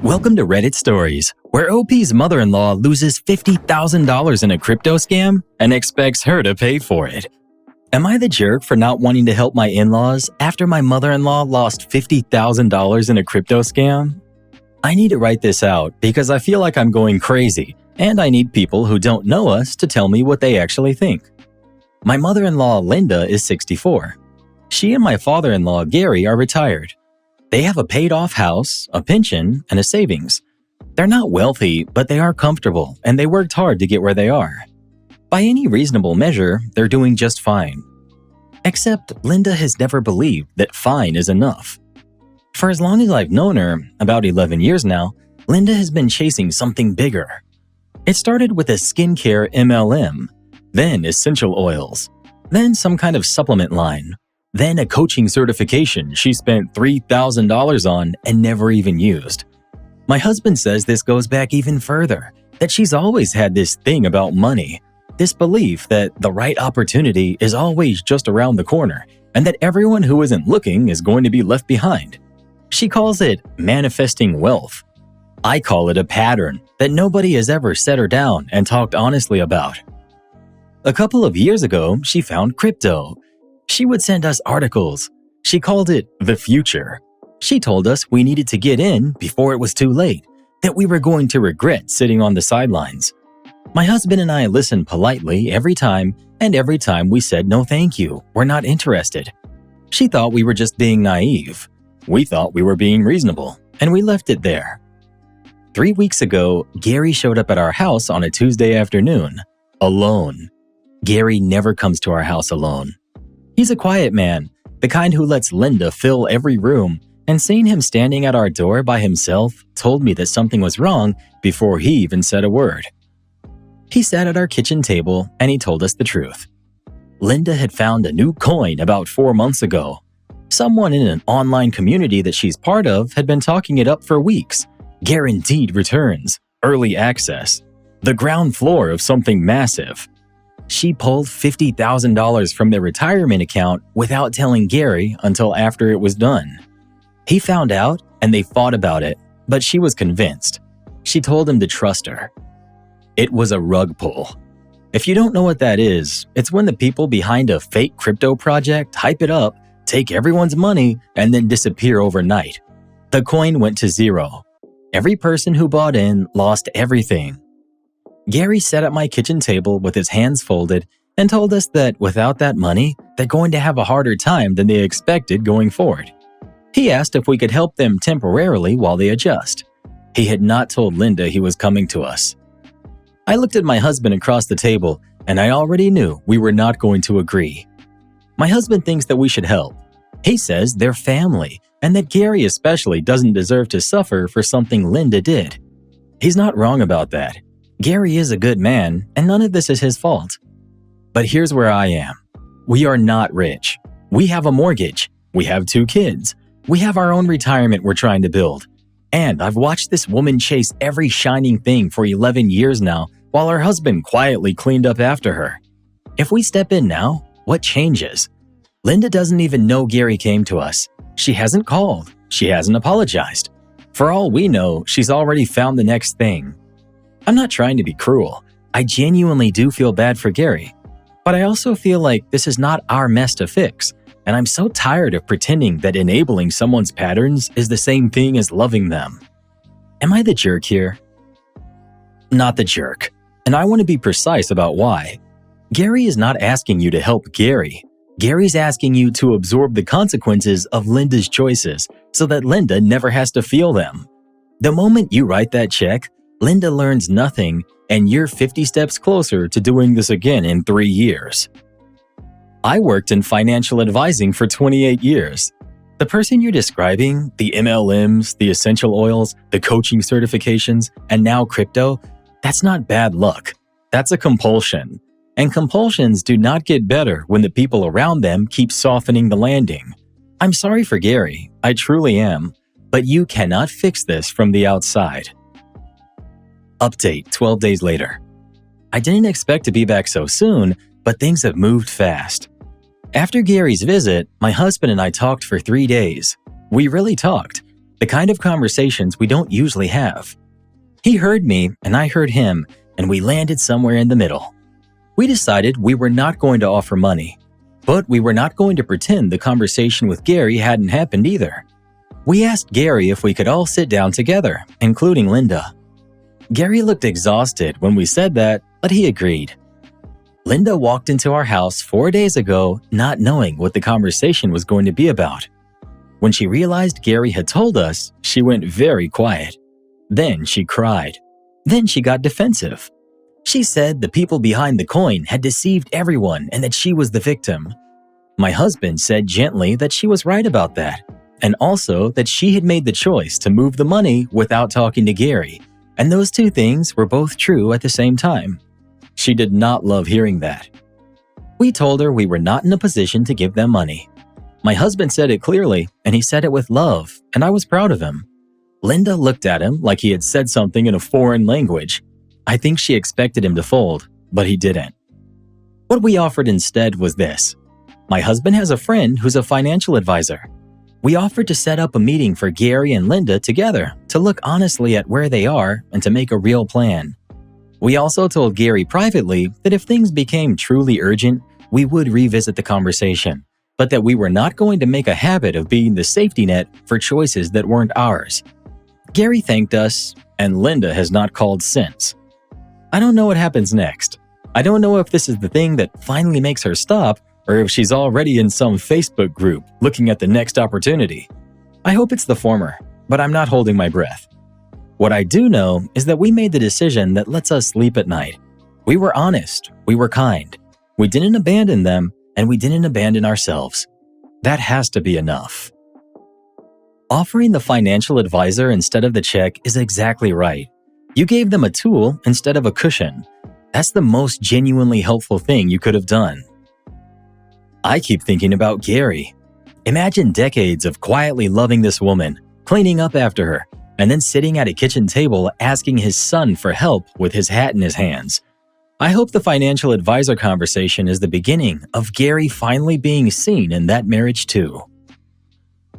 Welcome to Reddit Stories, where OP's mother-in-law loses $50,000 in a crypto scam and expects her to pay for it. Am I the jerk for not wanting to help my in-laws after my mother-in-law lost $50,000 in a crypto scam? I need to write this out because I feel like I'm going crazy, and I need people who don't know us to tell me what they actually think. My mother-in-law, Linda, is 64. She and my father-in-law, Gary, are retired. They have a paid-off house, a pension, and a savings. They're not wealthy, but they are comfortable, and they worked hard to get where they are. By any reasonable measure, they're doing just fine. Except Linda has never believed that fine is enough. For as long as I've known her, about 11 years now, Linda has been chasing something bigger. It started with a skincare MLM, then essential oils, then some kind of supplement line, then a coaching certification she spent $3,000 on and never even used. My husband says this goes back even further, that she's always had this thing about money, this belief that the right opportunity is always just around the corner and that everyone who isn't looking is going to be left behind. She calls it manifesting wealth. I call it a pattern that nobody has ever set her down and talked honestly about. A couple of years ago, she found crypto. She would send us articles. She called it the future. She told us we needed to get in before it was too late, that we were going to regret sitting on the sidelines. My husband and I listened politely every time, and every time we said no thank you, we're not interested. She thought we were just being naive. We thought we were being reasonable, and we left it there. 3 weeks ago, Gary showed up at our house on a Tuesday afternoon, alone. Gary never comes to our house alone. He's a quiet man, the kind who lets Linda fill every room, and seeing him standing at our door by himself told me that something was wrong before he even said a word. He sat at our kitchen table and he told us the truth. Linda had found a new coin about 4 months ago. Someone in an online community that she's part of had been talking it up for weeks. Guaranteed returns, early access, the ground floor of something massive. She pulled $50,000 from their retirement account without telling Gary until after it was done. He found out and they fought about it, but she was convinced. She told him to trust her. It was a rug pull. If you don't know what that is, it's when the people behind a fake crypto project hype it up, take everyone's money, and then disappear overnight. The coin went to zero. Every person who bought in lost everything. Gary sat at my kitchen table with his hands folded and told us that without that money, they're going to have a harder time than they expected going forward. He asked if we could help them temporarily while they adjust. He had not told Linda he was coming to us. I looked at my husband across the table, and I already knew we were not going to agree. My husband thinks that we should help. He says they're family, and that Gary especially doesn't deserve to suffer for something Linda did. He's not wrong about that. Gary is a good man, and none of this is his fault. But here's where I am. We are not rich. We have a mortgage. We have 2 kids. We have our own retirement we're trying to build. And I've watched this woman chase every shining thing for 11 years now, while her husband quietly cleaned up after her. If we step in now, what changes? Linda doesn't even know Gary came to us. She hasn't called. She hasn't apologized. For all we know, she's already found the next thing. I'm not trying to be cruel. I genuinely do feel bad for Gary. But I also feel like this is not our mess to fix, and I'm so tired of pretending that enabling someone's patterns is the same thing as loving them. Am I the jerk here? Not the jerk. And I want to be precise about why. Gary is not asking you to help Gary. Gary's asking you to absorb the consequences of Linda's choices so that Linda never has to feel them. The moment you write that check, Linda learns nothing, and you're 50 steps closer to doing this again in 3 years. I worked in financial advising for 28 years. The person you're describing, the MLMs, the essential oils, the coaching certifications, and now crypto, that's not bad luck. That's a compulsion. And compulsions do not get better when the people around them keep softening the landing. I'm sorry for Gary, I truly am, but you cannot fix this from the outside. Update 12 days later. I didn't expect to be back so soon, but things have moved fast. After Gary's visit, my husband and I talked for 3 days. We really talked. the kind of conversations we don't usually have. He heard me and I heard him, and we landed somewhere in the middle. We decided we were not going to offer money, but we were not going to pretend the conversation with Gary hadn't happened either. We asked Gary if we could all sit down together, including Linda. Gary looked exhausted when we said that, but he agreed. Linda walked into our house 4 days ago not knowing what the conversation was going to be about. When she realized Gary had told us, she went very quiet. Then she cried. Then she got defensive. She said the people behind the coin had deceived everyone and that she was the victim. My husband said gently that she was right about that, and also that she had made the choice to move the money without talking to Gary, and those two things were both true at the same time. She did not love hearing that. We told her we were not in a position to give them money. My husband said it clearly, and he said it with love, and I was proud of him. Linda looked at him like he had said something in a foreign language. I think she expected him to fold, but he didn't. What we offered instead was this. My husband has a friend who's a financial advisor. We offered to set up a meeting for Gary and Linda together to look honestly at where they are and to make a real plan. We also told Gary privately that if things became truly urgent, we would revisit the conversation, but that we were not going to make a habit of being the safety net for choices that weren't ours. Gary thanked us, and Linda has not called since. I don't know what happens next. I don't know if this is the thing that finally makes her stop, or if she's already in some Facebook group looking at the next opportunity. I hope it's the former, but I'm not holding my breath. What I do know is that we made the decision that lets us sleep at night. We were honest, we were kind. We didn't abandon them, and we didn't abandon ourselves. That has to be enough. Offering the financial advisor instead of the check is exactly right. You gave them a tool instead of a cushion. That's the most genuinely helpful thing you could have done. I keep thinking about Gary. Imagine decades of quietly loving this woman, cleaning up after her, and then sitting at a kitchen table asking his son for help with his hat in his hands. I hope the financial advisor conversation is the beginning of Gary finally being seen in that marriage too.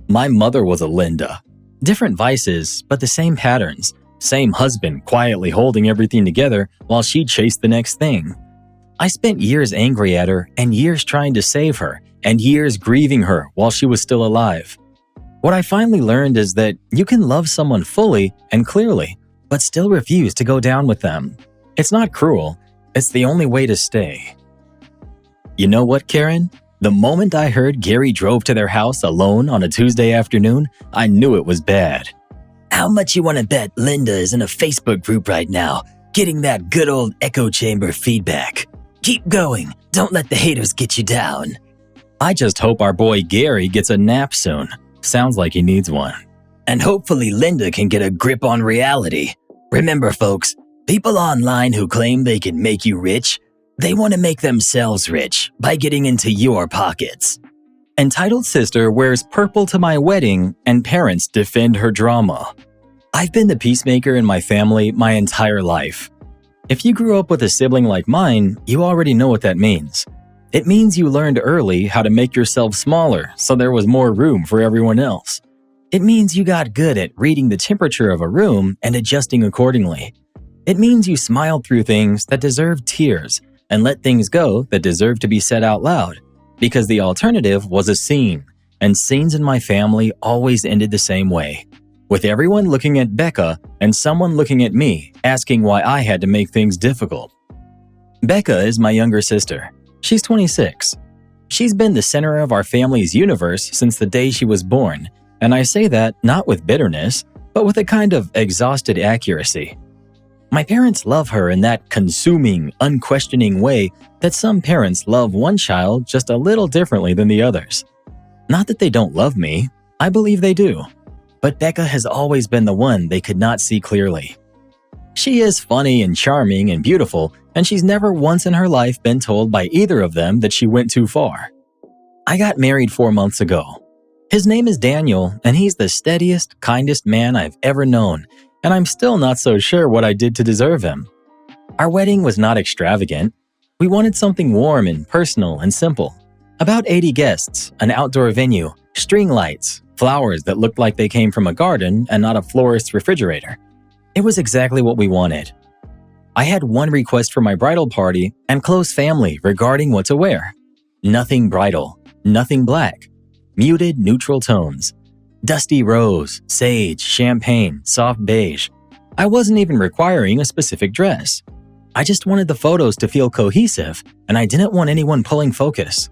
My mother was a Linda. Different vices, but the same patterns. Same husband quietly holding everything together while she chased the next thing. I spent years angry at her and years trying to save her and years grieving her while she was still alive. What I finally learned is that you can love someone fully and clearly, but still refuse to go down with them. It's not cruel. It's the only way to stay. You know what, Karen? The moment I heard Gary drove to their house alone on a Tuesday afternoon, I knew it was bad. How much you want to bet Linda is in a Facebook group right now, getting that good old echo chamber feedback? Keep going. Don't let the haters get you down. I just hope our boy Gary gets a nap soon. Sounds like he needs one. And hopefully Linda can get a grip on reality. Remember, folks, people online who claim they can make you rich, they want to make themselves rich by getting into your pockets. Entitled sister wears purple to my wedding and parents defend her drama. I've been the peacemaker in my family my entire life. If you grew up with a sibling like mine, you already know what that means. It means you learned early how to make yourself smaller so there was more room for everyone else. It means you got good at reading the temperature of a room and adjusting accordingly. It means you smiled through things that deserved tears and let things go that deserved to be said out loud, because the alternative was a scene, and scenes in my family always ended the same way, with everyone looking at Becca and someone looking at me asking why I had to make things difficult. Becca is my younger sister. She's 26. She's been the center of our family's universe since the day she was born, and I say that not with bitterness, but with a kind of exhausted accuracy. My parents love her in that consuming, unquestioning way that some parents love one child just a little differently than the others. Not that they don't love me, I believe they do, but Becca has always been the one they could not see clearly. She is funny and charming and beautiful, and she's never once in her life been told by either of them that she went too far. I got married 4 months ago. His name is Daniel, and he's the steadiest, kindest man I've ever known, and I'm still not so sure what I did to deserve him. Our wedding was not extravagant. We wanted something warm and personal and simple. About 80 guests, an outdoor venue, string lights, Flowers that looked like they came from a garden and not a florist's refrigerator. It was exactly what we wanted. I had one request for my bridal party and close family regarding what to wear. Nothing bridal, nothing black. Muted neutral tones. Dusty rose, sage, champagne, soft beige. I wasn't even requiring a specific dress. I just wanted the photos to feel cohesive, and I didn't want anyone pulling focus.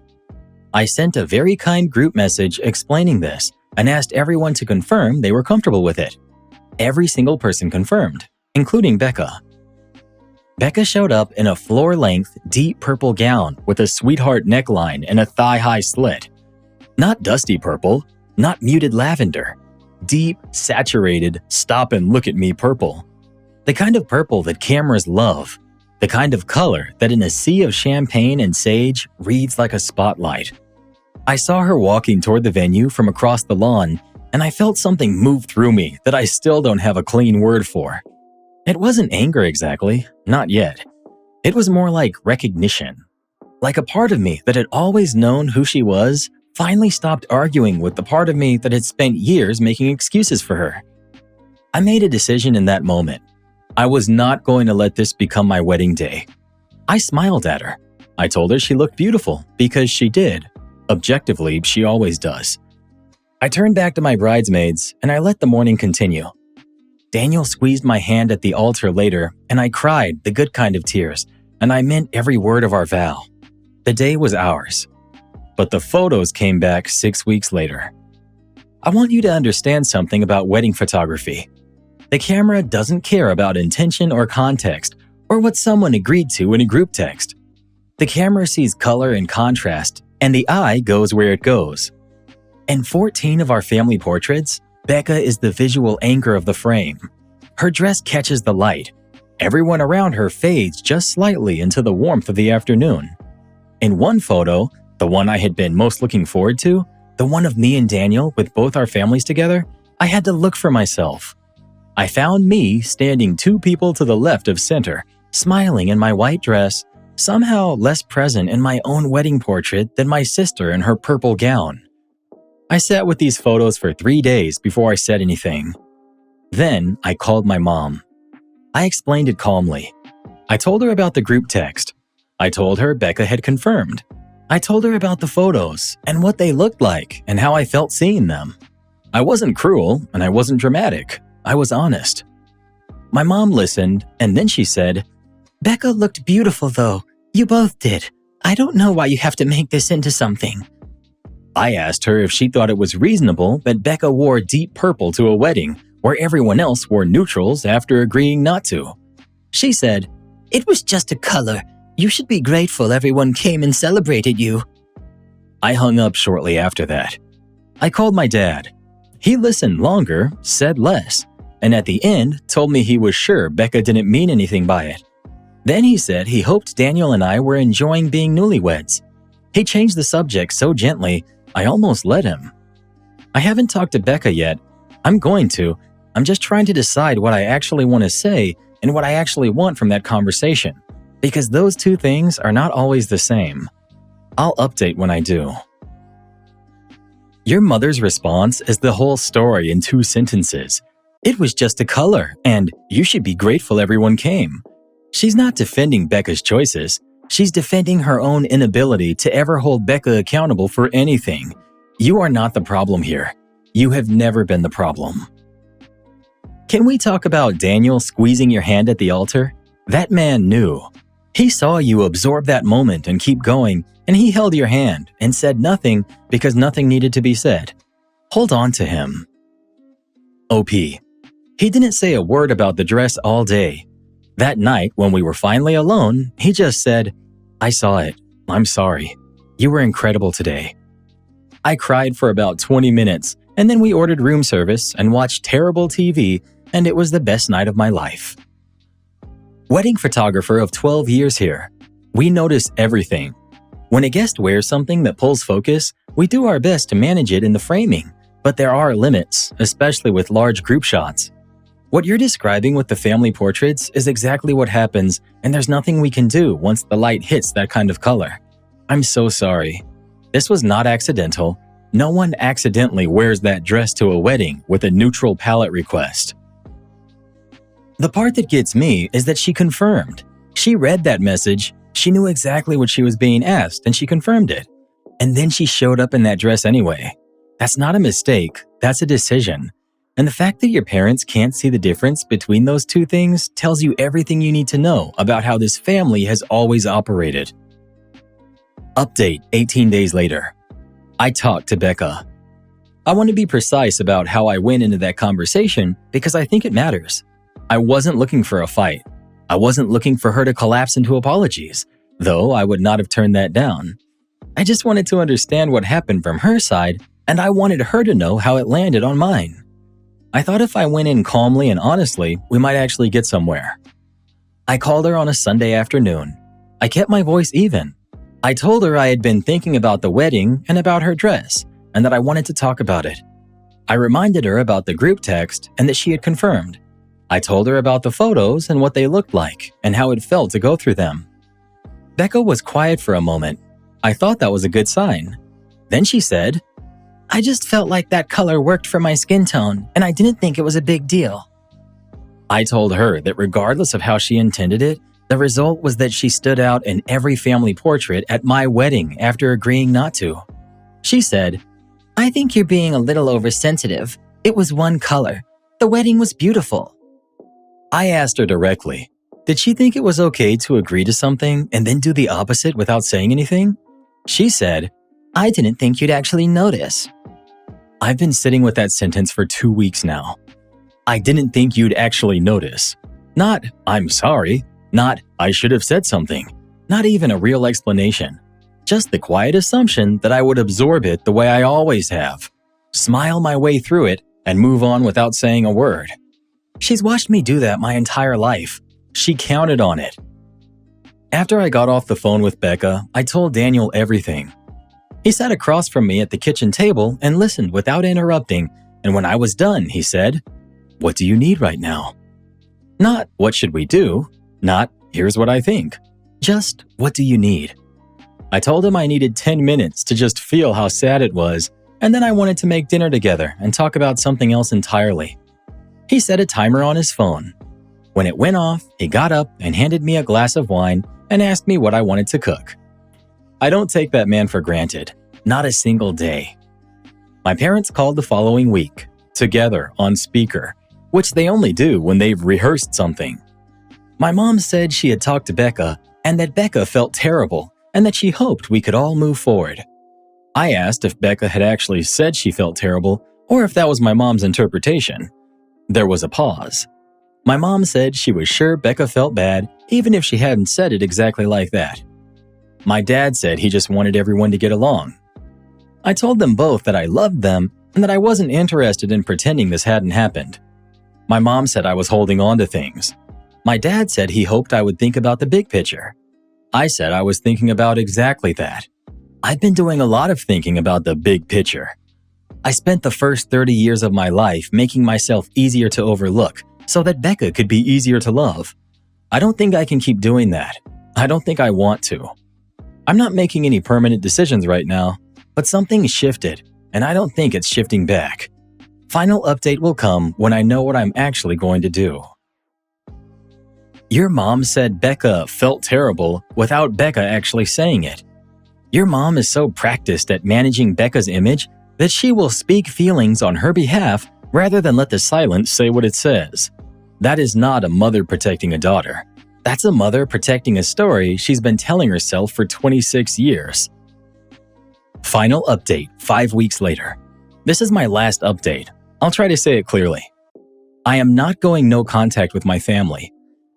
I sent a very kind group message explaining this and asked everyone to confirm they were comfortable with it. Every single person confirmed, including Becca. Becca showed up in a floor-length, deep purple gown with a sweetheart neckline and a thigh-high slit. Not dusty purple, not muted lavender. Deep, saturated, stop-and-look-at-me purple. The kind of purple that cameras love. The kind of color that in a sea of champagne and sage reads like a spotlight. I saw her walking toward the venue from across the lawn, and I felt something move through me that I still don't have a clean word for. It wasn't anger exactly, not yet. It was more like recognition. Like a part of me that had always known who she was finally stopped arguing with the part of me that had spent years making excuses for her. I made a decision in that moment. I was not going to let this become my wedding day. I smiled at her. I told her she looked beautiful because she did. Objectively, she always does. I turned back to my bridesmaids and I let the morning continue. Daniel squeezed my hand at the altar later, and I cried the good kind of tears, and I meant every word of our vow. The day was ours. But the photos came back 6 weeks later. I want you to understand something about wedding photography. The camera doesn't care about intention or context, or what someone agreed to in a group text. The camera sees color and contrast, and the eye goes where it goes. In 14 of our family portraits, Becca is the visual anchor of the frame. Her dress catches the light. Everyone around her fades just slightly into the warmth of the afternoon. In one photo, the one I had been most looking forward to, the one of me and Daniel with both our families together, I had to look for myself. I found me standing 2 people to the left of center, smiling in my white dress, somehow less present in my own wedding portrait than my sister in her purple gown. I sat with these photos for 3 days before I said anything. Then I called my mom. I explained it calmly. I told her about the group text. I told her Becca had confirmed. I told her about the photos and what they looked like and how I felt seeing them. I wasn't cruel and I wasn't dramatic. I was honest. My mom listened and then she said, "Becca looked beautiful though. You both did. I don't know why you have to make this into something." I asked her if she thought it was reasonable that Becca wore deep purple to a wedding where everyone else wore neutrals after agreeing not to. She said, "It was just a color. You should be grateful everyone came and celebrated you." I hung up shortly after that. I called my dad. He listened longer, said less, and at the end told me he was sure Becca didn't mean anything by it. Then he said he hoped Daniel and I were enjoying being newlyweds. He changed the subject so gently, I almost let him. I haven't talked to Becca yet. I'm going to. I'm just trying to decide what I actually want to say and what I actually want from that conversation, because those two things are not always the same. I'll update when I do. Your mother's response is the whole story in 2 sentences. It was just a color, and you should be grateful everyone came. She's not defending Becca's choices. She's defending her own inability to ever hold Becca accountable for anything. You are not the problem here. You have never been the problem. Can we talk about Daniel squeezing your hand at the altar? That man knew. He saw you absorb that moment and keep going, and he held your hand and said nothing because nothing needed to be said. Hold on to him. OP. He didn't say a word about the dress all day. That night, when we were finally alone, he just said, "I saw it. I'm sorry. You were incredible today." I cried for about 20 minutes, and then we ordered room service and watched terrible TV, and it was the best night of my life. Wedding photographer of 12 years here. We notice everything. When a guest wears something that pulls focus, we do our best to manage it in the framing, but there are limits, especially with large group shots. What you're describing with the family portraits is exactly what happens, and there's nothing we can do once the light hits that kind of color. I'm so sorry. This was not accidental. No one accidentally wears that dress to a wedding with a neutral palette request. The part that gets me is that she confirmed. She read that message, she knew exactly what she was being asked, and she confirmed it. And then she showed up in that dress anyway. That's not a mistake, that's a decision. And the fact that your parents can't see the difference between those two things tells you everything you need to know about how this family has always operated. Update 18 days later. I talked to Becca. I want to be precise about how I went into that conversation because I think it matters. I wasn't looking for a fight. I wasn't looking for her to collapse into apologies, though I would not have turned that down. I just wanted to understand what happened from her side, and I wanted her to know how it landed on mine. I thought if I went in calmly and honestly, we might actually get somewhere. I called her on a Sunday afternoon. I kept my voice even. I told her I had been thinking about the wedding and about her dress, and that I wanted to talk about it. I reminded her about the group text and that she had confirmed. I told her about the photos and what they looked like and how it felt to go through them. Becca was quiet for a moment. I thought that was a good sign. Then she said, "I just felt like that color worked for my skin tone, and I didn't think it was a big deal." I told her that regardless of how she intended it, the result was that she stood out in every family portrait at my wedding after agreeing not to. She said, "I think you're being a little oversensitive. It was one color. The wedding was beautiful." I asked her directly, did she think it was okay to agree to something and then do the opposite without saying anything? She said, "I didn't think you'd actually notice." I've been sitting with that sentence for 2 weeks now. I didn't think you'd actually notice. Not, "I'm sorry." Not, "I should have said something." Not even a real explanation. Just the quiet assumption that I would absorb it the way I always have. Smile my way through it and move on without saying a word. She's watched me do that my entire life. She counted on it. After I got off the phone with Becca, I told Daniel everything. He sat across from me at the kitchen table and listened without interrupting, and when I was done, he said, "What do you need right now?" Not, "What should we do?" Not, "Here's what I think." Just, "What do you need?" I told him I needed 10 minutes to just feel how sad it was, and then I wanted to make dinner together and talk about something else entirely. He set a timer on his phone. When it went off, he got up and handed me a glass of wine and asked me what I wanted to cook. I don't take that man for granted, not a single day. My parents called the following week, together on speaker, which they only do when they've rehearsed something. My mom said she had talked to Becca and that Becca felt terrible and that she hoped we could all move forward. I asked if Becca had actually said she felt terrible or if that was my mom's interpretation. There was a pause. My mom said she was sure Becca felt bad even if she hadn't said it exactly like that. My dad said he just wanted everyone to get along. I told them both that I loved them and that I wasn't interested in pretending this hadn't happened. My mom said I was holding on to things. My dad said he hoped I would think about the big picture. I said I was thinking about exactly that. I've been doing a lot of thinking about the big picture. I spent the first 30 years of my life making myself easier to overlook so that Becca could be easier to love. I don't think I can keep doing that. I don't think I want to. I'm not making any permanent decisions right now, but something shifted, and I don't think it's shifting back. Final update will come when I know what I'm actually going to do. Your mom said Becca felt terrible without Becca actually saying it. Your mom is so practiced at managing Becca's image that she will speak feelings on her behalf rather than let the silence say what it says. That is not a mother protecting a daughter. That's a mother protecting a story she's been telling herself for 26 years. Final update 5 weeks later. This is my last update. I'll try to say it clearly. I am not going no contact with my family.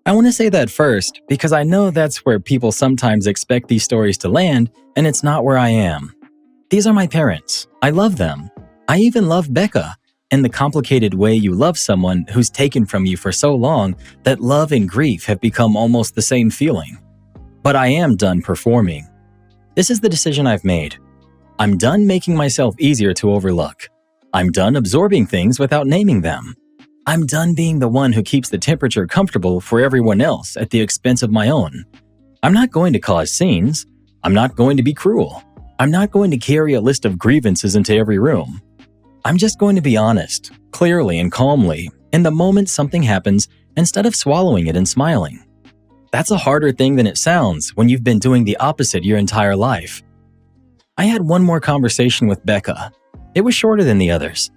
I want to say that first because I know that's where people sometimes expect these stories to land, and it's not where I am. These are my parents. I love them. I even love Becca, in the complicated way you love someone who's taken from you for so long that love and grief have become almost the same feeling. But I am done performing. This is the decision I've made. I'm done making myself easier to overlook. I'm done absorbing things without naming them. I'm done being the one who keeps the temperature comfortable for everyone else at the expense of my own. I'm not going to cause scenes. I'm not going to be cruel. I'm not going to carry a list of grievances into every room. I'm just going to be honest, clearly and calmly, in the moment something happens instead of swallowing it and smiling. That's a harder thing than it sounds when you've been doing the opposite your entire life. I had one more conversation with Becca. It was shorter than the others.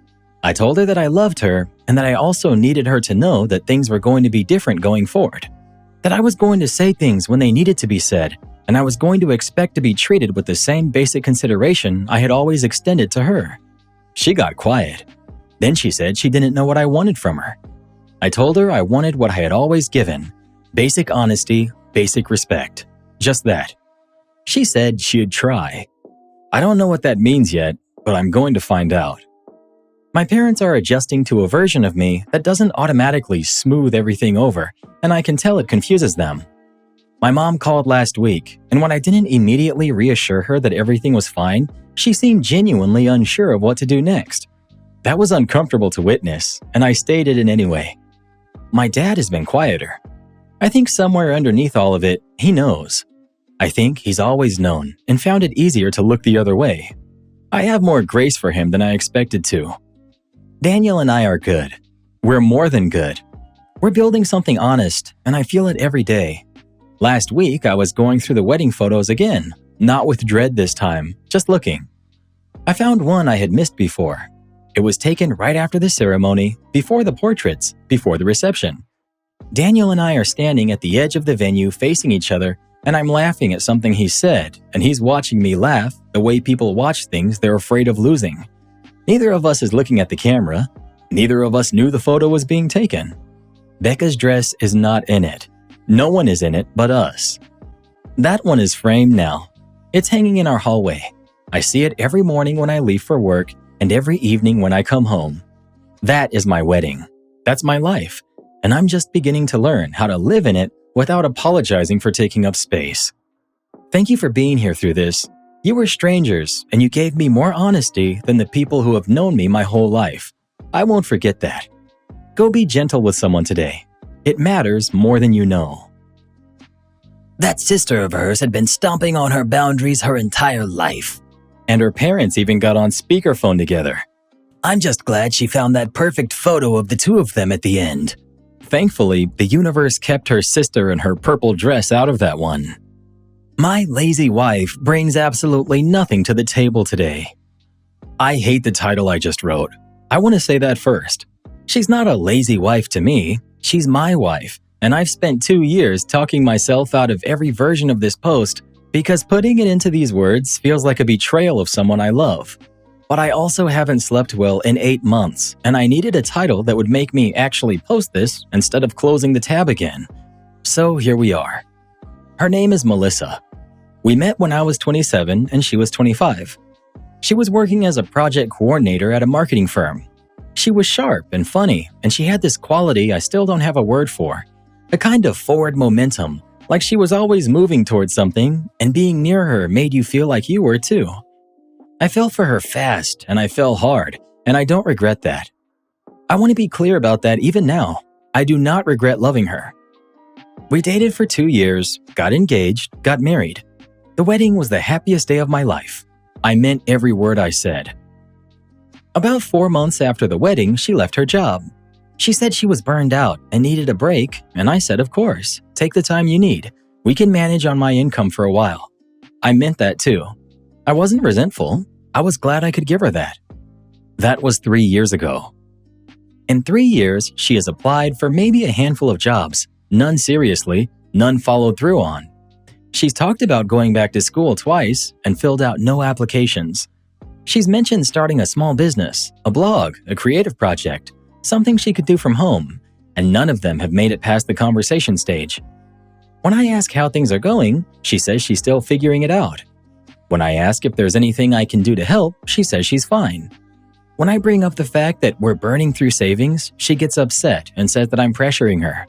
I told her that I loved her and that I also needed her to know that things were going to be different going forward. That I was going to say things when they needed to be said, and I was going to expect to be treated with the same basic consideration I had always extended to her. She got quiet. Then she said she didn't know what I wanted from her. I told her I wanted what I had always given: basic honesty, basic respect. Just that. She said she'd try. I don't know what that means yet, but I'm going to find out. My parents are adjusting to a version of me that doesn't automatically smooth everything over, and I can tell it confuses them. My mom called last week, and when I didn't immediately reassure her that everything was fine, she seemed genuinely unsure of what to do next. That was uncomfortable to witness, and I stated it anyway. My dad has been quieter. I think somewhere underneath all of it, he knows. I think he's always known and found it easier to look the other way. I have more grace for him than I expected to. Daniel and I are good. We're more than good. We're building something honest, and I feel it every day. Last week, I was going through the wedding photos again, not with dread this time, just looking. I found one I had missed before. It was taken right after the ceremony, before the portraits, before the reception. Daniel and I are standing at the edge of the venue facing each other, and I'm laughing at something he said, and he's watching me laugh the way people watch things they're afraid of losing. Neither of us is looking at the camera. Neither of us knew the photo was being taken. Becca's dress is not in it. No one is in it but us. That one is framed now. It's hanging in our hallway. I see it every morning when I leave for work and every evening when I come home. That is my wedding. That's my life. And I'm just beginning to learn how to live in it without apologizing for taking up space. Thank you for being here through this. You were strangers, and you gave me more honesty than the people who have known me my whole life. I won't forget that. Go be gentle with someone today. It matters more than you know. That sister of hers had been stomping on her boundaries her entire life. And her parents even got on speakerphone together. I'm just glad she found that perfect photo of the two of them at the end. Thankfully, the universe kept her sister and her purple dress out of that one. My lazy wife brings absolutely nothing to the table today. I hate the title I just wrote. I want to say that first. She's not a lazy wife to me. She's my wife, and I've spent 2 years talking myself out of every version of this post because putting it into these words feels like a betrayal of someone I love. But I also haven't slept well in 8 months, and I needed a title that would make me actually post this instead of closing the tab again. So here we are. Her name is Melissa. We met when I was 27 and she was 25. She was working as a project coordinator at a marketing firm. She was sharp and funny, and she had this quality I still don't have a word for. A kind of forward momentum, like she was always moving towards something, and being near her made you feel like you were too. I fell for her fast, and I fell hard, and I don't regret that. I want to be clear about that even now. I do not regret loving her. We dated for 2 years, got engaged, got married. The wedding was the happiest day of my life. I meant every word I said. About 4 months after the wedding, she left her job. She said she was burned out and needed a break, and I said, of course, take the time you need. We can manage on my income for a while. I meant that too. I wasn't resentful. I was glad I could give her that. That was 3 years ago. In 3 years, she has applied for maybe a handful of jobs, none seriously, none followed through on. She's talked about going back to school twice and filled out no applications. She's mentioned starting a small business, a blog, a creative project, something she could do from home, and none of them have made it past the conversation stage. When I ask how things are going, she says she's still figuring it out. When I ask if there's anything I can do to help, she says she's fine. When I bring up the fact that we're burning through savings, she gets upset and says that I'm pressuring her.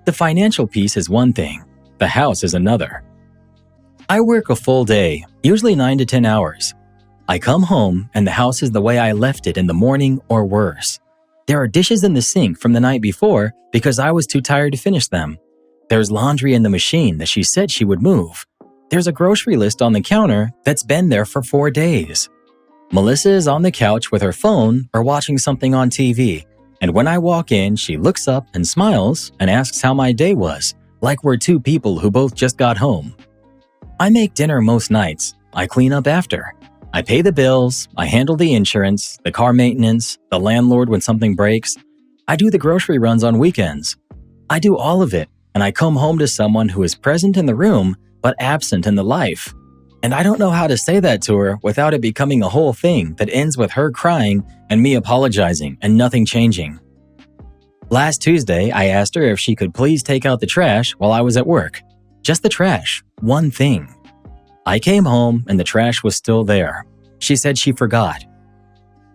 The financial piece is one thing, the house is another. I work a full day, usually 9 to 10 hours. I come home and the house is the way I left it in the morning or worse. There are dishes in the sink from the night before because I was too tired to finish them. There's laundry in the machine that she said she would move. There's a grocery list on the counter that's been there for 4 days. Melissa is on the couch with her phone or watching something on TV, and when I walk in, she looks up and smiles and asks how my day was, like we're two people who both just got home. I make dinner most nights. I clean up after. I pay the bills, I handle the insurance, the car maintenance, the landlord when something breaks. I do the grocery runs on weekends. I do all of it, and I come home to someone who is present in the room but absent in the life. And I don't know how to say that to her without it becoming a whole thing that ends with her crying and me apologizing and nothing changing. Last Tuesday, I asked her if she could please take out the trash while I was at work. Just the trash, one thing. I came home and the trash was still there. She said she forgot.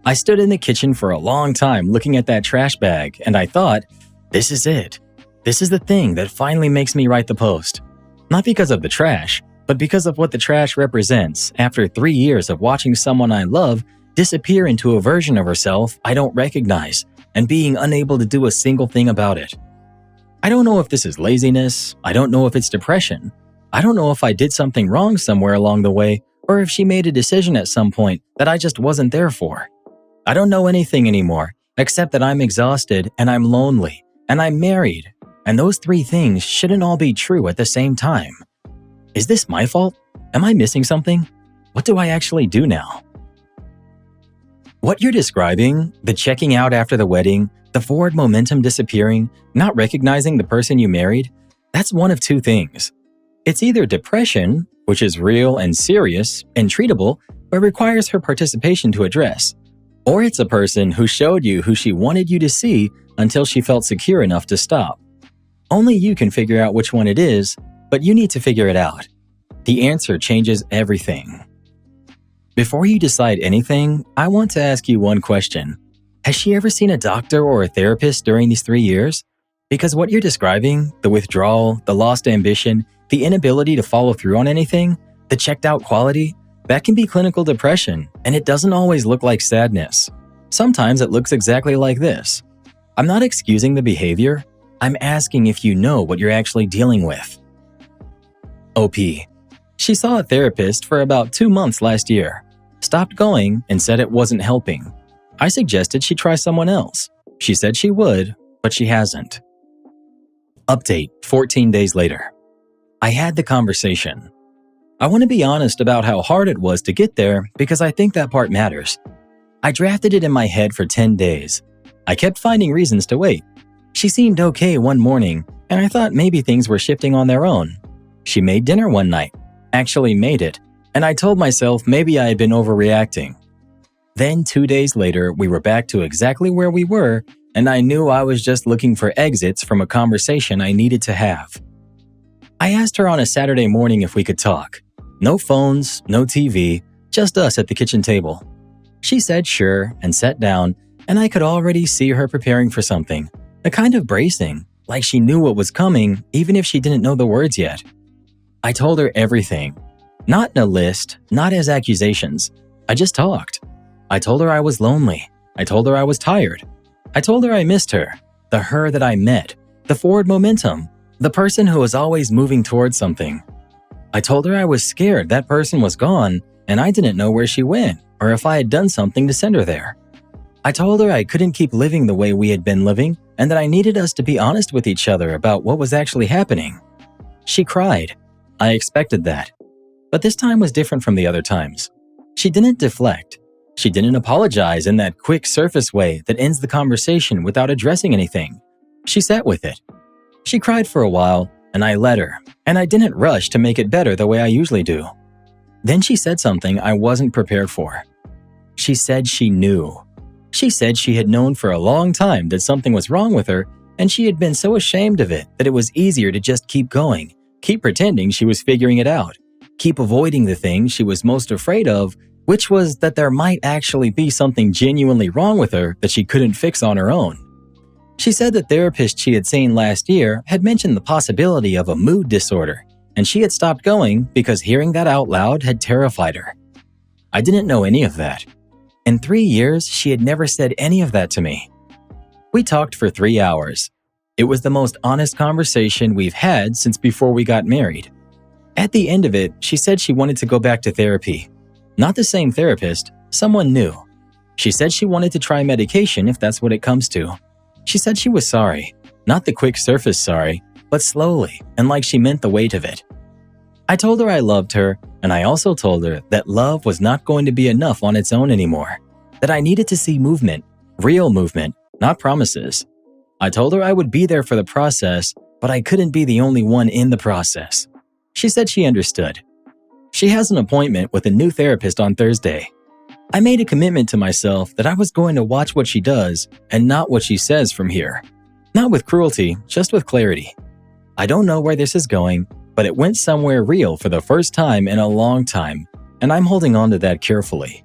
I stood in the kitchen for a long time looking at that trash bag, and I thought, this is it. This is the thing that finally makes me write the post. Not because of the trash, but because of what the trash represents after 3 years of watching someone I love disappear into a version of herself I don't recognize and being unable to do a single thing about it. I don't know if this is laziness. I don't know if it's depression. I don't know if I did something wrong somewhere along the way or if she made a decision at some point that I just wasn't there for. I don't know anything anymore except that I'm exhausted and I'm lonely and I'm married, and those 3 things shouldn't all be true at the same time. Is this my fault? Am I missing something? What do I actually do now? What you're describing, the checking out after the wedding, the forward momentum disappearing, not recognizing the person you married, that's one of 2 things. It's either depression, which is real and serious and treatable, but requires her participation to address, or it's a person who showed you who she wanted you to see until she felt secure enough to stop. Only you can figure out which one it is, but you need to figure it out. The answer changes everything. Before you decide anything, I want to ask you one question. Has she ever seen a doctor or a therapist during these 3 years? Because what you're describing, the withdrawal, the lost ambition, the inability to follow through on anything, the checked out quality, that can be clinical depression, and it doesn't always look like sadness. Sometimes it looks exactly like this. I'm not excusing the behavior. I'm asking if you know what you're actually dealing with. OP. She saw a therapist for about 2 months last year, stopped going and said it wasn't helping. I suggested she try someone else. She said she would, but she hasn't. Update 14 days later. I had the conversation. I want to be honest about how hard it was to get there because I think that part matters. I drafted it in my head for 10 days. I kept finding reasons to wait. She seemed okay one morning, and I thought maybe things were shifting on their own. She made dinner one night, actually made it, and I told myself maybe I had been overreacting. Then 2 days later, we were back to exactly where we were, and I knew I was just looking for exits from a conversation I needed to have. I asked her on a Saturday morning if we could talk. No phones, no TV, just us at the kitchen table. She said sure and sat down, and I could already see her preparing for something, a kind of bracing, like she knew what was coming even if she didn't know the words yet. I told her everything, not in a list, not as accusations. I just talked. I told her I was lonely. I told her I was tired. I told her I missed her, the her that I met, the forward momentum, the person who was always moving towards something. I told her I was scared that person was gone and I didn't know where she went or if I had done something to send her there. I told her I couldn't keep living the way we had been living and that I needed us to be honest with each other about what was actually happening. She cried. I expected that. But this time was different from the other times. She didn't deflect. She didn't apologize in that quick surface way that ends the conversation without addressing anything. She sat with it. She cried for a while, and I let her, and I didn't rush to make it better the way I usually do. Then she said something I wasn't prepared for. She said she knew. She said she had known for a long time that something was wrong with her, and she had been so ashamed of it that it was easier to just keep going, keep pretending she was figuring it out, keep avoiding the thing she was most afraid of, which was that there might actually be something genuinely wrong with her that she couldn't fix on her own. She said the therapist she had seen last year had mentioned the possibility of a mood disorder, and she had stopped going because hearing that out loud had terrified her. I didn't know any of that. In 3 years, she had never said any of that to me. We talked for 3 hours. It was the most honest conversation we've had since before we got married. At the end of it, she said she wanted to go back to therapy. Not the same therapist, someone new. She said she wanted to try medication if that's what it comes to. She said she was sorry, not the quick surface sorry, but slowly and like she meant the weight of it. I told her I loved her, and I also told her that love was not going to be enough on its own anymore, that I needed to see movement, real movement, not promises. I told her I would be there for the process, but I couldn't be the only one in the process. She said she understood. She has an appointment with a new therapist on Thursday. I made a commitment to myself that I was going to watch what she does and not what she says from here. Not with cruelty, just with clarity. I don't know where this is going, but it went somewhere real for the first time in a long time, and I'm holding on to that carefully.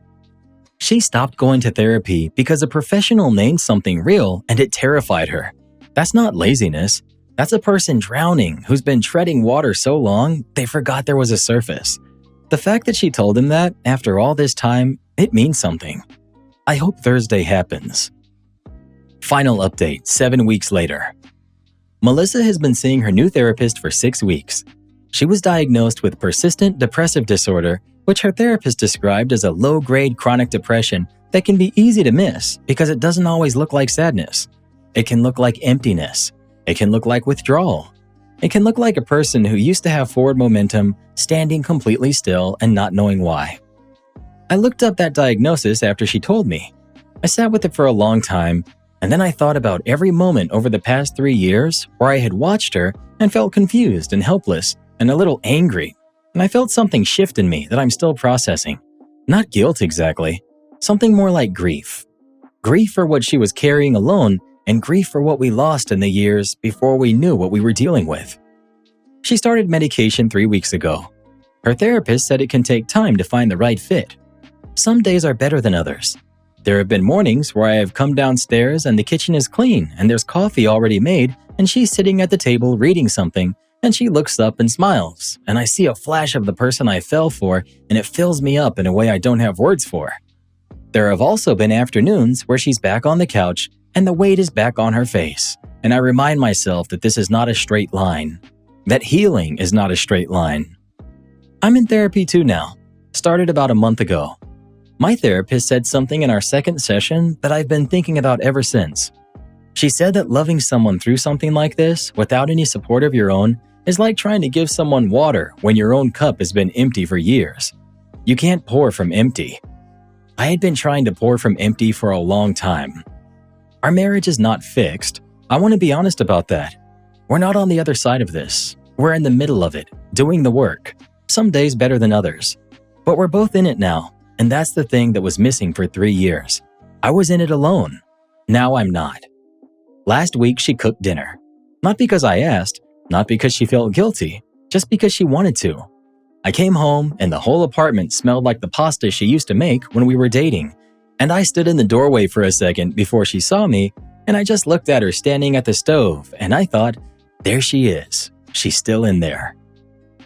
She stopped going to therapy because a professional named something real and it terrified her. That's not laziness. That's a person drowning who's been treading water so long they forgot there was a surface. The fact that she told him that after all this time, it means something. I hope Thursday happens. Final update 7 weeks later. Melissa has been seeing her new therapist for 6 weeks. She was diagnosed with persistent depressive disorder, which her therapist described as a low-grade chronic depression that can be easy to miss because it doesn't always look like sadness. It can look like emptiness. It can look like withdrawal. It can look like a person who used to have forward momentum, standing completely still and not knowing why. I looked up that diagnosis after she told me. I sat with it for a long time, and then I thought about every moment over the past 3 years where I had watched her and felt confused and helpless and a little angry, and I felt something shift in me that I'm still processing. Not guilt exactly, something more like grief. Grief for what she was carrying alone and grief for what we lost in the years before we knew what we were dealing with. She started medication 3 weeks ago. Her therapist said it can take time to find the right fit. Some days are better than others. There have been mornings where I have come downstairs and the kitchen is clean and there's coffee already made and she's sitting at the table reading something and she looks up and smiles and I see a flash of the person I fell for and it fills me up in a way I don't have words for. There have also been afternoons where she's back on the couch and the weight is back on her face and I remind myself that this is not a straight line, that healing is not a straight line. I'm in therapy too now, started about a month ago. My therapist said something in our second session that I've been thinking about ever since. She said that loving someone through something like this without any support of your own is like trying to give someone water when your own cup has been empty for years. You can't pour from empty. I had been trying to pour from empty for a long time. Our marriage is not fixed. I want to be honest about that. We're not on the other side of this. We're in the middle of it, doing the work. Some days better than others. But we're both in it now, and that's the thing that was missing for 3 years. I was in it alone. Now I'm not. Last week she cooked dinner. Not because I asked, not because she felt guilty, just because she wanted to. I came home and the whole apartment smelled like the pasta she used to make when we were dating. And I stood in the doorway for a second before she saw me, and I just looked at her standing at the stove, and I thought, there she is. She's still in there.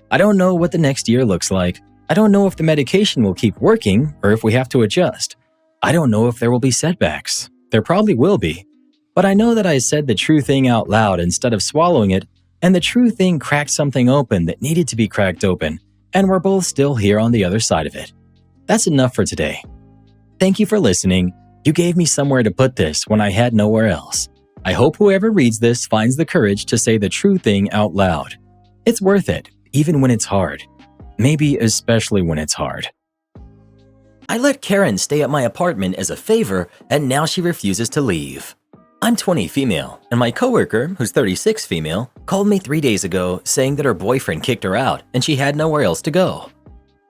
I don't know what the next year looks like. I don't know if the medication will keep working or if we have to adjust. I don't know if there will be setbacks. There probably will be. But I know that I said the true thing out loud instead of swallowing it, and the true thing cracked something open that needed to be cracked open, and we're both still here on the other side of it. That's enough for today. Thank you for listening. You gave me somewhere to put this when I had nowhere else. I hope whoever reads this finds the courage to say the true thing out loud. It's worth it, even when it's hard. Maybe especially when it's hard. I let Karen stay at my apartment as a favor, and now she refuses to leave. I'm 20 female, and my coworker, who's 36 female, called me 3 days ago saying that her boyfriend kicked her out and she had nowhere else to go.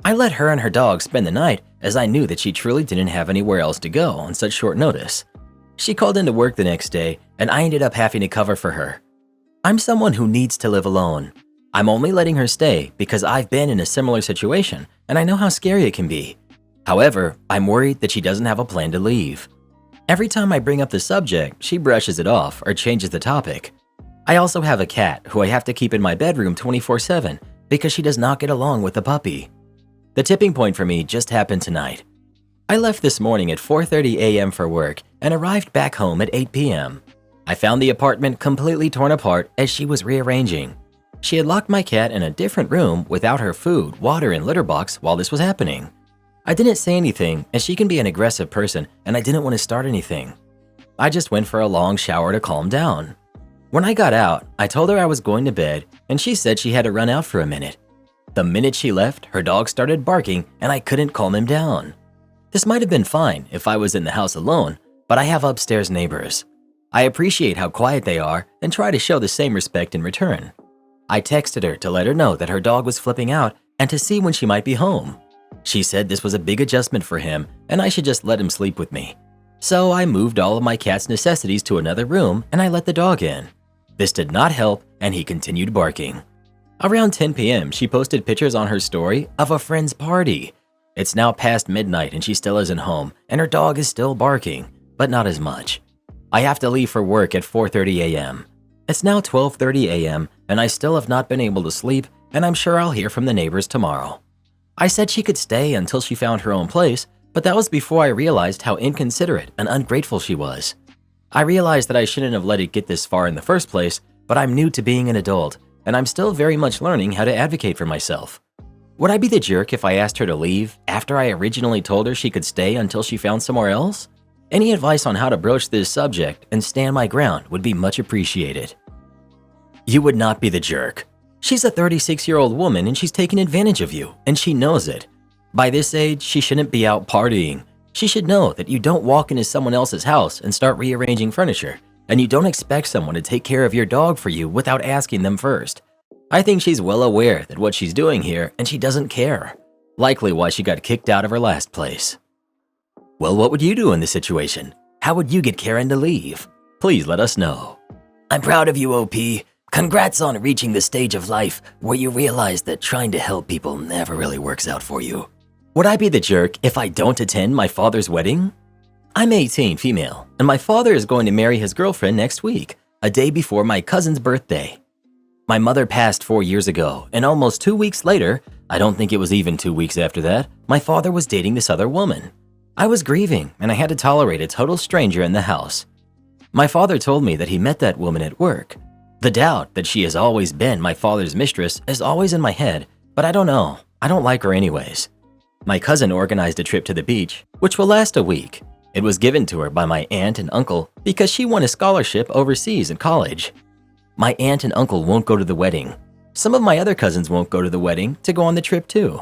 I let her and her dog spend the night as I knew that she truly didn't have anywhere else to go on such short notice. She called into work the next day, and I ended up having to cover for her. I'm someone who needs to live alone. I'm only letting her stay because I've been in a similar situation and I know how scary it can be. However, I'm worried that she doesn't have a plan to leave. Every time I bring up the subject, she brushes it off or changes the topic. I also have a cat who I have to keep in my bedroom 24/7 because she does not get along with the puppy. The tipping point for me just happened tonight. I left this morning at 4:30 a.m. for work and arrived back home at 8 p.m. I found the apartment completely torn apart as she was rearranging. She had locked my cat in a different room without her food, water, and litter box while this was happening. I didn't say anything as she can be an aggressive person and I didn't want to start anything. I just went for a long shower to calm down. When I got out, I told her I was going to bed and she said she had to run out for a minute. The minute she left, her dog started barking and I couldn't calm him down. This might have been fine if I was in the house alone, but I have upstairs neighbors. I appreciate how quiet they are and try to show the same respect in return. I texted her to let her know that her dog was flipping out and to see when she might be home. She said this was a big adjustment for him and I should just let him sleep with me. So I moved all of my cat's necessities to another room and I let the dog in. This did not help and he continued barking. Around 10 p.m., she posted pictures on her story of a friend's party. It's now past midnight and she still isn't home and her dog is still barking, but not as much. I have to leave for work at 4:30 a.m. It's now 12:30 a.m. and I still have not been able to sleep and I'm sure I'll hear from the neighbors tomorrow. I said she could stay until she found her own place, but that was before I realized how inconsiderate and ungrateful she was. I realized that I shouldn't have let it get this far in the first place, but I'm new to being an adult and I'm still very much learning how to advocate for myself. Would I be the jerk if I asked her to leave after I originally told her she could stay until she found somewhere else? Any advice on how to broach this subject and stand my ground would be much appreciated. You would not be the jerk. She's a 36-year-old woman and she's taking advantage of you, and she knows it. By this age, she shouldn't be out partying. She should know that you don't walk into someone else's house and start rearranging furniture, and you don't expect someone to take care of your dog for you without asking them first. I think she's well aware that what she's doing here and she doesn't care. Likely why she got kicked out of her last place. Well, what would you do in this situation? How would you get Karen to leave? Please let us know. I'm proud of you, OP. Congrats on reaching the stage of life where you realize that trying to help people never really works out for you. Would I be the jerk if I don't attend my father's wedding? I'm 18, female, and my father is going to marry his girlfriend next week, a day before my cousin's birthday. My mother passed 4 years ago, and almost 2 weeks later, I don't think it was even 2 weeks after that, my father was dating this other woman. I was grieving, and I had to tolerate a total stranger in the house. My father told me that he met that woman at work. The doubt that she has always been my father's mistress is always in my head, but I don't know. I don't like her anyways. My cousin organized a trip to the beach, which will last a week. It was given to her by my aunt and uncle because she won a scholarship overseas in college. My aunt and uncle won't go to the wedding. Some of my other cousins won't go to the wedding to go on the trip too.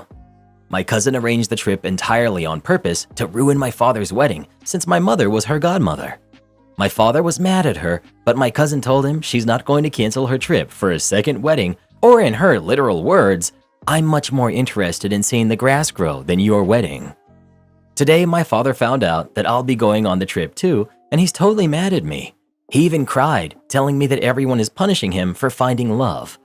My cousin arranged the trip entirely on purpose to ruin my father's wedding since my mother was her godmother. My father was mad at her, but my cousin told him she's not going to cancel her trip for a second wedding, or in her literal words, I'm much more interested in seeing the grass grow than your wedding. Today, my father found out that I'll be going on the trip too, and he's totally mad at me. He even cried, telling me that everyone is punishing him for finding love.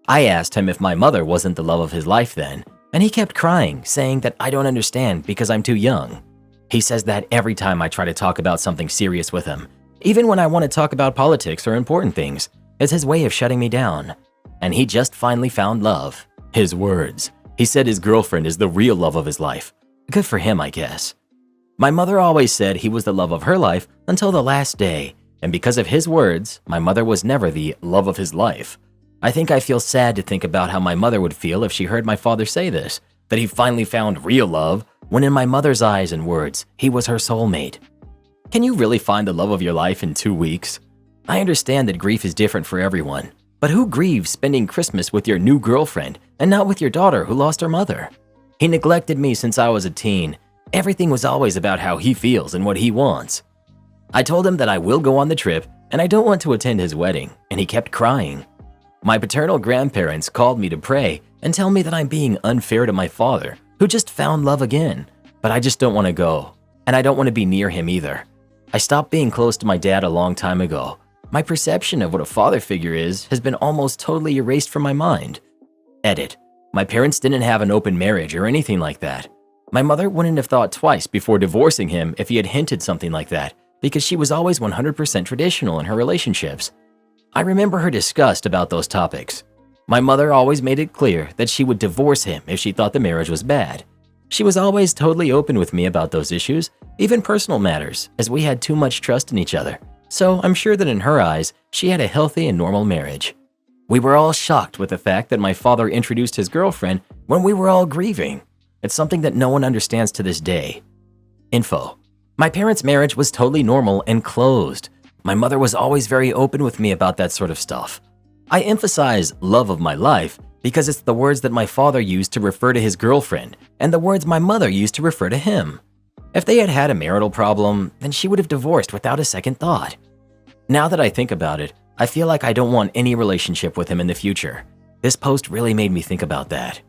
I asked him if my mother wasn't the love of his life then, and he kept crying, saying that I don't understand because I'm too young. He says that every time I try to talk about something serious with him, even when I want to talk about politics or important things. It's his way of shutting me down. And he just finally found love. His words. He said his girlfriend is the real love of his life. Good for him, I guess. My mother always said he was the love of her life until the last day, and because of his words, my mother was never the love of his life. I think I feel sad to think about how my mother would feel if she heard my father say this, that he finally found real love, when in my mother's eyes and words, he was her soulmate. Can you really find the love of your life in 2 weeks? I understand that grief is different for everyone, but who grieves spending Christmas with your new girlfriend and not with your daughter who lost her mother? He neglected me since I was a teen. Everything was always about how he feels and what he wants. I told him that I will go on the trip and I don't want to attend his wedding, and he kept crying. My paternal grandparents called me to pray and tell me that I'm being unfair to my father, who just found love again, but I just don't want to go, and I don't want to be near him either. I stopped being close to my dad a long time ago. My perception of what a father figure is has been almost totally erased from my mind. Edit. My parents didn't have an open marriage or anything like that. My mother wouldn't have thought twice before divorcing him if he had hinted something like that, because she was always 100% traditional in her relationships. I remember her disgust about those topics. My mother always made it clear that she would divorce him if she thought the marriage was bad. She was always totally open with me about those issues, even personal matters, as we had too much trust in each other. So I'm sure that in her eyes, she had a healthy and normal marriage. We were all shocked with the fact that my father introduced his girlfriend when we were all grieving. It's something that no one understands to this day. Info. My parents' marriage was totally normal and closed. My mother was always very open with me about that sort of stuff. I emphasize love of my life because it's the words that my father used to refer to his girlfriend and the words my mother used to refer to him. If they had had a marital problem, then she would have divorced without a second thought. Now that I think about it, I feel like I don't want any relationship with him in the future. This post really made me think about that.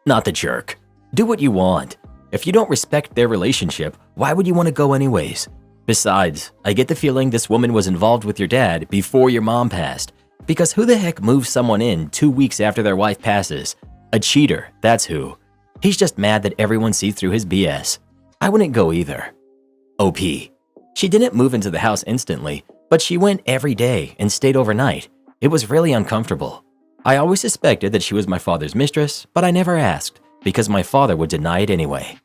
Not the jerk. Do what you want. If you don't respect their relationship, why would you want to go anyways? Besides, I get the feeling this woman was involved with your dad before your mom passed. Because who the heck moves someone in 2 weeks after their wife passes? A cheater, that's who. He's just mad that everyone sees through his BS. I wouldn't go either. OP. She didn't move into the house instantly, but she went every day and stayed overnight. It was really uncomfortable. I always suspected that she was my father's mistress, but I never asked because my father would deny it anyway.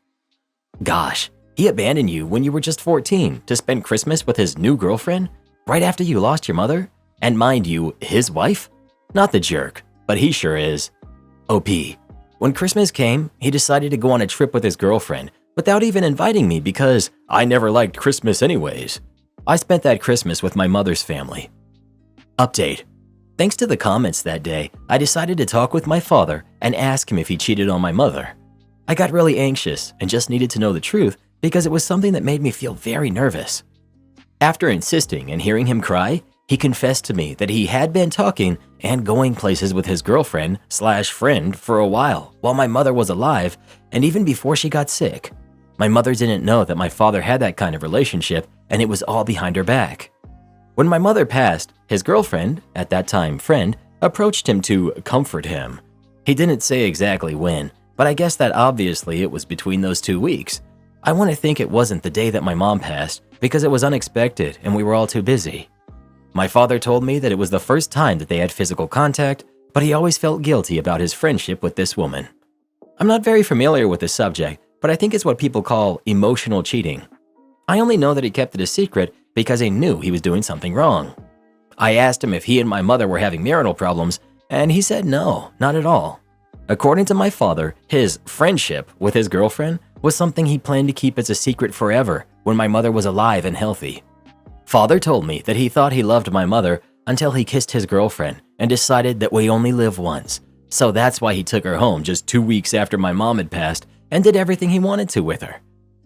Gosh, he abandoned you when you were just 14 to spend Christmas with his new girlfriend right after you lost your mother? And mind you, his wife? Not the jerk, but he sure is. OP. When Christmas came, he decided to go on a trip with his girlfriend without even inviting me because I never liked Christmas anyways. I spent that Christmas with my mother's family. Update. Thanks to the comments that day, I decided to talk with my father and ask him if he cheated on my mother. I got really anxious and just needed to know the truth because it was something that made me feel very nervous. After insisting and hearing him cry, he confessed to me that he had been talking and going places with his girlfriend/friend for a while my mother was alive and even before she got sick. My mother didn't know that my father had that kind of relationship and it was all behind her back. When my mother passed, his girlfriend, at that time friend, approached him to comfort him. He didn't say exactly when, but I guess that obviously it was between those 2 weeks. I want to think it wasn't the day that my mom passed because it was unexpected and we were all too busy. My father told me that it was the first time that they had physical contact, but he always felt guilty about his friendship with this woman. I'm not very familiar with the subject, but I think it's what people call emotional cheating. I only know that he kept it a secret because he knew he was doing something wrong. I asked him if he and my mother were having marital problems, and he said no, not at all. According to my father, his friendship with his girlfriend was something he planned to keep as a secret forever when my mother was alive and healthy. Father told me that he thought he loved my mother until he kissed his girlfriend and decided that we only live once. So that's why he took her home just 2 weeks after my mom had passed and did everything he wanted to with her.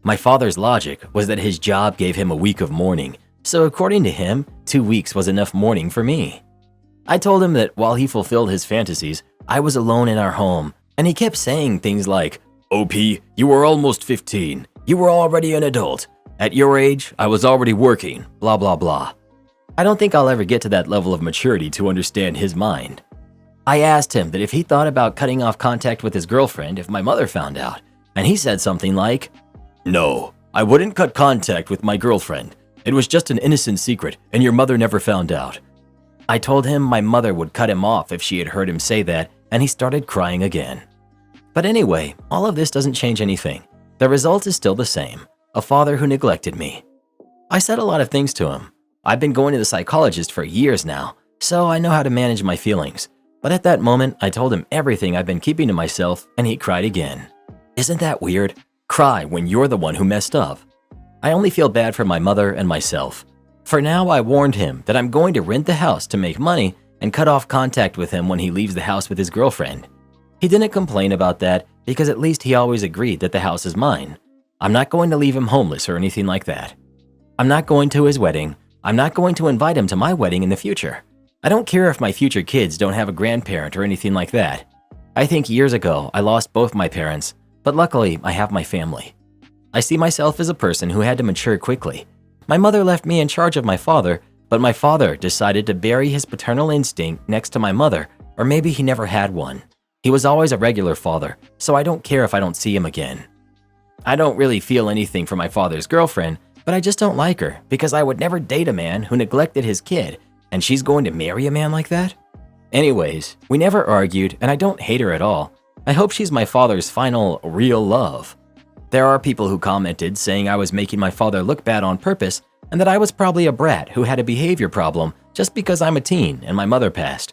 My father's logic was that his job gave him a week of mourning, so according to him, 2 weeks was enough mourning for me. I told him that while he fulfilled his fantasies, I was alone in our home, and he kept saying things like, "OP, you were almost 15. You were already an adult. At your age, I was already working, blah blah blah." I don't think I'll ever get to that level of maturity to understand his mind. I asked him that if he thought about cutting off contact with his girlfriend if my mother found out, and he said something like, "No, I wouldn't cut contact with my girlfriend. It was just an innocent secret and your mother never found out." I told him my mother would cut him off if she had heard him say that, and he started crying again. But anyway, all of this doesn't change anything. The result is still the same. A father who neglected me. I said a lot of things to him. I've been going to the psychologist for years now, so I know how to manage my feelings. But at that moment, I told him everything I've been keeping to myself, and he cried again. Isn't that weird? Cry when you're the one who messed up. I only feel bad for my mother and myself. For now, I warned him that I'm going to rent the house to make money and cut off contact with him when he leaves the house with his girlfriend. He didn't complain about that because at least he always agreed that the house is mine. I'm not going to leave him homeless or anything like that. I'm not going to his wedding. I'm not going to invite him to my wedding in the future. I don't care if my future kids don't have a grandparent or anything like that. I think years ago I lost both my parents, but luckily I have my family. I see myself as a person who had to mature quickly. My mother left me in charge of my father, but my father decided to bury his paternal instinct next to my mother, or maybe he never had one. He was always a regular father, so I don't care if I don't see him again. I don't really feel anything for my father's girlfriend, but I just don't like her because I would never date a man who neglected his kid, and she's going to marry a man like that? Anyways, we never argued, and I don't hate her at all. I hope she's my father's final real love. There are people who commented saying I was making my father look bad on purpose and that I was probably a brat who had a behavior problem just because I'm a teen and my mother passed.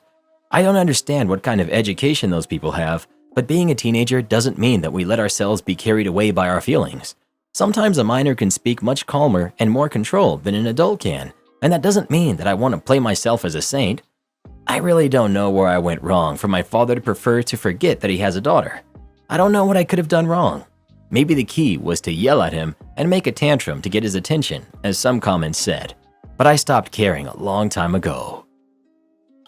I don't understand what kind of education those people have, but being a teenager doesn't mean that we let ourselves be carried away by our feelings. Sometimes a minor can speak much calmer and more controlled than an adult can, and that doesn't mean that I want to play myself as a saint. I really don't know where I went wrong for my father to prefer to forget that he has a daughter. I don't know what I could have done wrong. Maybe the key was to yell at him and make a tantrum to get his attention, as some comments said, but I stopped caring a long time ago.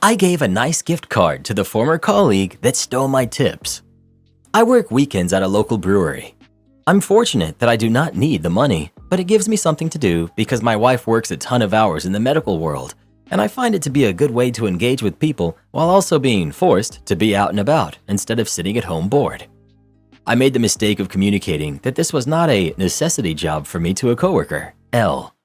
I gave a nice gift card to the former colleague that stole my tips. I work weekends at a local brewery. I'm fortunate that I do not need the money, but it gives me something to do because my wife works a ton of hours in the medical world, and I find it to be a good way to engage with people while also being forced to be out and about instead of sitting at home bored. I made the mistake of communicating that this was not a necessity job for me to a coworker, L.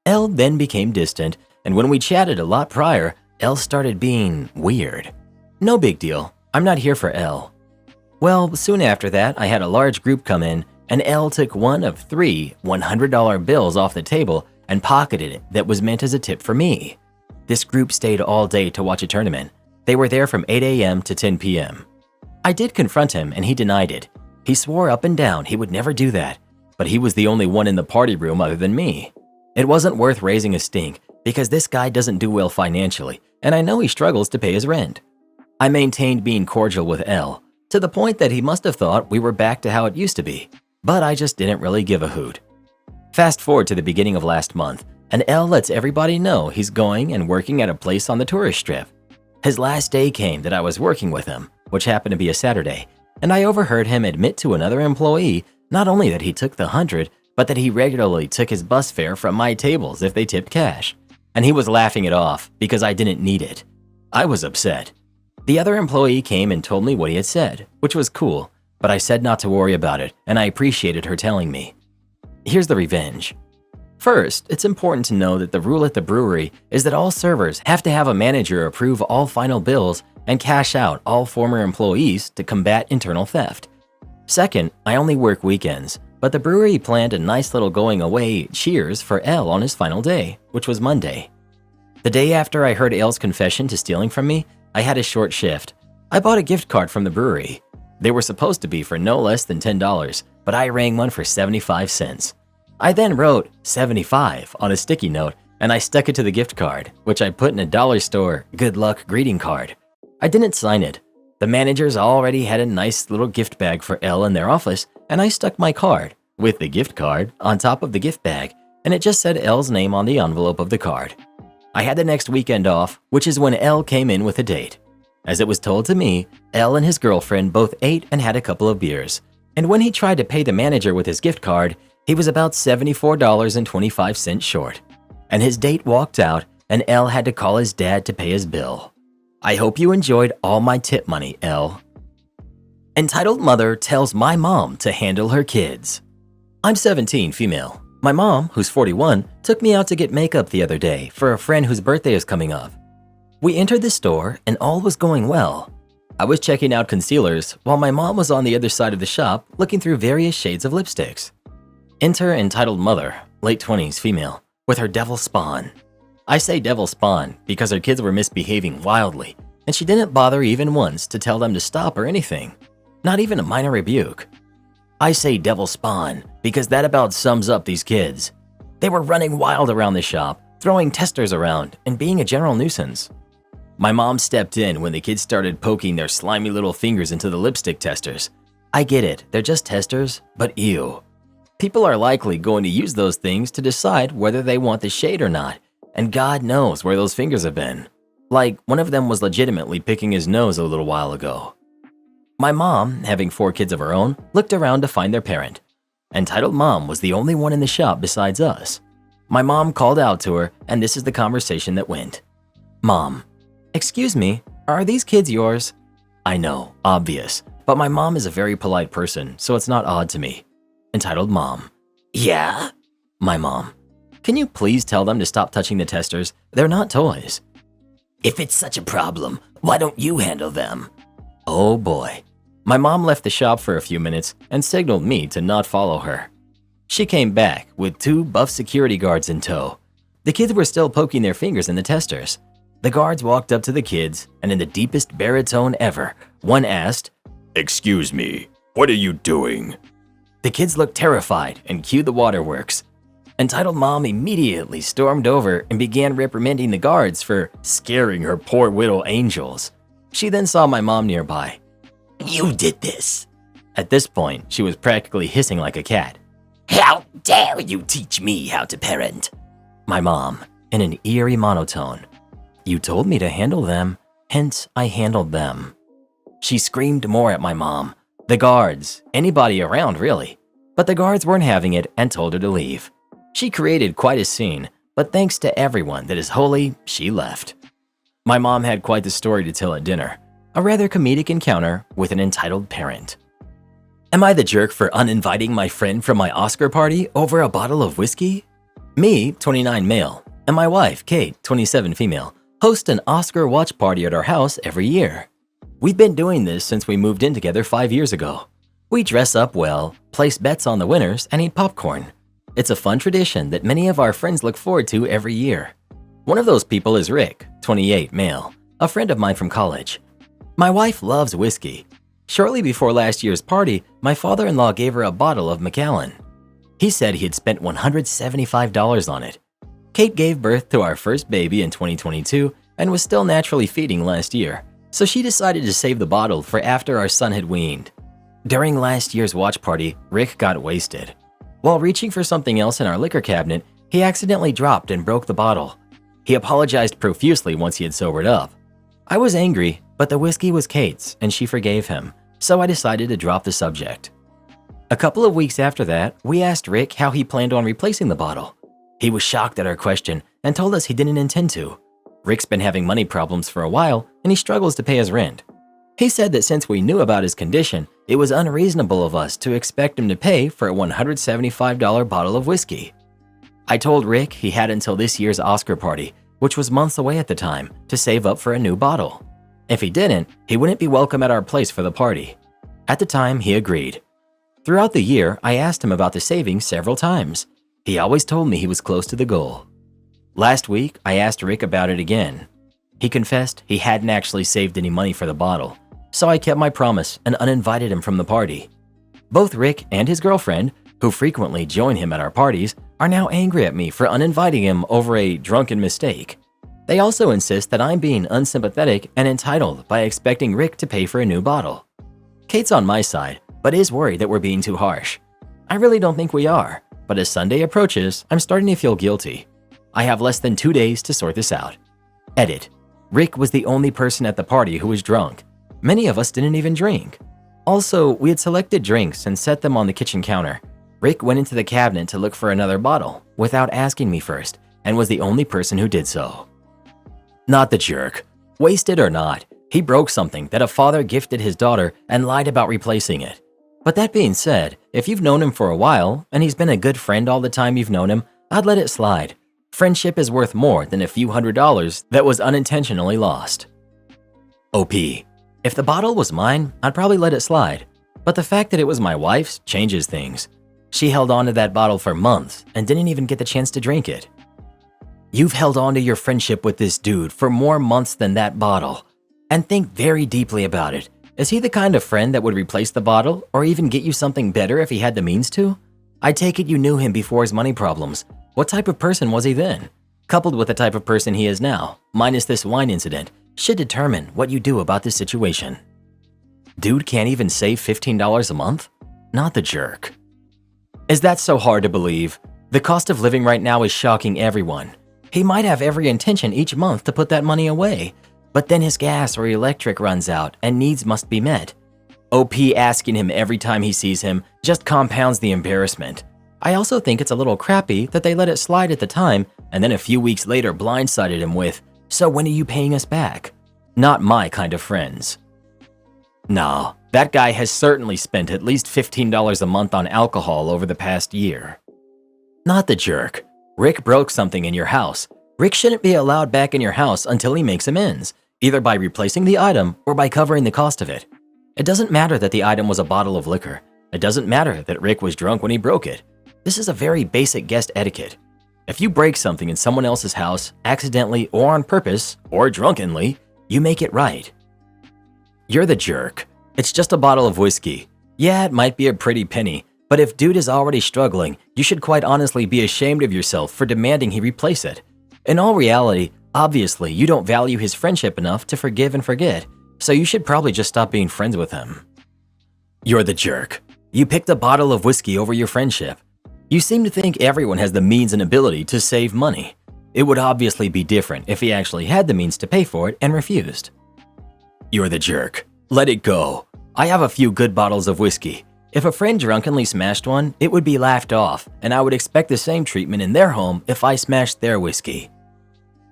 L then became distant, and when we chatted a lot prior, L started being weird. No big deal, I'm not here for L. Well, soon after that, I had a large group come in, and L took one of 3 $100 bills off the table and pocketed it that was meant as a tip for me. This group stayed all day to watch a tournament. They were there from 8 a.m. to 10 p.m. I did confront him and he denied it. He swore up and down he would never do that, but he was the only one in the party room other than me. It wasn't worth raising a stink because this guy doesn't do well financially, and I know he struggles to pay his rent. I maintained being cordial with L, to the point that he must have thought we were back to how it used to be, but I just didn't really give a hoot. Fast forward to the beginning of last month, and L lets everybody know he's going and working at a place on the tourist strip. His last day came that I was working with him, which happened to be a Saturday, and I overheard him admit to another employee not only that he took the 100, but that he regularly took his bus fare from my tables if they tipped cash. And he was laughing it off because I didn't need it. I was upset. The other employee came and told me what he had said, which was cool, but I said not to worry about it, and I appreciated her telling me. Here's the revenge. First, it's important to know that the rule at the brewery is that all servers have to have a manager approve all final bills and cash out all former employees to combat internal theft. Second, I only work weekends, but the brewery planned a nice little going away cheers for L on his final day, which was Monday. The day after I heard L's confession to stealing from me, I had a short shift. I bought a gift card from the brewery. They were supposed to be for no less than $10, but I rang one for 75 cents. I then wrote 75 on a sticky note and I stuck it to the gift card, which I put in a dollar store good luck greeting card. I didn't sign it. The managers already had a nice little gift bag for L in their office, and I stuck my card, with the gift card, on top of the gift bag, and it just said L's name on the envelope of the card. I had the next weekend off, which is when L came in with a date. As it was told to me, L and his girlfriend both ate and had a couple of beers, and when he tried to pay the manager with his gift card, he was about $74.25 short. And his date walked out, and L had to call his dad to pay his bill. I hope you enjoyed all my tip money, L. Entitled mother tells my mom to handle her kids. I'm 17, female. My mom, who's 41, took me out to get makeup the other day for a friend whose birthday is coming up. We entered the store and all was going well. I was checking out concealers while my mom was on the other side of the shop looking through various shades of lipsticks. Enter entitled mother, late 20s, female, with her devil spawn. I say devil spawn because her kids were misbehaving wildly, and she didn't bother even once to tell them to stop or anything, not even a minor rebuke. I say devil spawn because that about sums up these kids. They were running wild around the shop, throwing testers around, and being a general nuisance. My mom stepped in when the kids started poking their slimy little fingers into the lipstick testers. I get it, they're just testers, but ew. People are likely going to use those things to decide whether they want the shade or not, and God knows where those fingers have been. Like, one of them was legitimately picking his nose a little while ago. My mom, having 4 kids of her own, looked around to find their parent. Entitled mom was the only one in the shop besides us. My mom called out to her, and this is the conversation that went. Mom, excuse me, are these kids yours? I know, obvious, but my mom is a very polite person, so it's not odd to me. Entitled mom, yeah? My mom, can you please tell them to stop touching the testers? They're not toys. If it's such a problem, why don't you handle them? Oh boy. My mom left the shop for a few minutes and signaled me to not follow her. She came back with 2 buff security guards in tow. The kids were still poking their fingers in the testers. The guards walked up to the kids, and in the deepest baritone ever, one asked, "Excuse me, what are you doing?" The kids looked terrified and cued the waterworks. Entitled Mom immediately stormed over and began reprimanding the guards for scaring her poor little angels. She then saw my mom nearby. "You did this." At this point, she was practically hissing like a cat. "How dare you teach me how to parent?" My mom, in an eerie monotone. "You told me to handle them, hence I handled them." She screamed more at my mom, the guards, anybody around really. But the guards weren't having it and told her to leave. She created quite a scene, but thanks to everyone that is holy, she left. My mom had quite the story to tell at dinner, a rather comedic encounter with an entitled parent. Am I the jerk for uninviting my friend from my Oscar party over a bottle of whiskey? Me, 29 male, and my wife, Kate, 27 female, host an Oscar watch party at our house every year. We've been doing this since we moved in together 5 years ago. We dress up well, place bets on the winners, and eat popcorn. It's a fun tradition that many of our friends look forward to every year. One of those people is Rick, 28 male, a friend of mine from college. My wife loves whiskey. Shortly before last year's party, my father-in-law gave her a bottle of Macallan. He said he had spent $175 on it. Kate gave birth to our first baby in 2022 and was still naturally feeding last year, so she decided to save the bottle for after our son had weaned. During last year's watch party, Rick got wasted. While reaching for something else in our liquor cabinet, he accidentally dropped and broke the bottle. He apologized profusely once he had sobered up. I was angry, but the whiskey was Kate's and she forgave him, so I decided to drop the subject. A couple of weeks after that, we asked Rick how he planned on replacing the bottle. He was shocked at our question and told us he didn't intend to. Rick's been having money problems for a while and he struggles to pay his rent. He said that since we knew about his condition, it was unreasonable of us to expect him to pay for a $175 bottle of whiskey. I told Rick he had until this year's Oscar party, which was months away at the time, to save up for a new bottle. If he didn't, he wouldn't be welcome at our place for the party. At the time, he agreed. Throughout the year, I asked him about the savings several times. He always told me he was close to the goal. Last week, I asked Rick about it again. He confessed he hadn't actually saved any money for the bottle, so I kept my promise and uninvited him from the party. Both Rick and his girlfriend, who frequently join him at our parties, are now angry at me for uninviting him over a drunken mistake. They also insist that I'm being unsympathetic and entitled by expecting Rick to pay for a new bottle. Kate's on my side, but is worried that we're being too harsh. I really don't think we are, but as Sunday approaches, I'm starting to feel guilty. I have less than 2 days to sort this out. Edit. Rick was the only person at the party who was drunk. Many of us didn't even drink. Also, we had selected drinks and set them on the kitchen counter. Rick went into the cabinet to look for another bottle without asking me first and was the only person who did so. Not the jerk. Wasted or not, he broke something that a father gifted his daughter and lied about replacing it. But that being said, if you've known him for a while and he's been a good friend all the time you've known him, I'd let it slide. Friendship is worth more than a few $100s that was unintentionally lost. OP. If the bottle was mine, I'd probably let it slide. But the fact that it was my wife's changes things. She held on to that bottle for months and didn't even get the chance to drink it. You've held on to your friendship with this dude for more months than that bottle. And think very deeply about it. Is he the kind of friend that would replace the bottle or even get you something better if he had the means to? I take it you knew him before his money problems. What type of person was he then? Coupled with the type of person he is now, minus this wine incident, should determine what you do about this situation. Dude can't even save $15 a month? Not the jerk. Is that so hard to believe? The cost of living right now is shocking everyone. He might have every intention each month to put that money away, but then his gas or electric runs out and needs must be met. OP asking him every time he sees him just compounds the embarrassment. I also think it's a little crappy that they let it slide at the time and then a few weeks later blindsided him with, "So when are you paying us back?" Not my kind of friends. No, that guy has certainly spent at least $15 a month on alcohol over the past year. Not the jerk. Rick broke something in your house. Rick shouldn't be allowed back in your house until he makes amends, either by replacing the item or by covering the cost of it. It doesn't matter that the item was a bottle of liquor. It doesn't matter that Rick was drunk when he broke it. This is a very basic guest etiquette. If you break something in someone else's house, accidentally or on purpose, or drunkenly, you make it right. You're the jerk. It's just a bottle of whiskey. Yeah, it might be a pretty penny, but if dude is already struggling, you should quite honestly be ashamed of yourself for demanding he replace it. In all reality, obviously, you don't value his friendship enough to forgive and forget, so you should probably just stop being friends with him. You're the jerk. You picked a bottle of whiskey over your friendship. You seem to think everyone has the means and ability to save money. It would obviously be different if he actually had the means to pay for it and refused. You're the jerk. Let it go. I have a few good bottles of whiskey. If a friend drunkenly smashed one, it would be laughed off, and I would expect the same treatment in their home if I smashed their whiskey.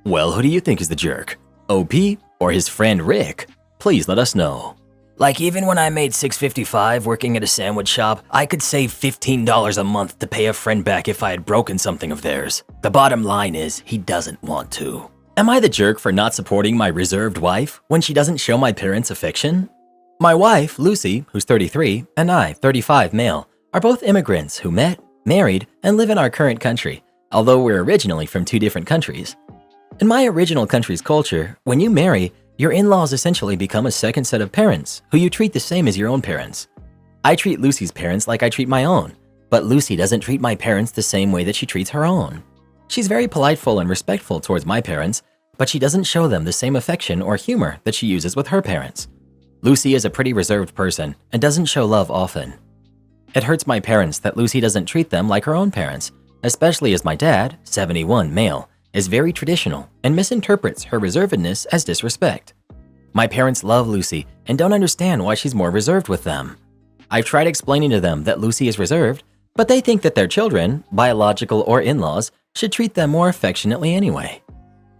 Well, who do you think is the jerk? OP or his friend Rick? Please let us know. Like, even when I made $6.55 working at a sandwich shop, I could save $15 a month to pay a friend back if I had broken something of theirs. The bottom line is, he doesn't want to. Am I the jerk for not supporting my reserved wife when she doesn't show my parents affection? My wife, Lucy, who's 33, and I, 35 male, are both immigrants who met, married, and live in our current country, although we're originally from two different countries. In my original country's culture, when you marry, your in-laws essentially become a second set of parents who you treat the same as your own parents. I treat Lucy's parents like I treat my own, but Lucy doesn't treat my parents the same way that she treats her own. She's very politeful and respectful towards my parents, but she doesn't show them the same affection or humor that she uses with her parents. Lucy is a pretty reserved person and doesn't show love often. It hurts my parents that Lucy doesn't treat them like her own parents, especially as my dad, 71 male, is very traditional and misinterprets her reservedness as disrespect. My parents love Lucy and don't understand why she's more reserved with them. I've tried explaining to them that Lucy is reserved, but they think that their children, biological or in-laws, should treat them more affectionately anyway.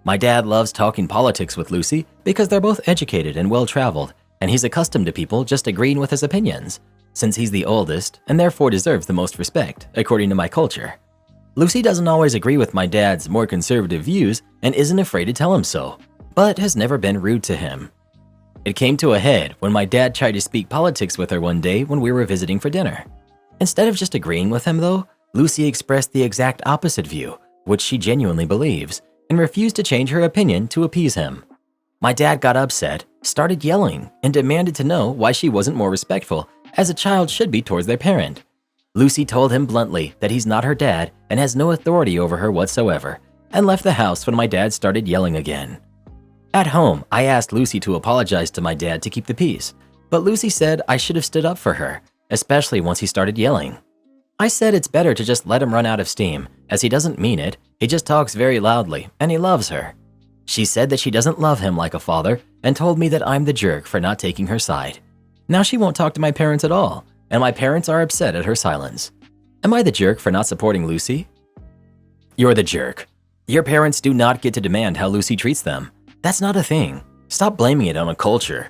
My dad loves talking politics with Lucy because they're both educated and well-traveled, and he's accustomed to people just agreeing with his opinions, since he's the oldest and therefore deserves the most respect, according to my culture. Lucy doesn't always agree with my dad's more conservative views and isn't afraid to tell him so, but has never been rude to him. It came to a head when my dad tried to speak politics with her one day when we were visiting for dinner. Instead of just agreeing with him though, Lucy expressed the exact opposite view, which she genuinely believes, and refused to change her opinion to appease him. My dad got upset, started yelling, and demanded to know why she wasn't more respectful, as a child should be towards their parent. Lucy told him bluntly that he's not her dad and has no authority over her whatsoever, and left the house when my dad started yelling again. At home, I asked Lucy to apologize to my dad to keep the peace, but Lucy said I should have stood up for her, especially once he started yelling. I said it's better to just let him run out of steam, as he doesn't mean it, he just talks very loudly, and he loves her. She said that she doesn't love him like a father, and told me that I'm the jerk for not taking her side. Now she won't talk to my parents at all, and my parents are upset at her silence. Am I the jerk for not supporting Lucy? You're the jerk. Your parents do not get to demand how Lucy treats them. That's not a thing. Stop blaming it on a culture.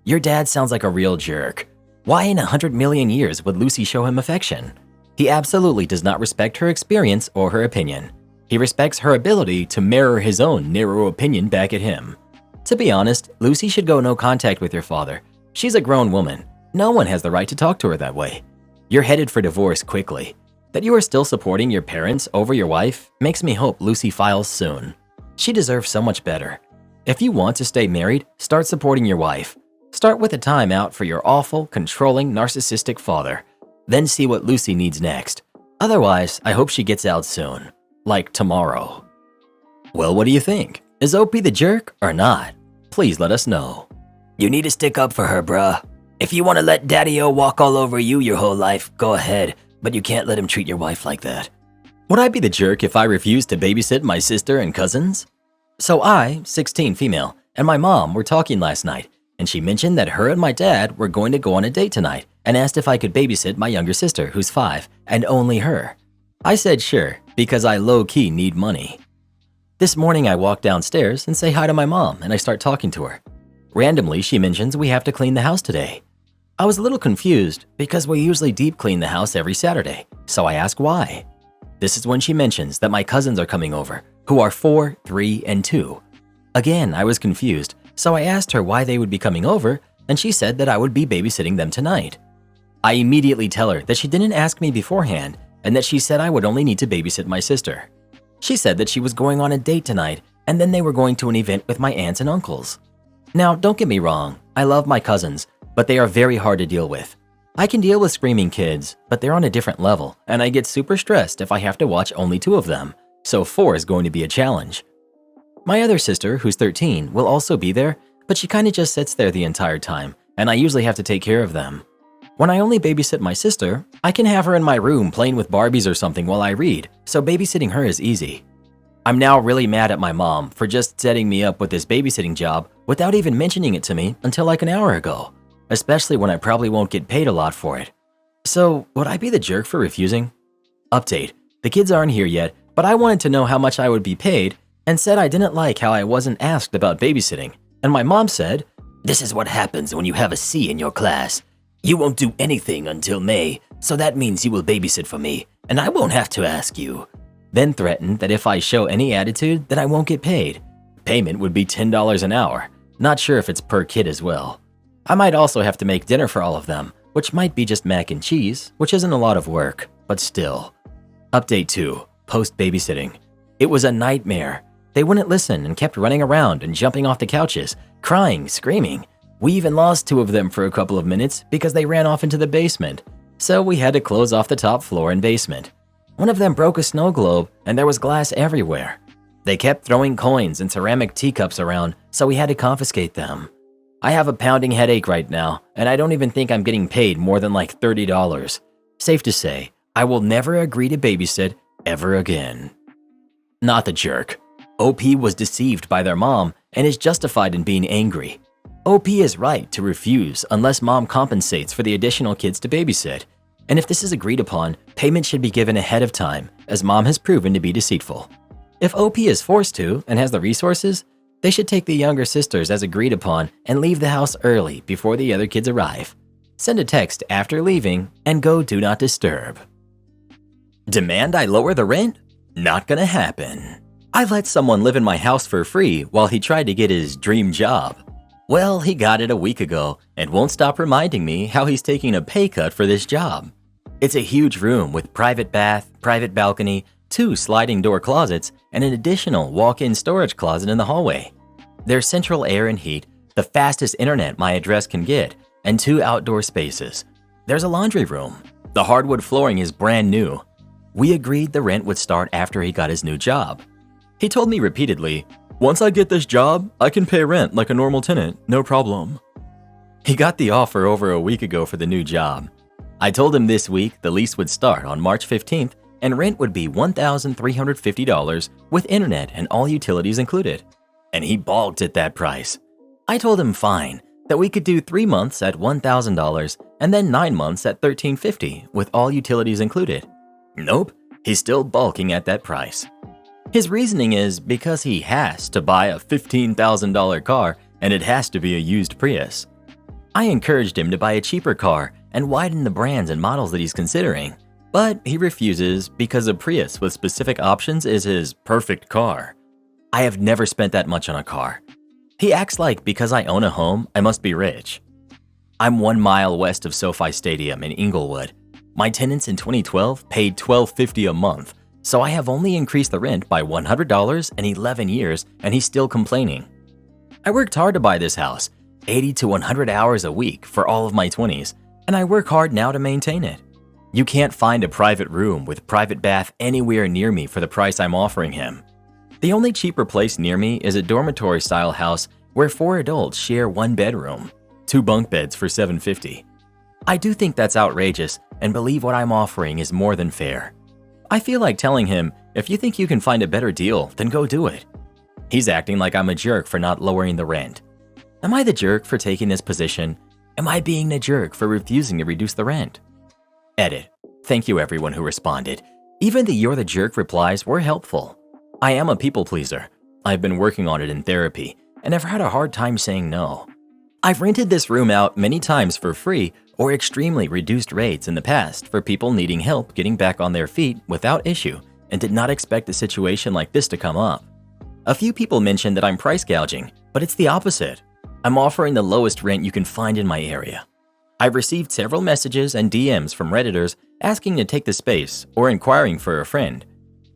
Your dad sounds like a real jerk. Why in 100 million years would Lucy show him affection? He absolutely does not respect her experience or her opinion. He respects her ability to mirror his own narrow opinion back at him. To be honest, Lucy should go no contact with your father. She's a grown woman. No one has the right to talk to her that way. You're headed for divorce quickly. That you are still supporting your parents over your wife makes me hope Lucy files soon. She deserves so much better. If you want to stay married, start supporting your wife. Start with a time out for your awful, controlling, narcissistic father. Then see what Lucy needs next. Otherwise, I hope she gets out soon. Like tomorrow. Well, what do you think? Is OP the jerk or not? Please let us know. You need to stick up for her, bruh. If you want to let Daddy-O walk all over you your whole life, go ahead, but you can't let him treat your wife like that. Would I be the jerk if I refused to babysit my sister and cousins? So I, 16 female, and my mom were talking last night, and she mentioned that her and my dad were going to go on a date tonight and asked if I could babysit my younger sister, who's 5, and only her. I said sure, because I low-key need money. This morning I walk downstairs and say hi to my mom, and I start talking to her. Randomly, she mentions we have to clean the house today. I was a little confused because we usually deep clean the house every Saturday, so I ask why. This is when she mentions that my cousins are coming over, who are 4, 3, and 2. Again, I was confused, so I asked her why they would be coming over, and she said that I would be babysitting them tonight. I immediately tell her that she didn't ask me beforehand and that she said I would only need to babysit my sister. She said that she was going on a date tonight and then they were going to an event with my aunts and uncles. Now, don't get me wrong, I love my cousins, but they are very hard to deal with. I can deal with screaming kids, but they're on a different level, and I get super stressed if I have to watch only 2 of them, so 4 is going to be a challenge. My other sister, who's 13, will also be there, but she kinda just sits there the entire time, and I usually have to take care of them. When I only babysit my sister, I can have her in my room playing with Barbies or something while I read, so babysitting her is easy. I'm now really mad at my mom for just setting me up with this babysitting job without even mentioning it to me until like an hour ago, especially when I probably won't get paid a lot for it. So, would I be the jerk for refusing? Update: the kids aren't here yet, but I wanted to know how much I would be paid and said I didn't like how I wasn't asked about babysitting, and my mom said, "This is what happens when you have a C in your class. You won't do anything until May, so that means you will babysit for me, and I won't have to ask you." Then threatened that if I show any attitude, then I won't get paid. Payment would be $10 an hour. Not sure if it's per kid as well. I might also have to make dinner for all of them, which might be just mac and cheese, which isn't a lot of work, but still. Update 2, post-babysitting. It was a nightmare. They wouldn't listen and kept running around and jumping off the couches, crying, screaming. We even lost 2 of them for a couple of minutes because they ran off into the basement, so we had to close off the top floor and basement. One of them broke a snow globe and there was glass everywhere. They kept throwing coins and ceramic teacups around, so we had to confiscate them. I have a pounding headache right now, and I don't even think I'm getting paid more than like $30. Safe to say, I will never agree to babysit ever again. Not the jerk. OP was deceived by their mom and is justified in being angry. OP is right to refuse unless mom compensates for the additional kids to babysit. And if this is agreed upon, payment should be given ahead of time, as mom has proven to be deceitful. If OP is forced to and has the resources, they should take the younger sisters as agreed upon and leave the house early before the other kids arrive. Send a text after leaving and go do not disturb. Demand I lower the rent? Not gonna happen. I let someone live in my house for free while he tried to get his dream job. Well, he got it a week ago and won't stop reminding me how he's taking a pay cut for this job. It's a huge room with private bath, private balcony, 2 sliding door closets, and an additional walk-in storage closet in the hallway. There's central air and heat, the fastest internet my address can get, and 2 outdoor spaces. There's a laundry room. The hardwood flooring is brand new. We agreed the rent would start after he got his new job. He told me repeatedly, "Once I get this job, I can pay rent like a normal tenant, no problem." He got the offer over a week ago for the new job. I told him this week the lease would start on March 15th and rent would be $1,350 with internet and all utilities included. And he balked at that price. I told him fine, that we could do 3 months at $1,000 and then 9 months at $1,350 with all utilities included. Nope, he's still balking at that price. His reasoning is because he has to buy a $15,000 car and it has to be a used Prius. I encouraged him to buy a cheaper car and widen the brands and models that he's considering, but he refuses because a Prius with specific options is his perfect car. I have never spent that much on a car. He acts like because I own a home, I must be rich. I'm 1 mile west of SoFi Stadium in Inglewood. My tenants in 2012 paid $1,250 a month, so I have only increased the rent by $100 in 11 years and he's still complaining. I worked hard to buy this house, 80 to 100 hours a week for all of my 20s, and I work hard now to maintain it. You can't find a private room with private bath anywhere near me for the price I'm offering him. The only cheaper place near me is a dormitory-style house where 4 adults share 1 bedroom, 2 bunk beds for $750. I do think that's outrageous and believe what I'm offering is more than fair. I feel like telling him, if you think you can find a better deal, then go do it. He's acting like I'm a jerk for not lowering the rent. Am I the jerk for taking this position? Am I being the jerk for refusing to reduce the rent? Edit. Thank you everyone who responded. Even the "you're the jerk" replies were helpful. I am a people pleaser. I've been working on it in therapy, and I've had a hard time saying no. I've rented this room out many times for free or extremely reduced rates in the past for people needing help getting back on their feet without issue and did not expect a situation like this to come up. A few people mentioned that I'm price gouging, but it's the opposite. I'm offering the lowest rent you can find in my area. I've received several messages and DMs from Redditors asking to take the space or inquiring for a friend.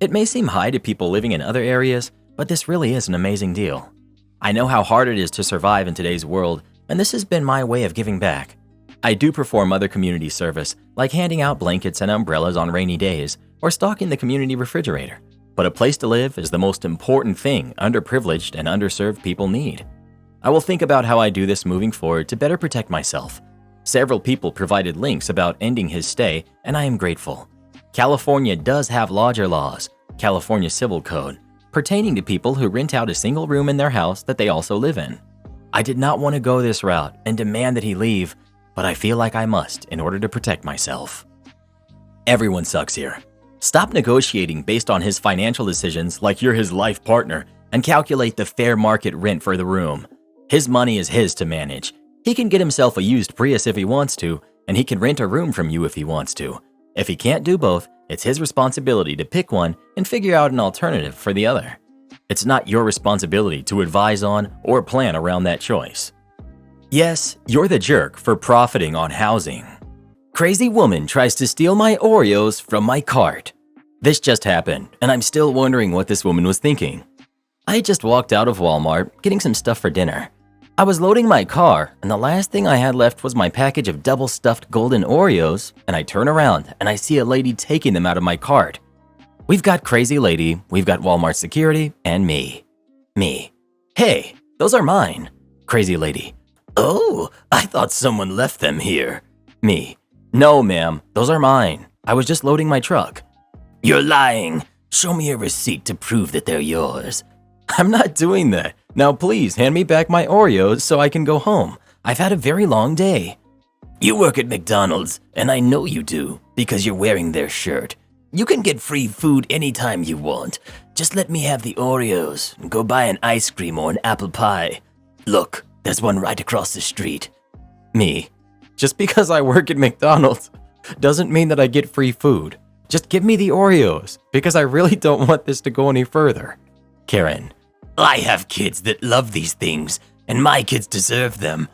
It may seem high to people living in other areas, but this really is an amazing deal. I know how hard it is to survive in today's world, and this has been my way of giving back. I do perform other community service, like handing out blankets and umbrellas on rainy days, or stocking the community refrigerator. But a place to live is the most important thing underprivileged and underserved people need. I will think about how I do this moving forward to better protect myself. Several people provided links about ending his stay, and I am grateful. California does have larger laws, California Civil Code, pertaining to people who rent out a single room in their house that they also live in. I did not want to go this route and demand that he leave, but I feel like I must in order to protect myself. Everyone sucks here. Stop negotiating based on his financial decisions like you're his life partner and calculate the fair market rent for the room. His money is his to manage. He can get himself a used Prius if he wants to, and he can rent a room from you if he wants to. If he can't do both, it's his responsibility to pick one and figure out an alternative for the other. It's not your responsibility to advise on or plan around that choice. Yes, you're the jerk for profiting on housing. Crazy woman tries to steal my Oreos from my cart. This just happened, and I'm still wondering what this woman was thinking. I just walked out of Walmart getting some stuff for dinner. I was loading my car, and the last thing I had left was my package of double-stuffed golden Oreos, and I turn around and I see a lady taking them out of my cart. We've got crazy lady, we've got Walmart security, and me. Hey, those are mine. Crazy lady. Oh, I thought someone left them here. Me. No, ma'am, those are mine. I was just loading my truck. You're lying. Show me a receipt to prove that they're yours. I'm not doing that. Now please hand me back my Oreos so I can go home. I've had a very long day. You work at McDonald's, and I know you do, because you're wearing their shirt. You can get free food anytime you want. Just let me have the Oreos and go buy an ice cream or an apple pie. Look, there's one right across the street. Me. Just because I work at McDonald's doesn't mean that I get free food. Just give me the Oreos, because I really don't want this to go any further. Karen. I have kids that love these things, and my kids deserve them.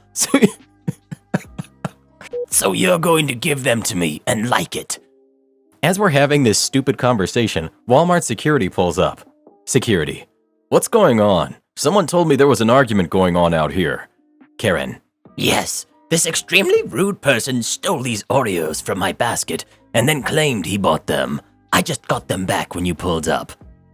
So you're going to give them to me and like it. As we're having this stupid conversation, Walmart security pulls up. Security. What's going on? Someone told me there was an argument going on out here. Karen. Yes, this extremely rude person stole these Oreos from my basket and then claimed he bought them. I just got them back when you pulled up.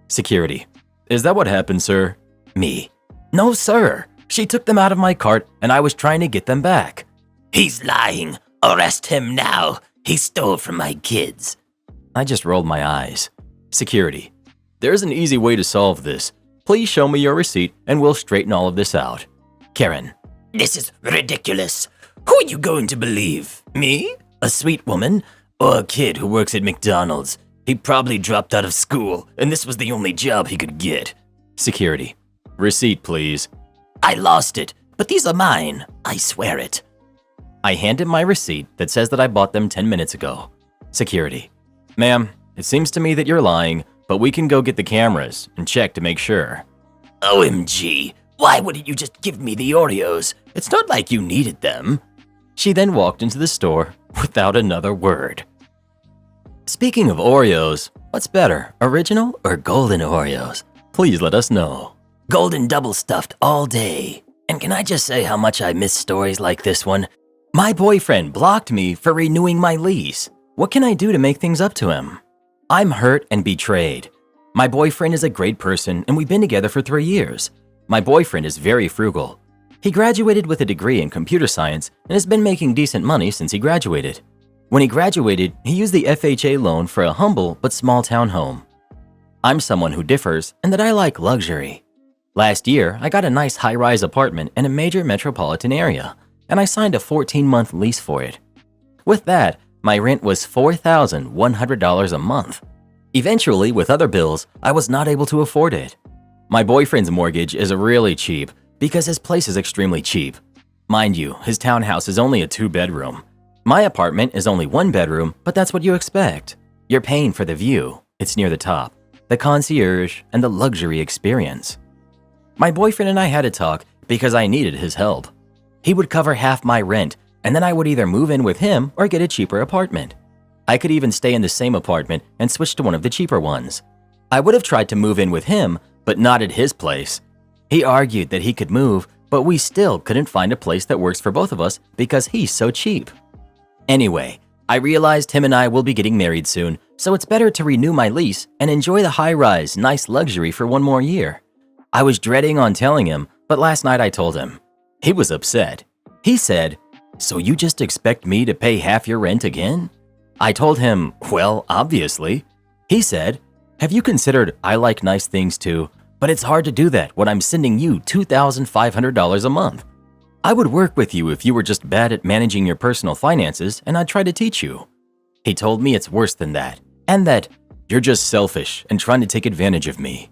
Security. Is that what happened, sir? Me. No, sir. She took them out of my cart and I was trying to get them back. He's lying. Arrest him now. He stole from my kids. I just rolled my eyes. Security. There's an easy way to solve this. Please show me your receipt and we'll straighten all of this out. Karen. This is ridiculous. Who are you going to believe? Me? A sweet woman? Or a kid who works at McDonald's? He probably dropped out of school and this was the only job he could get. Security. Receipt, please. I lost it, but these are mine. I swear it. I hand him my receipt that says that I bought them 10 minutes ago. Security. Ma'am, it seems to me that you're lying, but we can go get the cameras and check to make sure. OMG, why wouldn't you just give me the Oreos? It's not like you needed them. She then walked into the store without another word. Speaking of Oreos, what's better, original or golden Oreos? Please let us know. Golden double stuffed all day. And can I just say how much I miss stories like this one? My boyfriend blocked me for renewing my lease. What can I do to make things up to him? I'm hurt and betrayed. My boyfriend is a great person and we've been together for 3 years. My boyfriend is very frugal. He graduated with a degree in computer science and has been making decent money since he graduated. When he graduated, he used the FHA loan for a humble but small townhome. I'm someone who differs in that I like luxury. Last year, I got a nice high-rise apartment in a major metropolitan area, and I signed a 14-month lease for it. With that, my rent was $4,100 a month. Eventually, with other bills, I was not able to afford it. My boyfriend's mortgage is really cheap because his place is extremely cheap. Mind you, his townhouse is only a 2-bedroom. My apartment is only 1 bedroom, but that's what you expect. You're paying for the view, it's near the top, the concierge, and the luxury experience. My boyfriend and I had a talk because I needed his help. He would cover half my rent, and then I would either move in with him or get a cheaper apartment. I could even stay in the same apartment and switch to one of the cheaper ones. I would have tried to move in with him, but not at his place. He argued that he could move, but we still couldn't find a place that works for both of us because he's so cheap. Anyway, I realized him and I will be getting married soon, so it's better to renew my lease and enjoy the high-rise, nice luxury for one more year. I was dreading on telling him, but last night I told him. He was upset. He said, "So you just expect me to pay half your rent again?" I told him, "Well, obviously." He said, "Have you considered I like nice things too, but it's hard to do that when I'm sending you $2,500 a month. I would work with you if you were just bad at managing your personal finances and I'd try to teach you." He told me it's worse than that, and that you're just selfish and trying to take advantage of me.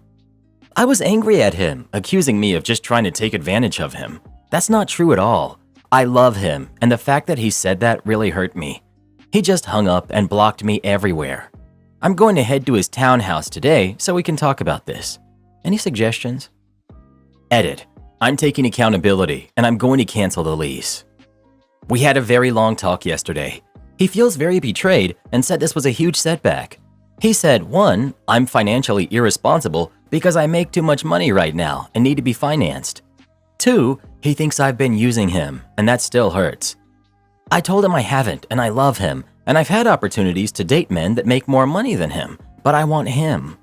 I was angry at him, accusing me of just trying to take advantage of him. That's not true at all. I love him, and the fact that he said that really hurt me. He just hung up and blocked me everywhere. I'm going to head to his townhouse today so we can talk about this. Any suggestions? Edit. I'm taking accountability and I'm going to cancel the lease. We had a very long talk yesterday. He feels very betrayed and said this was a huge setback. He said, 1, I'm financially irresponsible because I make too much money right now and need to be financed. 2, he thinks I've been using him, and that still hurts. I told him I haven't, and I love him, and I've had opportunities to date men that make more money than him, but I want him.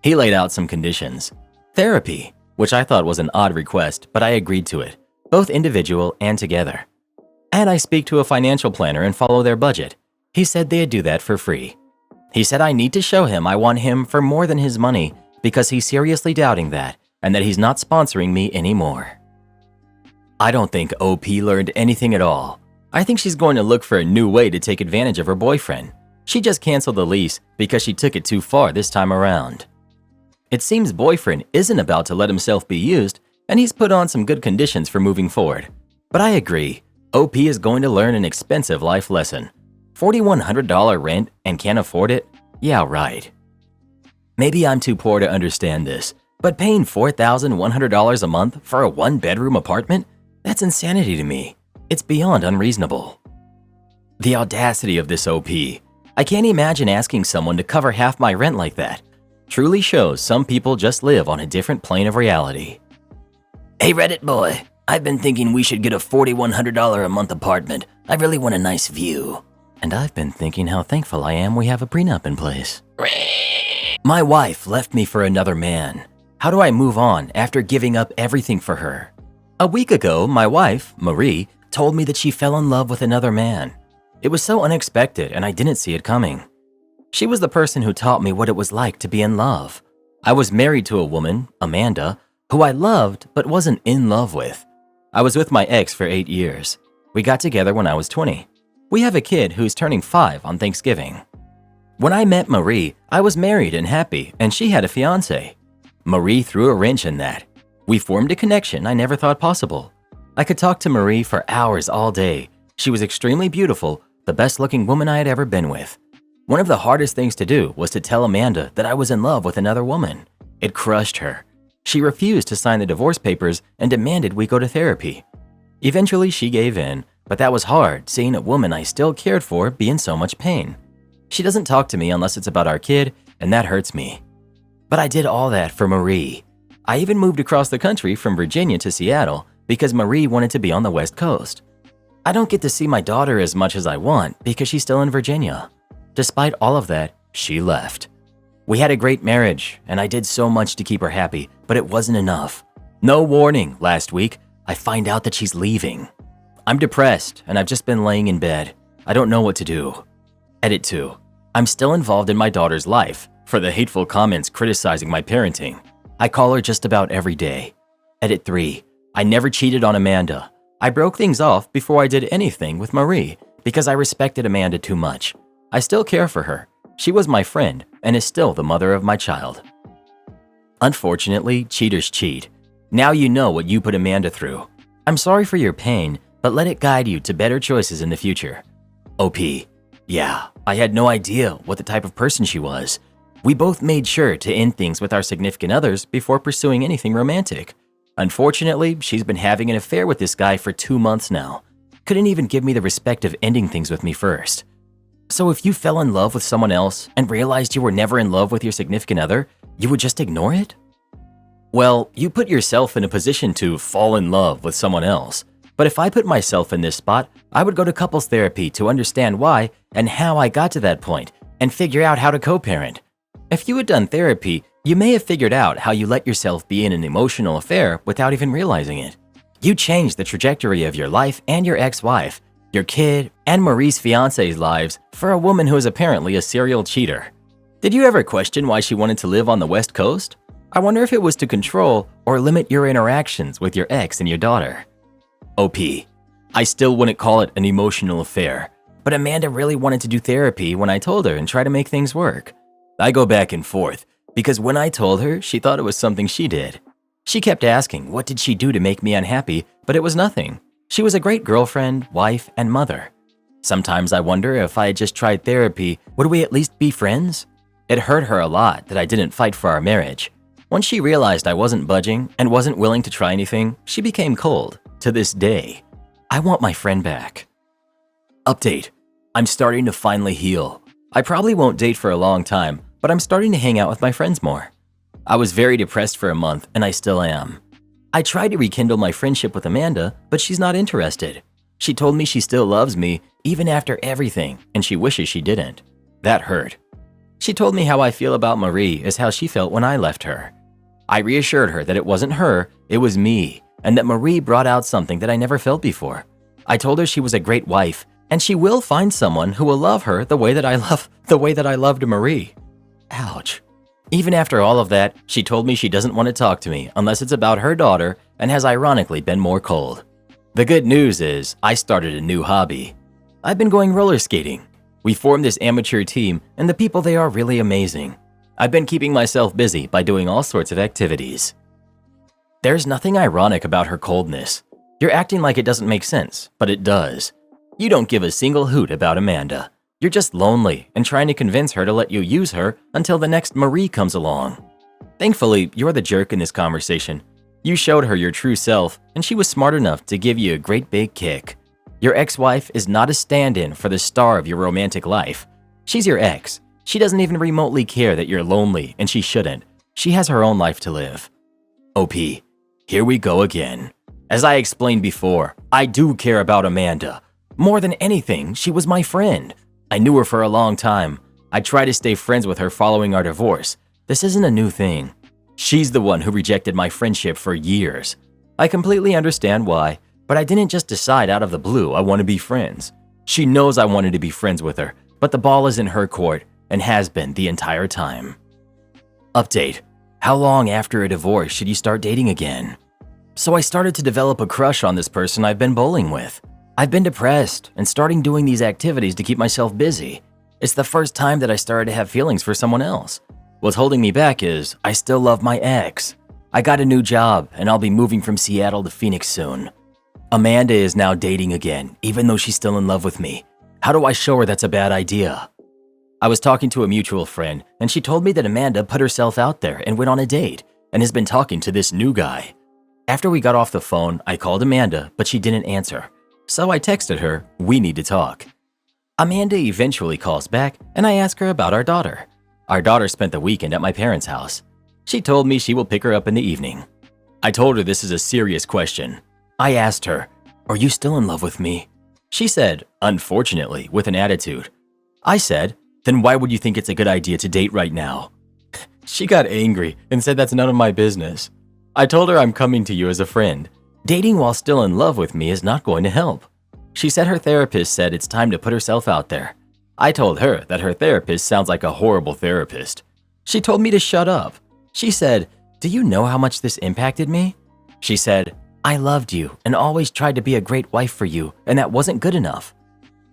He laid out some conditions. Therapy, which I thought was an odd request, but I agreed to it, both individual and together. And I speak to a financial planner and follow their budget. He said they'd do that for free. He said I need to show him I want him for more than his money because he's seriously doubting that and that he's not sponsoring me anymore. I don't think OP learned anything at all. I think she's going to look for a new way to take advantage of her boyfriend. She just canceled the lease because she took it too far this time around. It seems boyfriend isn't about to let himself be used, and he's put on some good conditions for moving forward. But I agree, OP is going to learn an expensive life lesson. $4,100 rent and can't afford it? Yeah, right. Maybe I'm too poor to understand this, but paying $4,100 a month for a one-bedroom apartment? That's insanity to me. It's beyond unreasonable. The audacity of this OP. I can't imagine asking someone to cover half my rent like that. Truly shows some people just live on a different plane of reality. Hey Reddit boy, I've been thinking we should get a $4,100 a month apartment. I really want a nice view. And I've been thinking how thankful I am we have a prenup in place. My wife left me for another man. How do I move on after giving up everything for her? A week ago, my wife, Marie, told me that she fell in love with another man. It was so unexpected and I didn't see it coming. She was the person who taught me what it was like to be in love. I was married to a woman, Amanda, who I loved but wasn't in love with. I was with my ex for 8 years. We got together when I was 20. We have a kid who's turning 5 on Thanksgiving. When I met Marie, I was married and happy, and she had a fiancé. Marie threw a wrench in that. We formed a connection I never thought possible. I could talk to Marie for hours all day. She was extremely beautiful, the best-looking woman I had ever been with. One of the hardest things to do was to tell Amanda that I was in love with another woman. It crushed her. She refused to sign the divorce papers and demanded we go to therapy. Eventually, she gave in, but that was hard, seeing a woman I still cared for be in so much pain. She doesn't talk to me unless it's about our kid, and that hurts me. But I did all that for Marie. I even moved across the country from Virginia to Seattle because Marie wanted to be on the West Coast. I don't get to see my daughter as much as I want because she's still in Virginia. Despite all of that, she left. We had a great marriage, and I did so much to keep her happy, but it wasn't enough. No warning, last week, I find out that she's leaving. I'm depressed, and I've just been laying in bed. I don't know what to do. Edit 2. I'm still involved in my daughter's life for the hateful comments criticizing my parenting. I call her just about every day. Edit 3. I never cheated on Amanda. I broke things off before I did anything with Marie because I respected Amanda too much. I still care for her. She was my friend and is still the mother of my child. Unfortunately, cheaters cheat. Now you know what you put Amanda through. I'm sorry for your pain, but let it guide you to better choices in the future. OP. Yeah, I had no idea what the type of person she was. We both made sure to end things with our significant others before pursuing anything romantic. Unfortunately, she's been having an affair with this guy for 2 months now. Couldn't even give me the respect of ending things with me first. So if you fell in love with someone else and realized you were never in love with your significant other, You would just ignore it? Well, you put yourself in a position to fall in love with someone else. But if I put myself in this spot, I would go to couples therapy to understand why and how I got to that point and figure out how to co-parent. If you had done therapy, you may have figured out how you let yourself be in an emotional affair without even realizing it. You changed the trajectory of your life and your ex-wife, your kid, and Marie's fiance's lives for a woman who is apparently a serial cheater. Did you ever question why she wanted to live on the West Coast? I wonder if it was to control or limit your interactions with your ex and your daughter. OP. I still wouldn't call it an emotional affair, but Amanda really wanted to do therapy when I told her and try to make things work. I go back and forth because when I told her, she thought it was something she did. She kept asking what did she do to make me unhappy, but it was nothing. She was a great girlfriend, wife, and mother. Sometimes I wonder if I had just tried therapy, would we at least be friends? It hurt her a lot that I didn't fight for our marriage. Once she realized I wasn't budging and wasn't willing to try anything, she became cold. To this day, I want my friend back. Update. I'm starting to finally heal. I probably won't date for a long time, but I'm starting to hang out with my friends more. I was very depressed for a month, and I still am. I tried to rekindle my friendship with Amanda, but she's not interested. She told me she still loves me, even after everything, and she wishes she didn't. That hurt. She told me how I feel about Marie is how she felt when I left her. I reassured her that it wasn't her, it was me, and that Marie brought out something that I never felt before. I told her she was a great wife, and she will find someone who will love her the way that I loved Marie. Ouch. Even after all of that, she told me she doesn't want to talk to me unless it's about her daughter and has ironically been more cold. The good news is I started a new hobby. I've been going roller skating. We formed this amateur team, and the people there are really amazing. I've been keeping myself busy by doing all sorts of activities. There's nothing ironic about her coldness. You're acting like it doesn't make sense, but it does. You don't give a single hoot about Amanda. You're just lonely and trying to convince her to let you use her until the next Marie comes along. Thankfully, you're the jerk in this conversation. You showed her your true self, and she was smart enough to give you a great big kick. Your ex-wife is not a stand-in for the star of your romantic life. She's your ex. She doesn't even remotely care that you're lonely, and she shouldn't. She has her own life to live. OP, here we go again. As I explained before, I do care about Amanda. More than anything, she was my friend. I knew her for a long time. I tried to stay friends with her following our divorce. This isn't a new thing. She's the one who rejected my friendship for years. I completely understand why, but I didn't just decide out of the blue I want to be friends. She knows I wanted to be friends with her, but the ball is in her court and has been the entire time. Update. How long after a divorce should you start dating again? So I started to develop a crush on this person I've been bowling with. I've been depressed and starting doing these activities to keep myself busy. It's the first time that I started to have feelings for someone else. What's holding me back is I still love my ex. I got a new job and I'll be moving from Seattle to Phoenix soon. Amanda is now dating again, even though she's still in love with me. How do I show her that's a bad idea? I was talking to a mutual friend and she told me that Amanda put herself out there and went on a date and has been talking to this new guy. After we got off the phone, I called Amanda, but she didn't answer. So I texted her, we need to talk. Amanda eventually calls back and I ask her about our daughter. Our daughter spent the weekend at my parents' house. She told me she will pick her up in the evening. I told her this is a serious question. I asked her, are you still in love with me? She said, unfortunately, with an attitude. I said, then why would you think it's a good idea to date right now? She got angry and said that's none of my business. I told her I'm coming to you as a friend. Dating while still in love with me is not going to help. She said her therapist said it's time to put herself out there. I told her that her therapist sounds like a horrible therapist. She told me to shut up. She said, do you know how much this impacted me? She said, I loved you and always tried to be a great wife for you, and that wasn't good enough.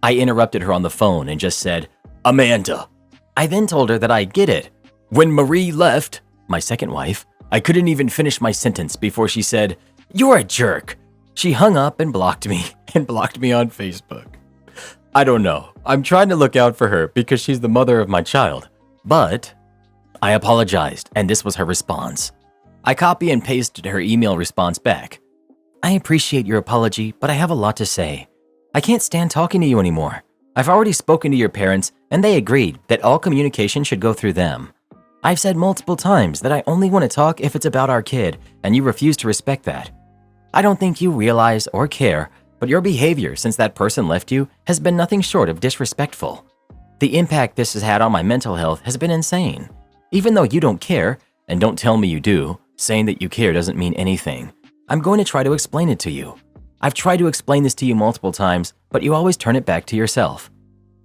I interrupted her on the phone and just said, Amanda. I then told her that I get it. When Marie left, my second wife, I couldn't even finish my sentence before she said, you're a jerk. She hung up and blocked me on Facebook. I don't know. I'm trying to look out for her because she's the mother of my child. But I apologized, and this was her response. I copy and pasted her email response back. I appreciate your apology, but I have a lot to say. I can't stand talking to you anymore. I've already spoken to your parents, and they agreed that all communication should go through them. I've said multiple times that I only want to talk if it's about our kid, and you refuse to respect that. I don't think you realize or care, but your behavior since that person left you has been nothing short of disrespectful. The impact this has had on my mental health has been insane. Even though you don't care, and don't tell me you do, saying that you care doesn't mean anything. I'm going to try to explain it to you. I've tried to explain this to you multiple times, but you always turn it back to yourself.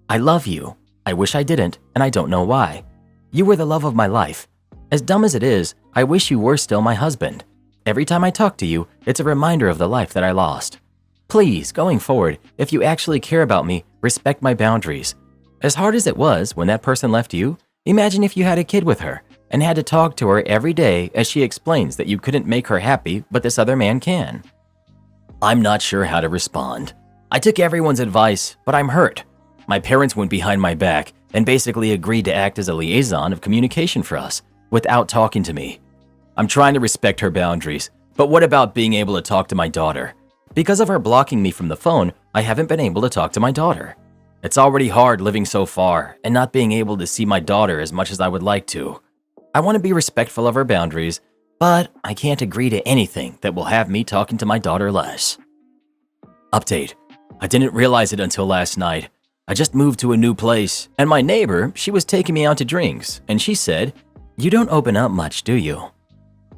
I love you. I wish I didn't, and I don't know why. You were the love of my life. As dumb as it is, I wish you were still my husband. Every time I talk to you, it's a reminder of the life that I lost. Please, going forward, if you actually care about me, respect my boundaries. As hard as it was when that person left you, imagine if you had a kid with her and had to talk to her every day as she explains that you couldn't make her happy, but this other man can. I'm not sure how to respond. I took everyone's advice, but I'm hurt. My parents went behind my back and basically agreed to act as a liaison of communication for us without talking to me. I'm trying to respect her boundaries, but what about being able to talk to my daughter? Because of her blocking me from the phone, I haven't been able to talk to my daughter. It's already hard living so far and not being able to see my daughter as much as I would like to. I want to be respectful of her boundaries, but I can't agree to anything that will have me talking to my daughter less. Update. I didn't realize it until last night. I just moved to a new place, and my neighbor, she was taking me out to drinks, and she said, "You don't open up much, do you?"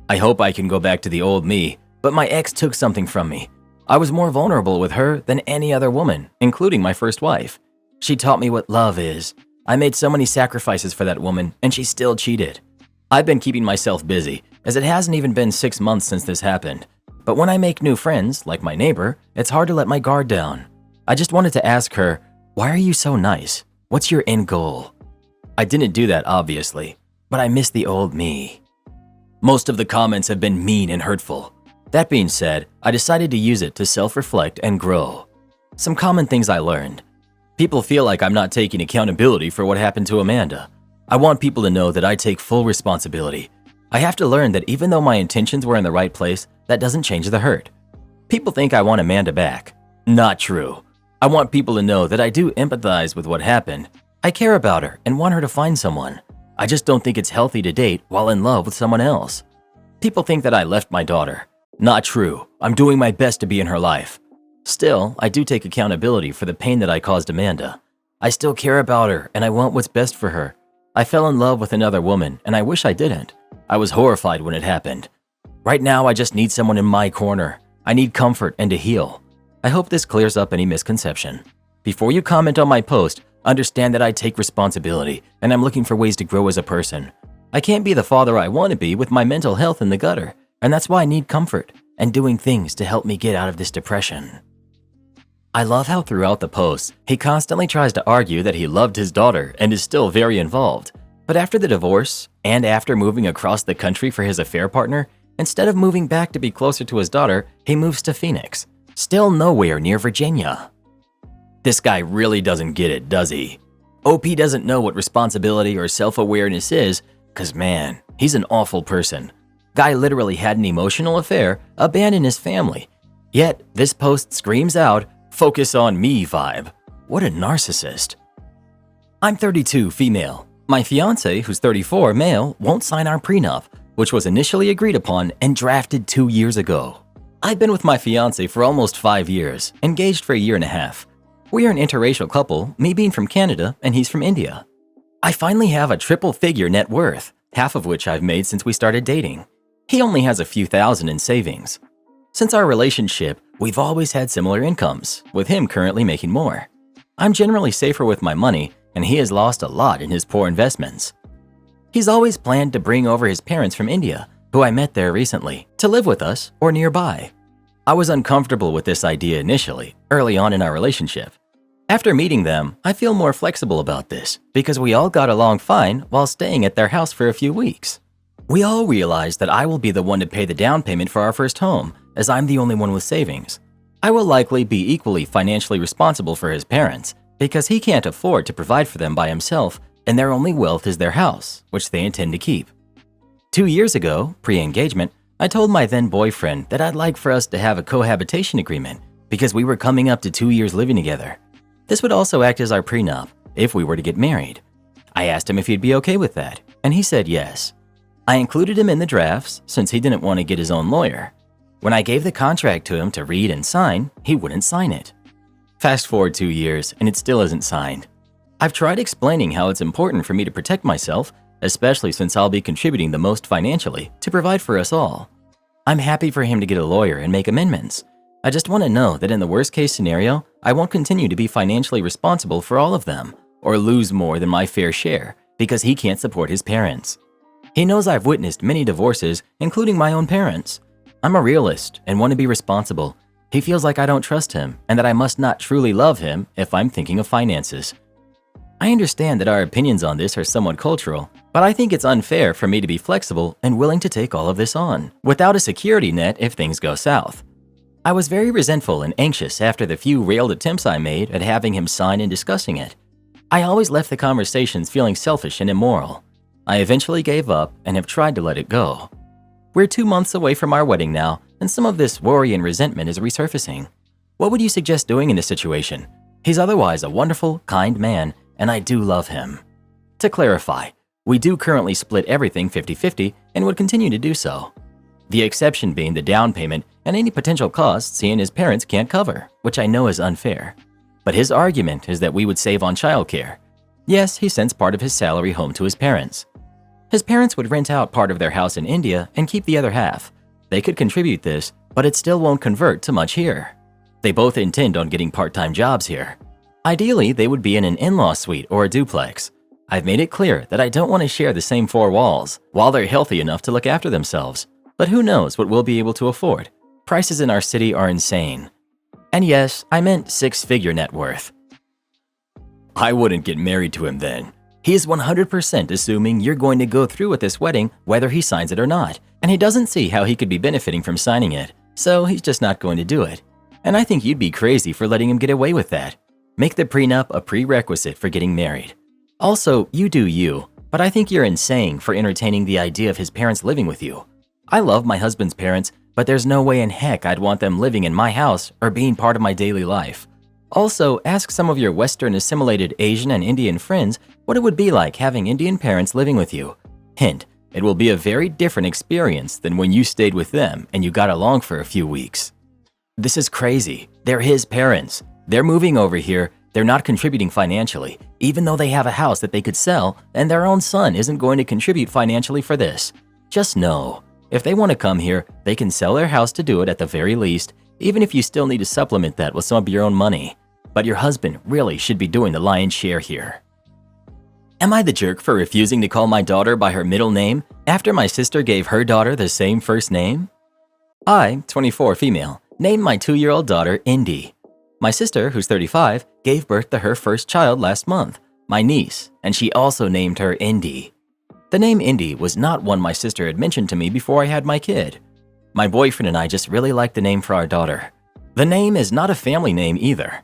I hope I can go back to the old me, but my ex took something from me. I was more vulnerable with her than any other woman, including my first wife. She taught me what love is. I made so many sacrifices for that woman, and she still cheated. I've been keeping myself busy, as it hasn't even been 6 months since this happened. But when I make new friends, like my neighbor, it's hard to let my guard down. I just wanted to ask her, why are you so nice? What's your end goal? I didn't do that, obviously, but I miss the old me. Most of the comments have been mean and hurtful. That being said, I decided to use it to self-reflect and grow. Some common things I learned. People feel like I'm not taking accountability for what happened to Amanda. I want people to know that I take full responsibility. I have to learn that even though my intentions were in the right place, that doesn't change the hurt. People think I want Amanda back. Not true. I want people to know that I do empathize with what happened. I care about her and want her to find someone. I just don't think it's healthy to date while in love with someone else. People think that I left my daughter. Not true. I'm doing my best to be in her life. Still, I do take accountability for the pain that I caused Amanda. I still care about her and I want what's best for her. I fell in love with another woman and I wish I didn't. I was horrified when it happened. Right now, I just need someone in my corner. I need comfort and to heal. I hope this clears up any misconception. Before you comment on my post, understand that I take responsibility and I'm looking for ways to grow as a person. I can't be the father I want to be with my mental health in the gutter, and that's why I need comfort and doing things to help me get out of this depression. I love how throughout the posts, he constantly tries to argue that he loved his daughter and is still very involved. But after the divorce, and after moving across the country for his affair partner, instead of moving back to be closer to his daughter, he moves to Phoenix. Still nowhere near Virginia. This guy really doesn't get it, does he? OP doesn't know what responsibility or self-awareness is, cause man, he's an awful person. Guy literally had an emotional affair, abandoned his family. Yet, this post screams out, "Focus on me" vibe. What a narcissist. I'm 32, female. My fiance, who's 34, male, won't sign our prenup, which was initially agreed upon and drafted 2 years ago. I've been with my fiance for almost 5 years, engaged for a year and a half. We are an interracial couple, me being from Canada and he's from India. I finally have a triple-figure net worth, half of which I've made since we started dating. He only has a few thousand in savings. Since our relationship, we've always had similar incomes, with him currently making more. I'm generally safer with my money, and he has lost a lot in his poor investments. He's always planned to bring over his parents from India, who I met there recently, to live with us or nearby. I was uncomfortable with this idea initially, early on in our relationship. After meeting them, I feel more flexible about this because we all got along fine while staying at their house for a few weeks. We all realized that I will be the one to pay the down payment for our first home, as I'm the only one with savings. I will likely be equally financially responsible for his parents because he can't afford to provide for them by himself, and their only wealth is their house, which they intend to keep. 2 years ago, pre-engagement, I told my then boyfriend that I'd like for us to have a cohabitation agreement because we were coming up to 2 years living together. This would also act as our prenup if we were to get married. I asked him if he'd be okay with that. And he said yes. I included him in the drafts since he didn't want to get his own lawyer. When I gave the contract to him to read and sign, he wouldn't sign it. Fast forward 2 years and it still isn't signed. I've tried explaining how it's important for me to protect myself, especially since I'll be contributing the most financially to provide for us all. I'm happy for him to get a lawyer and make amendments. I just want to know that in the worst case scenario, I won't continue to be financially responsible for all of them or lose more than my fair share because he can't support his parents. He knows I've witnessed many divorces, including my own parents. I'm a realist and want to be responsible. He feels like I don't trust him and that I must not truly love him if I'm thinking of finances. I understand that our opinions on this are somewhat cultural, but I think it's unfair for me to be flexible and willing to take all of this on, without a security net if things go south. I was very resentful and anxious after the few failed attempts I made at having him sign and discussing it. I always left the conversations feeling selfish and immoral. I eventually gave up and have tried to let it go. We're 2 months away from our wedding now, and some of this worry and resentment is resurfacing. What would you suggest doing in this situation? He's otherwise a wonderful, kind man, and I do love him. To clarify, we do currently split everything 50-50 and would continue to do so. The exception being the down payment and any potential costs he and his parents can't cover, which I know is unfair. But his argument is that we would save on childcare. Yes, he sends part of his salary home to his parents. His parents would rent out part of their house in India and keep the other half. They could contribute this, but it still won't convert to much here. They both intend on getting part-time jobs here. Ideally, they would be in an in-law suite or a duplex. I've made it clear that I don't want to share the same 4 walls while they're healthy enough to look after themselves. But who knows what we'll be able to afford. Prices in our city are insane. And yes, I meant 6-figure net worth. I wouldn't get married to him then. He is 100% assuming you're going to go through with this wedding whether he signs it or not, and he doesn't see how he could be benefiting from signing it, so he's just not going to do it. And I think you'd be crazy for letting him get away with that. Make the prenup a prerequisite for getting married. Also, you do you, but I think you're insane for entertaining the idea of his parents living with you. I love my husband's parents, but there's no way in heck I'd want them living in my house or being part of my daily life. Also, ask some of your Western assimilated Asian and Indian friends what it would be like having Indian parents living with you. Hint, it will be a very different experience than when you stayed with them and you got along for a few weeks. This is crazy. They're his parents. They're moving over here. They're not contributing financially, even though they have a house that they could sell, and their own son isn't going to contribute financially for this. Just know, if they want to come here, they can sell their house to do it at the very least, even if you still need to supplement that with some of your own money. But your husband really should be doing the lion's share here. Am I the jerk for refusing to call my daughter by her middle name after my sister gave her daughter the same first name? I, 24 female, named my 2-year-old daughter Indy. My sister, who's 35, gave birth to her first child last month, my niece, and she also named her Indy. The name Indy was not one my sister had mentioned to me before I had my kid. My boyfriend and I just really liked the name for our daughter. The name is not a family name either.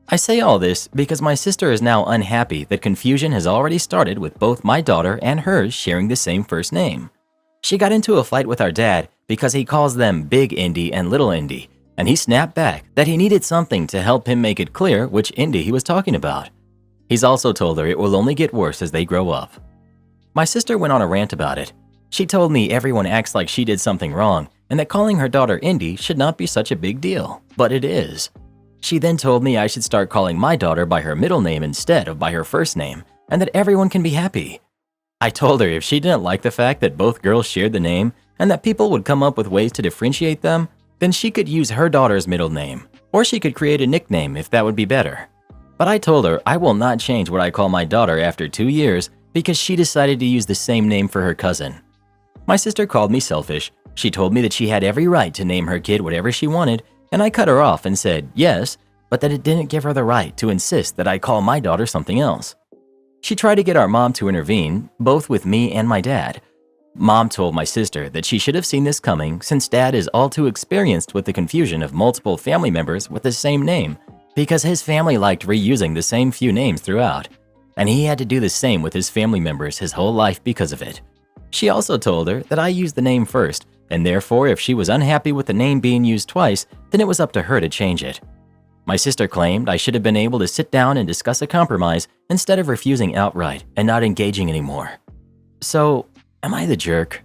I say all this because my sister is now unhappy that confusion has already started with both my daughter and hers sharing the same first name. She got into a fight with our dad because he calls them Big Indy and Little Indy, and he snapped back that he needed something to help him make it clear which Indy he was talking about. He's also told her it will only get worse as they grow up. My sister went on a rant about it. She told me everyone acts like she did something wrong and that calling her daughter Indy should not be such a big deal, but it is. She then told me I should start calling my daughter by her middle name instead of by her first name, and that everyone can be happy. I told her if she didn't like the fact that both girls shared the name and that people would come up with ways to differentiate them, then she could use her daughter's middle name, or she could create a nickname if that would be better. But I told her I will not change what I call my daughter after 2 years because she decided to use the same name for her cousin. My sister called me selfish. She told me that she had every right to name her kid whatever she wanted, and I cut her off and said yes, but that it didn't give her the right to insist that I call my daughter something else. She tried to get our mom to intervene, both with me and my dad. Mom told my sister that she should have seen this coming since Dad is all too experienced with the confusion of multiple family members with the same name because his family liked reusing the same few names throughout, and he had to do the same with his family members his whole life because of it. She also told her that I used the name first, and therefore if she was unhappy with the name being used twice, then it was up to her to change it. My sister claimed I should have been able to sit down and discuss a compromise instead of refusing outright and not engaging anymore. So, am I the jerk?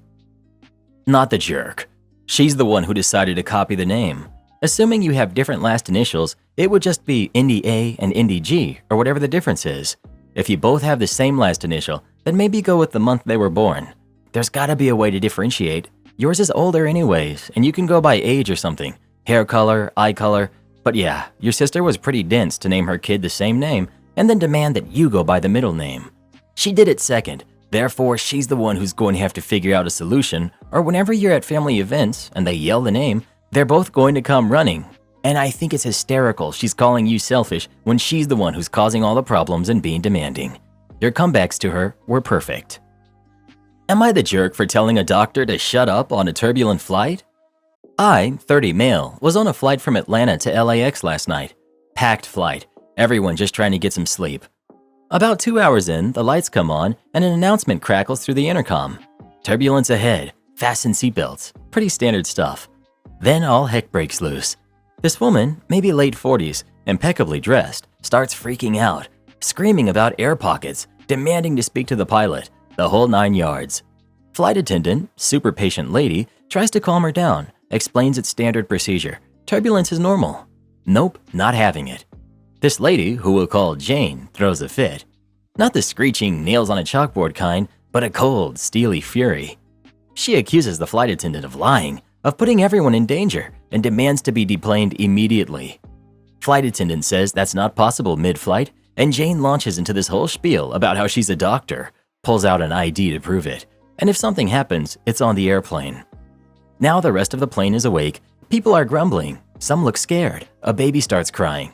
Not the jerk. She's the one who decided to copy the name. Assuming you have different last initials, it would just be Indy A and Indy G, or whatever the difference is. If you both have the same last initial, then maybe go with the month they were born. There's gotta be a way to differentiate. Yours is older anyways, and you can go by age or something. Hair color, eye color. But yeah, your sister was pretty dense to name her kid the same name and then demand that you go by the middle name. She did it second, therefore she's the one who's going to have to figure out a solution, or whenever you're at family events and they yell the name, they're both going to come running. And I think it's hysterical she's calling you selfish when she's the one who's causing all the problems and being demanding. Your comebacks to her were perfect. Am I the jerk for telling a doctor to shut up on a turbulent flight? I, 30 male, was on a flight from Atlanta to LAX last night. Packed flight, everyone just trying to get some sleep. About 2 hours in, the lights come on and an announcement crackles through the intercom. Turbulence ahead, fasten seatbelts, pretty standard stuff. Then all heck breaks loose. This woman, maybe late 40s, impeccably dressed, starts freaking out, screaming about air pockets, demanding to speak to the pilot, the whole 9 yards. Flight attendant, super patient lady, tries to calm her down, explains its standard procedure. Turbulence is normal. Nope, not having it. This lady, who we'll call Jane, throws a fit. Not the screeching nails on a chalkboard kind, but a cold, steely fury. She accuses the flight attendant of lying, of putting everyone in danger, and demands to be deplaned immediately. Flight attendant says that's not possible mid-flight, and Jane launches into this whole spiel about how she's a doctor, pulls out an ID to prove it, and if something happens, it's on the airplane. Now the rest of the plane is awake, people are grumbling, some look scared, a baby starts crying.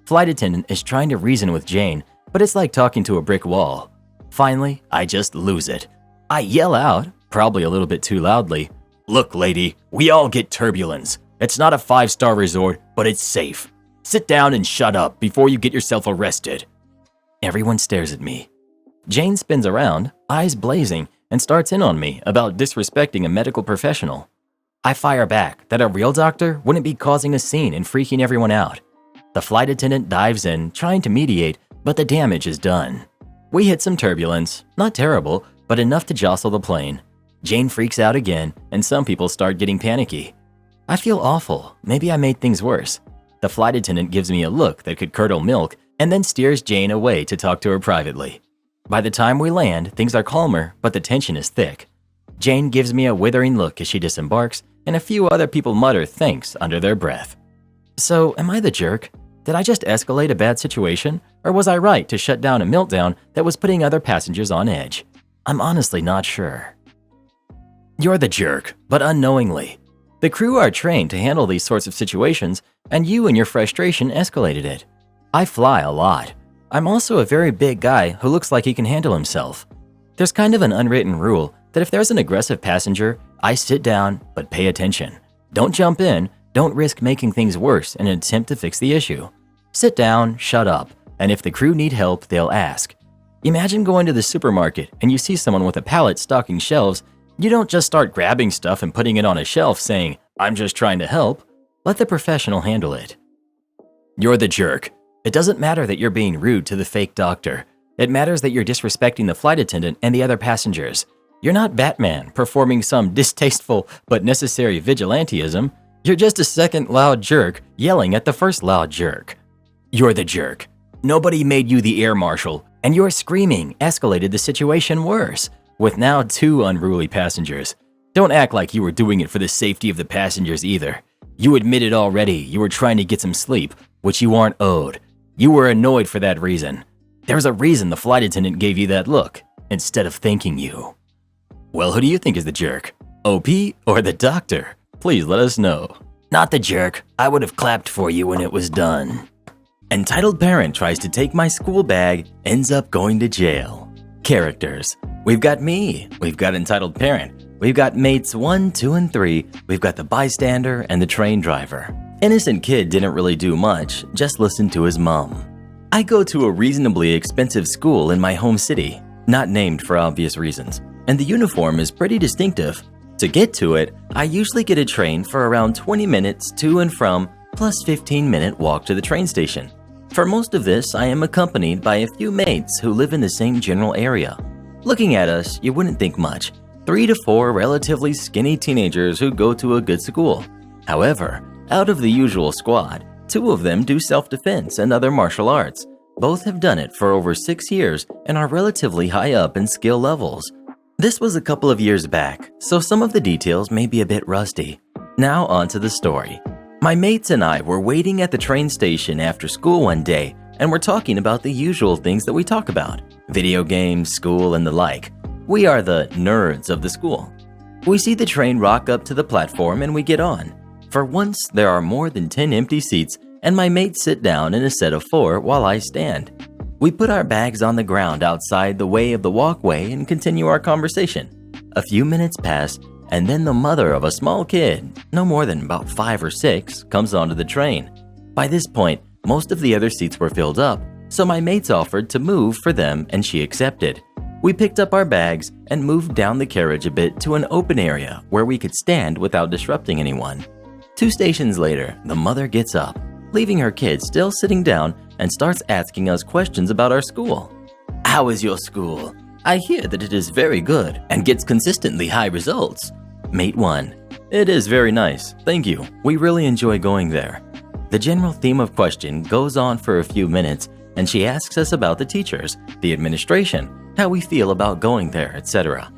Flight attendant is trying to reason with Jane, but it's like talking to a brick wall. Finally, I just lose it. I yell out, probably a little bit too loudly, "Look, lady, we all get turbulence. It's not a 5-star resort, but it's safe. Sit down and shut up before you get yourself arrested." Everyone stares at me. Jane spins around, eyes blazing, and starts in on me about disrespecting a medical professional. I fire back that a real doctor wouldn't be causing a scene and freaking everyone out. The flight attendant dives in, trying to mediate, but the damage is done. We hit some turbulence, not terrible, but enough to jostle the plane. Jane freaks out again, and some people start getting panicky. I feel awful, maybe I made things worse. The flight attendant gives me a look that could curdle milk, and then steers Jane away to talk to her privately. By the time we land, things are calmer, but the tension is thick. Jane gives me a withering look as she disembarks, and a few other people mutter thanks under their breath. So, am I the jerk? Did I just escalate a bad situation, or was I right to shut down a meltdown that was putting other passengers on edge? I'm honestly not sure. You're the jerk, but unknowingly. The crew are trained to handle these sorts of situations, and you and your frustration escalated it. I fly a lot. I'm also a very big guy who looks like he can handle himself. There's kind of an unwritten rule that if there's an aggressive passenger, I sit down, but pay attention. Don't jump in, don't risk making things worse in an attempt to fix the issue. Sit down, shut up, and if the crew need help, they'll ask. Imagine going to the supermarket and you see someone with a pallet stocking shelves. You don't just start grabbing stuff and putting it on a shelf saying, "I'm just trying to help." Let the professional handle it. You're the jerk. It doesn't matter that you're being rude to the fake doctor. It matters that you're disrespecting the flight attendant and the other passengers. You're not Batman performing some distasteful but necessary vigilantism. You're just a second loud jerk yelling at the first loud jerk. You're the jerk. Nobody made you the air marshal, and your screaming escalated the situation worse, with now 2 unruly passengers. Don't act like you were doing it for the safety of the passengers either. You admitted already you were trying to get some sleep, which you aren't owed. You were annoyed for that reason. There's a reason the flight attendant gave you that look, instead of thanking you. Well, who do you think is the jerk? OP or the doctor? Please let us know. Not the jerk. I would have clapped for you when it was done. Entitled parent tries to take my school bag, ends up going to jail. Characters. We've got me. We've got entitled parent. We've got mates 1, 2, and 3. We've got the bystander and the train driver. Innocent kid didn't really do much, just listen to his mom. I go to a reasonably expensive school in my home city, not named for obvious reasons, and the uniform is pretty distinctive. To get to it, I usually get a train for around 20 minutes to and from, plus 15-minute walk to the train station. For most of this, I am accompanied by a few mates who live in the same general area. Looking at us, you wouldn't think much. 3 to 4 relatively skinny teenagers who go to a good school. However, out of the usual squad, 2 of them do self-defense and other martial arts. Both have done it for over 6 years and are relatively high up in skill levels. This was a couple of years back, so some of the details may be a bit rusty. Now on to the story. My mates and I were waiting at the train station after school one day and were talking about the usual things that we talk about: video games, school, and the like. We are the nerds of the school. We see the train rock up to the platform and we get on. For once, there are more than 10 empty seats and my mates sit down in a set of 4 while I stand. We put our bags on the ground outside the way of the walkway and continue our conversation. A few minutes pass and then the mother of a small kid, no more than about 5 or 6, comes onto the train. By this point, most of the other seats were filled up, so my mates offered to move for them and she accepted. We picked up our bags and moved down the carriage a bit to an open area where we could stand without disrupting anyone. 2 stations later, the mother gets up, leaving her kid still sitting down and starts asking us questions about our school. "How is your school? I hear that it is very good and gets consistently high results." Mate 1: "It is very nice, thank you. We really enjoy going there." The general theme of question goes on for a few minutes and she asks us about the teachers, the administration, how we feel about going there, etc.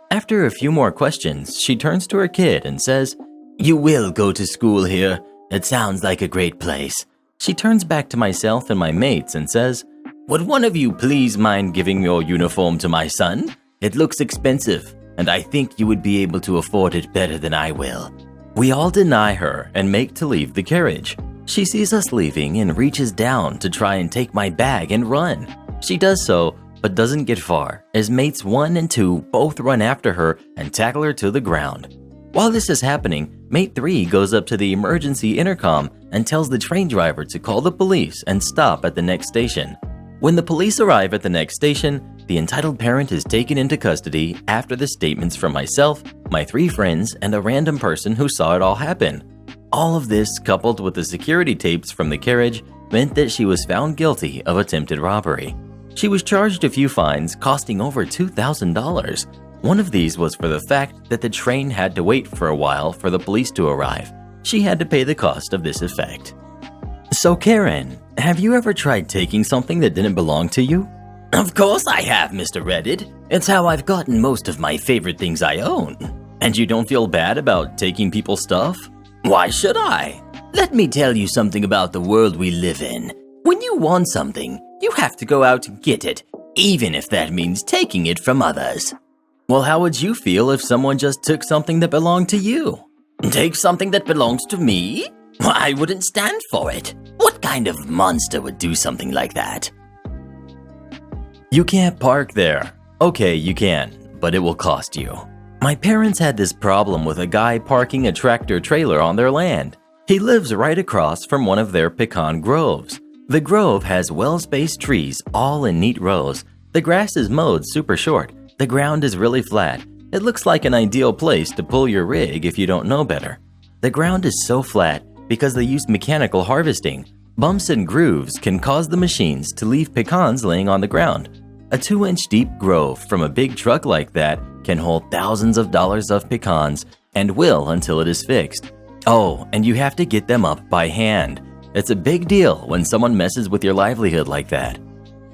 After a few more questions, she turns to her kid and says, "You will go to school here. It sounds like a great place." She turns back to myself and my mates and says, "Would one of you please mind giving your uniform to my son? It looks expensive, and I think you would be able to afford it better than I will." We all deny her and make to leave the carriage. She sees us leaving and reaches down to try and take my bag and run. She does so, but doesn't get far, as mates 1 and 2 both run after her and tackle her to the ground. While this is happening, mate 3 goes up to the emergency intercom and tells the train driver to call the police and stop at the next station. When the police arrive at the next station, the entitled parent is taken into custody after the statements from myself, my 3 friends, and a random person who saw it all happen. All of this, coupled with the security tapes from the carriage, meant that she was found guilty of attempted robbery. She was charged a few fines costing over $2,000. One of these was for the fact that the train had to wait for a while for the police to arrive. She had to pay the cost of this effect. So Karen, have you ever tried taking something that didn't belong to you? Of course I have, Mr. Reddit. It's how I've gotten most of my favorite things I own. And you don't feel bad about taking people's stuff? Why should I? Let me tell you something about the world we live in. When you want something, you have to go out to get it, even if that means taking it from others. Well, how would you feel if someone just took something that belonged to you? Take something that belongs to me? I wouldn't stand for it. What kind of monster would do something like that? You can't park there. Okay, you can, but it will cost you. My parents had this problem with a guy parking a tractor trailer on their land. He lives right across from one of their pecan groves. The grove has well-spaced trees all in neat rows. The grass is mowed super short. The ground is really flat. It looks like an ideal place to pull your rig if you don't know better. The ground is so flat because they use mechanical harvesting. Bumps and grooves can cause the machines to leave pecans laying on the ground. A 2-inch deep grove from a big truck like that can hold thousands of dollars of pecans and will until it is fixed. Oh, and you have to get them up by hand. It's a big deal when someone messes with your livelihood like that.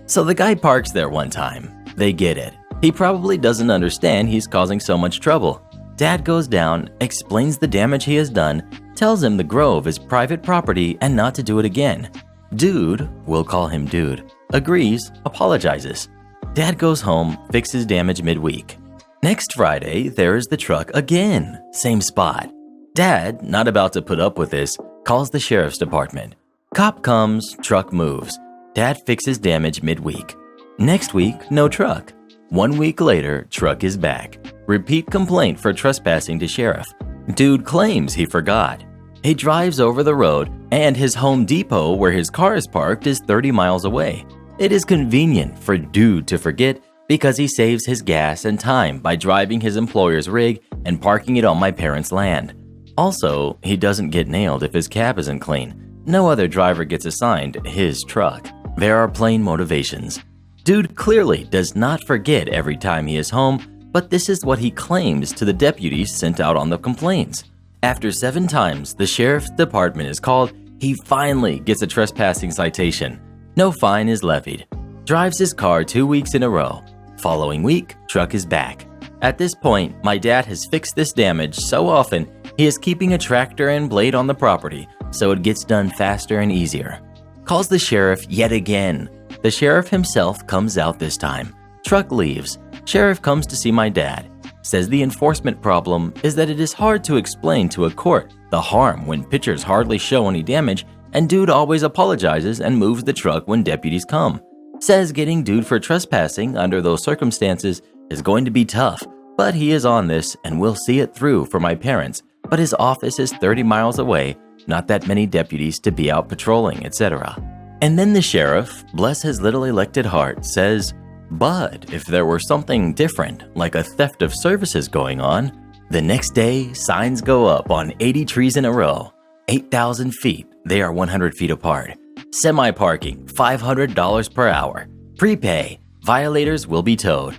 So the guy parks there one time. They get it. He probably doesn't understand he's causing so much trouble. Dad goes down, explains the damage he has done, tells him the grove is private property and not to do it again. Dude, we'll call him Dude, agrees, apologizes. Dad goes home, fixes damage midweek. Next Friday, there is the truck again, same spot. Dad, not about to put up with this, calls the sheriff's department. Cop comes, truck moves. Dad fixes damage midweek. Next week, no truck. 1 week later, truck is back. Repeat complaint for trespassing to sheriff. Dude claims he forgot. He drives over the road, and his Home Depot where his car is parked is 30 miles away. It is convenient for Dude to forget because he saves his gas and time by driving his employer's rig and parking it on my parents' land. Also, he doesn't get nailed if his cab isn't clean. No other driver gets assigned his truck. There are plain motivations. Dude clearly does not forget every time he is home, but this is what he claims to the deputies sent out on the complaints. After 7 times the sheriff's department is called, he finally gets a trespassing citation. No fine is levied. Drives his car 2 weeks in a row. Following week, truck is back. At this point, my dad has fixed this damage so often, he is keeping a tractor and blade on the property, so it gets done faster and easier. Calls the sheriff yet again. The sheriff himself comes out this time. Truck leaves. Sheriff comes to see my dad. Says the enforcement problem is that it is hard to explain to a court the harm when pictures hardly show any damage, and dude always apologizes and moves the truck when deputies come. Says getting dude for trespassing under those circumstances is going to be tough, but he is on this and will see it through for my parents, but his office is 30 miles away, not that many deputies to be out patrolling, etc. And then the sheriff, bless his little elected heart, says, but if there were something different, like a theft of services going on, the next day, signs go up on 80 trees in a row. 8,000 feet, they are 100 feet apart. Semi-parking, $500 per hour. Prepay, violators will be towed.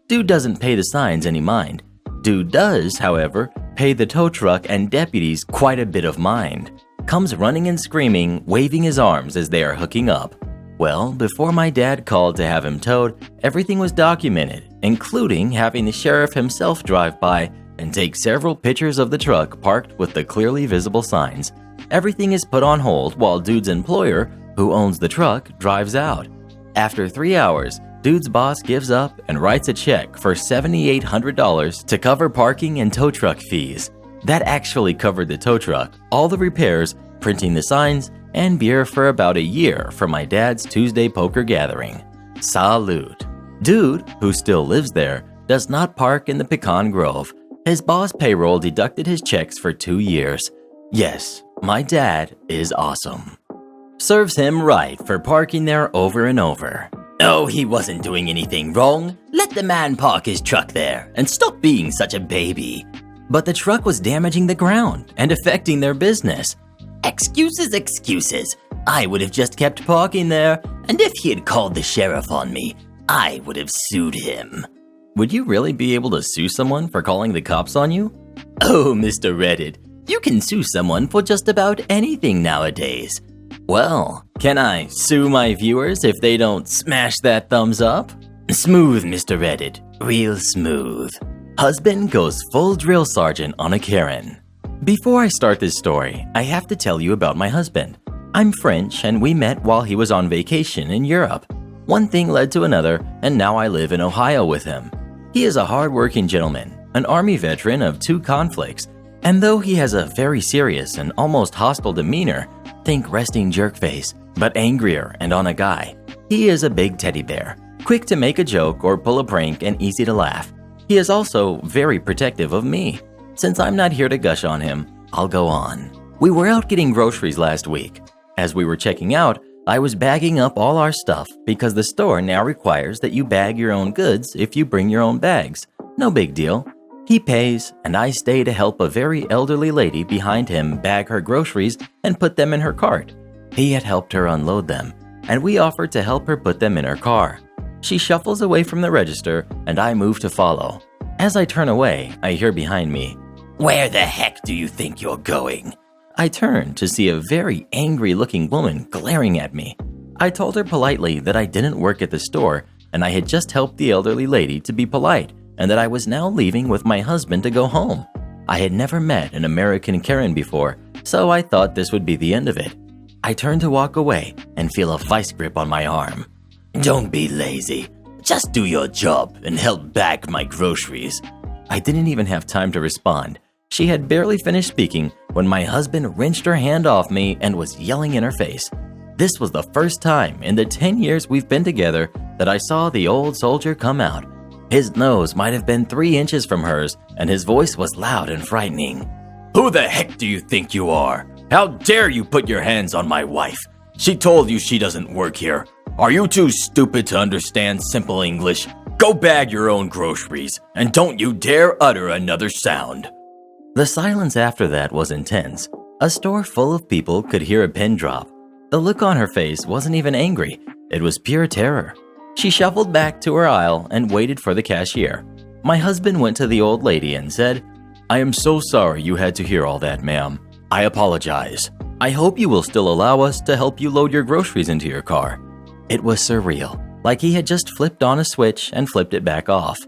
Dude doesn't pay the signs any mind. Dude does, however, pay the tow truck and deputies quite a bit of mind. Comes running and screaming, waving his arms as they are hooking up. Well, before my dad called to have him towed, everything was documented, including having the sheriff himself drive by and take several pictures of the truck parked with the clearly visible signs. Everything is put on hold while dude's employer, who owns the truck, drives out. After 3 hours, dude's boss gives up and writes a check for $7,800 to cover parking and tow truck fees. That actually covered the tow truck, all the repairs, printing the signs, and beer for about a year for my dad's Tuesday poker gathering. Salute. Dude, who still lives there, does not park in the Pecan Grove. His boss payroll deducted his checks for 2 years. Yes, my dad is awesome. Serves him right for parking there over and over. Oh, he wasn't doing anything wrong. Let the man park his truck there and stop being such a baby. But the truck was damaging the ground and affecting their business. Excuses, excuses. I would have just kept parking there, and if he had called the sheriff on me, I would have sued him. Would you really be able to sue someone for calling the cops on you? Oh, Mr. Reddit, you can sue someone for just about anything nowadays. Well, can I sue my viewers if they don't smash that thumbs up? Smooth, Mr. Reddit, real smooth. Husband goes full drill sergeant on a Karen. Before I start this story, I have to tell you about my husband. I'm French and we met while he was on vacation in Europe. One thing led to another and now I live in Ohio with him. He is a hard-working gentleman, an Army veteran of 2 conflicts, and though he has a very serious and almost hostile demeanor, think resting jerk face, but angrier and on a guy, he is a big teddy bear, quick to make a joke or pull a prank and easy to laugh. He is also very protective of me. Since I'm not here to gush on him, I'll go on. We were out getting groceries last week. As we were checking out, I was bagging up all our stuff because the store now requires that you bag your own goods if you bring your own bags. No big deal. He pays, and I stay to help a very elderly lady behind him bag her groceries and put them in her cart. He had helped her unload them, and we offered to help her put them in her car. She shuffles away from the register, and I move to follow. As I turn away, I hear behind me, "Where the heck do you think you're going?" I turn to see a very angry-looking woman glaring at me. I told her politely that I didn't work at the store, and I had just helped the elderly lady to be polite, and that I was now leaving with my husband to go home. I had never met an American Karen before, so I thought this would be the end of it. I turn to walk away and feel a vice grip on my arm. "Don't be lazy. Just do your job and help bag my groceries." I didn't even have time to respond. She had barely finished speaking when my husband wrenched her hand off me and was yelling in her face. This was the first time in the 10 years we've been together that I saw the old soldier come out. His nose might have been 3 inches from hers, and his voice was loud and frightening. "Who the heck do you think you are? How dare you put your hands on my wife? She told you she doesn't work here. Are you too stupid to understand simple English? Go bag your own groceries, and don't you dare utter another sound." The silence after that was intense. A store full of people could hear a pin drop. The look on her face wasn't even angry. It was pure terror. She shuffled back to her aisle and waited for the cashier. My husband went to the old lady and said, I am so sorry you had to hear all that, ma'am. I apologize. I hope you will still allow us to help you load your groceries into your car. It was surreal, like he had just flipped on a switch and flipped it back off.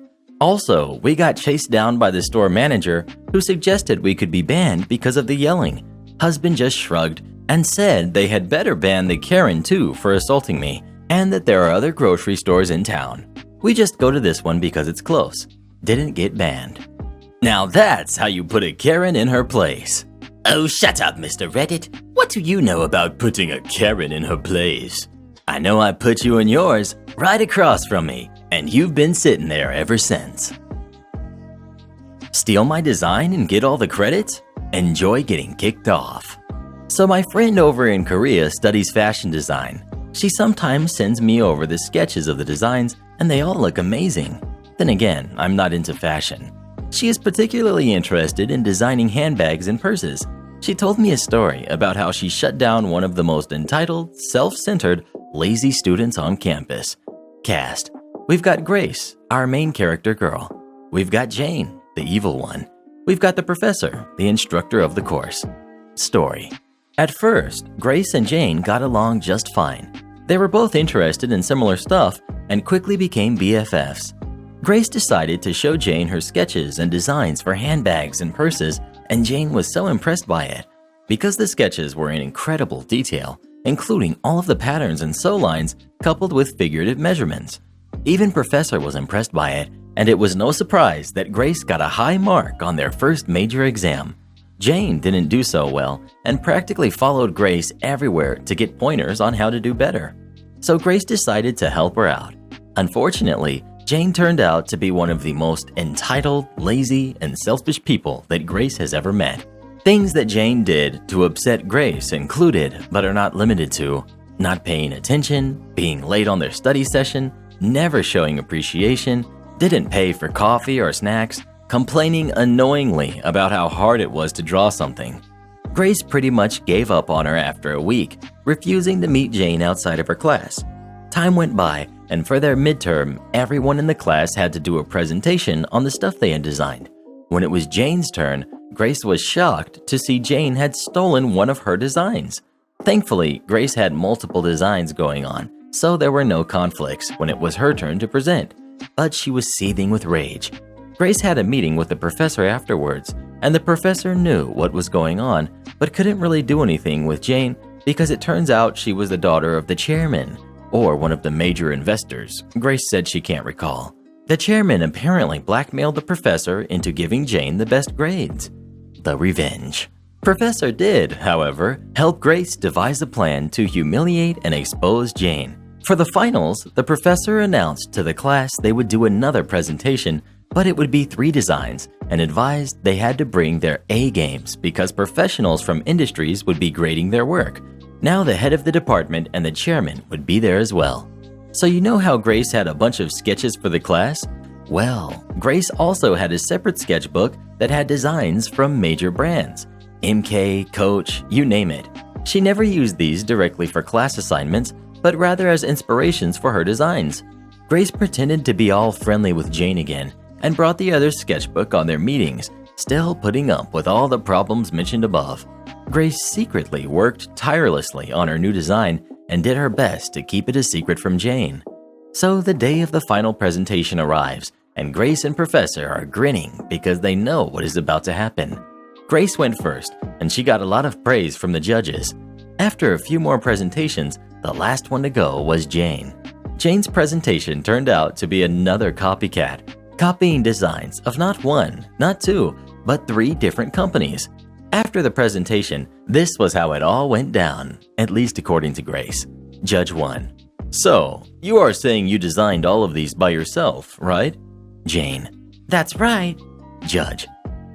Also, we got chased down by the store manager who suggested we could be banned because of the yelling. Husband just shrugged and said they had better ban the Karen too for assaulting me, and that there are other grocery stores in town. We just go to this one because it's close. Didn't get banned. Now that's how you put a Karen in her place. Oh, shut up, Mr. Reddit. What do you know about Putting a Karen in her place? I know I put you in yours, right across from me, and you've been sitting there ever since. Steal my design and get all the credit? Enjoy getting kicked off. So my friend over in Korea studies fashion design. She sometimes sends me over the sketches of the designs, and they all look amazing. Then again, I'm not into fashion. She is particularly interested in designing handbags and purses. She told me a story about how she shut down one of the most entitled, self-centered, lazy students on campus. Cast. We've got Grace, our main character girl. We've got Jane, the evil one. We've got the professor, the instructor of the course. Story. At first, Grace and Jane got along just fine. They were both interested in similar stuff and quickly became BFFs. Grace decided to show Jane her sketches and designs for handbags and purses, and Jane was so impressed by it. Because the sketches were in incredible detail, including all of the patterns and sew lines coupled with figurative measurements. Even Professor was impressed by it, and it was no surprise that Grace got a high mark on their first major exam. Jane didn't do so well and practically followed Grace everywhere to get pointers on how to do better. So Grace decided to help her out. Unfortunately, Jane turned out to be one of the most entitled, lazy, and selfish people that Grace has ever met. Things that Jane did to upset Grace included, but are not limited to, not paying attention, being late on their study session, never showing appreciation, didn't pay for coffee or snacks, complaining annoyingly about how hard it was to draw something. Grace pretty much gave up on her after a week, refusing to meet Jane outside of her class. Time went by, and for their midterm, everyone in the class had to do a presentation on the stuff they had designed. When it was Jane's turn, Grace was shocked to see Jane had stolen one of her designs. Thankfully, Grace had multiple designs going on, so there were no conflicts when it was her turn to present. But she was seething with rage. Grace had a meeting with the professor afterwards, and the professor knew what was going on, but couldn't really do anything with Jane because it turns out she was the daughter of the chairman, or one of the major investors. Grace said she can't recall. The chairman apparently blackmailed the professor into giving Jane the best grades. The revenge. Professor did, however, help Grace devise a plan to humiliate and expose Jane. For the finals, the professor announced to the class they would do another presentation, but it would be 3 designs, and advised they had to bring their A games because professionals from industries would be grading their work. Now the head of the department and the chairman would be there as well. So you know how Grace had a bunch of sketches for the class? Well, Grace also had a separate sketchbook that had designs from major brands. MK, Coach, you name it. She never used these directly for class assignments, but rather as inspirations for her designs. Grace pretended to be all friendly with Jane again and brought the other sketchbook on their meetings, still putting up with all the problems mentioned above. Grace secretly worked tirelessly on her new design and did her best to keep it a secret from Jane. So the day of the final presentation arrives, and Grace and Professor are grinning because they know what is about to happen. Grace went first, and she got a lot of praise from the judges. After a few more presentations, the last one to go was Jane. Jane's presentation turned out to be another copycat, copying designs of not 1, not 2, but 3 different companies. After the presentation, this was how it all went down, at least according to Grace. Judge 1. So, you are saying you designed all of these by yourself, right? Jane. That's right. Judge.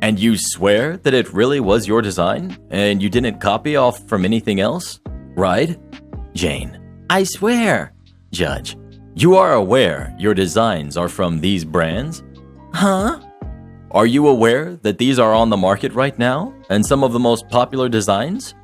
And you swear that it really was your design, and you didn't copy off from anything else, right? Jane. I swear. Judge. You are aware your designs are from these brands? Huh? Are you aware that these are on the market right now, and some of the most popular designs?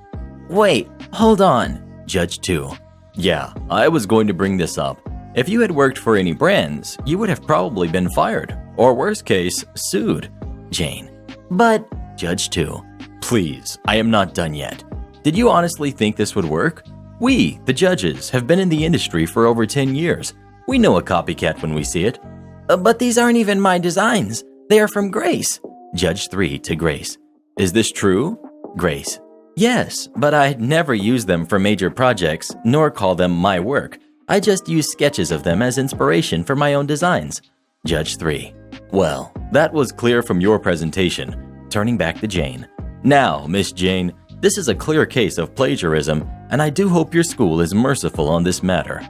Wait, hold on. Judge 2. Yeah, I was going to bring this up. If you had worked for any brands, you would have probably been fired, or worst case, sued. Jane. But, Judge 2. Please, I am not done yet. Did you honestly think this would work? We, the judges, have been in the industry for over 10 years. We know a copycat when we see it. But these aren't even my designs. They are from Grace. Judge 3 to Grace. Is this true? Grace. Yes, but I'd never use them for major projects, nor call them my work. I just use sketches of them as inspiration for my own designs. Judge 3. Well, that was clear from your presentation. Turning back to Jane. Now, Miss Jane, this is a clear case of plagiarism, and I do hope your school is merciful on this matter.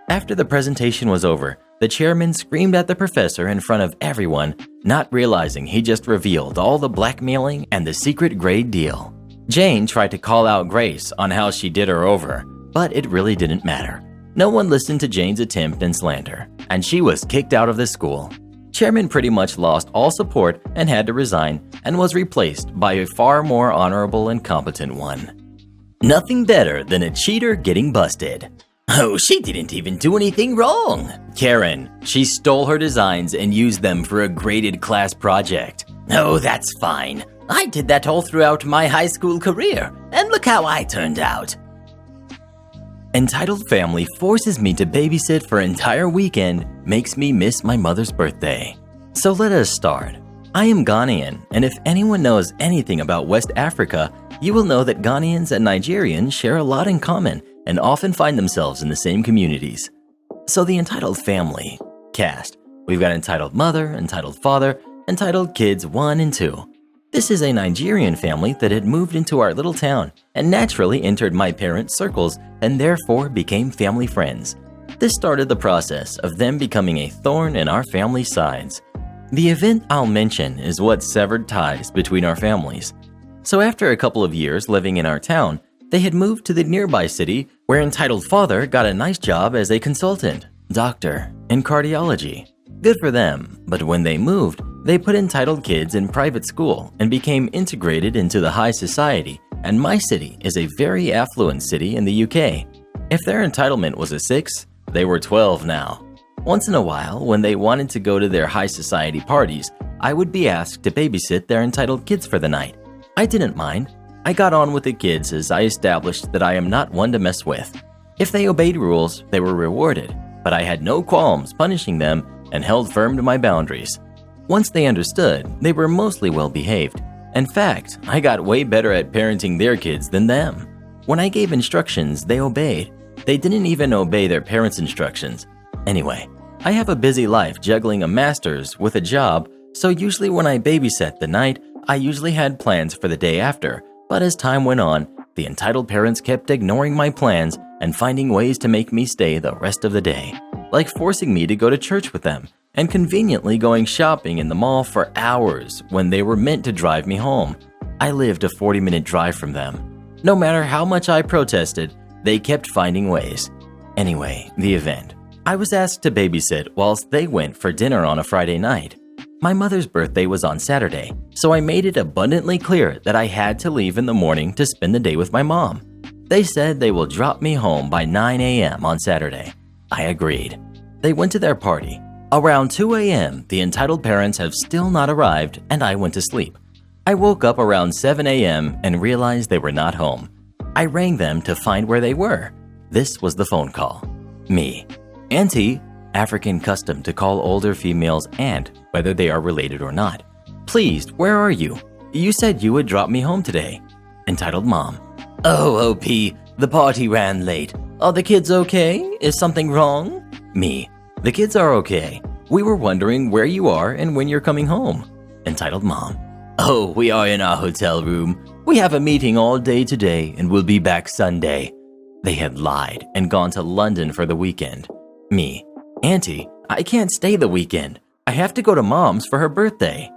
After the presentation was over, the chairman screamed at the professor in front of everyone, not realizing he just revealed all the blackmailing and the secret grade deal. Jane tried to call out Grace on how she did her over, but it really didn't matter. No one listened to Jane's attempt and slander, and she was kicked out of the school. Chairman pretty much lost all support and had to resign, and was replaced by a far more honorable and competent one. Nothing better than a cheater getting busted. Oh, she didn't even do anything wrong. Karen, she stole her designs and used them for a graded class project. Oh, that's fine. I did that all throughout my high school career, and look how I turned out. Entitled family forces me to babysit for an entire weekend, makes me miss my mother's birthday. So let us start. I am Ghanaian, and if anyone knows anything about West Africa, you will know that Ghanaians and Nigerians share a lot in common and often find themselves in the same communities. So the entitled family cast. We've got entitled mother, entitled father, entitled kids 1 and 2. This is a Nigerian family that had moved into our little town and naturally entered my parents' circles and therefore became family friends. This started the process of them becoming a thorn in our family sides. The event I'll mention is what severed ties between our families. So after a couple of years living in our town, they had moved to the nearby city where entitled father got a nice job as a consultant, doctor, in cardiology. Good for them, but when they moved, they put entitled kids in private school and became integrated into the high society, and my city is a very affluent city in the UK. If their entitlement was a 6, they were 12 now. Once in a while, when they wanted to go to their high society parties, I would be asked to babysit their entitled kids for the night. I didn't mind. I got on with the kids as I established that I am not one to mess with. If they obeyed rules, they were rewarded, but I had no qualms punishing them and held firm to my boundaries. Once they understood, they were mostly well behaved. In fact, I got way better at parenting their kids than them. When I gave instructions, they obeyed. They didn't even obey their parents' instructions. Anyway, I have a busy life juggling a master's with a job, so usually when I babysat the night, I usually had plans for the day after. But as time went on, the entitled parents kept ignoring my plans and finding ways to make me stay the rest of the day, like forcing me to go to church with them and conveniently going shopping in the mall for hours when they were meant to drive me home. I lived a 40-minute drive from them. No matter how much I protested, they kept finding ways. Anyway, the event. I was asked to babysit whilst they went for dinner on a Friday night. My mother's birthday was on Saturday, so I made it abundantly clear that I had to leave in the morning to spend the day with my mom. They said they will drop me home by 9 a.m. on Saturday. I agreed. They went to their party. Around 2 a.m., the entitled parents have still not arrived, and I went to sleep. I woke up around 7 a.m. and realized they were not home. I rang them to find where they were. This was the phone call. Me. Auntie, African custom to call older females aunt, whether they are related or not. Please, where are you? You said you would drop me home today. Entitled mom. Oh, OP, the party ran late. Are the kids okay? Is something wrong? Me. The kids are okay. We were wondering where you are and when you're coming home. Entitled mom. Oh, we are in our hotel room. We have a meeting all day today and we'll be back Sunday. They had lied and gone to London for the weekend. Me. Auntie, I can't stay the weekend. I have to go to mom's for her birthday.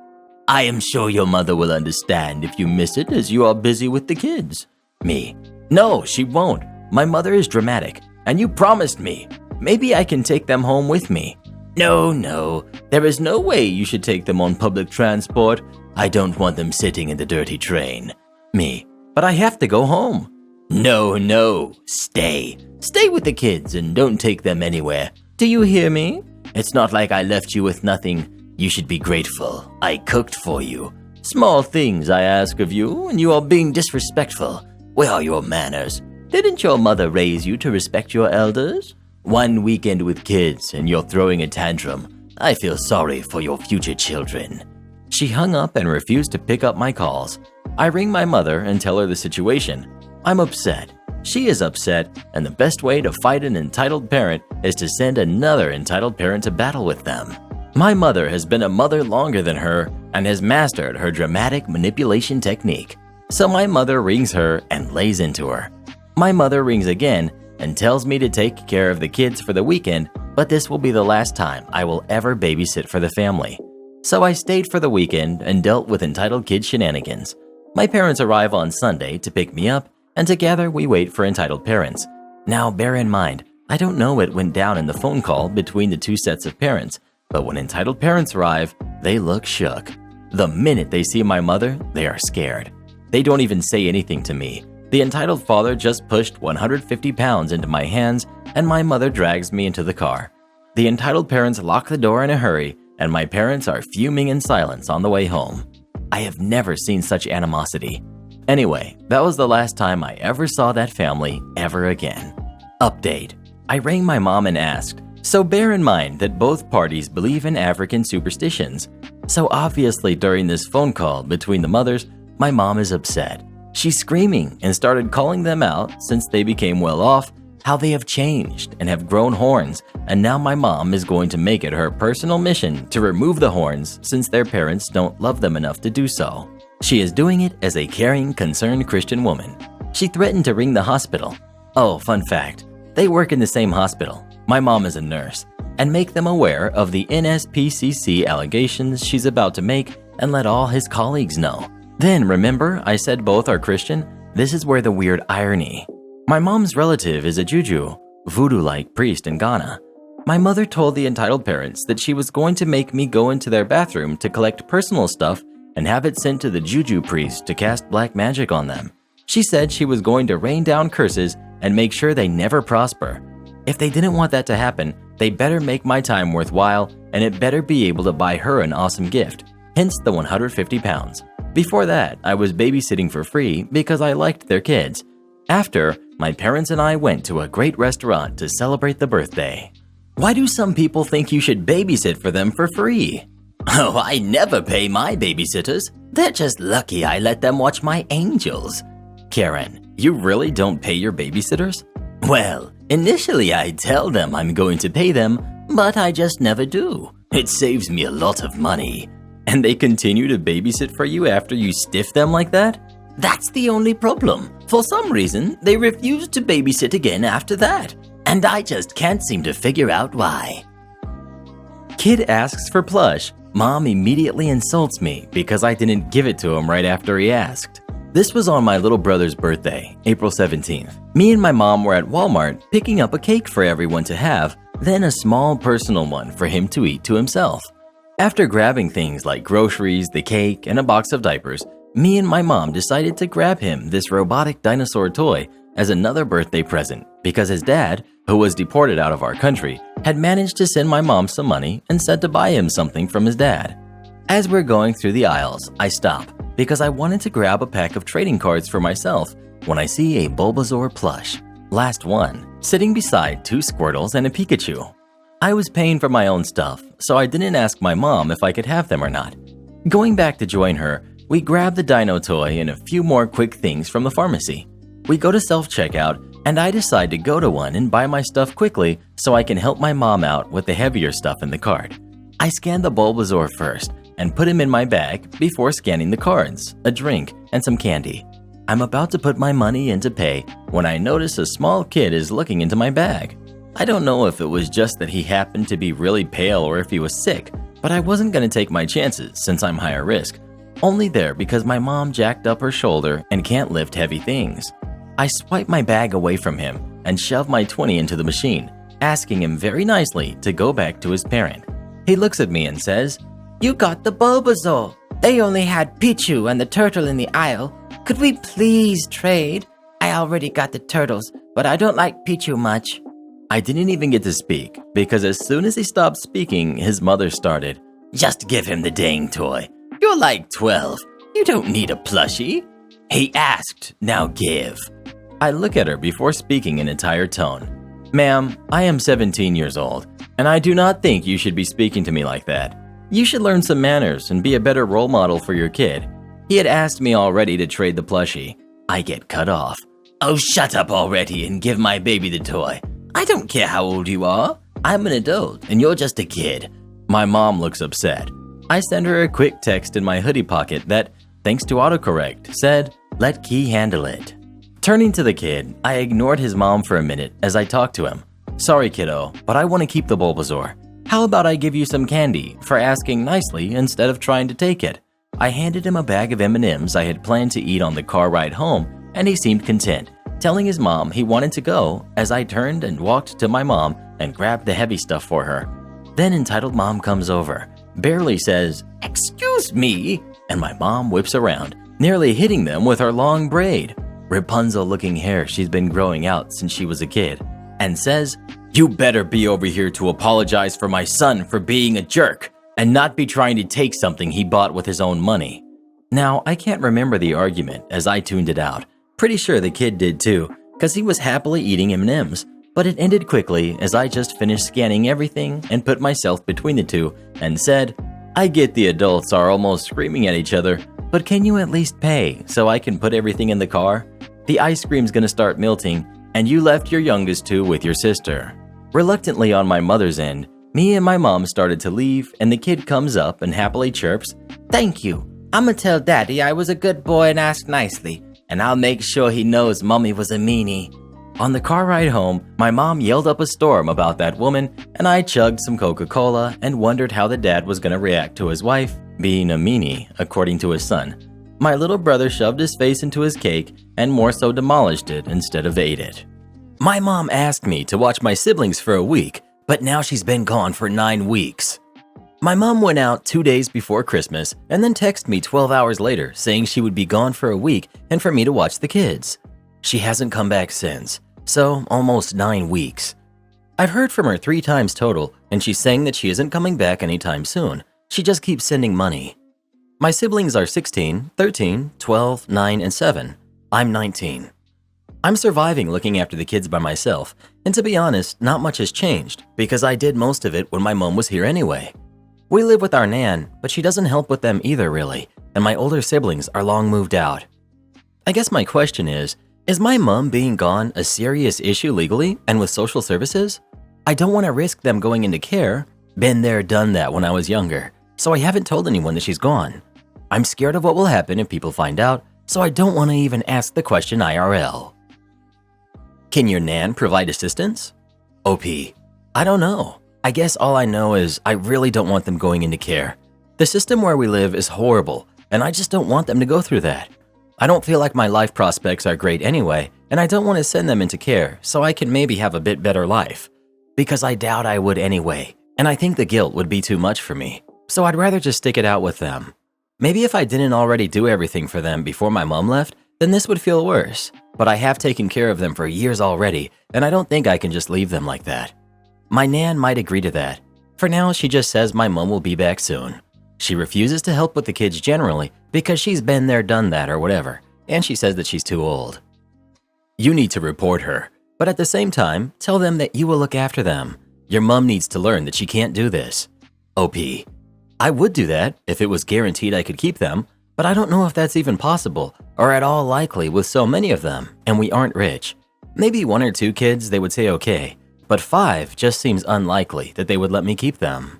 I am sure your mother will understand if you miss it as you are busy with the kids. Me. No, she won't. My mother is dramatic, and you promised me. Maybe I can take them home with me. No. There is no way you should take them on public transport. I don't want them sitting in the dirty train. Me. But I have to go home. No. Stay. Stay with the kids and don't take them anywhere. Do you hear me? It's not like I left you with nothing. You should be grateful. I cooked for you. Small things I ask of you, and you are being disrespectful. Where are your manners? Didn't your mother raise you to respect your elders? One weekend with kids, and you're throwing a tantrum. I feel sorry for your future children." She hung up and refused to pick up my calls. I ring my mother and tell her the situation. I'm upset. She is upset, and the best way to fight an entitled parent is to send another entitled parent to battle with them. My mother has been a mother longer than her and has mastered her dramatic manipulation technique. So my mother rings her and lays into her. My mother rings again and tells me to take care of the kids for the weekend, but this will be the last time I will ever babysit for the family. So I stayed for the weekend and dealt with entitled kid shenanigans. My parents arrive on Sunday to pick me up, and together we wait for entitled parents. Now bear in mind, I don't know what went down in the phone call between the two sets of parents, but when entitled parents arrive, they look shook. The minute they see my mother, they are scared. They don't even say anything to me. The entitled father just pushed 150 pounds into my hands, and my mother drags me into the car. The entitled parents lock the door in a hurry, and my parents are fuming in silence on the way home. I have never seen such animosity. Anyway, that was the last time I ever saw that family ever again. Update. I rang my mom and asked, so bear in mind that both parties believe in African superstitions. So obviously during this phone call between the mothers, my mom is upset. She's screaming and started calling them out since they became well off, how they have changed and have grown horns, and now my mom is going to make it her personal mission to remove the horns since their parents don't love them enough to do so. She is doing it as a caring, concerned Christian woman. She threatened to ring the hospital. Oh, fun fact, they work in the same hospital. My mom is a nurse, and make them aware of the NSPCC allegations she's about to make and let all his colleagues know. Then remember I said both are Christian? This is where the weird irony. My mom's relative is a juju, voodoo-like priest in Ghana. My mother told the entitled parents that she was going to make me go into their bathroom to collect personal stuff and have it sent to the juju priest to cast black magic on them. She said she was going to rain down curses and make sure they never prosper. If they didn't want that to happen, they better make my time worthwhile, and it better be able to buy her an awesome gift, hence the 150 pounds. Before that, I was babysitting for free because I liked their kids. After, my parents and I went to a great restaurant to celebrate the birthday. Why do some people think you should babysit for them for free? Oh, I never pay my babysitters. They're just lucky I let them watch my angels. Karen, you really don't pay your babysitters? Well, initially I tell them I'm going to pay them, but I just never do. It saves me a lot of money. And they continue to babysit for you after you stiff them like that? That's the only problem. For some reason, they refuse to babysit again after that. And I just can't seem to figure out why. Kid asks for plush. Mom immediately insults me because I didn't give it to him right after he asked. This was on my little brother's birthday, April 17th. Me and my mom were at Walmart picking up a cake for everyone to have, then a small personal one for him to eat to himself. After grabbing things like groceries, the cake, and a box of diapers, me and my mom decided to grab him this robotic dinosaur toy as another birthday present because his dad, who was deported out of our country, had managed to send my mom some money and said to buy him something from his dad. As we're going through the aisles, I stop because I wanted to grab a pack of trading cards for myself when I see a Bulbasaur plush, last one, sitting beside two Squirtles and a Pikachu. I was paying for my own stuff, so I didn't ask my mom if I could have them or not. Going back to join her, we grab the dino toy and a few more quick things from the pharmacy. We go to self-checkout, and I decide to go to one and buy my stuff quickly so I can help my mom out with the heavier stuff in the cart. I scan the Bulbasaur first and put him in my bag before scanning the cards, a drink, and some candy. I'm about to put my money in to pay when I notice a small kid is looking into my bag. I don't know if it was just that he happened to be really pale or if he was sick, but I wasn't going to take my chances since I'm higher risk. Only there because my mom jacked up her shoulder and can't lift heavy things. I swipe my bag away from him and shove my 20 into the machine, asking him very nicely to go back to his parent. He looks at me and says, "You got the Bulbasaur. They only had Pichu and the turtle in the aisle. Could we please trade? I already got the turtles, but I don't like Pichu much." I didn't even get to speak because as soon as he stopped speaking, his mother started. Just give him the dang toy. You're like 12. You don't need a plushie. He asked, now give. I look at her before speaking in entire tone. Ma'am, I am 17 years old, and I do not think you should be speaking to me like that. You should learn some manners and be a better role model for your kid. He had asked me already to trade the plushie. I get cut off. Oh, shut up already and give my baby the toy. I don't care how old you are. I'm an adult and you're just a kid. My mom looks upset. I send her a quick text in my hoodie pocket that, thanks to autocorrect, said, "Let Key handle it." Turning to the kid, I ignored his mom for a minute as I talked to him. "Sorry, kiddo, but I want to keep the Bulbasaur. How about I give you some candy for asking nicely instead of trying to take it?" I handed him a bag of M&Ms I had planned to eat on the car ride home, and he seemed content, telling his mom he wanted to go as I turned and walked to my mom and grabbed the heavy stuff for her. Then entitled mom comes over, barely says, "Excuse me," and my mom whips around, nearly hitting them with her long braid, Rapunzel-looking hair she's been growing out since she was a kid, and says, "You better be over here to apologize for my son for being a jerk and not be trying to take something he bought with his own money." Now, I can't remember the argument as I tuned it out. Pretty sure the kid did too, because he was happily eating M&Ms, but it ended quickly as I just finished scanning everything and put myself between the two and said, "I get the adults are almost screaming at each other, but can you at least pay so I can put everything in the car? The ice cream's gonna start melting, and you left your youngest two with your sister." Reluctantly on my mother's end, me and my mom started to leave, and the kid comes up and happily chirps, "Thank you. I'ma tell Daddy I was a good boy and asked nicely, and I'll make sure he knows Mommy was a meanie." On the car ride home, my mom yelled up a storm about that woman, and I chugged some Coca-Cola and wondered how the dad was gonna react to his wife being a meanie, according to his son. My little brother shoved his face into his cake and more so demolished it instead of ate it. My mom asked me to watch my siblings for a week, but now she's been gone for 9 weeks. My mom went out 2 days before Christmas and then texted me 12 hours later saying she would be gone for a week and for me to watch the kids. She hasn't come back since, so almost 9 weeks. I've heard from her 3 times total, and she's saying that she isn't coming back anytime soon. She just keeps sending money. My siblings are 16, 13, 12, 9, and 7. I'm 19. I'm surviving looking after the kids by myself, and to be honest, not much has changed because I did most of it when my mom was here anyway. We live with our nan, but she doesn't help with them either really, and my older siblings are long moved out. I guess my question is my mom being gone a serious issue legally and with social services? I don't want to risk them going into care. Been there, done that when I was younger, so I haven't told anyone that she's gone. I'm scared of what will happen if people find out, so I don't want to even ask the question IRL. Can your nan provide assistance? OP, I don't know. I guess all I know is I really don't want them going into care. The system where we live is horrible, and I just don't want them to go through that. I don't feel like my life prospects are great anyway, and I don't want to send them into care so I can maybe have a bit better life. Because I doubt I would anyway, and I think the guilt would be too much for me, so I'd rather just stick it out with them. Maybe if I didn't already do everything for them before my mom left, then this would feel worse. But I have taken care of them for years already, and I don't think I can just leave them like that. My nan might agree to that. For now, she just says my mom will be back soon. She refuses to help with the kids generally because she's been there, done that, or whatever, and she says that she's too old. You need to report her, but at the same time, tell them that you will look after them. Your mom needs to learn that she can't do this. OP, I would do that if it was guaranteed I could keep them, but I don't know if that's even possible or at all likely with so many of them, and we aren't rich. Maybe 1 or 2 kids they would say okay, but 5 just seems unlikely that they would let me keep them.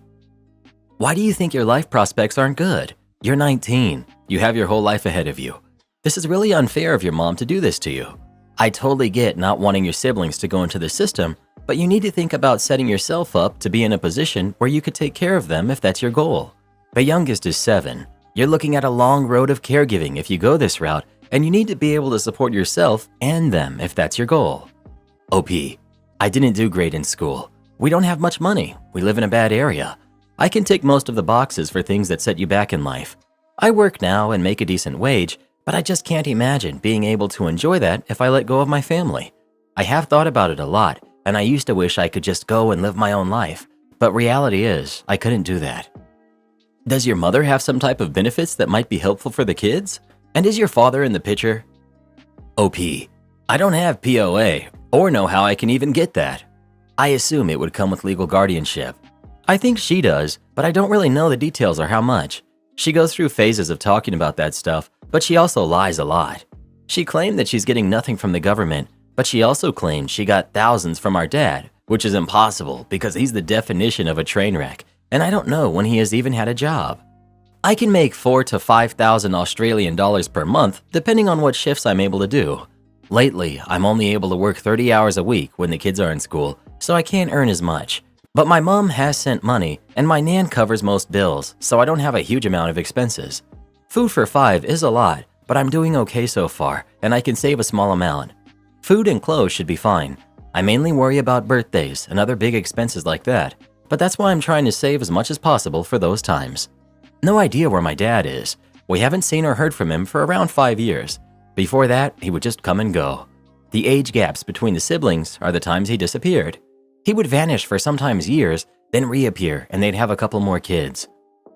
Why do you think your life prospects aren't good? You're 19. You have your whole life ahead of you. This is really unfair of your mom to do this to you. I totally get not wanting your siblings to go into the system, but you need to think about setting yourself up to be in a position where you could take care of them if that's your goal. The youngest is 7. You're looking at a long road of caregiving if you go this route, and you need to be able to support yourself and them if that's your goal. OP, I didn't do great in school. We don't have much money. We live in a bad area. I can tick most of the boxes for things that set you back in life. I work now and make a decent wage, but I just can't imagine being able to enjoy that if I let go of my family. I have thought about it a lot, and I used to wish I could just go and live my own life, but reality is, I couldn't do that. Does your mother have some type of benefits that might be helpful for the kids? And is your father in the picture? OP. I don't have POA, or know how I can even get that. I assume it would come with legal guardianship. I think she does, but I don't really know the details or how much. She goes through phases of talking about that stuff, but she also lies a lot. She claimed that she's getting nothing from the government, but she also claimed she got thousands from our dad, which is impossible because he's the definition of a train wreck, and I don't know when he has even had a job. I can make 4,000 to 5,000 Australian dollars per month depending on what shifts I'm able to do. Lately, I'm only able to work 30 hours a week when the kids are in school, so I can't earn as much. But my mom has sent money, and my nan covers most bills, so I don't have a huge amount of expenses. Food for 5 is a lot, but I'm doing okay so far, and I can save a small amount. Food and clothes should be fine. I mainly worry about birthdays and other big expenses like that, but that's why I'm trying to save as much as possible for those times. No idea where my dad is. We haven't seen or heard from him for around 5 years. Before that, he would just come and go. The age gaps between the siblings are the times he disappeared. He would vanish for sometimes years, then reappear, and they'd have a couple more kids.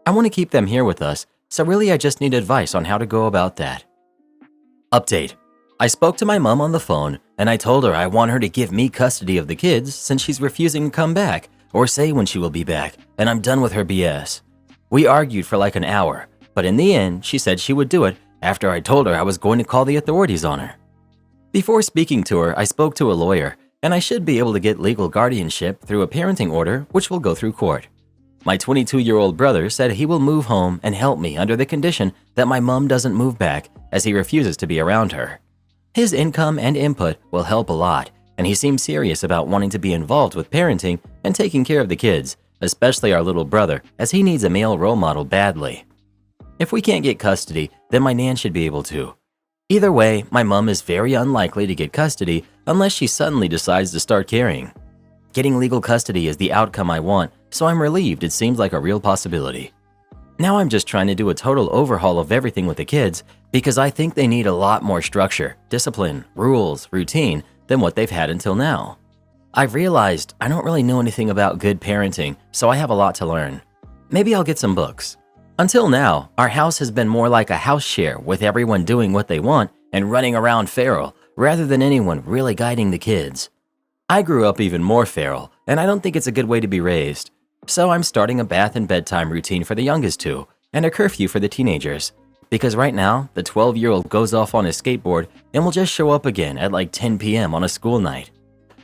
I want to keep them here with us, so really I just need advice on how to go about that. Update. I spoke to my mom on the phone, and I told her I want her to give me custody of the kids since she's refusing to come back or say when she will be back, and I'm done with her BS. We argued for like an hour, but in the end, she said she would do it after I told her I was going to call the authorities on her. Before speaking to her, I spoke to a lawyer, and I should be able to get legal guardianship through a parenting order, which will go through court. My 22-year-old brother said he will move home and help me under the condition that my mom doesn't move back as he refuses to be around her. His income and input will help a lot, and he seems serious about wanting to be involved with parenting and taking care of the kids, especially our little brother, as he needs a male role model badly. If we can't get custody, then my nan should be able to. Either way, my mom is very unlikely to get custody unless she suddenly decides to start caring. Getting legal custody is the outcome I want, so I'm relieved it seems like a real possibility. Now I'm just trying to do a total overhaul of everything with the kids because I think they need a lot more structure, discipline, rules, routine than what they've had until now. I've realized I don't really know anything about good parenting, so I have a lot to learn. Maybe I'll get some books. Until now, our house has been more like a house share with everyone doing what they want and running around feral rather than anyone really guiding the kids. I grew up even more feral, and I don't think it's a good way to be raised. So I'm starting a bath and bedtime routine for the youngest two and a curfew for the teenagers. Because right now, the 12-year-old goes off on his skateboard and will just show up again at like 10 p.m. on a school night.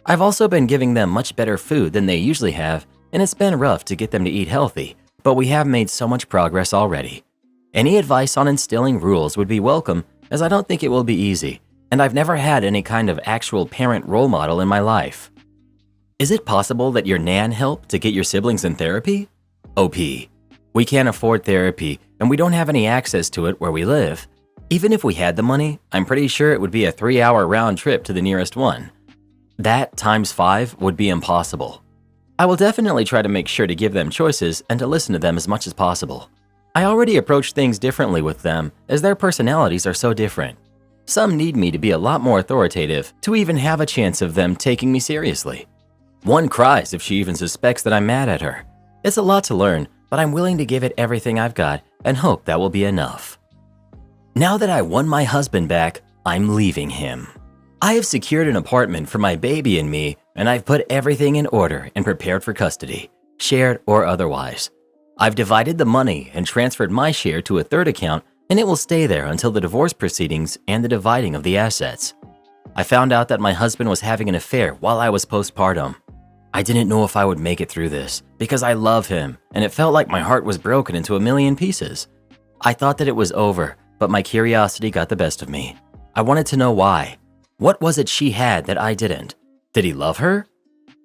I've also been giving them much better food than they usually have, and it's been rough to get them to eat healthy, but we have made so much progress already. Any advice on instilling rules would be welcome, as I don't think it will be easy, and I've never had any kind of actual parent role model in my life. Is it possible that your nan helped to get your siblings in therapy? OP. We can't afford therapy, and we don't have any access to it where we live. Even if we had the money, I'm pretty sure it would be a 3-hour round trip to the nearest one. That times 5 would be impossible. I will definitely try to make sure to give them choices and to listen to them as much as possible. I already approach things differently with them as their personalities are so different. Some need me to be a lot more authoritative to even have a chance of them taking me seriously. One cries if she even suspects that I'm mad at her. It's a lot to learn, but I'm willing to give it everything I've got and hope that will be enough. Now that I won my husband back, I'm leaving him. I have secured an apartment for my baby and me, and I've put everything in order and prepared for custody, shared or otherwise. I've divided the money and transferred my share to a third account, and it will stay there until the divorce proceedings and the dividing of the assets. I found out that my husband was having an affair while I was postpartum. I didn't know if I would make it through this because I love him, and it felt like my heart was broken into a million pieces. I thought that it was over, but my curiosity got the best of me. I wanted to know why. What was it she had that I didn't? Did he love her?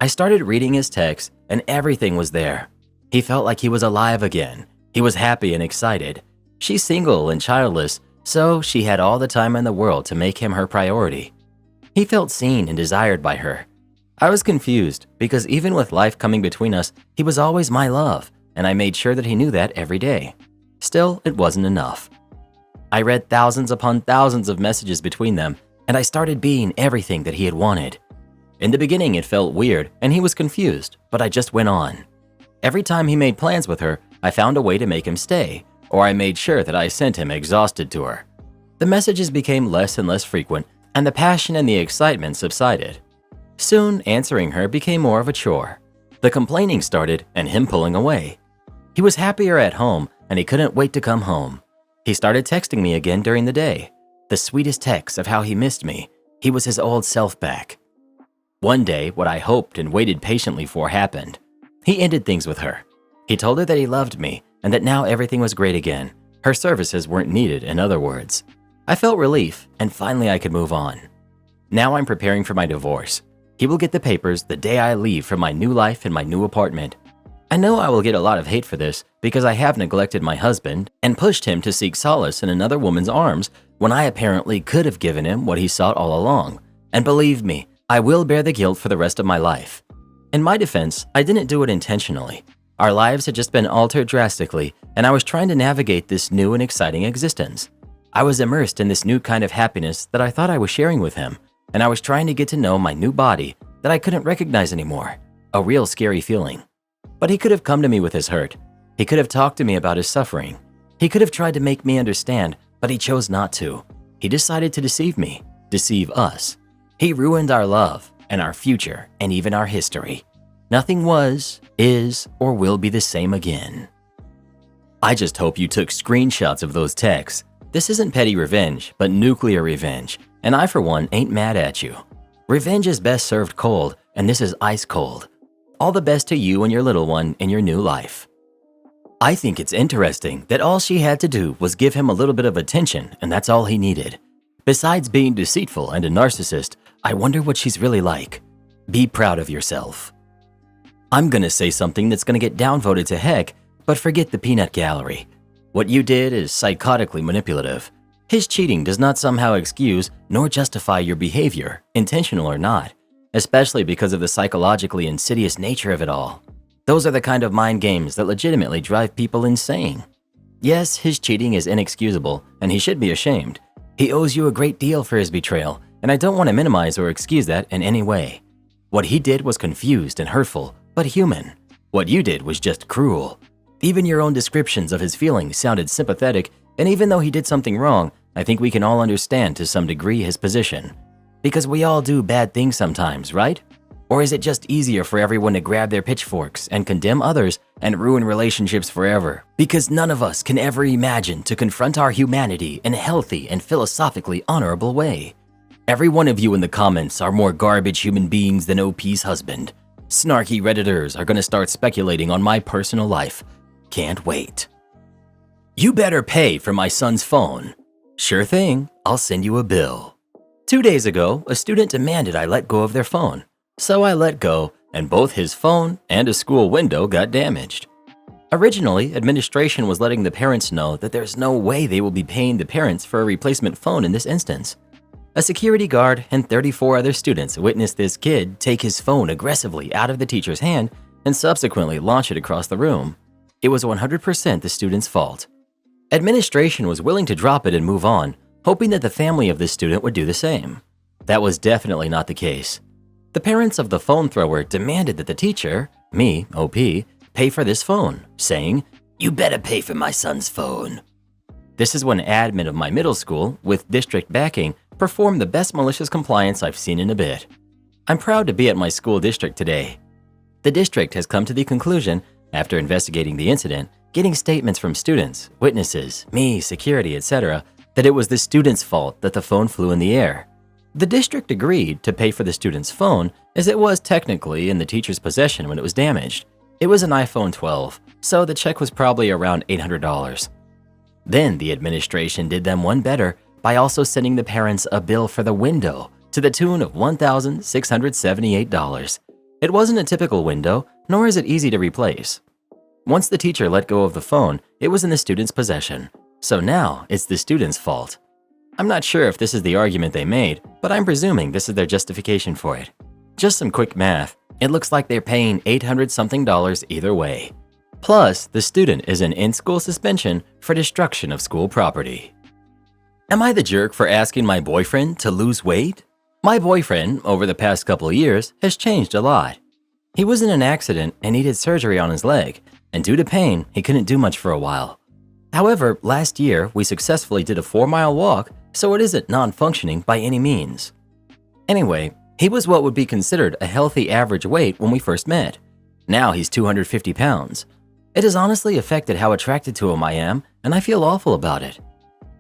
I started reading his texts, and everything was there. He felt like he was alive again. He was happy and excited. She's single and childless, so she had all the time in the world to make him her priority. He felt seen and desired by her. I was confused because even with life coming between us, he was always my love, and I made sure that he knew that every day. Still, it wasn't enough. I read thousands upon thousands of messages between them, and I started being everything that he had wanted. In the beginning, it felt weird and he was confused, but I just went on. Every time he made plans with her, I found a way to make him stay, or I made sure that I sent him exhausted to her. The messages became less and less frequent, and the passion and the excitement subsided. Soon, answering her became more of a chore. The complaining started and him pulling away. He was happier at home and he couldn't wait to come home. He started texting me again during the day. The sweetest texts of how he missed me. He was his old self back. One day, what I hoped and waited patiently for happened. He ended things with her. He told her that he loved me and that now everything was great again. Her services weren't needed, in other words. I felt relief, and finally I could move on. Now I'm preparing for my divorce. He will get the papers the day I leave for my new life in my new apartment. I know I will get a lot of hate for this because I have neglected my husband and pushed him to seek solace in another woman's arms when I apparently could have given him what he sought all along. And believe me, I will bear the guilt for the rest of my life. In my defense, I didn't do it intentionally. Our lives had just been altered drastically, and I was trying to navigate this new and exciting existence. I was immersed in this new kind of happiness that I thought I was sharing with him, and I was trying to get to know my new body that I couldn't recognize anymore. A real scary feeling. But he could have come to me with his hurt. He could have talked to me about his suffering. He could have tried to make me understand, but he chose not to. He decided to deceive me, deceive us. He ruined our love and our future and even our history. Nothing was, is, or will be the same again. I just hope you took screenshots of those texts. This isn't petty revenge, but nuclear revenge, and I for one ain't mad at you. Revenge is best served cold, and this is ice cold. All the best to you and your little one in your new life. I think it's interesting that all she had to do was give him a little bit of attention, and that's all he needed. Besides being deceitful and a narcissist, I wonder what she's really like. Be proud of yourself. I'm gonna say something that's gonna get downvoted to heck, but forget the peanut gallery. What you did is psychotically manipulative. His cheating does not somehow excuse nor justify your behavior, intentional or not, especially because of the psychologically insidious nature of it all. Those are the kind of mind games that legitimately drive people insane. Yes, his cheating is inexcusable, and he should be ashamed. He owes you a great deal for his betrayal, and I don't want to minimize or excuse that in any way. What he did was confused and hurtful, but human. What you did was just cruel. Even your own descriptions of his feelings sounded sympathetic, and even though he did something wrong, I think we can all understand to some degree his position. Because we all do bad things sometimes, right? Or is it just easier for everyone to grab their pitchforks and condemn others and ruin relationships forever? Because none of us can ever imagine to confront our humanity in a healthy and philosophically honorable way. Every one of you in the comments are more garbage human beings than OP's husband. Snarky Redditors are gonna start speculating on my personal life. Can't wait. You better pay for my son's phone. Sure thing, I'll send you a bill. 2 days ago, a student demanded I let go of their phone. So I let go, and both his phone and a school window got damaged. Originally, administration was letting the parents know that there's no way they will be paying the parents for a replacement phone in this instance. A security guard and 34 other students witnessed this kid take his phone aggressively out of the teacher's hand and subsequently launch it across the room. It was 100% the student's fault. Administration was willing to drop it and move on, hoping that the family of this student would do the same. That was definitely not the case. The parents of the phone thrower demanded that the teacher, me, OP, pay for this phone, saying, "You better pay for my son's phone." This is when admin of my middle school, with district backing, performed the best malicious compliance I've seen in a bit. I'm proud to be at my school district today. The district has come to the conclusion, after investigating the incident, getting statements from students, witnesses, me, security, etc., that it was the student's fault that the phone flew in the air. The district agreed to pay for the student's phone as it was technically in the teacher's possession when it was damaged. It was an iPhone 12, so the check was probably around $800. Then the administration did them one better by also sending the parents a bill for the window to the tune of $1,678. It wasn't a typical window, nor is it easy to replace. Once the teacher let go of the phone, it was in the student's possession. So now it's the student's fault. I'm not sure if this is the argument they made, but I'm presuming this is their justification for it. Just some quick math. It looks like they're paying $800-something either way. Plus, the student is in in-school suspension for destruction of school property. Am I the jerk for asking my boyfriend to lose weight? My boyfriend, over the past couple of years, has changed a lot. He was in an accident and needed surgery on his leg, and due to pain, he couldn't do much for a while. However, last year, we successfully did a 4-mile walk, so it isn't non-functioning by any means. Anyway, he was what would be considered a healthy average weight when we first met. Now he's 250 pounds. It has honestly affected how attracted to him I am, and I feel awful about it.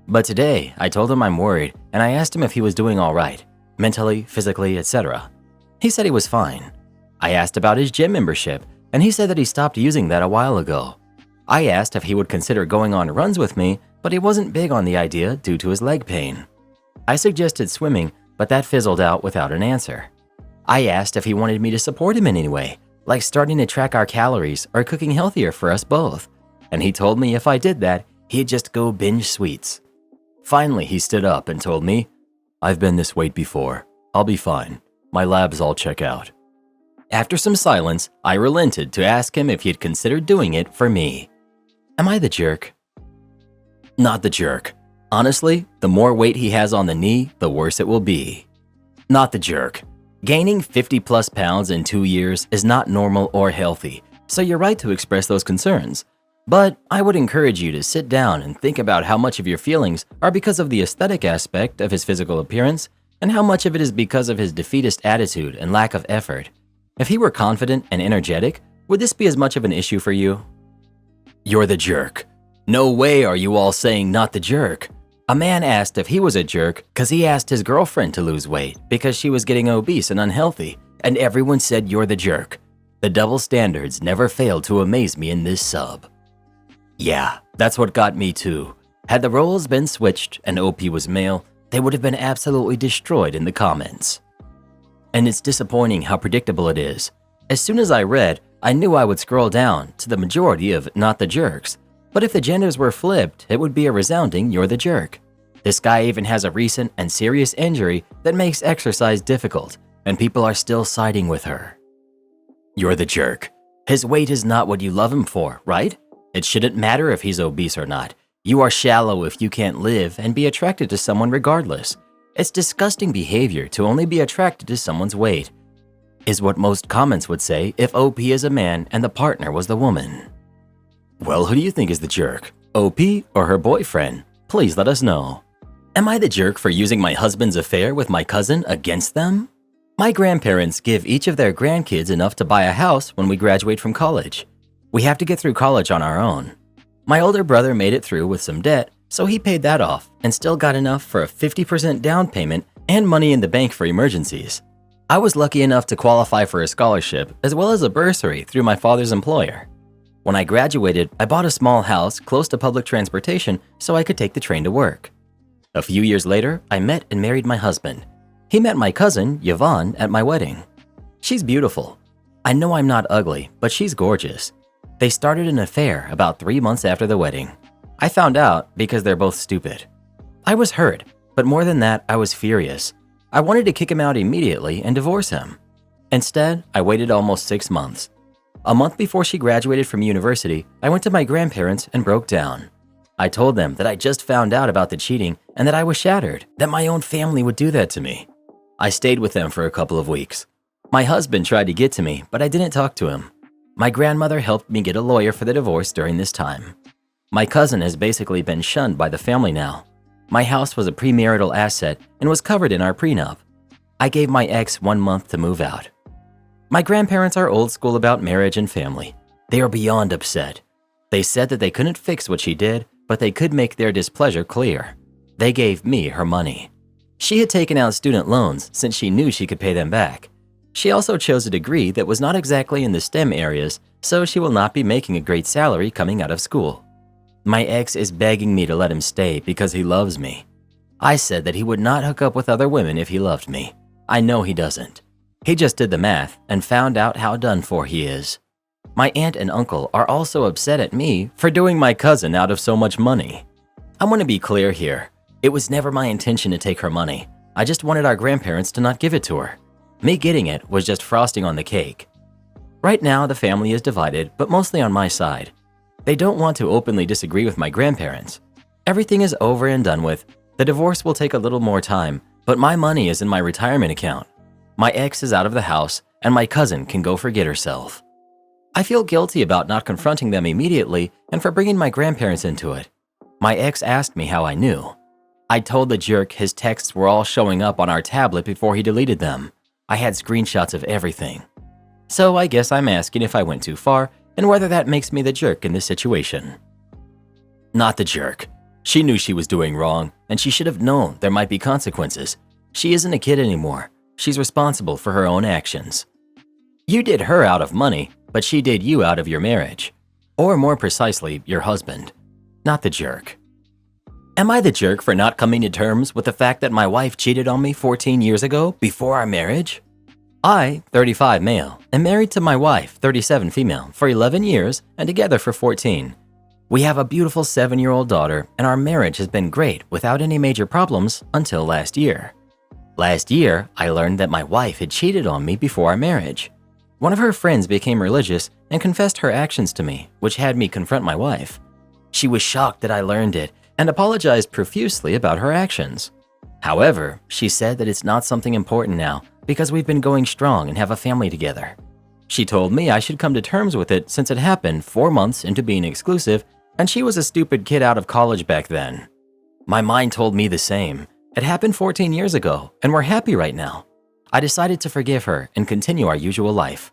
But today, I told him I'm worried, and I asked him if he was doing all right, mentally, physically, etc. He said he was fine. I asked about his gym membership, and he said that he stopped using that a while ago. I asked if he would consider going on runs with me, but he wasn't big on the idea due to his leg pain. I suggested swimming, but that fizzled out without an answer. I asked if he wanted me to support him in any way, like starting to track our calories or cooking healthier for us both, and he told me if I did that, he'd just go binge sweets. Finally, he stood up and told me, "I've been this weight before. I'll be fine. My labs all check out." After some silence, I relented to ask him if he had considered doing it for me. Am I the jerk? Not the jerk. Honestly, the more weight he has on the knee, the worse it will be. Not the jerk. Gaining 50 plus pounds in 2 years is not normal or healthy, so you're right to express those concerns. But I would encourage you to sit down and think about how much of your feelings are because of the aesthetic aspect of his physical appearance and how much of it is because of his defeatist attitude and lack of effort. If he were confident and energetic, would this be as much of an issue for you? You're the jerk. No way are you all saying not the jerk. A man asked if he was a jerk because he asked his girlfriend to lose weight because she was getting obese and unhealthy, and everyone said you're the jerk. The double standards never failed to amaze me in this sub. Yeah, that's what got me too. Had the roles been switched and OP was male, they would have been absolutely destroyed in the comments. And it's disappointing how predictable it is. As soon as I read, I knew I would scroll down to the majority of not the jerks, but if the genders were flipped, it would be a resounding you're the jerk. This guy even has a recent and serious injury that makes exercise difficult, and people are still siding with her. You're the jerk. His weight is not what you love him for, right? It shouldn't matter if he's obese or not. You are shallow if you can't live and be attracted to someone regardless. It's disgusting behavior to only be attracted to someone's weight, is what most comments would say if OP is a man and the partner was the woman. Well, who do you think is the jerk? OP or her boyfriend? Please let us know. Am I the jerk for using my husband's affair with my cousin against them? My grandparents give each of their grandkids enough to buy a house when we graduate from college. We have to get through college on our own. My older brother made it through with some debt, so he paid that off and still got enough for a 50% down payment and money in the bank for emergencies. I was lucky enough to qualify for a scholarship as well as a bursary through my father's employer. When I graduated, I bought a small house close to public transportation so I could take the train to work. A few years later, I met and married my husband. He met my cousin, Yvonne, at my wedding. She's beautiful. I know I'm not ugly, but she's gorgeous. They started an affair about 3 months after the wedding. I found out because they're both stupid. I was hurt, but more than that, I was furious. I wanted to kick him out immediately and divorce him. Instead, I waited almost 6 months. A month before she graduated from university, I went to my grandparents and broke down. I told them that I just found out about the cheating and that I was shattered, that my own family would do that to me. I stayed with them for a couple of weeks. My husband tried to get to me, but I didn't talk to him. My grandmother helped me get a lawyer for the divorce during this time. My cousin has basically been shunned by the family now. My house was a premarital asset and was covered in our prenup. I gave my ex 1 month to move out. My grandparents are old school about marriage and family. They are beyond upset. They said that they couldn't fix what she did, but they could make their displeasure clear. They gave me her money. She had taken out student loans since she knew she could pay them back. She also chose a degree that was not exactly in the STEM areas, so she will not be making a great salary coming out of school. My ex is begging me to let him stay because he loves me. I said that he would not hook up with other women if he loved me. I know he doesn't. He just did the math and found out how done for he is. My aunt and uncle are also upset at me for doing my cousin out of so much money. I want to be clear here. It was never my intention to take her money. I just wanted our grandparents to not give it to her. Me getting it was just frosting on the cake. Right now, the family is divided, but mostly on my side. They don't want to openly disagree with my grandparents. Everything is over and done with. The divorce will take a little more time, But my money is in my retirement account. My ex is out of the house, and my cousin can go forget herself. I feel guilty about not confronting them immediately and for bringing my grandparents into it. My ex asked me how I knew. I told the jerk his texts were all showing up on our tablet before he deleted them. I had screenshots of everything. So I guess I'm asking if I went too far and whether that makes me the jerk in this situation. Not the jerk. She knew she was doing wrong, and she should have known there might be consequences. She isn't a kid anymore. She's responsible for her own actions. You did her out of money, but she did you out of your marriage. Or more precisely, your husband. Not the jerk. Am I the jerk for not coming to terms with the fact that my wife cheated on me 14 years ago before our marriage? I, 35 male, am married to my wife, 37 female, for 11 years and together for 14. We have a beautiful 7-year-old daughter, and our marriage has been great without any major problems until last year. Last year, I learned that my wife had cheated on me before our marriage. One of her friends became religious and confessed her actions to me, which had me confront my wife. She was shocked that I learned it and apologized profusely about her actions. However, she said that it's not something important now because we've been going strong and have a family together. She told me I should come to terms with it since it happened 4 months into being exclusive, and she was a stupid kid out of college back then. My mind told me the same. It happened 14 years ago, and we're happy right now. I decided to forgive her and continue our usual life.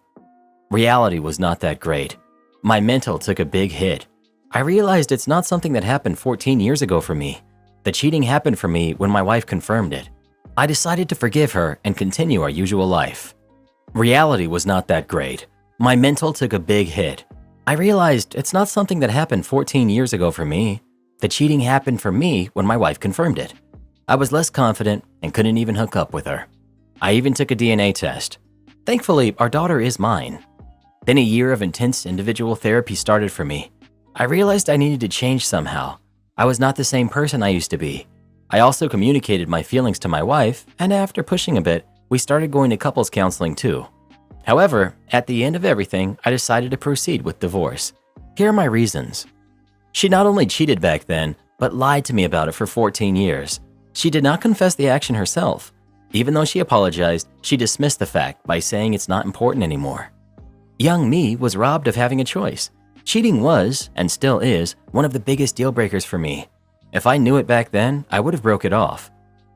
Reality was not that great. My mental took a big hit. I realized it's not something that happened 14 years ago for me. The cheating happened for me when my wife confirmed it. I decided to forgive her and continue our usual life. Reality was not that great. My mental took a big hit. I realized it's not something that happened 14 years ago for me. The cheating happened for me when my wife confirmed it. I was less confident and couldn't even hook up with her. I even took a DNA test. Thankfully, our daughter is mine. Then a year of intense individual therapy started for me. I realized I needed to change somehow. I was not the same person I used to be. I also communicated my feelings to my wife, and after pushing a bit, we started going to couples counseling too. However, at the end of everything, I decided to proceed with divorce. Here are my reasons. She not only cheated back then, but lied to me about it for 14 years. She did not confess the action herself. Even though she apologized, she dismissed the fact by saying it's not important anymore. Young me was robbed of having a choice. Cheating was, and still is, one of the biggest deal breakers for me. If I knew it back then, I would have broke it off.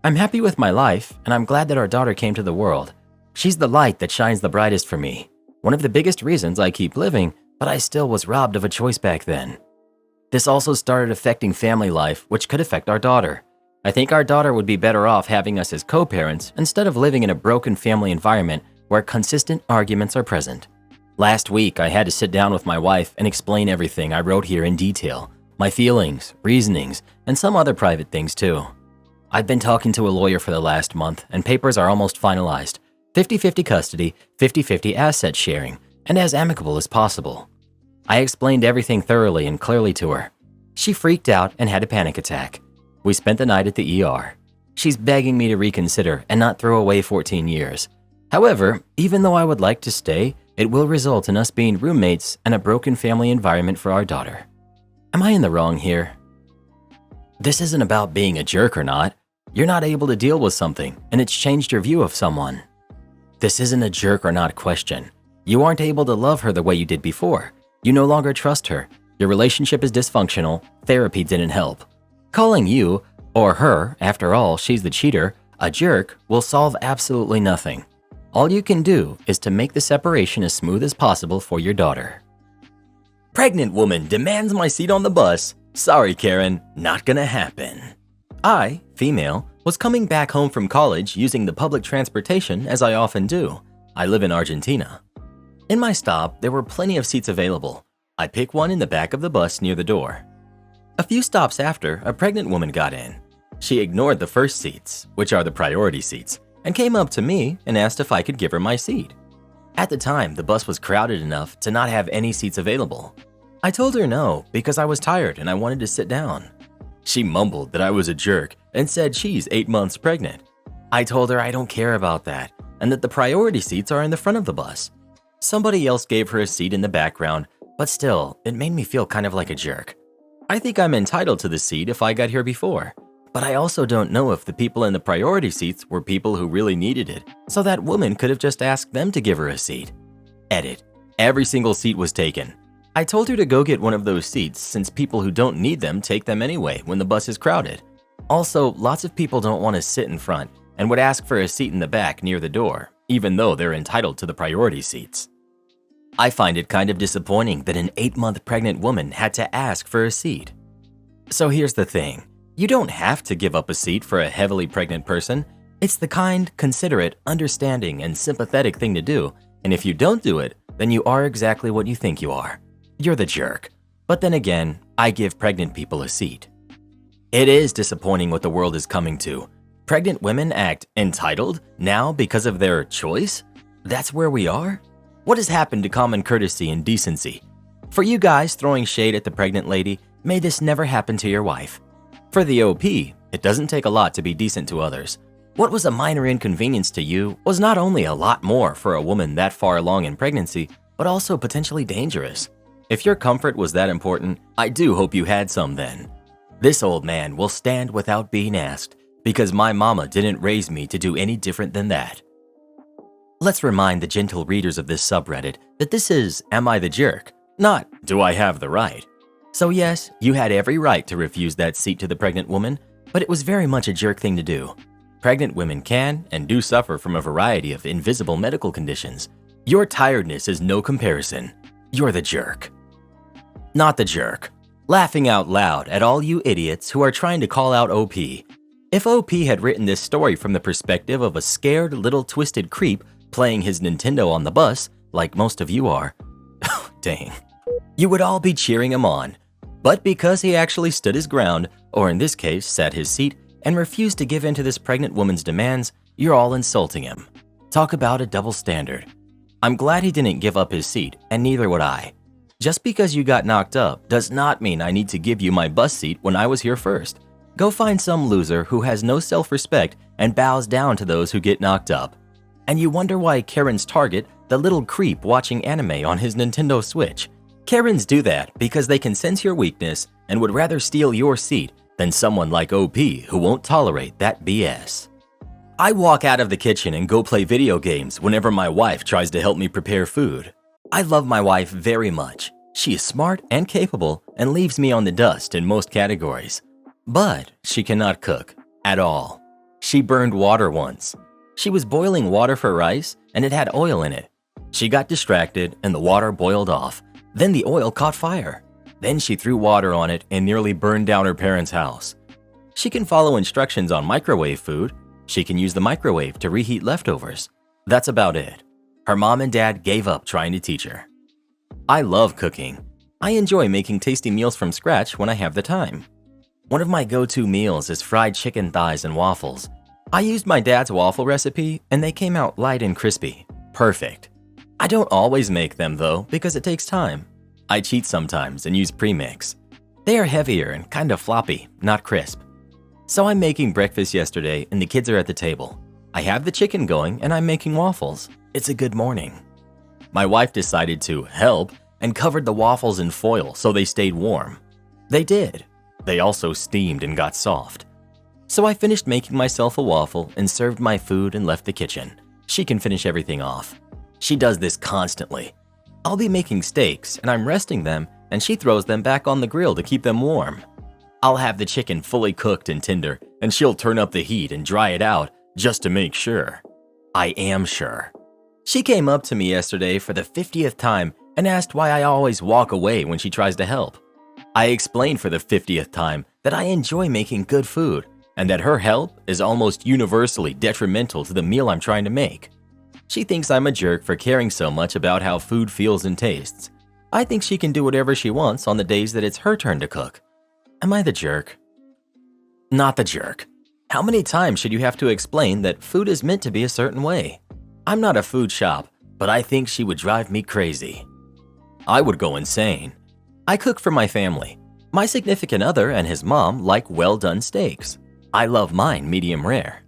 I'm happy with my life, and I'm glad that our daughter came to the world. She's the light that shines the brightest for me. One of the biggest reasons I keep living, but I still was robbed of a choice back then. This also started affecting family life, which could affect our daughter. I think our daughter would be better off having us as co-parents instead of living in a broken family environment where consistent arguments are present. Last week, I had to sit down with my wife and explain everything I wrote here in detail, my feelings, reasonings, and some other private things too. I've been talking to a lawyer for the last month, and papers are almost finalized. 50-50 custody, 50-50 asset sharing, and as amicable as possible. I explained everything thoroughly and clearly to her. She freaked out and had a panic attack. We spent the night at the ER. She's begging me to reconsider and not throw away 14 years. However, even though I would like to stay, it will result in us being roommates and a broken family environment for our daughter. Am I in the wrong here? This isn't about being a jerk or not. You're not able to deal with something, and it's changed your view of someone. This isn't a jerk or not question. You aren't able to love her the way you did before. You no longer trust her. Your relationship is dysfunctional. Therapy didn't help. Calling you, or her, after all, she's the cheater, a jerk will solve absolutely nothing. All you can do is to make the separation as smooth as possible for your daughter. Pregnant woman demands my seat on the bus. Sorry, Karen, not gonna happen. I, female, was coming back home from college using the public transportation as I often do. I live in Argentina. In my stop, there were plenty of seats available. I picked one in the back of the bus near the door. A few stops after, a pregnant woman got in. She ignored the first seats, which are the priority seats, and came up to me and asked if I could give her my seat. At the time, the bus was crowded enough to not have any seats available. I told her no because I was tired and I wanted to sit down. She mumbled that I was a jerk and said she's 8 months pregnant. I told her I don't care about that and that the priority seats are in the front of the bus. Somebody else gave her a seat in the background, but still, it made me feel kind of like a jerk. I think I'm entitled to the seat if I got here before. But I also don't know if the people in the priority seats were people who really needed it, so that woman could have just asked them to give her a seat. Edit. Every single seat was taken. I told her to go get one of those seats since people who don't need them take them anyway when the bus is crowded. Also, lots of people don't want to sit in front and would ask for a seat in the back near the door, even though they're entitled to the priority seats. I find it kind of disappointing that an 8-month pregnant woman had to ask for a seat. So here's the thing. You don't have to give up a seat for a heavily pregnant person. It's the kind, considerate, understanding, and sympathetic thing to do, and if you don't do it, then you are exactly what you think you are. You're the jerk. But then again, I give pregnant people a seat. It is disappointing what the world is coming to. Pregnant women act entitled now because of their choice? That's where we are? What has happened to common courtesy and decency? For you guys throwing shade at the pregnant lady, may this never happen to your wife. For the OP, it doesn't take a lot to be decent to others. What was a minor inconvenience to you was not only a lot more for a woman that far along in pregnancy, but also potentially dangerous. If your comfort was that important, I do hope you had some then. This old man will stand without being asked, because my mama didn't raise me to do any different than that. Let's remind the gentle readers of this subreddit that this is Am I the Jerk, not Do I Have the Right? So yes, you had every right to refuse that seat to the pregnant woman, but it was very much a jerk thing to do. Pregnant women can and do suffer from a variety of invisible medical conditions. Your tiredness is no comparison. You're the jerk. Not the jerk. Laughing out loud at all you idiots who are trying to call out OP. If OP had written this story from the perspective of a scared little twisted creep playing his Nintendo on the bus, like most of you are, dang, you would all be cheering him on. But because he actually stood his ground, or in this case, sat his seat, and refused to give in to this pregnant woman's demands, you're all insulting him. Talk about a double standard. I'm glad he didn't give up his seat, and neither would I. Just because you got knocked up does not mean I need to give you my bus seat when I was here first. Go find some loser who has no self-respect and bows down to those who get knocked up. And you wonder why Karen's target the little creep watching anime on his Nintendo Switch. Karens do that because they can sense your weakness and would rather steal your seat than someone like OP who won't tolerate that BS. I walk out of the kitchen and go play video games whenever my wife tries to help me prepare food. I love my wife very much. She is smart and capable and leaves me on the dust in most categories. But she cannot cook at all. She burned water once. She was boiling water for rice and it had oil in it. She got distracted and the water boiled off. Then the oil caught fire. Then she threw water on it and nearly burned down her parents' house. She can follow instructions on microwave food. She can use the microwave to reheat leftovers. That's about it. Her mom and dad gave up trying to teach her. I love cooking. I enjoy making tasty meals from scratch when I have the time. One of my go-to meals is fried chicken thighs and waffles. I used my dad's waffle recipe and they came out light and crispy. Perfect. I don't always make them though because it takes time. I cheat sometimes and use premix. They are heavier and kind of floppy, not crisp. So I'm making breakfast yesterday and the kids are at the table. I have the chicken going and I'm making waffles. It's a good morning. My wife decided to help and covered the waffles in foil so they stayed warm. They did. They also steamed and got soft. So I finished making myself a waffle and served my food and left the kitchen. She can finish everything off. She does this constantly. I'll be making steaks and I'm resting them and she throws them back on the grill to keep them warm. I'll have the chicken fully cooked and tender and she'll turn up the heat and dry it out just to make sure. I am sure. She came up to me yesterday for the 50th time and asked why I always walk away when she tries to help. I explained for the 50th time that I enjoy making good food and that her help is almost universally detrimental to the meal I'm trying to make. She thinks I'm a jerk for caring so much about how food feels and tastes. I think she can do whatever she wants on the days that it's her turn to cook. Am I the jerk? Not the jerk. How many times should you have to explain that food is meant to be a certain way? I'm not a food shop, but I think she would drive me crazy. I would go insane. I cook for my family. My significant other and his mom like well-done steaks. I love mine medium rare.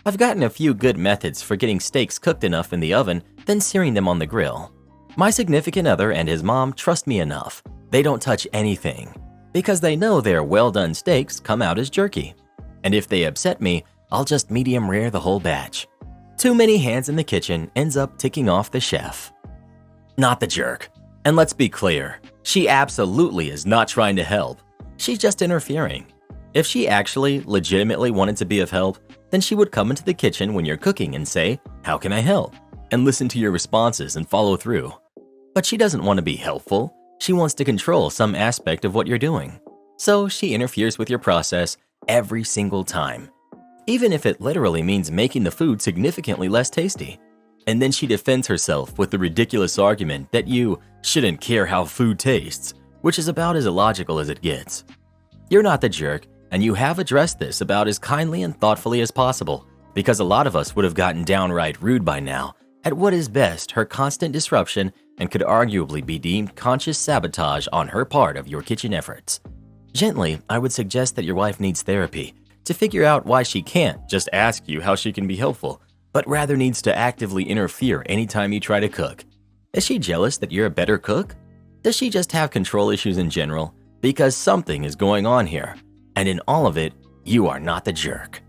I've gotten a few good methods for getting steaks cooked enough in the oven, then searing them on the grill. My significant other and his mom trust me enough. They don't touch anything because they know their well-done steaks come out as jerky. and if they upset me, I'll just medium rare the whole batch. Too many hands in the kitchen ends up ticking off the chef. Not the jerk. And let's be clear, she absolutely is not trying to help. She's just interfering. If she actually legitimately wanted to be of help, then she would come into the kitchen when you're cooking and say, "How can I help?" and listen to your responses and follow through. But she doesn't want to be helpful. She wants to control some aspect of what you're doing. So she interferes with your process every single time, even if it literally means making the food significantly less tasty. And then she defends herself with the ridiculous argument that you shouldn't care how food tastes, which is about as illogical as it gets. You're not the jerk, and you have addressed this about as kindly and thoughtfully as possible, because a lot of us would have gotten downright rude by now at what is best her constant disruption and could arguably be deemed conscious sabotage on her part of your kitchen efforts. Gently, I would suggest that your wife needs therapy to figure out why she can't just ask you how she can be helpful, but rather needs to actively interfere anytime you try to cook. Is she jealous that you're a better cook? Does she just have control issues in general? Because something is going on here, and in all of it, you are not the jerk.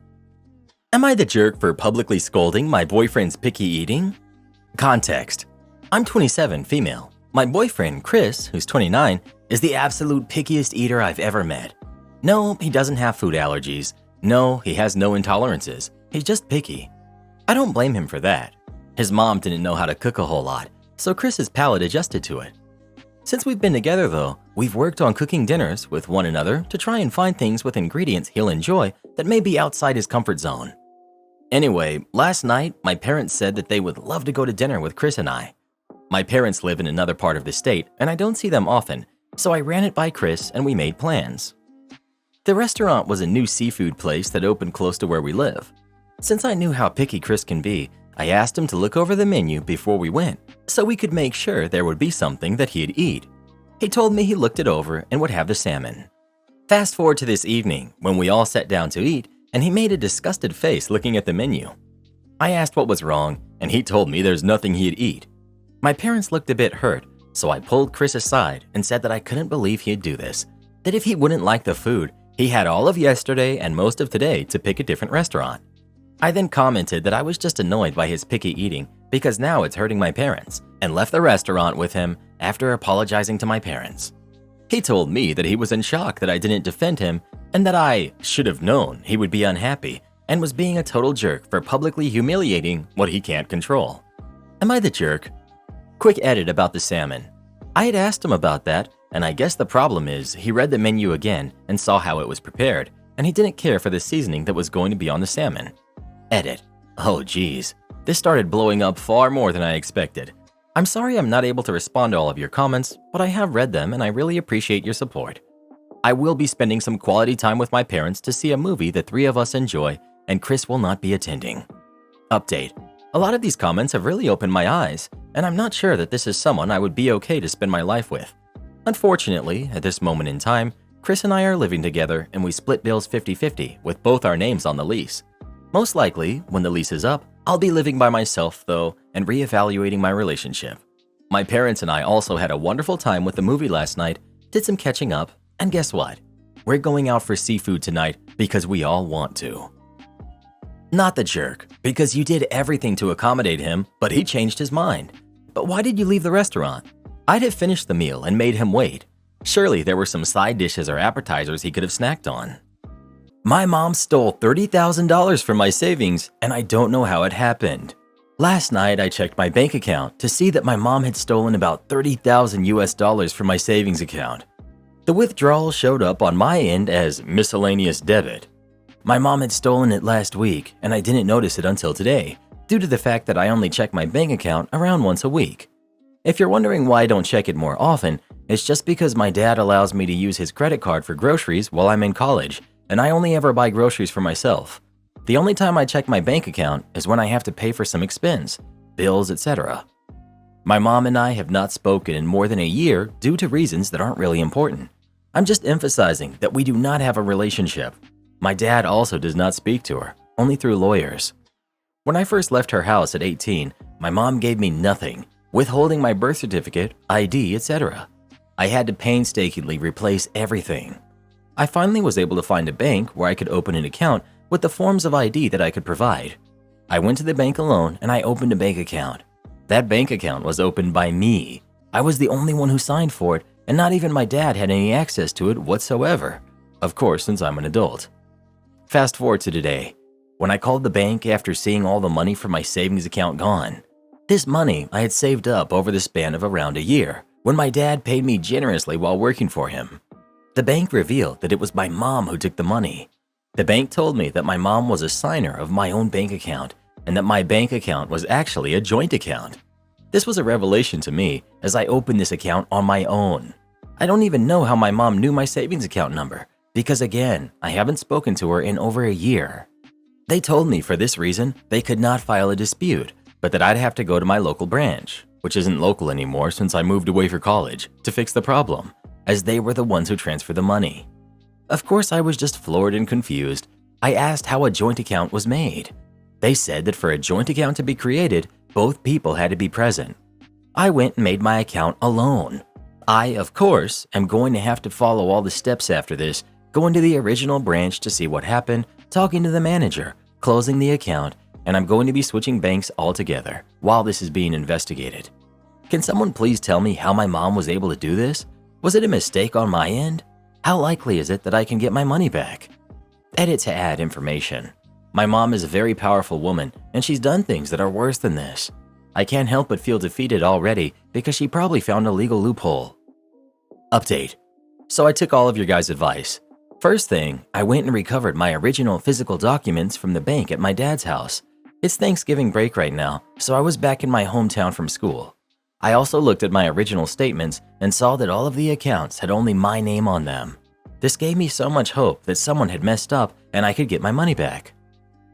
Am I the jerk for publicly scolding my boyfriend's picky eating? Context. I'm 27, female. My boyfriend, Chris, who's 29, is the absolute pickiest eater I've ever met. No, he doesn't have food allergies. No, he has no intolerances. He's just picky. I don't blame him for that. His mom didn't know how to cook a whole lot, so Chris's palate adjusted to it. Since we've been together though, we've worked on cooking dinners with one another to try and find things with ingredients he'll enjoy that may be outside his comfort zone. Anyway, last night, my parents said that they would love to go to dinner with Chris and I. My parents live in another part of the state, and I don't see them often, so I ran it by Chris and we made plans. The restaurant was a new seafood place that opened close to where we live. Since I knew how picky Chris can be, I asked him to look over the menu before we went, so we could make sure there would be something that he'd eat. He told me he looked it over and would have the salmon. Fast forward to this evening, when we all sat down to eat, and he made a disgusted face looking at the menu. I asked what was wrong, and he told me there's nothing he'd eat. My parents looked a bit hurt, so I pulled Chris aside and said that I couldn't believe he'd do this, that if he wouldn't like the food, he had all of yesterday and most of today to pick a different restaurant. I then commented that I was just annoyed by his picky eating because now it's hurting my parents, and left the restaurant with him after apologizing to my parents. He told me that he was in shock that I didn't defend him and that I should have known he would be unhappy and was being a total jerk for publicly humiliating what he can't control. Am I the jerk? Quick edit about the salmon. I had asked him about that, and I guess the problem is he read the menu again and saw how it was prepared, and he didn't care for the seasoning that was going to be on the salmon. Edit. Oh geez, this started blowing up far more than I expected. I'm sorry I'm not able to respond to all of your comments, but I have read them and I really appreciate your support. I will be spending some quality time with my parents to see a movie the three of us enjoy, and Chris will not be attending. Update. A lot of these comments have really opened my eyes, and I'm not sure that this is someone I would be okay to spend my life with. Unfortunately, at this moment in time, Chris and I are living together and we split bills 50-50 with both our names on the lease. Most likely, when the lease is up, I'll be living by myself though and reevaluating my relationship. My parents and I also had a wonderful time with the movie last night, did some catching up, and guess what? We're going out for seafood tonight because we all want to. Not the jerk, because you did everything to accommodate him, but he changed his mind. But why did you leave the restaurant? I'd have finished the meal and made him wait. Surely there were some side dishes or appetizers he could have snacked on. My mom stole $30,000 from my savings, and I don't know how it happened. Last night, I checked my bank account to see that my mom had stolen about $30,000 from my savings account. The withdrawal showed up on my end as miscellaneous debit. My mom had stolen it last week, and I didn't notice it until today, due to the fact that I only check my bank account around once a week. If you're wondering why I don't check it more often, it's just because my dad allows me to use his credit card for groceries while I'm in college, and I only ever buy groceries for myself. The only time I check my bank account is when I have to pay for some expense, bills, etc. My mom and I have not spoken in more than a year due to reasons that aren't really important. I'm just emphasizing that we do not have a relationship. My dad also does not speak to her, only through lawyers. When I first left her house at 18, my mom gave me nothing, withholding my birth certificate, ID, etc. I had to painstakingly replace everything. I finally was able to find a bank where I could open an account with the forms of ID that I could provide. I went to the bank alone and I opened a bank account. That bank account was opened by me. I was the only one who signed for it, and not even my dad had any access to it whatsoever. Of course, since I'm an adult. Fast forward to today. When I called the bank after seeing all the money from my savings account gone. This money I had saved up over the span of around a year, when my dad paid me generously while working for him. The bank revealed that it was my mom who took the money. The bank told me that my mom was a signer of my own bank account, and that my bank account was actually a joint account. This was a revelation to me as I opened this account on my own. I don't even know how my mom knew my savings account number, because again, I haven't spoken to her in over a year. They told me for this reason they could not file a dispute, but that I'd have to go to my local branch, which isn't local anymore since I moved away for college, to fix the problem, as they were the ones who transferred the money. Of course, I was just floored and confused. I asked how a joint account was made. They said that for a joint account to be created, both people had to be present. I went and made my account alone. I, of course, am going to have to follow all the steps after this, going to the original branch to see what happened, talking to the manager, closing the account, and I'm going to be switching banks altogether while this is being investigated. Can someone please tell me how my mom was able to do this? Was it a mistake on my end? How likely is it that I can get my money back? Edit to add information. My mom is a very powerful woman, and she's done things that are worse than this. I can't help but feel defeated already because she probably found a legal loophole. Update. So I took all of your guys' advice. First thing, I went and recovered my original physical documents from the bank at my dad's house. It's Thanksgiving break right now, so I was back in my hometown from school. I also looked at my original statements and saw that all of the accounts had only my name on them. This gave me so much hope that someone had messed up and I could get my money back.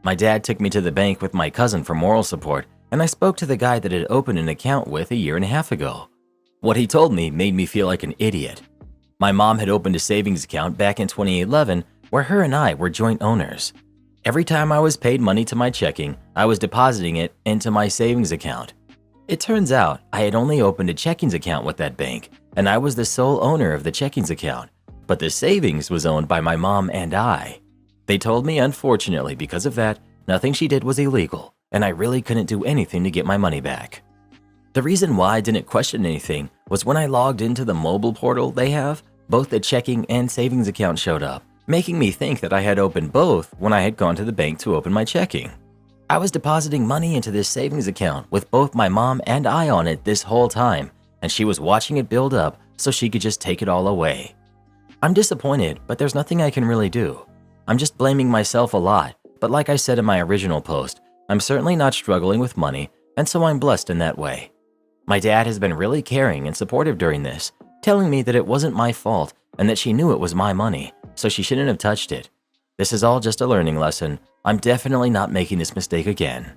My dad took me to the bank with my cousin for moral support, and I spoke to the guy that had opened an account with a year and a half ago. What he told me made me feel like an idiot. My mom had opened a savings account back in 2011 where her and I were joint owners. Every time I was paid money to my checking, I was depositing it into my savings account. It turns out I had only opened a checkings account with that bank, and I was the sole owner of the checkings account, but the savings was owned by my mom and I. They told me, unfortunately, because of that, nothing she did was illegal, and I really couldn't do anything to get my money back. The reason why I didn't question anything was when I logged into the mobile portal they have, both the checking and savings account showed up, making me think that I had opened both when I had gone to the bank to open my checking. I was depositing money into this savings account with both my mom and I on it this whole time, and she was watching it build up so she could just take it all away. I'm disappointed, but there's nothing I can really do. I'm just blaming myself a lot, but like I said in my original post, I'm certainly not struggling with money, and so I'm blessed in that way. My dad has been really caring and supportive during this, telling me that it wasn't my fault and that she knew it was my money, so she shouldn't have touched it. This is all just a learning lesson. I'm definitely not making this mistake again.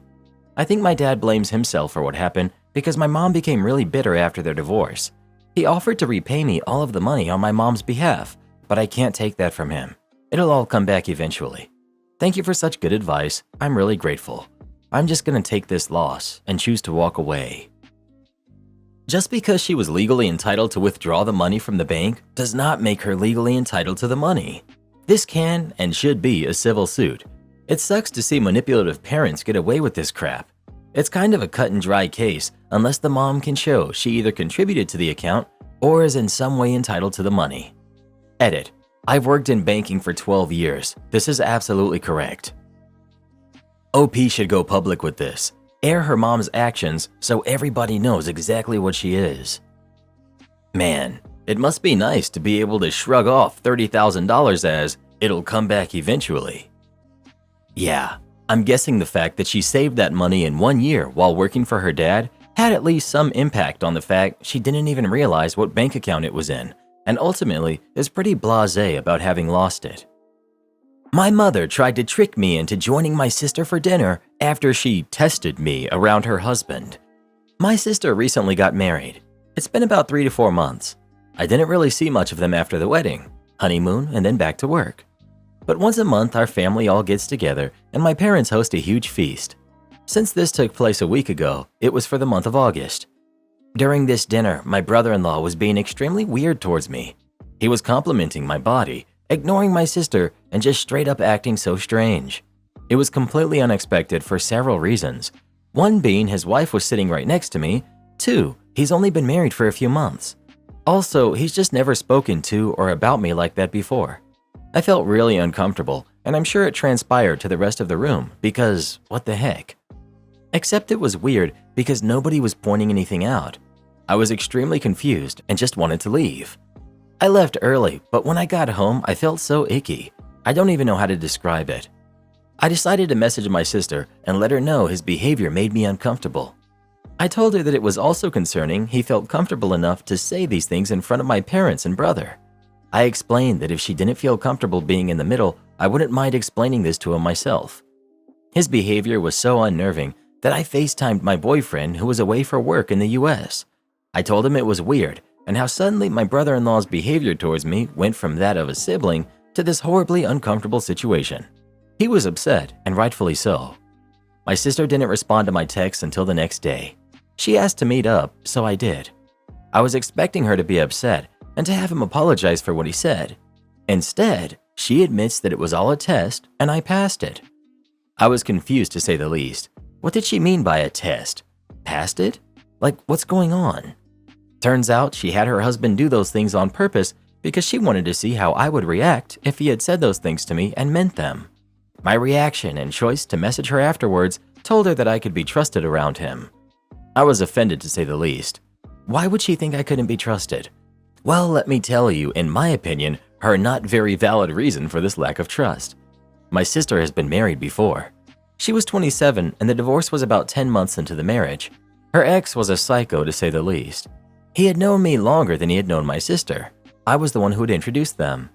I think my dad blames himself for what happened because my mom became really bitter after their divorce. He offered to repay me all of the money on my mom's behalf, but I can't take that from him. It'll all come back eventually. Thank you for such good advice. I'm really grateful. I'm just gonna take this loss and choose to walk away. Just because she was legally entitled to withdraw the money from the bank does not make her legally entitled to the money. This can and should be a civil suit. It sucks to see manipulative parents get away with this crap. It's kind of a cut and dry case unless the mom can show she either contributed to the account or is in some way entitled to the money. Edit. I've worked in banking for 12 years. This is absolutely correct. OP should go public with this. Air her mom's actions so everybody knows exactly what she is. Man, it must be nice to be able to shrug off $30,000 as it'll come back eventually. Yeah, I'm guessing the fact that she saved that money in 1 year while working for her dad had at least some impact on the fact she didn't even realize what bank account it was in, and ultimately is pretty blasé about having lost it. My mother tried to trick me into joining my sister for dinner after she tested me around her husband. My sister recently got married. It's been about 3 to 4 months. I didn't really see much of them after the wedding, honeymoon, and then back to work. But once a month our family all gets together and my parents host a huge feast. Since this took place a week ago, it was for the month of August. During this dinner, my brother-in-law was being extremely weird towards me. He was complimenting my body, ignoring my sister and just straight up acting so strange. It was completely unexpected for several reasons. One being his wife was sitting right next to me. Two, he's only been married for a few months. Also, he's just never spoken to or about me like that before. I felt really uncomfortable, and I'm sure it transpired to the rest of the room because what the heck? Except it was weird because nobody was pointing anything out. I was extremely confused and just wanted to leave. I left early, but when I got home, I felt so icky. I don't even know how to describe it. I decided to message my sister and let her know his behavior made me uncomfortable. I told her that it was also concerning he felt comfortable enough to say these things in front of my parents and brother. I explained that if she didn't feel comfortable being in the middle, I wouldn't mind explaining this to him myself. His behavior was so unnerving that I FaceTimed my boyfriend who was away for work in the US. I told him it was weird and how suddenly my brother-in-law's behavior towards me went from that of a sibling to this horribly uncomfortable situation. He was upset, and rightfully so. My sister didn't respond to my text until the next day. She asked to meet up, so I did. I was expecting her to be upset and to have him apologize for what he said. Instead, she admits that it was all a test and I passed it. I was confused to say the least. What did she mean by a test? Passed it? Like, what's going on? Turns out she had her husband do those things on purpose because she wanted to see how I would react if he had said those things to me and meant them. My reaction and choice to message her afterwards told her that I could be trusted around him. I was offended to say the least. Why would she think I couldn't be trusted? Well, let me tell you, in my opinion, her not very valid reason for this lack of trust. My sister has been married before. She was 27 and the divorce was about 10 months into the marriage. Her ex was a psycho to say the least. He had known me longer than he had known my sister. I was the one who had introduced them.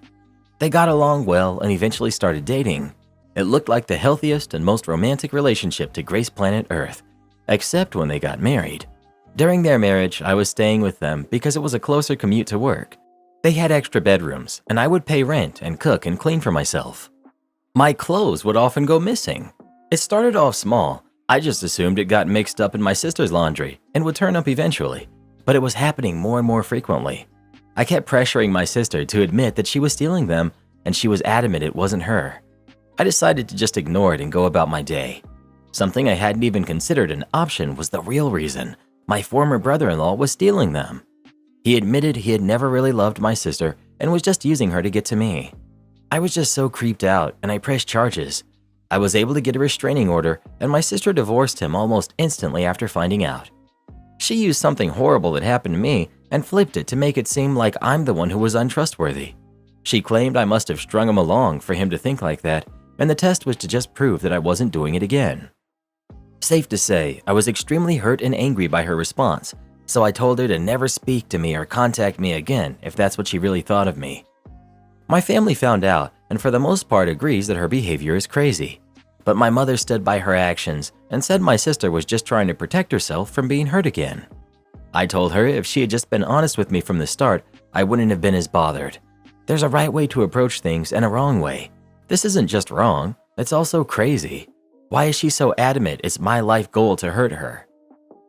They got along well and eventually started dating. It looked like the healthiest and most romantic relationship to grace planet Earth, except when they got married. During their marriage, I was staying with them because it was a closer commute to work. They had extra bedrooms, and I would pay rent and cook and clean for myself. My clothes would often go missing. It started off small. I just assumed it got mixed up in my sister's laundry and would turn up eventually, but it was happening more and more frequently. I kept pressuring my sister to admit that she was stealing them, and she was adamant it wasn't her. I decided to just ignore it and go about my day. Something I hadn't even considered an option was the real reason. My former brother-in-law was stealing them. He admitted he had never really loved my sister and was just using her to get to me. I was just so creeped out and I pressed charges. I was able to get a restraining order and my sister divorced him almost instantly after finding out. She used something horrible that happened to me and flipped it to make it seem like I'm the one who was untrustworthy. She claimed I must have strung him along for him to think like that, and the test was to just prove that I wasn't doing it again. Safe to say, I was extremely hurt and angry by her response, so I told her to never speak to me or contact me again if that's what she really thought of me. My family found out and for the most part agrees that her behavior is crazy, but my mother stood by her actions and said my sister was just trying to protect herself from being hurt again. I told her if she had just been honest with me from the start, I wouldn't have been as bothered. There's a right way to approach things and a wrong way. This isn't just wrong, it's also crazy. Why is she so adamant it's my life goal to hurt her?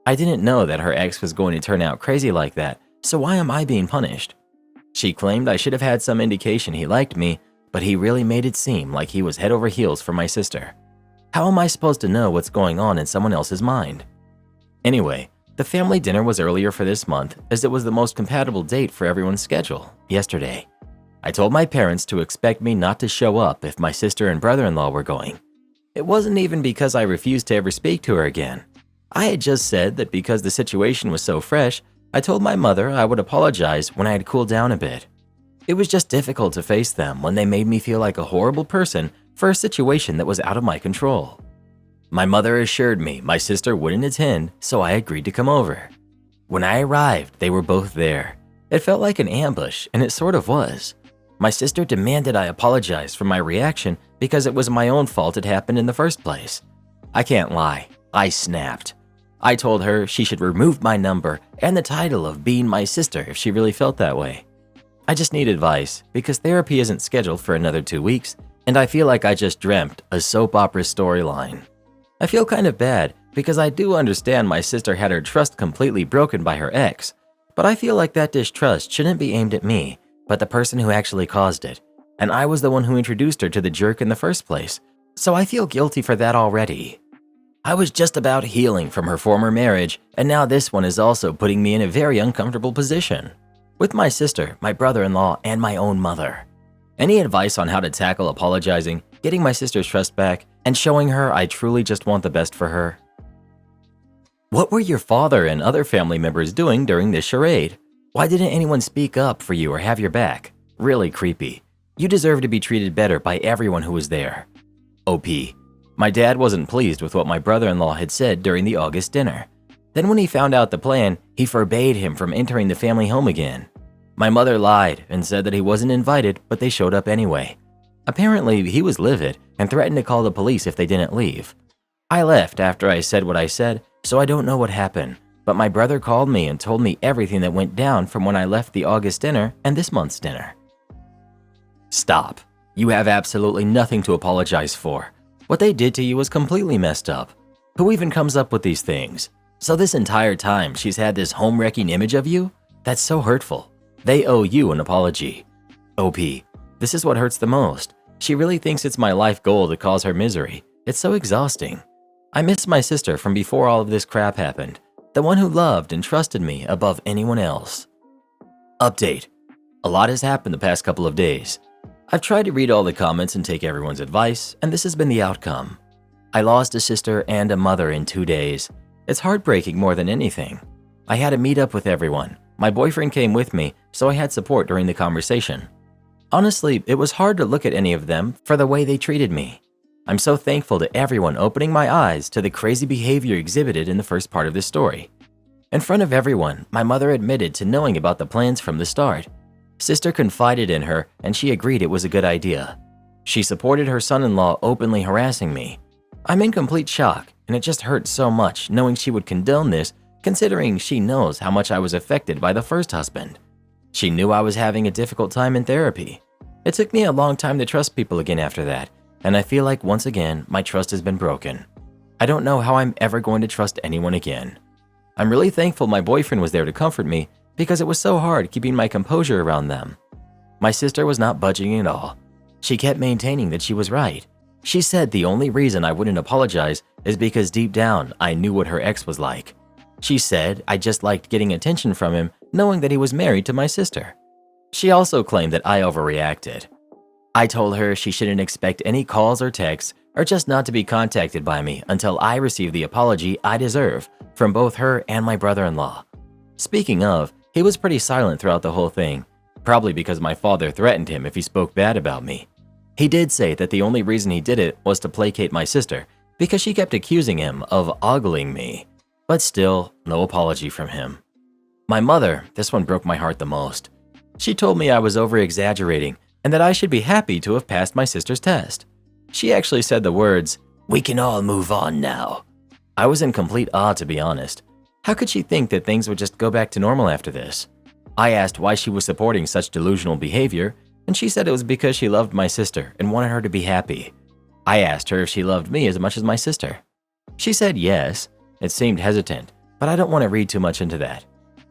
I didn't know that her ex was going to turn out crazy like that, so why am I being punished? She claimed I should have had some indication he liked me, but he really made it seem like he was head over heels for my sister. How am I supposed to know what's going on in someone else's mind? Anyway, the family dinner was earlier for this month as it was the most compatible date for everyone's schedule, yesterday. I told my parents to expect me not to show up if my sister and brother-in-law were going. It wasn't even because I refused to ever speak to her again. I had just said that because the situation was so fresh, I told my mother I would apologize when I had cooled down a bit. It was just difficult to face them when they made me feel like a horrible person for a situation that was out of my control. My mother assured me my sister wouldn't attend, so I agreed to come over. When I arrived, they were both there. It felt like an ambush, and it sort of was. My sister demanded I apologize for my reaction because it was my own fault it happened in the first place. I can't lie, I snapped. I told her she should remove my number and the title of being my sister if she really felt that way. I just need advice because therapy isn't scheduled for another 2 weeks, and I feel like I just dreamt a soap opera storyline. I feel kind of bad because I do understand my sister had her trust completely broken by her ex, but I feel like that distrust shouldn't be aimed at me, but the person who actually caused it. and I was the one who introduced her to the jerk in the first place, so I feel guilty for that already. I was just about healing from her former marriage, and now this one is also putting me in a very uncomfortable position. With my sister, my brother-in-law, and my own mother. Any advice on how to tackle apologizing, getting my sister's trust back, and showing her I truly just want the best for her? What were your father and other family members doing during this charade? Why didn't anyone speak up for you or have your back? Really creepy. You deserve to be treated better by everyone who was there. OP. My dad wasn't pleased with what my brother-in-law had said during the August dinner. Then when he found out the plan, he forbade him from entering the family home again. My mother lied and said that he wasn't invited, but they showed up anyway. Apparently, he was livid and threatened to call the police if they didn't leave. I left after I said what I said, so I don't know what happened, but my brother called me and told me everything that went down from when I left the August dinner and this month's dinner. Stop. You have absolutely nothing to apologize for. What they did to you was completely messed up. Who even comes up with these things? So this entire time she's had this home-wrecking image of you? That's so hurtful. They owe you an apology. OP, this is what hurts the most. She really thinks it's my life goal to cause her misery. It's so exhausting. I miss my sister from before all of this crap happened. The one who loved and trusted me above anyone else. Update. A lot has happened the past couple of days. I've tried to read all the comments and take everyone's advice, and this has been the outcome. I lost a sister and a mother in 2 days. It's heartbreaking more than anything. I had to meet up with everyone. My boyfriend came with me, so I had support during the conversation. Honestly, it was hard to look at any of them for the way they treated me. I'm so thankful to everyone opening my eyes to the crazy behavior exhibited in the first part of this story. In front of everyone, my mother admitted to knowing about the plans from the start. Sister confided in her and she agreed it was a good idea. She supported her son-in-law openly harassing me. I'm in complete shock, and it just hurts so much knowing she would condone this, considering she knows how much I was affected by the first husband. She knew I was having a difficult time in therapy. It took me a long time to trust people again after that, and I feel like once again my trust has been broken. I don't know how I'm ever going to trust anyone again. I'm really thankful my boyfriend was there to comfort me because it was so hard keeping my composure around them. My sister was not budging at all. She kept maintaining that she was right. She said the only reason I wouldn't apologize is because deep down I knew what her ex was like. She said I just liked getting attention from him knowing that he was married to my sister. She also claimed that I overreacted. I told her she shouldn't expect any calls or texts or just not to be contacted by me until I receive the apology I deserve from both her and my brother-in-law. Speaking of, he was pretty silent throughout the whole thing, probably because my father threatened him if he spoke bad about me. He did say that the only reason he did it was to placate my sister because she kept accusing him of ogling me. But still, no apology from him. My mother, this one broke my heart the most. She told me I was over-exaggerating and that I should be happy to have passed my sister's test. She actually said the words, "We can all move on now." I was in complete awe, to be honest. How could she think that things would just go back to normal after this? I asked why she was supporting such delusional behavior, and she said it was because she loved my sister and wanted her to be happy. I asked her if she loved me as much as my sister. She said yes. It seemed hesitant, but I don't want to read too much into that.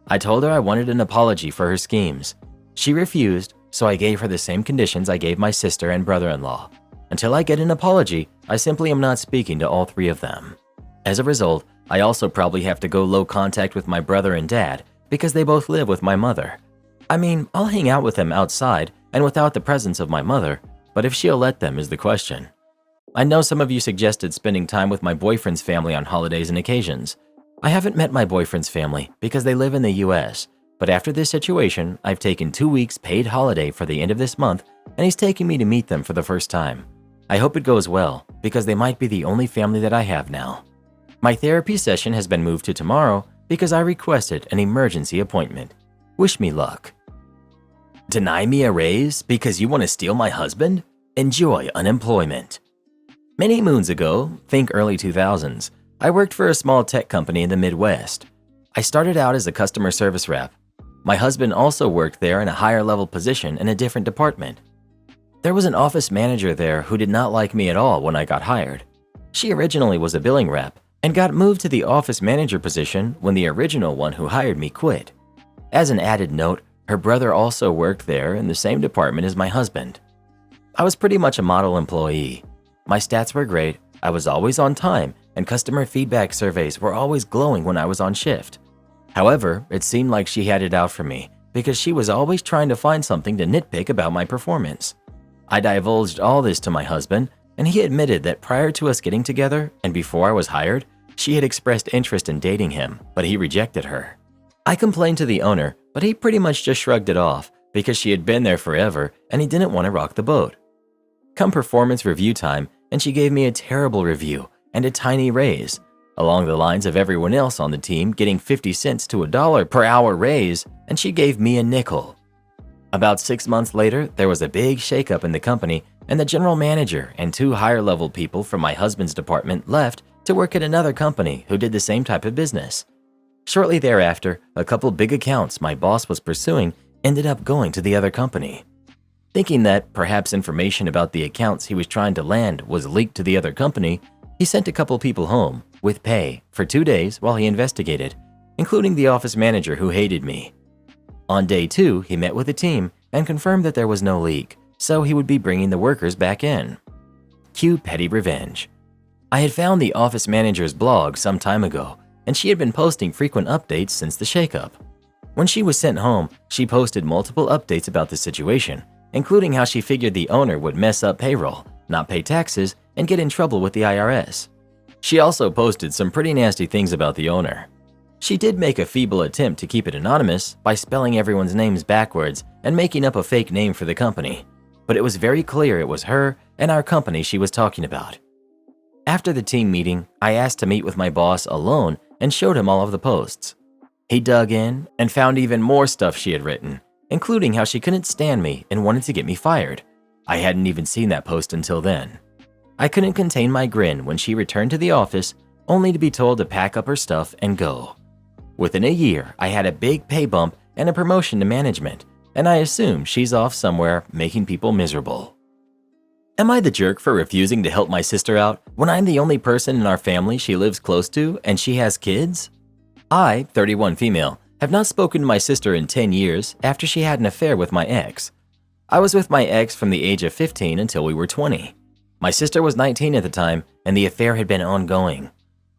I told her I wanted an apology for her schemes. She refused, so I gave her the same conditions I gave my sister and brother-in-law. Until I get an apology, I simply am not speaking to all three of them. As a result, I also probably have to go low contact with my brother and dad because they both live with my mother. I mean, I'll hang out with them outside and without the presence of my mother, but if she'll let them is the question. I know some of you suggested spending time with my boyfriend's family on holidays and occasions. I haven't met my boyfriend's family because they live in the US, but after this situation, I've taken 2 weeks paid holiday for the end of this month and he's taking me to meet them for the first time. I hope it goes well because they might be the only family that I have now. My therapy session has been moved to tomorrow because I requested an emergency appointment. Wish me luck. Deny me a raise because you want to steal my husband? Enjoy unemployment. Many moons ago, think early 2000s, I worked for a small tech company in the Midwest. I started out as a customer service rep. My husband also worked there in a higher level position in a different department. There was an office manager there who did not like me at all when I got hired. She originally was a billing rep and got moved to the office manager position when the original one who hired me quit. As an added note, her brother also worked there in the same department as my husband. I was pretty much a model employee. My stats were great, I was always on time, and customer feedback surveys were always glowing when I was on shift. However, it seemed like she had it out for me because she was always trying to find something to nitpick about my performance. I divulged all this to my husband, and he admitted that prior to us getting together and before I was hired, she had expressed interest in dating him, but he rejected her. I complained to the owner, but he pretty much just shrugged it off because she had been there forever and he didn't want to rock the boat. Come performance review time, and she gave me a terrible review and a tiny raise, along the lines of everyone else on the team getting 50 cents to $1 per hour raise, and she gave me a nickel. About 6 months later, there was a big shakeup in the company, and the general manager and 2 higher-level people from my husband's department left to work at another company who did the same type of business. Shortly thereafter, a couple big accounts my boss was pursuing ended up going to the other company. Thinking that perhaps information about the accounts he was trying to land was leaked to the other company, he sent a couple people home with pay for 2 days while he investigated, including the office manager who hated me. On day 2, he met with the team and confirmed that there was no leak, so he would be bringing the workers back in. Cue petty revenge. I had found the office manager's blog some time ago, and she had been posting frequent updates since the shakeup. When she was sent home, she posted multiple updates about the situation, including how she figured the owner would mess up payroll, not pay taxes, and get in trouble with the IRS. She also posted some pretty nasty things about the owner. She did make a feeble attempt to keep it anonymous by spelling everyone's names backwards and making up a fake name for the company, but it was very clear it was her and our company she was talking about. After the team meeting, I asked to meet with my boss alone and showed him all of the posts. He dug in and found even more stuff she had written, including how she couldn't stand me and wanted to get me fired. I hadn't even seen that post until then. I couldn't contain my grin when she returned to the office, only to be told to pack up her stuff and go. Within a year, I had a big pay bump and a promotion to management, and I assume she's off somewhere making people miserable. Am I the jerk for refusing to help my sister out when I'm the only person in our family she lives close to and she has kids? I, 31 female, have not spoken to my sister in 10 years after she had an affair with my ex. I was with my ex from the age of 15 until we were 20. My sister was 19 at the time, and the affair had been ongoing.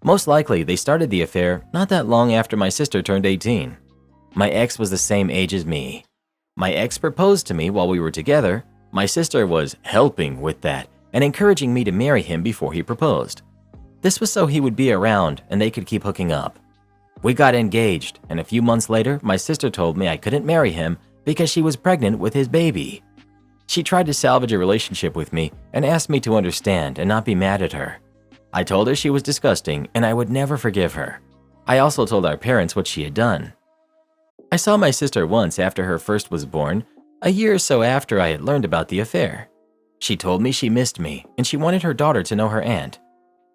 Most likely, they started the affair not that long after my sister turned 18. My ex was the same age as me. My ex proposed to me while we were together. My sister was helping with that and encouraging me to marry him before he proposed. This was so he would be around and they could keep hooking up. We got engaged, and a few months later, my sister told me I couldn't marry him because she was pregnant with his baby. She tried to salvage a relationship with me and asked me to understand and not be mad at her. I told her she was disgusting and I would never forgive her. I also told our parents what she had done. I saw my sister once after her first was born, a year or so after I had learned about the affair. She told me she missed me and she wanted her daughter to know her aunt.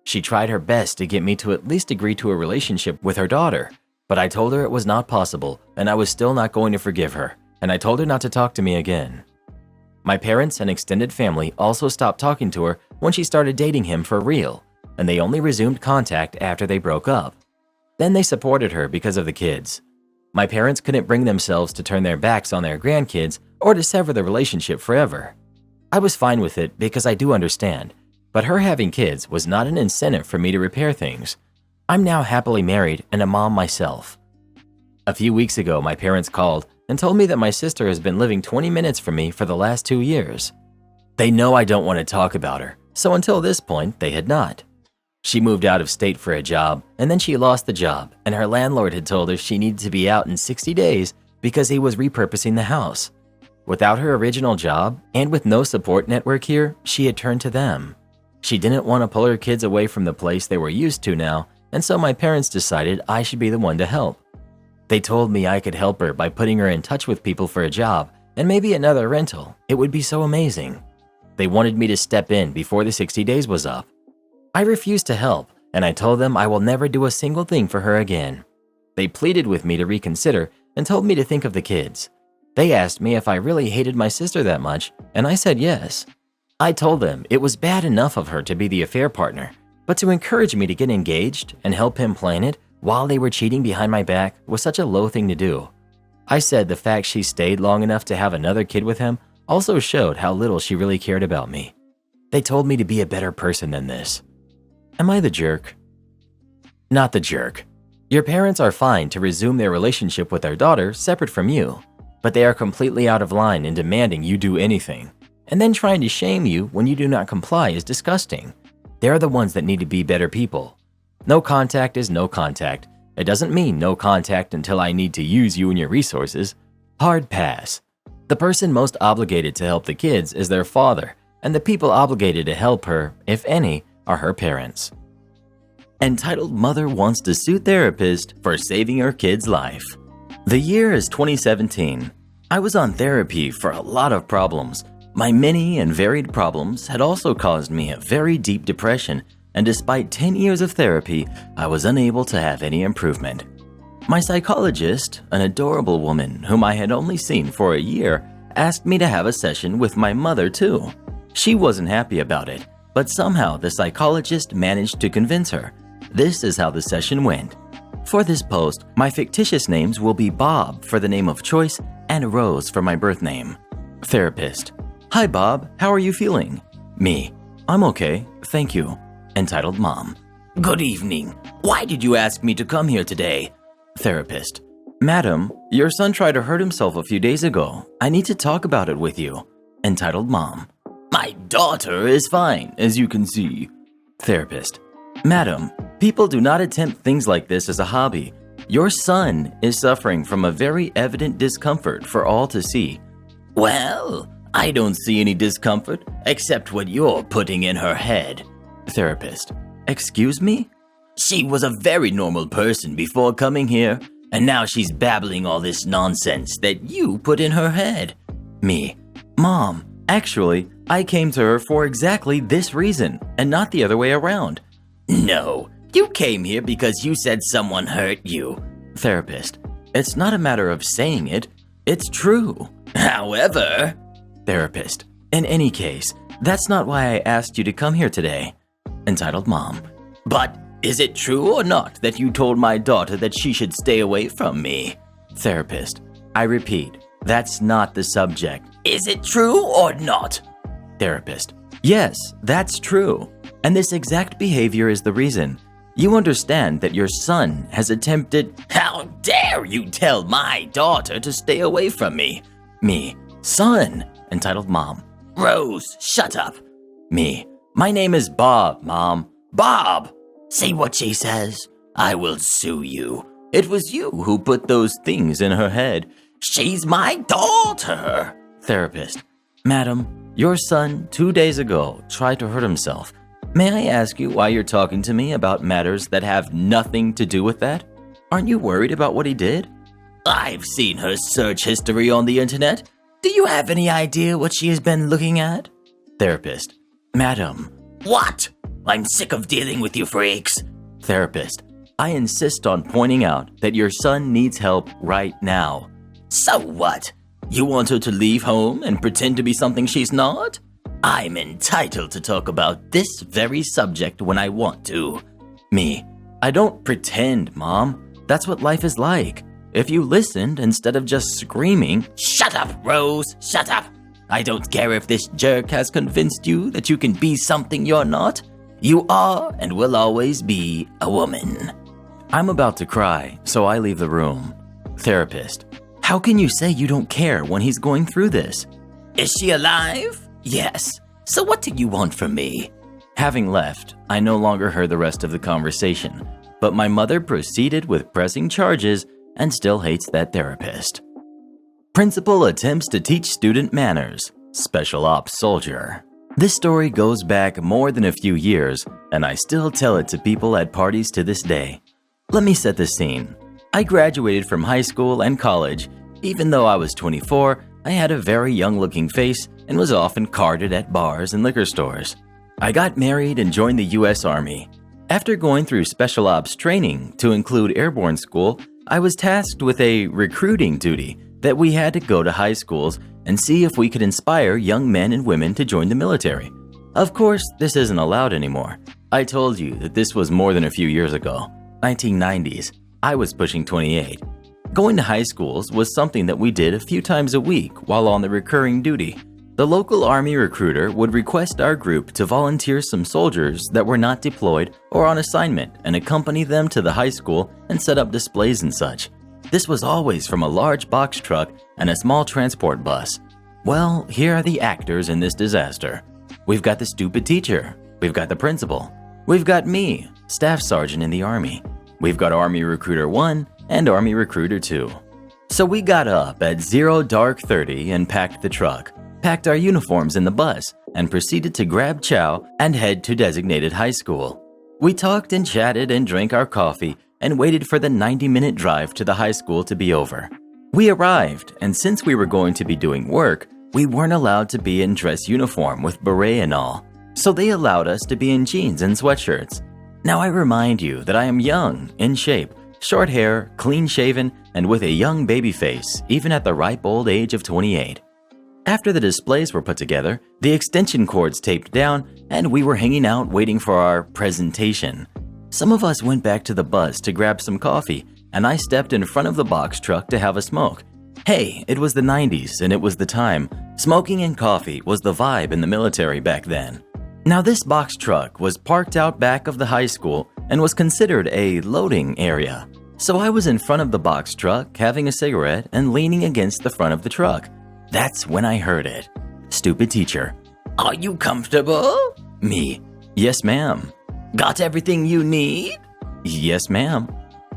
She tried her best to get me to at least agree to a relationship with her daughter, but I told her it was not possible and I was still not going to forgive her, and I told her not to talk to me again. My parents and extended family also stopped talking to her when she started dating him for real, and they only resumed contact after they broke up. Then they supported her because of the kids. My parents couldn't bring themselves to turn their backs on their grandkids or to sever the relationship forever. I was fine with it because I do understand, but her having kids was not an incentive for me to repair things. I'm now happily married and a mom myself. A few weeks ago, my parents called and told me that my sister has been living 20 minutes from me for the last 2 years. They know I don't want to talk about her, so until this point, they had not. She moved out of state for a job, and then she lost the job, and her landlord had told her she needed to be out in 60 days because he was repurposing the house. Without her original job, and with no support network here, she had turned to them. She didn't want to pull her kids away from the place they were used to now, and so my parents decided I should be the one to help. They told me I could help her by putting her in touch with people for a job and maybe another rental. It would be so amazing. They wanted me to step in before the 60 days was up. I refused to help, and I told them I will never do a single thing for her again. They pleaded with me to reconsider and told me to think of the kids. They asked me if I really hated my sister that much, and I said yes. I told them it was bad enough of her to be the affair partner, but to encourage me to get engaged and help him plan it while they were cheating behind my back was such a low thing to do. I said the fact she stayed long enough to have another kid with him also showed how little she really cared about me. They told me to be a better person than this. Am I the jerk? Not the jerk. Your parents are fine to resume their relationship with their daughter separate from you, but they are completely out of line in demanding you do anything, and then trying to shame you when you do not comply is disgusting. They're the ones that need to be better people. No contact is no contact. It doesn't mean no contact until I need to use you and your resources. Hard pass. The person most obligated to help the kids is their father, and the people obligated to help her, if any, are her parents. Entitled Mother Wants to Sue Therapist for Saving Her Kid's Life. The year is 2017. I was on therapy for a lot of problems. My many and varied problems had also caused me a very deep depression, and despite 10 years of therapy, I was unable to have any improvement. My psychologist, an adorable woman whom I had only seen for a year, asked me to have a session with my mother too. She wasn't happy about it, but somehow the psychologist managed to convince her. This is how the session went. For this post, my fictitious names will be Bob for the name of choice and Rose for my birth name. Therapist. Hi Bob, how are you feeling? Me. I'm okay, thank you. Entitled Mom. Good evening. Why did you ask me to come here today? Therapist. Madam, your son tried to hurt himself a few days ago. I need to talk about it with you. Entitled Mom. My daughter is fine, as you can see. Therapist. Madam, people do not attempt things like this as a hobby. Your son is suffering from a very evident discomfort for all to see. Well, I don't see any discomfort except what you're putting in her head. Therapist. Excuse me? She was a very normal person before coming here, and now she's babbling all this nonsense that you put in her head. Me. Mom, actually, I came to her for exactly this reason, and not the other way around. No, you came here because you said someone hurt you. Therapist. It's not a matter of saying it, it's true. However... Therapist. In any case, that's not why I asked you to come here today. Entitled Mom. But is it true or not that you told my daughter that she should stay away from me? Therapist. I repeat, that's not the subject. Is it true or not? Therapist. Yes, that's true. And this exact behavior is the reason. You understand that your son has attempted... How dare you tell my daughter to stay away from me? Me. Son. Entitled Mom. Rose, shut up. Me. My name is Bob, Mom. Bob! See what she says? I will sue you. It was you who put those things in her head. She's my daughter. Therapist. Madam, your son 2 days ago tried to hurt himself. May I ask you why you're talking to me about matters that have nothing to do with that? Aren't you worried about what he did? I've seen her search history on the internet. Do you have any idea what she has been looking at? Therapist. Madam. What? I'm sick of dealing with you freaks. Therapist. I insist on pointing out that your son needs help right now. So what? You want her to leave home and pretend to be something she's not? I'm entitled to talk about this very subject when I want to. Me. I don't pretend, Mom. That's what life is like. If you listened instead of just screaming, shut up, Rose, shut up. I don't care if this jerk has convinced you that you can be something you're not. You are and will always be a woman. I'm about to cry, so I leave the room. Therapist. How can you say you don't care when he's going through this? Is she alive? Yes. So what do you want from me? Having left, I no longer heard the rest of the conversation, but my mother proceeded with pressing charges and still hates that therapist. Principal attempts to teach student manners. Special ops soldier. This story goes back more than a few years, and I still tell it to people at parties to this day. Let me set the scene. I graduated from high school and college. Even though I was 24, I had a very young-looking face and was often carded at bars and liquor stores. I got married and joined the U.S. Army. After going through special ops training to include airborne school, I was tasked with a recruiting duty that we had to go to high schools and see if we could inspire young men and women to join the military. Of course, this isn't allowed anymore. I told you that this was more than a few years ago, 1990s. I was pushing 28. Going to high schools was something that we did a few times a week while on the recurring duty. The local Army recruiter would request our group to volunteer some soldiers that were not deployed or on assignment and accompany them to the high school and set up displays and such. This was always from a large box truck and a small transport bus. Well, here are the actors in this disaster. We've got the stupid teacher. We've got the principal. We've got me, staff sergeant in the Army. We've got Army Recruiter 1 and Army Recruiter 2. So we got up at 0:30 and packed the truck, packed our uniforms in the bus, and proceeded to grab chow and head to designated high school. We talked and chatted and drank our coffee and waited for the 90-minute drive to the high school to be over. We arrived, and since we were going to be doing work, we weren't allowed to be in dress uniform with beret and all, so they allowed us to be in jeans and sweatshirts. Now I remind you that I am young, in shape, short hair, clean-shaven, and with a young baby face, even at the ripe old age of 28. After the displays were put together, the extension cords taped down, and we were hanging out waiting for our presentation. Some of us went back to the bus to grab some coffee, and I stepped in front of the box truck to have a smoke. Hey, it was the 90s and it was the time. Smoking and coffee was the vibe in the military back then. Now this box truck was parked out back of the high school and was considered a loading area. So I was in front of the box truck having a cigarette and leaning against the front of the truck. That's when I heard it. Stupid teacher. Are you comfortable? Me. Yes, ma'am. Got everything you need? Yes, ma'am.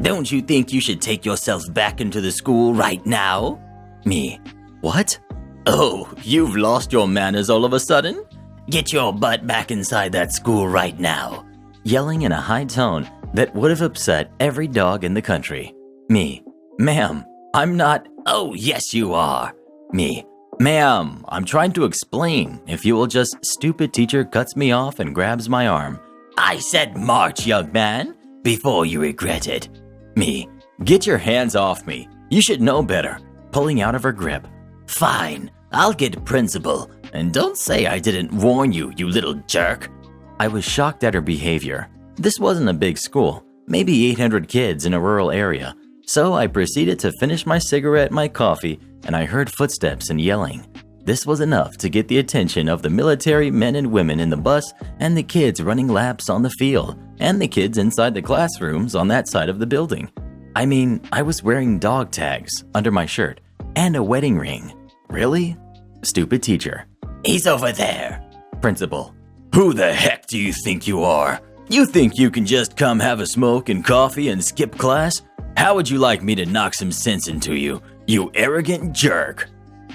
Don't you think you should take yourself back into the school right now? Me. What? Oh, you've lost your manners all of a sudden? Get your butt back inside that school right now. Yelling in a high tone that would have upset every dog in the country. Me. Ma'am, I'm not. Oh, yes you are. Me. Ma'am, I'm trying to explain. If you will just. Stupid teacher cuts me off and grabs my arm. I said march, young man, before you regret it. Me. Get your hands off me. You should know better. Pulling out of her grip. Fine, I'll get principal. And don't say I didn't warn you, you little jerk. I was shocked at her behavior. This wasn't a big school, maybe 800 kids in a rural area. So I proceeded to finish my cigarette, my coffee, and I heard footsteps and yelling. This was enough to get the attention of the military men and women in the bus and the kids running laps on the field and the kids inside the classrooms on that side of the building. I mean, I was wearing dog tags under my shirt and a wedding ring. Really? Stupid teacher. He's over there. Principal. Who the heck do you think you are? You think you can just come have a smoke and coffee and skip class? How would you like me to knock some sense into you, you arrogant jerk?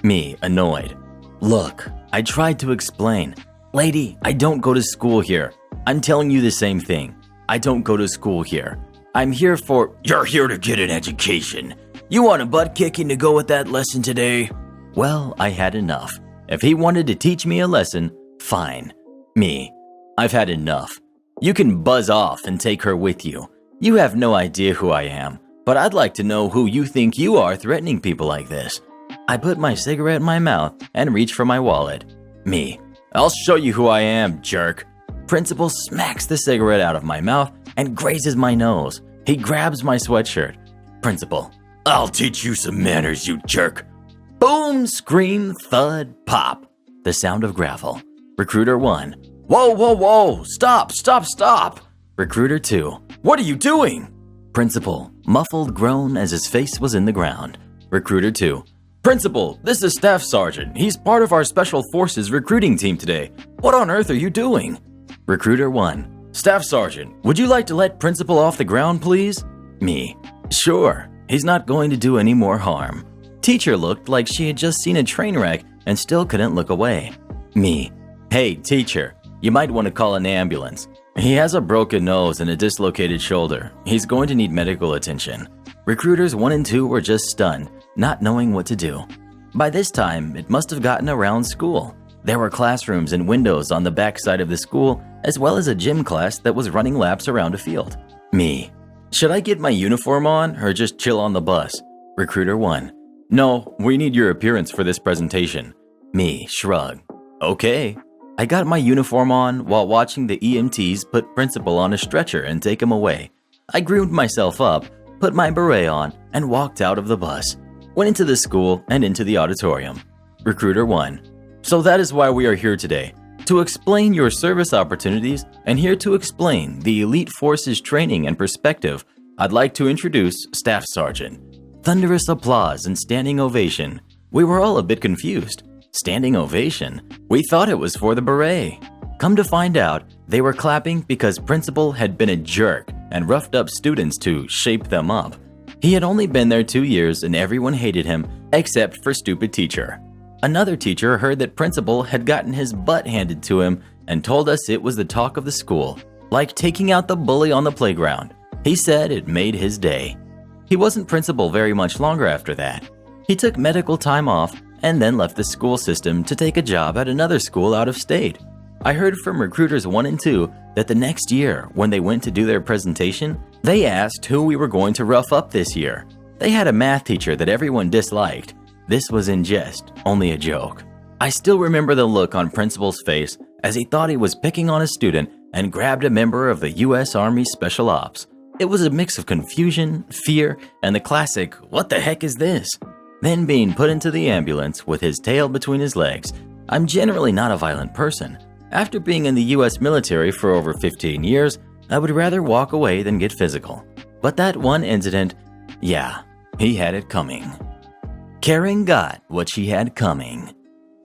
Me, annoyed. Look, I tried to explain. Lady, I don't go to school here. I'm telling you the same thing. I don't go to school here. I'm here for. You're here to get an education. You want a butt kicking to go with that lesson today? Well, I had enough. If he wanted to teach me a lesson, fine. Me, I've had enough. You can buzz off and take her with you. You have no idea who I am, but I'd like to know who you think you are threatening people like this. I put my cigarette in my mouth and reached for my wallet. Me, I'll show you who I am, jerk. Principal smacks the cigarette out of my mouth and grazes my nose. He grabs my sweatshirt. Principal, I'll teach you some manners, you jerk. Boom, scream, thud, pop. The sound of gravel. Recruiter 1. Whoa, whoa, whoa, stop, stop, stop. Recruiter 2. What are you doing? Principal, muffled groan as his face was in the ground. Recruiter 2. Principal, this is Staff Sergeant. He's part of our Special Forces recruiting team today. What on earth are you doing? Recruiter 1. Staff Sergeant, would you like to let Principal off the ground, please? Me. Sure, he's not going to do any more harm. Teacher looked like she had just seen a train wreck and still couldn't look away. Me. Hey, teacher, you might want to call an ambulance. He has a broken nose and a dislocated shoulder. He's going to need medical attention. Recruiters 1 and 2 were just stunned, not knowing what to do. By this time, it must have gotten around school. There were classrooms and windows on the back side of the school, as well as a gym class that was running laps around a field. Me. Should I get my uniform on or just chill on the bus? Recruiter 1. No, we need your appearance for this presentation. Me, shrug. Okay. I got my uniform on while watching the EMTs put Principal on a stretcher and take him away. I groomed myself up, put my beret on, and walked out of the bus. Went into the school and into the auditorium. Recruiter 1. So that is why we are here today, to explain your service opportunities and here to explain the Elite Forces training and perspective. I'd like to introduce Staff Sergeant. Thunderous applause and standing ovation. We were all a bit confused. Standing ovation? We thought it was for the beret. Come to find out, they were clapping because Principal had been a jerk and roughed up students to shape them up. He had only been there 2 years and everyone hated him except for stupid teacher. Another teacher heard that Principal had gotten his butt handed to him and told us it was the talk of the school, like taking out the bully on the playground. He said it made his day. He wasn't principal very much longer after that. He took medical time off and then left the school system to take a job at another school out of state. I heard from recruiters 1 and 2 that the next year, when they went to do their presentation, they asked who we were going to rough up this year. They had a math teacher that everyone disliked. This was in jest, only a joke. I still remember the look on Principal's face as he thought he was picking on a student and grabbed a member of the U.S. Army Special Ops. It was a mix of confusion, fear, and the classic, "What the heck is this?" Then being put into the ambulance with his tail between his legs. I'm generally not a violent person. After being in the U.S. military for over 15 years, I would rather walk away than get physical. But that one incident, yeah, he had it coming. Karen got what she had coming.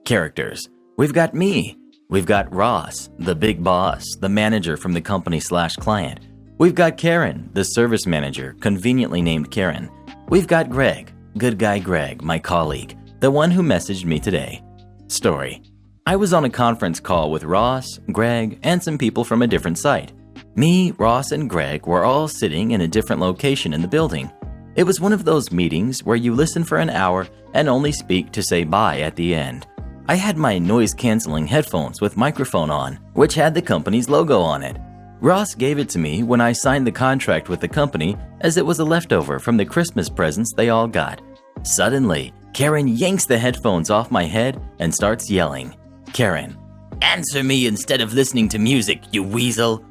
Characters. We've got me. We've got Ross, the big boss, the manager from the company/client. We've got Karen, the service manager, conveniently named Karen. We've got Greg, good guy Greg, my colleague, the one who messaged me today. Story. I was on a conference call with Ross, Greg, and some people from a different site. Me, Ross, and Greg were all sitting in a different location in the building. It was one of those meetings where you listen for an hour and only speak to say bye at the end. I had my noise-canceling headphones with microphone on, which had the company's logo on it. Ross gave it to me when I signed the contract with the company, as it was a leftover from the Christmas presents they all got. Suddenly, Karen yanks the headphones off my head and starts yelling. Karen, "Answer me instead of listening to music, you weasel."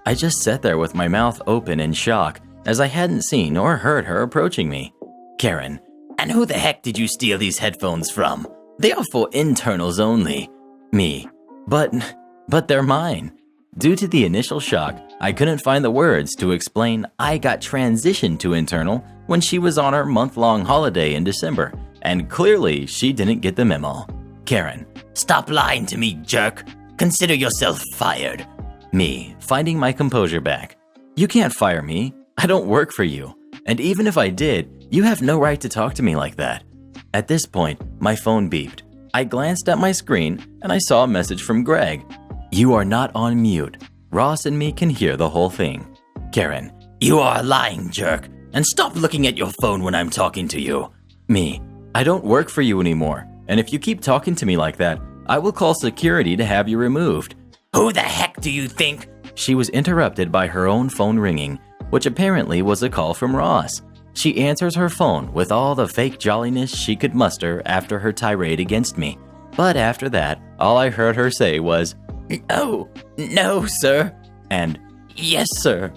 I just sat there with my mouth open in shock, as I hadn't seen or heard her approaching me. Karen, "And who the heck did you steal these headphones from? They are for internals only." Me, but they're mine. Due to the initial shock, I couldn't find the words to explain I got transitioned to internal when she was on her month-long holiday in December, and clearly she didn't get the memo. Karen, "Stop lying to me, jerk. Consider yourself fired." Me, finding my composure back. "You can't fire me. I don't work for you. And even if I did, you have no right to talk to me like that." At this point, my phone beeped. I glanced at my screen and I saw a message from Greg. "You are not on mute. Ross and me can hear the whole thing." Karen, "You are a lying jerk, and stop looking at your phone when I'm talking to you." Me, "I don't work for you anymore, and if you keep talking to me like that, I will call security to have you removed." "Who the heck do you think?" She was interrupted by her own phone ringing, which apparently was a call from Ross. She answers her phone with all the fake jolliness she could muster after her tirade against me. But after that, all I heard her say was, "Oh, no, sir," and "Yes, sir."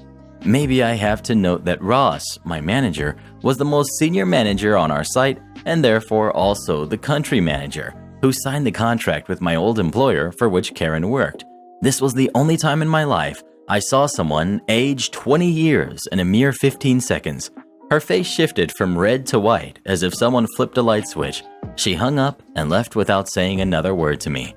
Maybe I have to note that Ross, my manager, was the most senior manager on our site and therefore also the country manager, who signed the contract with my old employer for which Karen worked. This was the only time in my life I saw someone age 20 years in a mere 15 seconds. Her face shifted from red to white as if someone flipped a light switch. She hung up and left without saying another word to me.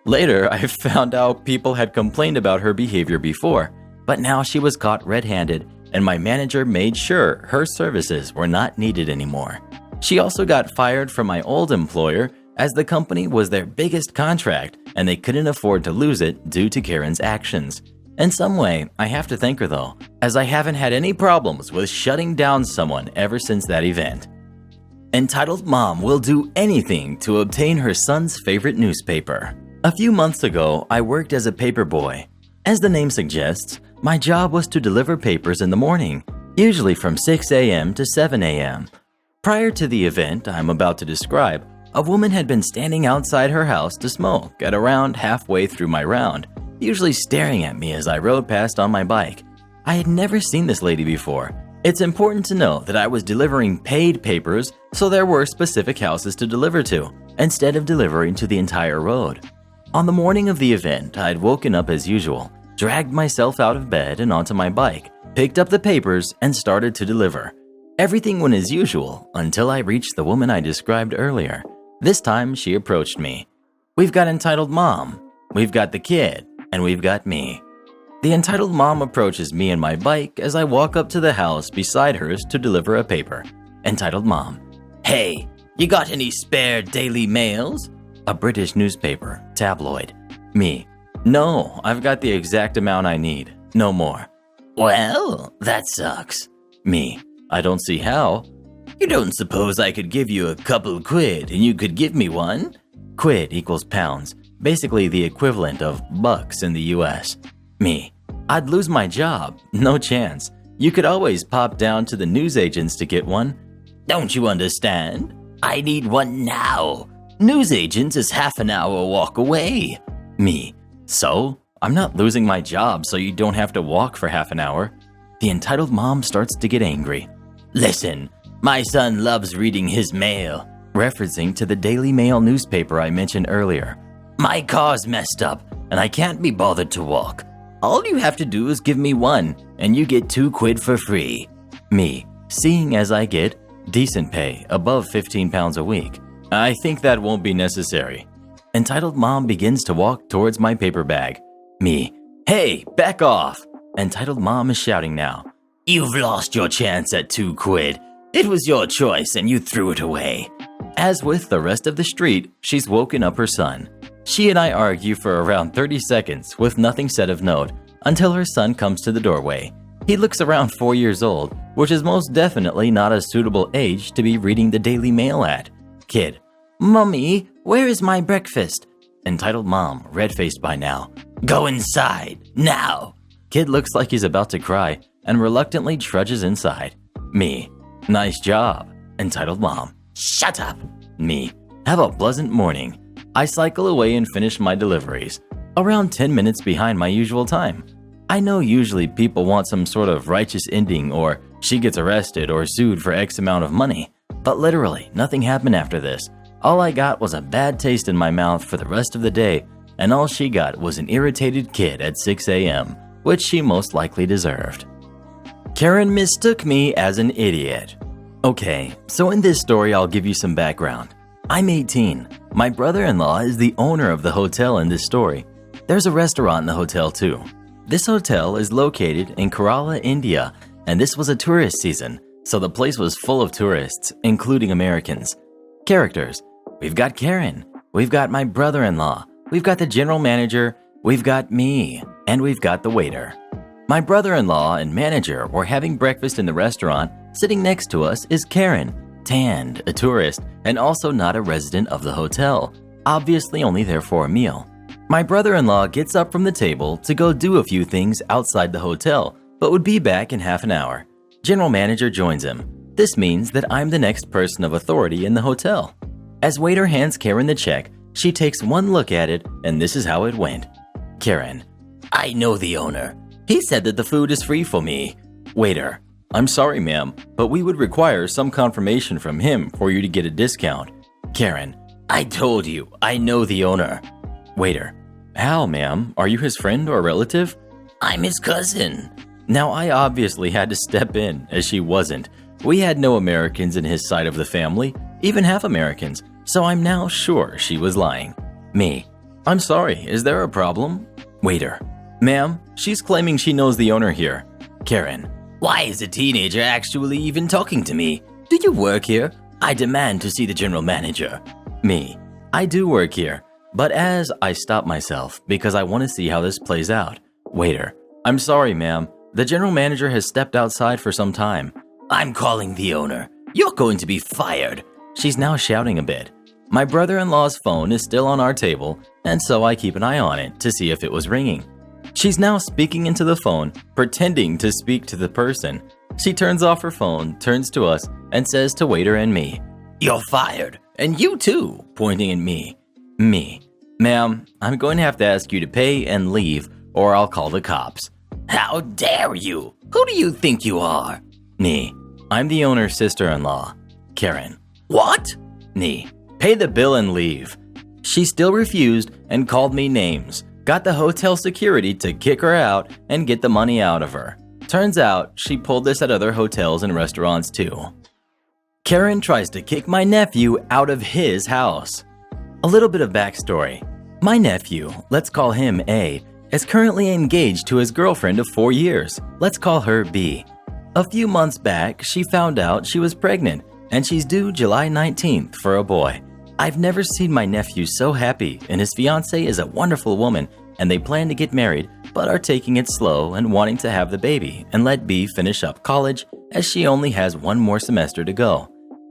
Later, I found out people had complained about her behavior before, but now she was caught red-handed and my manager made sure her services were not needed anymore. She also got fired from my old employer as the company was their biggest contract and they couldn't afford to lose it due to Karen's actions. In some way, I have to thank her though, as I haven't had any problems with shutting down someone ever since that event. Entitled Mom will do anything to obtain her son's favorite newspaper. A few months ago, I worked as a paper boy. As the name suggests, my job was to deliver papers in the morning, usually from 6 a.m. to 7 a.m. Prior to the event I'm about to describe, a woman had been standing outside her house to smoke at around halfway through my round, usually staring at me as I rode past on my bike. I had never seen this lady before. It's important to know that I was delivering paid papers, so there were specific houses to deliver to. instead of delivering to the entire road. On the morning of the event, I'd woken up as usual, dragged myself out of bed and onto my bike, picked up the papers, and started to deliver. Everything went as usual until I reached the woman I described earlier. This time, she approached me. "We've got entitled mom, we've got the kid, and we've got me." The entitled mom approaches me and my bike as I walk up to the house beside hers to deliver a paper. Entitled mom: "Hey, you got any spare Daily Mails?" A British newspaper, tabloid. Me: "No, I've got the exact amount I need, no more." "Well, that sucks." Me: "I don't see how." "You don't suppose I could give you a couple quid and you could give me one?" Quid equals pounds, basically the equivalent of bucks in the US. Me: "I'd lose my job, no chance. You could always pop down to the newsagents to get one." "Don't you understand? I need one now. Newsagents is half an hour walk away." Me: "So? I'm not losing my job so you don't have to walk for half an hour." The entitled mom starts to get angry. "Listen, my son loves reading his mail," referencing to the Daily Mail newspaper I mentioned earlier. "My car's messed up and I can't be bothered to walk. All you have to do is give me one and you get 2 quid for free." Me: "Seeing as I get decent pay, above 15 pounds a week, I think that won't be necessary." Entitled mom begins to walk towards my paper bag. Me: "Hey, back off." Entitled mom is shouting now. "You've lost your chance at 2 quid. It was your choice and you threw it away." As with the rest of the street, she's woken up her son. She and I argue for around 30 seconds with nothing said of note until her son comes to the doorway. He looks around 4 years old, which is most definitely not a suitable age to be reading the Daily Mail at. Kid: "Mummy, where is my breakfast?" Entitled mom, red-faced by now: "Go inside, now." Kid looks like he's about to cry and reluctantly trudges inside. Me: "Nice job." Entitled mom: "Shut up." Me: "Have a pleasant morning." I cycle away and finish my deliveries, around 10 minutes behind my usual time. I know usually people want some sort of righteous ending or she gets arrested or sued for X amount of money, but literally nothing happened after this. All I got was a bad taste in my mouth for the rest of the day, and all she got was an irritated kid at 6 a.m., which she most likely deserved. Karen mistook me as an idiot. Okay, so in this story I'll give you some background. I'm 18. My brother-in-law is the owner of the hotel in this story. There's a restaurant in the hotel too. This hotel is located in Kerala, India, and this was a tourist season, so the place was full of tourists, including Americans. Characters: we've got Karen, we've got my brother-in-law, we've got the general manager, we've got me, and we've got the waiter. My brother-in-law and manager were having breakfast in the restaurant. Sitting next to us is Karen, tanned, a tourist, and also not a resident of the hotel, obviously only there for a meal. My brother-in-law gets up from the table to go do a few things outside the hotel, but would be back in half an hour. General manager joins him. This means that I'm the next person of authority in the hotel. As waiter hands Karen the check, she takes one look at it, and this is how it went. Karen: "I know the owner. He said that the food is free for me." Waiter: "I'm sorry, ma'am, but we would require some confirmation from him for you to get a discount." Karen: "I told you, I know the owner." Waiter: "How, ma'am? Are you his friend or relative?" "I'm his cousin." Now, I obviously had to step in, as she wasn't. We had no Americans in his side of the family, even half Americans, so I'm now sure she was lying. Me: "I'm sorry, is there a problem?" Waiter: "Ma'am, she's claiming she knows the owner here." Karen: "Why is a teenager actually even talking to me? Do you work here? I demand to see the general manager." Me: "I do work here, but as I stop myself because I want to see how this plays out." Waiter: "I'm sorry, ma'am. The general manager has stepped outside for some time." "I'm calling the owner. You're going to be fired." She's now shouting a bit. My brother-in-law's phone is still on our table, and so I keep an eye on it to see if it was ringing. She's now speaking into the phone, pretending to speak to the person. She turns off her phone, turns to us, and says to waiter and me, "You're fired, and you too," pointing at me. Me: "Ma'am, I'm going to have to ask you to pay and leave, or I'll call the cops." "How dare you? Who do you think you are?" Me: "I'm the owner's sister-in-law." Karen: "What?" Me: Pay the bill and leave. She still refused and called me names, got the hotel security to kick her out and get the money out of her. Turns out she pulled this at other hotels and restaurants too. Karen tries to kick my nephew out of his house. A little bit of backstory. My nephew, let's call him A, is currently engaged to his girlfriend of 4 years. Let's call her B. A few months back, she found out she was pregnant and she's due July 19th for a boy. I've never seen my nephew so happy, and his fiancée is a wonderful woman, and they plan to get married, but are taking it slow and wanting to have the baby and let B finish up college, as she only has 1 more semester to go.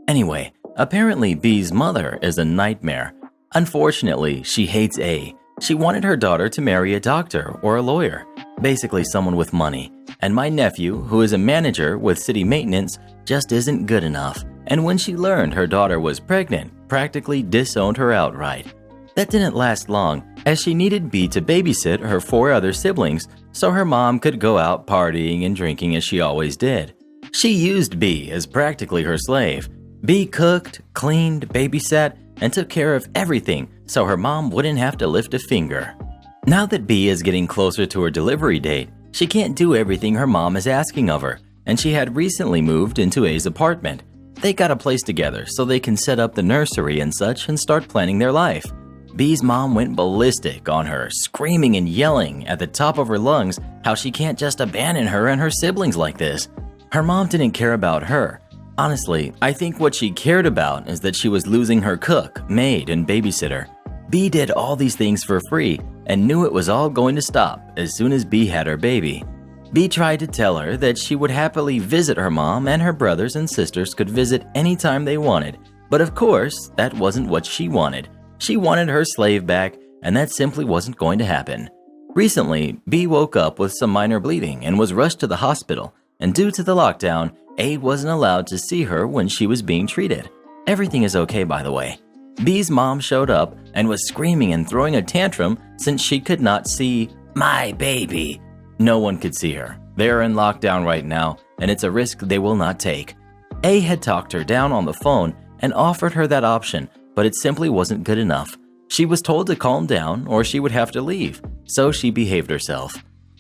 Anyway, apparently B's mother is a nightmare. Unfortunately, she hates A. She wanted her daughter to marry a doctor or a lawyer, basically someone with money, and my nephew, who is a manager with city maintenance, just isn't good enough, and when she learned her daughter was pregnant, practically disowned her outright. That didn't last long, as she needed B to babysit her 4 other siblings so her mom could go out partying and drinking as she always did. She used B as practically her slave. B cooked, cleaned, babysat, and took care of everything so her mom wouldn't have to lift a finger. Now that B is getting closer to her delivery date, she can't do everything her mom is asking of her, and she had recently moved into A's apartment. They got a place together so they can set up the nursery and such and start planning their life. B's mom went ballistic on her, screaming and yelling at the top of her lungs how she can't just abandon her and her siblings like this. Her mom didn't care about her. Honestly, I think what she cared about is that she was losing her cook, maid, and babysitter. B did all these things for free and knew it was all going to stop as soon as B had her baby. B tried to tell her that she would happily visit her mom and her brothers and sisters could visit anytime they wanted, but of course, that wasn't what she wanted. She wanted her slave back, and that simply wasn't going to happen. Recently, B woke up with some minor bleeding and was rushed to the hospital, and due to the lockdown, A wasn't allowed to see her when she was being treated. Everything is okay, by the way. B's mom showed up and was screaming and throwing a tantrum since she could not see my baby. No one could see her. They are in lockdown right now, and it's a risk they will not take. A had talked her down on the phone and offered her that option, but it simply wasn't good enough. She was told to calm down or she would have to leave, so she behaved herself.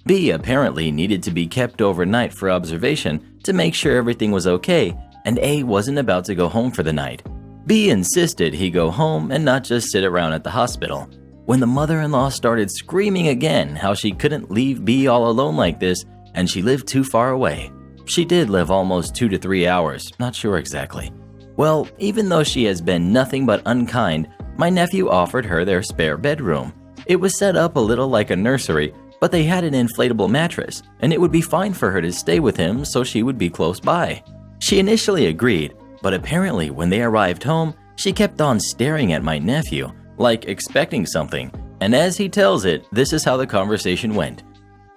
B apparently needed to be kept overnight for observation to make sure everything was okay, and A wasn't about to go home for the night. B insisted he go home and not just sit around at the hospital. When the mother-in-law started screaming again how she couldn't leave B all alone like this and she lived too far away. She did live almost 2 to 3 hours, not sure exactly. Well, even though she has been nothing but unkind, my nephew offered her their spare bedroom. It was set up a little like a nursery, but they had an inflatable mattress, and it would be fine for her to stay with him so she would be close by. She initially agreed, but apparently when they arrived home, she kept on staring at my nephew, like expecting something, and as he tells it, this is how the conversation went.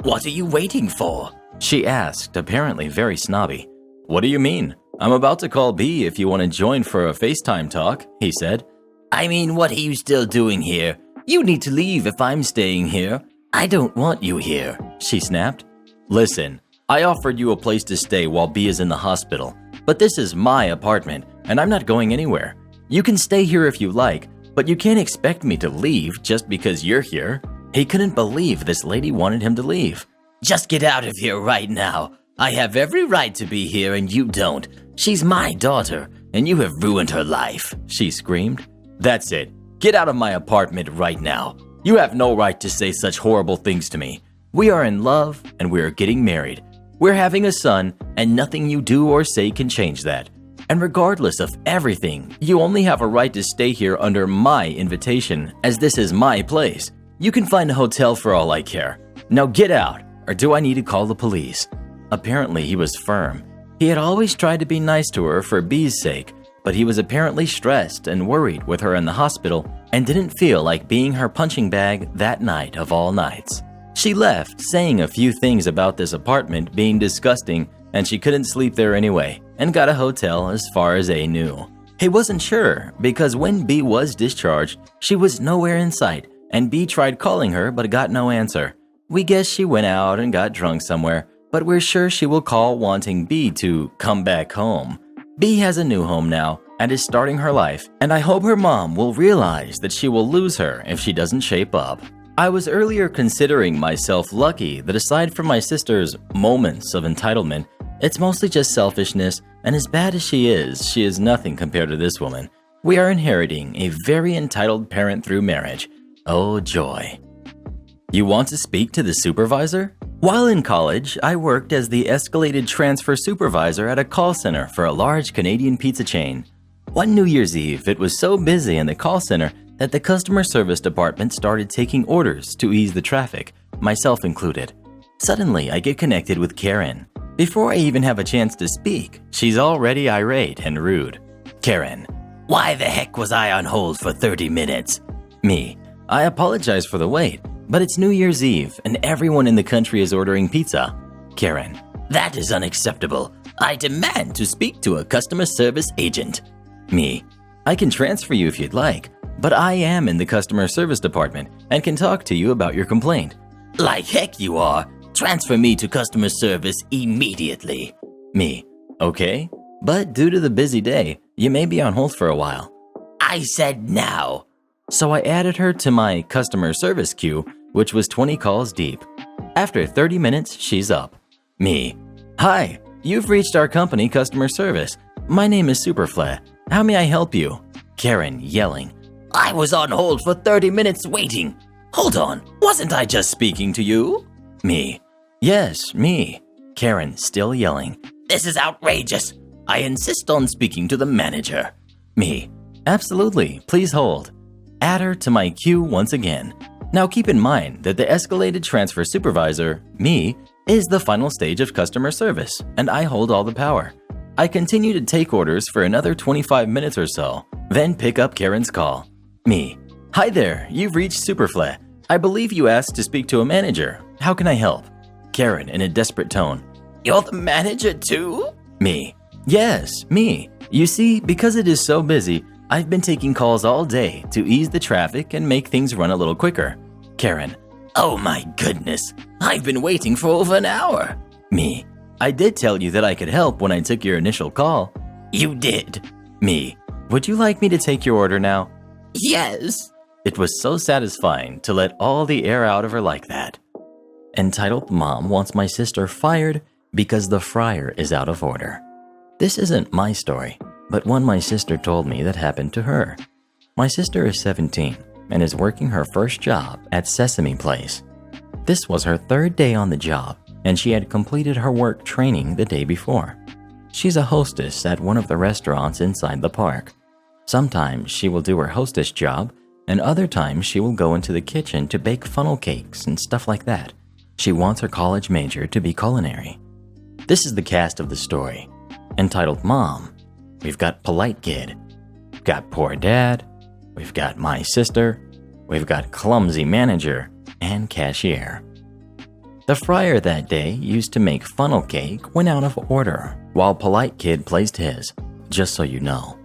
"What are you waiting for?" she asked, apparently very snobby. "What do you mean? I'm about to call B if you want to join for a FaceTime talk," he said. "I mean, what are you still doing here? You need to leave if I'm staying here. I don't want you here," she snapped. "Listen, I offered you a place to stay while B is in the hospital, but this is my apartment, and I'm not going anywhere. You can stay here if you like, but you can't expect me to leave just because you're here." He couldn't believe this lady wanted him to leave. "Just get out of here right now. I have every right to be here and you don't. She's my daughter, and you have ruined her life," she screamed. "That's it. Get out of my apartment right now. You have no right to say such horrible things to me. We are in love, and we are getting married. We're having a son, and nothing you do or say can change that. And regardless of everything, you only have a right to stay here under my invitation, as this is my place. You can find a hotel for all I care. Now get out, or do I need to call the police?" Apparently he was firm. He had always tried to be nice to her for B's sake, but he was apparently stressed and worried with her in the hospital and didn't feel like being her punching bag that night of all nights. She left, saying a few things about this apartment being disgusting and she couldn't sleep there anyway, and got a hotel as far as A knew. He wasn't sure, because when B was discharged, she was nowhere in sight, and B tried calling her but got no answer. We guess she went out and got drunk somewhere, but we're sure she will call wanting B to come back home. B has a new home now, and is starting her life, and I hope her mom will realize that she will lose her if she doesn't shape up. I was earlier considering myself lucky that aside from my sister's moments of entitlement, it's mostly just selfishness, and as bad as she is nothing compared to this woman. We are inheriting a very entitled parent through marriage. Oh joy. You want to speak to the supervisor? While in college, I worked as the escalated transfer supervisor at a call center for a large Canadian pizza chain. One New Year's Eve, it was so busy in the call center that the customer service department started taking orders to ease the traffic, myself included. Suddenly, I get connected with Karen. Before I even have a chance to speak, she's already irate and rude. Karen: Why the heck was I on hold for 30 minutes? Me: I apologize for the wait, but it's New Year's Eve and everyone in the country is ordering pizza. Karen: That is unacceptable. I demand to speak to a customer service agent. Me: I can transfer you if you'd like, but I am in the customer service department and can talk to you about your complaint. Like heck you are. Transfer me to customer service immediately. Me: Okay, but due to the busy day, you may be on hold for a while. I said now. So I added her to my customer service queue, which was 20 calls deep. After 30 minutes, she's up. Me: Hi, you've reached our company customer service. My name is Superfla. How may I help you? Karen yelling: I was on hold for 30 minutes waiting. Hold on, wasn't I just speaking to you? Me: Yes, me. Karen still yelling: This is outrageous. I insist on speaking to the manager. Me: Absolutely, please hold. Add her to my queue once again. Now keep in mind that the escalated transfer supervisor, me, is the final stage of customer service, and I hold all the power. I continue to take orders for another 25 minutes or so, then pick up Karen's call. Me: Hi there, you've reached Superfla. I believe you asked to speak to a manager. How can I help? Karen in a desperate tone: You're the manager too? Me: Yes, me. You see, because it is so busy, I've been taking calls all day to ease the traffic and make things run a little quicker. Karen: Oh my goodness, I've been waiting for over an hour. Me: I did tell you that I could help when I took your initial call. You did. Me: Would you like me to take your order now? Yes. It was so satisfying to let all the air out of her like that. Entitled mom wants my sister fired because the fryer is out of order. This isn't my story, but one my sister told me that happened to her. My sister is 17 and is working her first job at Sesame Place. This was her third day on the job, and she had completed her work training the day before. She's a hostess at one of the restaurants inside the park. Sometimes she will do her hostess job, and other times she will go into the kitchen to bake funnel cakes and stuff like that. She wants her college major to be culinary. This is the cast of the story. Entitled Mom, we've got Polite Kid, we've got Poor Dad, we've got My Sister, we've got Clumsy Manager, and Cashier. The fryer that day used to make funnel cake went out of order, while Polite Kid placed his, just so you know.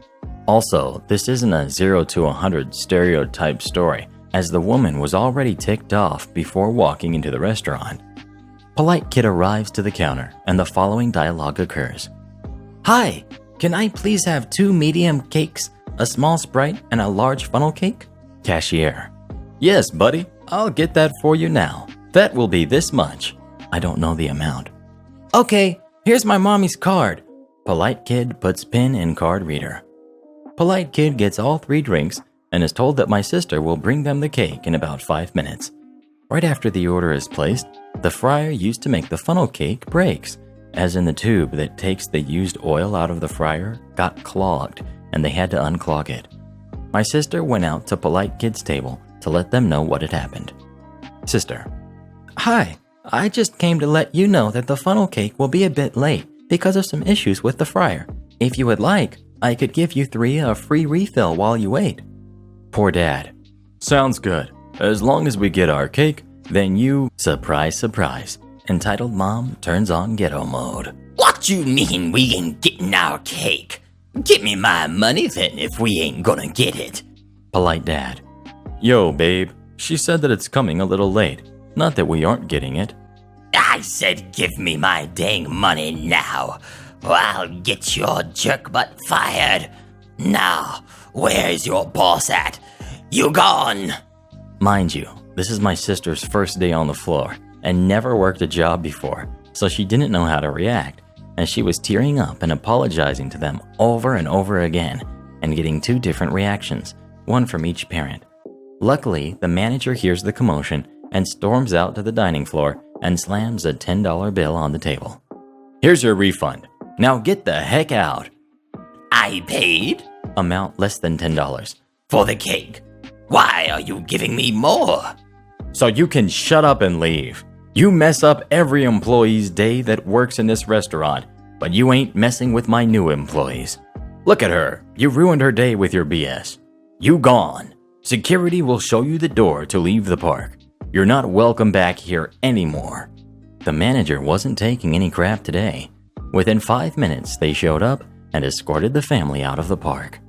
Also, this isn't a 0 to 100 stereotype story, as the woman was already ticked off before walking into the restaurant. Polite Kid arrives to the counter, and the following dialogue occurs. Hi, can I please have 2 medium cakes, a small Sprite, and a large funnel cake? Cashier: Yes, buddy, I'll get that for you now. That will be this much. I don't know the amount. Okay, here's my mommy's card. Polite Kid puts pin in card reader. Polite Kid gets all 3 drinks and is told that my sister will bring them the cake in about 5 minutes. Right after the order is placed, the fryer used to make the funnel cake breaks, as in the tube that takes the used oil out of the fryer got clogged and they had to unclog it. My sister went out to Polite Kid's table to let them know what had happened. Sister: Hi, I just came to let you know that the funnel cake will be a bit late because of some issues with the fryer. If you would like, I could give you 3 a free refill while you wait. Poor Dad: Sounds good. As long as we get our cake, then you... Surprise, surprise. Entitled Mom turns on ghetto mode. What you mean we ain't getting our cake? Give me my money then if we ain't gonna get it. Polite Dad: Yo, babe, she said that it's coming a little late. Not that we aren't getting it. I said give me my dang money now, or I'll get your jerk butt fired. Now, where's your boss at? You gone! Mind you, this is my sister's first day on the floor and never worked a job before, so she didn't know how to react, and she was tearing up and apologizing to them over and over again and getting 2 different reactions, one from each parent. Luckily, the manager hears the commotion and storms out to the dining floor and slams a $10 bill on the table. Here's your refund. Now get the heck out. I paid? Amount less than $10. For the cake. Why are you giving me more? So you can shut up and leave. You mess up every employee's day that works in this restaurant, but you ain't messing with my new employees. Look at her. You ruined her day with your BS. You gone. Security will show you the door to leave the park. You're not welcome back here anymore. The manager wasn't taking any crap today. Within 5 minutes, they showed up and escorted the family out of the park.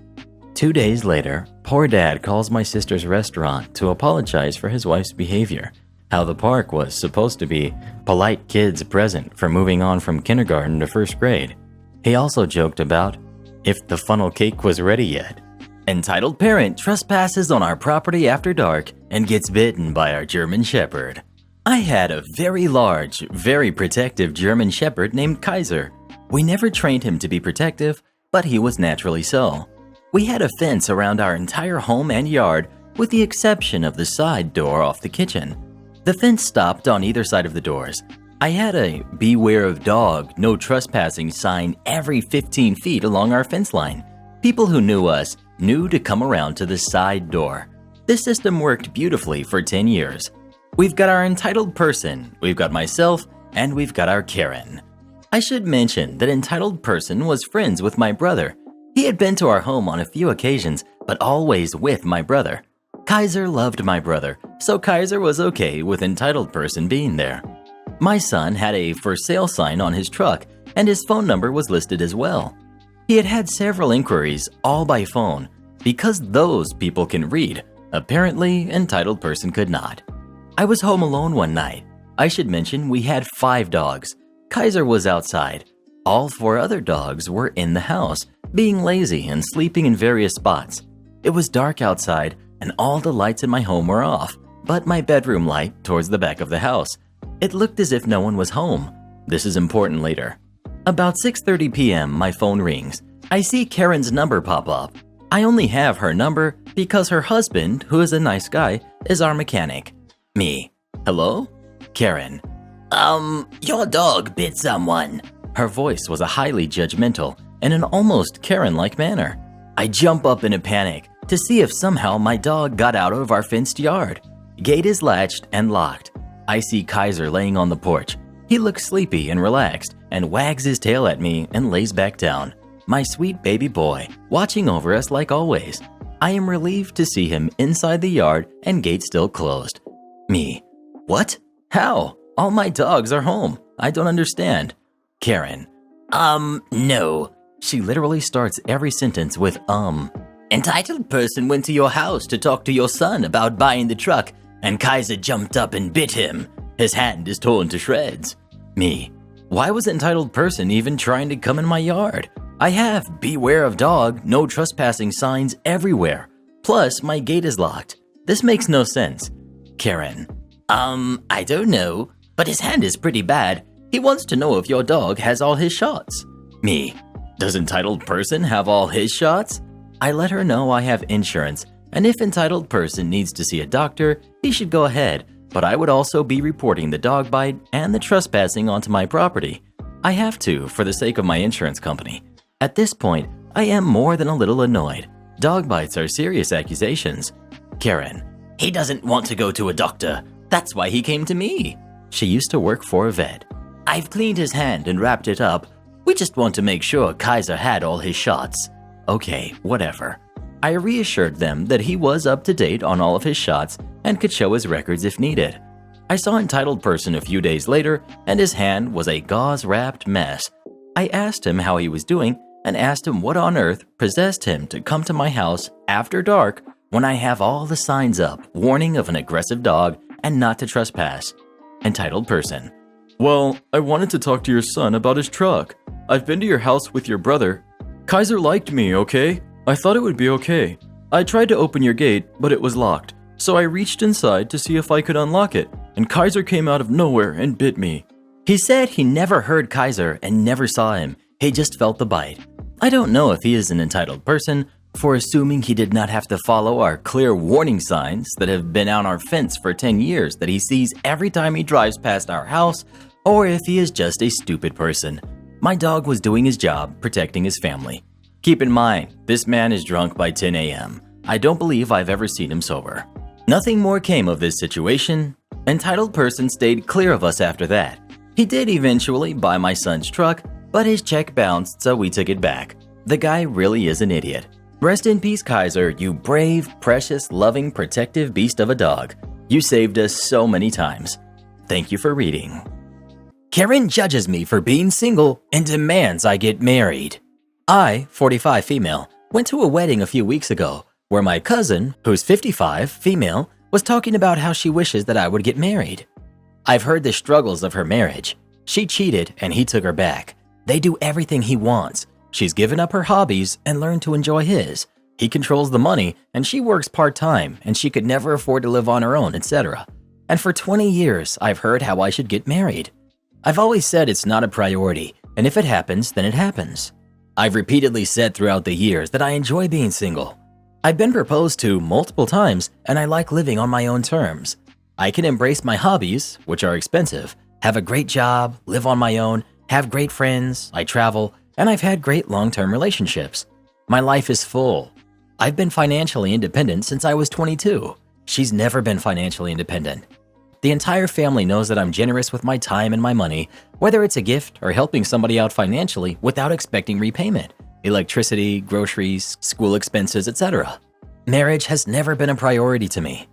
2 days later, poor dad calls my sister's restaurant to apologize for his wife's behavior, how the park was supposed to be polite kids present for moving on from kindergarten to 1st grade. He also joked about if the funnel cake was ready yet. Entitled parent trespasses on our property after dark and gets bitten by our German Shepherd. I had a very large, very protective German Shepherd named Kaiser. We never trained him to be protective, but he was naturally so. We had a fence around our entire home and yard, with the exception of the side door off the kitchen. The fence stopped on either side of the doors. I had a "Beware of dog, no trespassing" sign every 15 feet along our fence line. People who knew us knew to come around to the side door. This system worked beautifully for 10 years. We've got our entitled person, we've got myself, and we've got our Karen. I should mention that entitled person was friends with my brother. He had been to our home on a few occasions, but always with my brother. Kaiser loved my brother, so Kaiser was okay with entitled person being there. My son had a for sale sign on his truck, and his phone number was listed as well. He had had several inquiries, all by phone. Because those people can read, apparently entitled person could not. I was home alone one night. I should mention we had 5 dogs. Kaiser was outside. All 4 other dogs were in the house, being lazy and sleeping in various spots. It was dark outside and all the lights in my home were off, but my bedroom light towards the back of the house. It looked as if no one was home. This is important later. About 6:30 p.m., my phone rings. I see Karen's number pop up. I only have her number because her husband, who is a nice guy, is our mechanic. Me. Hello? Karen. Your dog bit someone. Her voice was a highly judgmental and an almost Karen-like manner. I jump up in a panic to see if somehow my dog got out of our fenced yard. Gate is latched and locked. I see Kaiser laying on the porch. He looks sleepy and relaxed and wags his tail at me and lays back down. My sweet baby boy, watching over us like always. I am relieved to see him inside the yard and gate still closed. Me. What? How? All my dogs are home. I don't understand. Karen. No. She literally starts every sentence with Entitled person went to your house to talk to your son about buying the truck, and Kaiser jumped up and bit him. His hand is torn to shreds. Me. Why was entitled person even trying to come in my yard? I have "Beware of dog, no trespassing" signs everywhere. Plus, my gate is locked. This makes no sense. Karen. I don't know, but his hand is pretty bad. He wants to know if your dog has all his shots. Me. Does entitled person have all his shots? I let her know I have insurance, and if entitled person needs to see a doctor, he should go ahead, but I would also be reporting the dog bite and the trespassing onto my property. I have to, for the sake of my insurance company. At this point, I am more than a little annoyed. Dog bites are serious accusations. Karen. He doesn't want to go to a doctor. That's why he came to me. She used to work for a vet. I've cleaned his hand and wrapped it up. We just want to make sure Kaiser had all his shots. Okay, whatever. I reassured them that he was up to date on all of his shots and could show his records if needed. I saw entitled person a few days later, and his hand was a gauze-wrapped mess. I asked him how he was doing and asked him what on earth possessed him to come to my house after dark when I have all the signs up warning of an aggressive dog and not to trespass. Entitled person. Well, I wanted to talk to your son about his truck. I've been to your house with your brother. Kaiser liked me, okay? I thought it would be okay. I tried to open your gate, but it was locked. So I reached inside to see if I could unlock it, and Kaiser came out of nowhere and bit me. He said he never heard Kaiser and never saw him. He just felt the bite. I don't know if he is an entitled person for assuming he did not have to follow our clear warning signs that have been on our fence for 10 years that he sees every time he drives past our house, or if he is just a stupid person. My dog was doing his job, protecting his family. Keep in mind, this man is drunk by 10 a.m. I don't believe I've ever seen him sober. Nothing more came of this situation. Entitled person stayed clear of us after that. He did eventually buy my son's truck, but his check bounced, so we took it back. The guy really is an idiot. Rest in peace, Kaiser, you brave, precious, loving, protective beast of a dog. You saved us so many times. Thank you for reading. Karen judges me for being single and demands I get married. I, 45 female, went to a wedding a few weeks ago where my cousin, who's 55 female, was talking about how she wishes that I would get married. I've heard the struggles of her marriage. She cheated and he took her back. They do everything he wants. She's given up her hobbies and learned to enjoy his. He controls the money and she works part-time and she could never afford to live on her own, etc. And for 20 years, I've heard how I should get married. I've always said it's not a priority, and if it happens, then it happens. I've repeatedly said throughout the years that I enjoy being single. I've been proposed to multiple times and I like living on my own terms. I can embrace my hobbies, which are expensive, have a great job, live on my own, have great friends, I travel, and I've had great long-term relationships. My life is full. I've been financially independent since I was 22. She's never been financially independent. The entire family knows that I'm generous with my time and my money, whether it's a gift or helping somebody out financially without expecting repayment. Electricity, groceries, school expenses, etc. Marriage has never been a priority to me.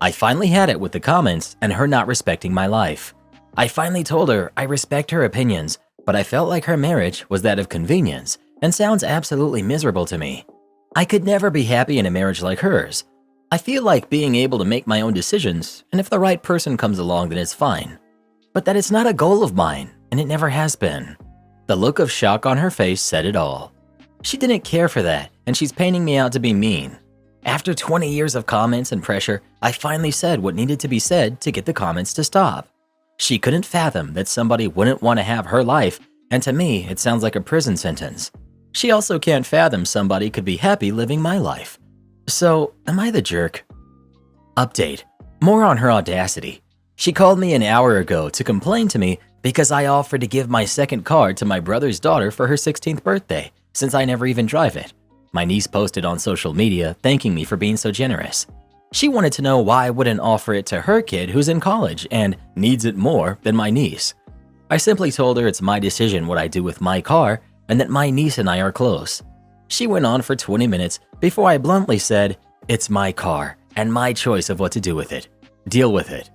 I finally had it with the comments and her not respecting my life. I finally told her I respect her opinions, but I felt like her marriage was that of convenience and sounds absolutely miserable to me. I could never be happy in a marriage like hers. I feel like being able to make my own decisions, and if the right person comes along, then it's fine. But that it's not a goal of mine, and it never has been. The look of shock on her face said it all. She didn't care for that, and she's painting me out to be mean. After 20 years of comments and pressure, I finally said what needed to be said to get the comments to stop. She couldn't fathom that somebody wouldn't want to have her life, and to me, it sounds like a prison sentence. She also can't fathom somebody could be happy living my life. So, am I the jerk? Update. More on her audacity. She called me an hour ago to complain to me because I offered to give my second car to my brother's daughter for her 16th birthday, since I never even drive it. My niece posted on social media thanking me for being so generous. She wanted to know why I wouldn't offer it to her kid who's in college and needs it more than my niece. I simply told her it's my decision what I do with my car and that my niece and I are close. She went on for 20 minutes before I bluntly said, "It's my car and my choice of what to do with it. Deal with it."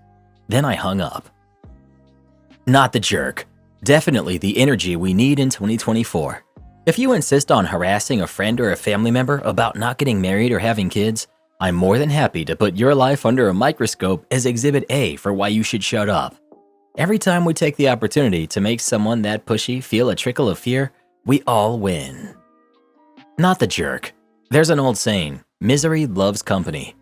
Then I hung up. Not the jerk. Definitely the energy we need in 2024. If you insist on harassing a friend or a family member about not getting married or having kids, I'm more than happy to put your life under a microscope as Exhibit A for why you should shut up. Every time we take the opportunity to make someone that pushy feel a trickle of fear, we all win. Not the jerk. There's an old saying, misery loves company.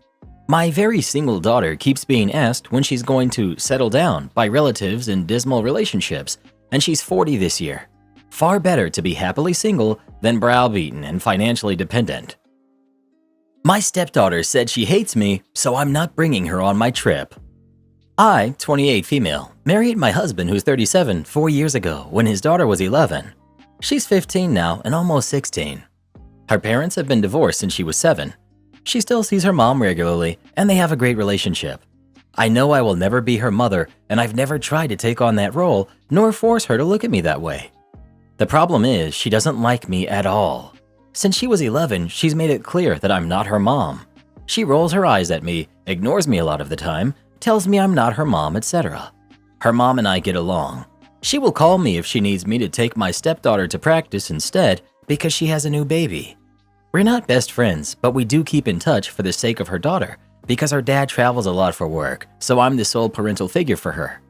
My very single daughter keeps being asked when she's going to settle down by relatives in dismal relationships, and she's 40 this year. Far better to be happily single than browbeaten and financially dependent. My stepdaughter said she hates me, so I'm not bringing her on my trip. I, 28 female, married my husband who's 37 4 years ago when his daughter was 11. She's 15 now and almost 16. Her parents have been divorced since she was 7. She still sees her mom regularly and they have a great relationship. I know I will never be her mother and I've never tried to take on that role nor force her to look at me that way. The problem is she doesn't like me at all. Since she was 11, she's made it clear that I'm not her mom. She rolls her eyes at me, ignores me a lot of the time, tells me I'm not her mom, etc. Her mom and I get along. She will call me if she needs me to take my stepdaughter to practice instead because she has a new baby. We're not best friends, but we do keep in touch for the sake of her daughter because her dad travels a lot for work, so I'm the sole parental figure for her.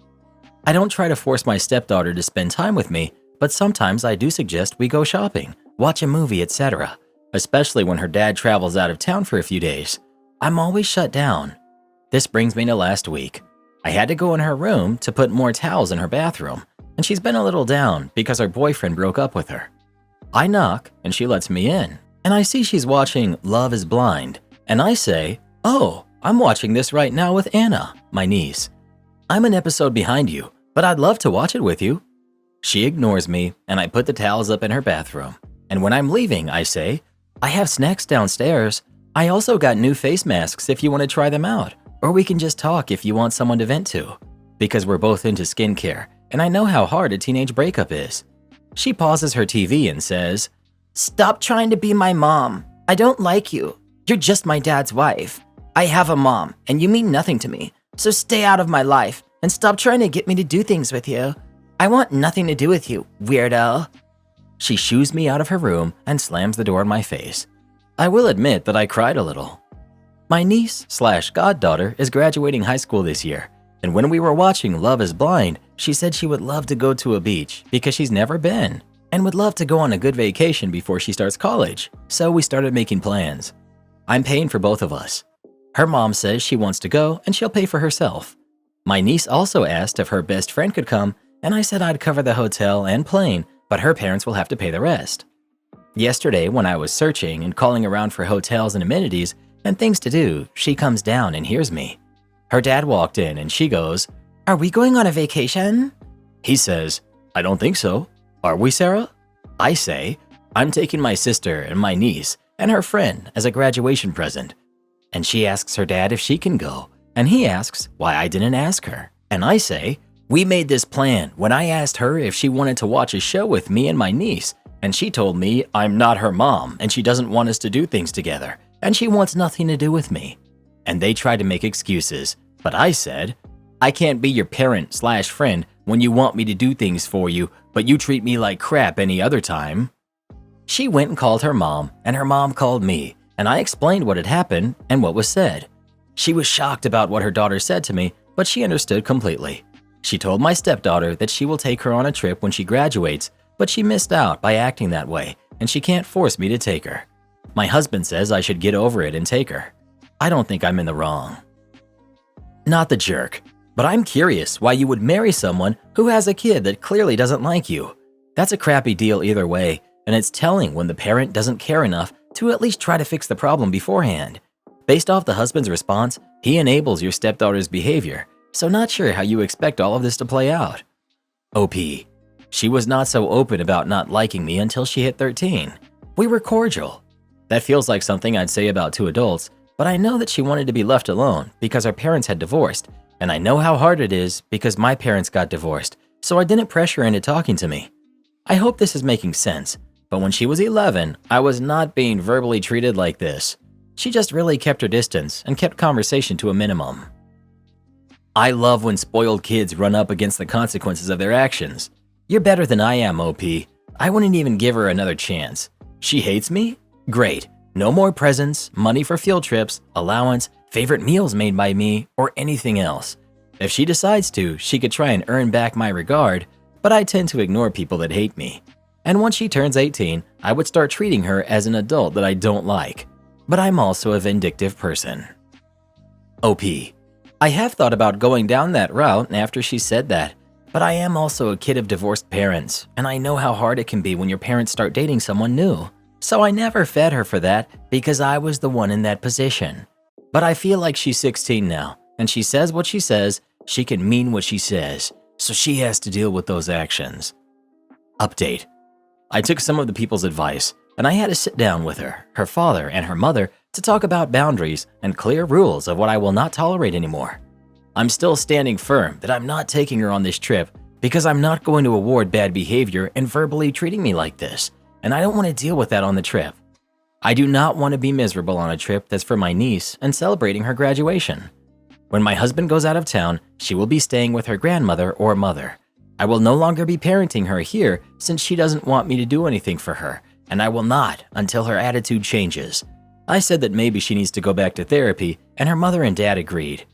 I don't try to force my stepdaughter to spend time with me, but sometimes I do suggest we go shopping, watch a movie, etc. especially when her dad travels out of town for a few days. I'm always shut down. This brings me to last week. I had to go in her room to put more towels in her bathroom, and she's been a little down because her boyfriend broke up with her. I knock, and she lets me in, and I see she's watching Love is Blind, and I say, "Oh, I'm watching this right now with Anna, my niece. I'm an episode behind you, but I'd love to watch it with you." She ignores me, and I put the towels up in her bathroom, and when I'm leaving, I say, "I have snacks downstairs. I also got new face masks if you want to try them out, or we can just talk if you want someone to vent to," because we're both into skincare, and I know how hard a teenage breakup is. She pauses her TV and says, "Stop trying to be my mom. I don't like you. You're just my dad's wife. I have a mom, and you mean nothing to me, so stay out of my life and stop trying to get me to do things with you. I want nothing to do with you, weirdo." She shoos me out of her room and slams the door in my face. I will admit that I cried a little. My niece/goddaughter is graduating high school this year, and when we were watching Love is Blind, she said she would love to go to a beach because she's never been, and would love to go on a good vacation before she starts college, so we started making plans. I'm paying for both of us. Her mom says she wants to go and she'll pay for herself. My niece also asked if her best friend could come, and I said I'd cover the hotel and plane, but her parents will have to pay the rest. Yesterday, when I was searching and calling around for hotels and amenities and things to do, she comes down and hears me. Her dad walked in and she goes, "Are we going on a vacation?" He says, "I don't think so. Are we, Sarah?" I say, "I'm taking my sister and my niece and her friend as a graduation present." And she asks her dad if she can go, and he asks why I didn't ask her. And I say, "We made this plan when I asked her if she wanted to watch a show with me and my niece, and she told me I'm not her mom and she doesn't want us to do things together, and she wants nothing to do with me." And they tried to make excuses, but I said, "I can't be your parent/friend when you want me to do things for you, but you treat me like crap any other time." She went and called her mom, and her mom called me, and I explained what had happened and what was said. She was shocked about what her daughter said to me, but she understood completely. She told my stepdaughter that she will take her on a trip when she graduates, but she missed out by acting that way, and she can't force me to take her. My husband says I should get over it and take her. I don't think I'm in the wrong. Not the jerk, but I'm curious why you would marry someone who has a kid that clearly doesn't like you. That's a crappy deal either way, and it's telling when the parent doesn't care enough to at least try to fix the problem beforehand. Based off the husband's response, he enables your stepdaughter's behavior, so not sure how you expect all of this to play out. OP. She was not so open about not liking me until she hit 13. We were cordial. That feels like something I'd say about two adults, but I know that she wanted to be left alone because her parents had divorced, and I know how hard it is because my parents got divorced, so I didn't pressure her into talking to me. I hope this is making sense, but when she was 11, I was not being verbally treated like this. She just really kept her distance and kept conversation to a minimum. I love when spoiled kids run up against the consequences of their actions. You're better than I am, OP. I wouldn't even give her another chance. She hates me? Great. No more presents, money for field trips, allowance, favorite meals made by me, or anything else. If she decides to, she could try and earn back my regard, but I tend to ignore people that hate me. And once she turns 18, I would start treating her as an adult that I don't like. But I'm also a vindictive person. OP. I have thought about going down that route after she said that, but I am also a kid of divorced parents, and I know how hard it can be when your parents start dating someone new. So I never fed her for that because I was the one in that position. But I feel like she's 16 now, and she says what she says, she can mean what she says, so she has to deal with those actions. Update. I took some of the people's advice, and I had to sit down with her, her father, and her mother to talk about boundaries and clear rules of what I will not tolerate anymore. I'm still standing firm that I'm not taking her on this trip because I'm not going to award bad behavior and verbally treating me like this, and I don't want to deal with that on the trip. I do not want to be miserable on a trip that's for my niece and celebrating her graduation. When my husband goes out of town, she will be staying with her grandmother or mother. I will no longer be parenting her here since she doesn't want me to do anything for her, and I will not until her attitude changes. I said that maybe she needs to go back to therapy, and her mother and dad agreed.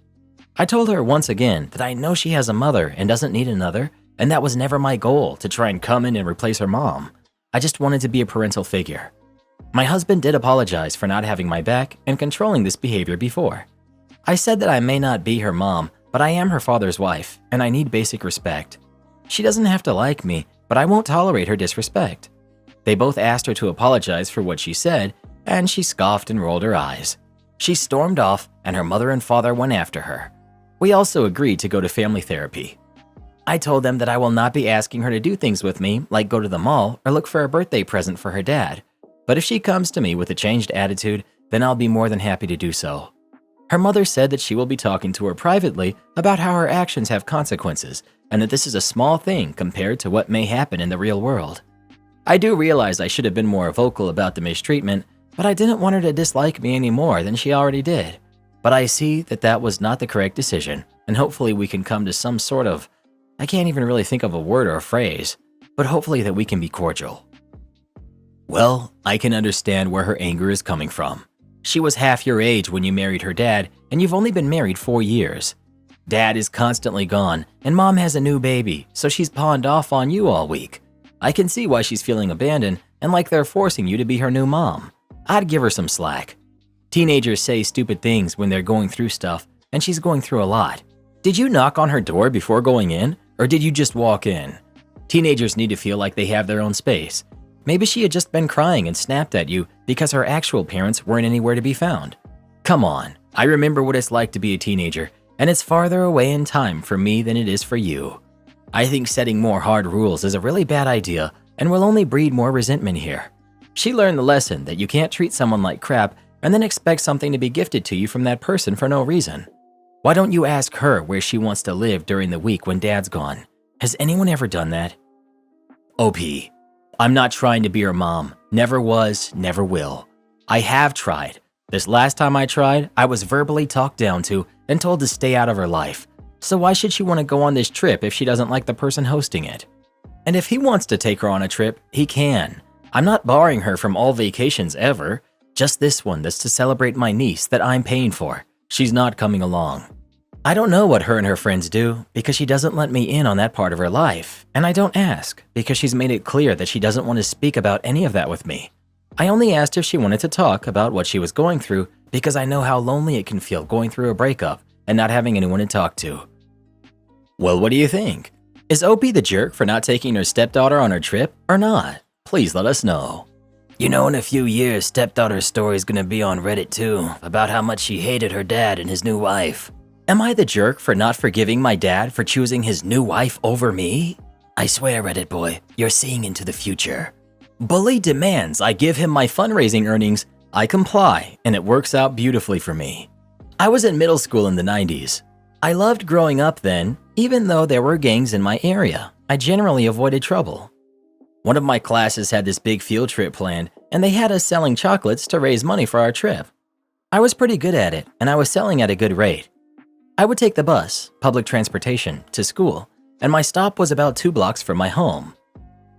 I told her once again that I know she has a mother and doesn't need another, and that was never my goal to try and come in and replace her mom. I just wanted to be a parental figure. My husband did apologize for not having my back and controlling this behavior before. I said that I may not be her mom, but I am her father's wife, and I need basic respect. She doesn't have to like me, but I won't tolerate her disrespect. They both asked her to apologize for what she said, and she scoffed and rolled her eyes. She stormed off, and her mother and father went after her. We also agreed to go to family therapy. I told them that I will not be asking her to do things with me, like go to the mall or look for a birthday present for her dad. But if she comes to me with a changed attitude, then I'll be more than happy to do so. Her mother said that she will be talking to her privately about how her actions have consequences and that this is a small thing compared to what may happen in the real world. I do realize I should have been more vocal about the mistreatment, but I didn't want her to dislike me any more than she already did. But I see that that was not the correct decision, and hopefully we can come to some sort of, I can't even really think of a word or a phrase, but hopefully that we can be cordial. Well, I can understand where her anger is coming from. She was half your age when you married her dad, and you've only been married 4 years. Dad is constantly gone, and mom has a new baby, so she's pawned off on you all week. I can see why she's feeling abandoned and like they're forcing you to be her new mom. I'd give her some slack. Teenagers say stupid things when they're going through stuff, and she's going through a lot. Did you knock on her door before going in, or did you just walk in? Teenagers need to feel like they have their own space. Maybe she had just been crying and snapped at you because her actual parents weren't anywhere to be found. Come on, I remember what it's like to be a teenager, and it's farther away in time for me than it is for you. I think setting more hard rules is a really bad idea and will only breed more resentment here. She learned the lesson that you can't treat someone like crap and then expect something to be gifted to you from that person for no reason. Why don't you ask her where she wants to live during the week when dad's gone? Has anyone ever done that? OP, I'm not trying to be her mom. Never was, never will. I have tried. This last time I tried, I was verbally talked down to and told to stay out of her life. So why should she want to go on this trip if she doesn't like the person hosting it? And if he wants to take her on a trip, he can. I'm not barring her from all vacations ever. Just this one that's to celebrate my niece that I'm paying for. She's not coming along. I don't know what her and her friends do because she doesn't let me in on that part of her life, and I don't ask because she's made it clear that she doesn't want to speak about any of that with me. I only asked if she wanted to talk about what she was going through because I know how lonely it can feel going through a breakup and not having anyone to talk to. Well, what do you think? Is Opie the jerk for not taking her stepdaughter on her trip or not? Please let us know. You know, in a few years, stepdaughter's story's gonna be on Reddit too, about how much she hated her dad and his new wife. Am I the jerk for not forgiving my dad for choosing his new wife over me? I swear, Reddit boy, you're seeing into the future. Bully demands I give him my fundraising earnings. I comply, and it works out beautifully for me. I was in middle school in the 90s. I loved growing up then, even though there were gangs in my area. I generally avoided trouble. One of my classes had this big field trip planned, and they had us selling chocolates to raise money for our trip. I was pretty good at it, and I was selling at a good rate. I would take the bus, public transportation, to school, and my stop was about 2 blocks from my home.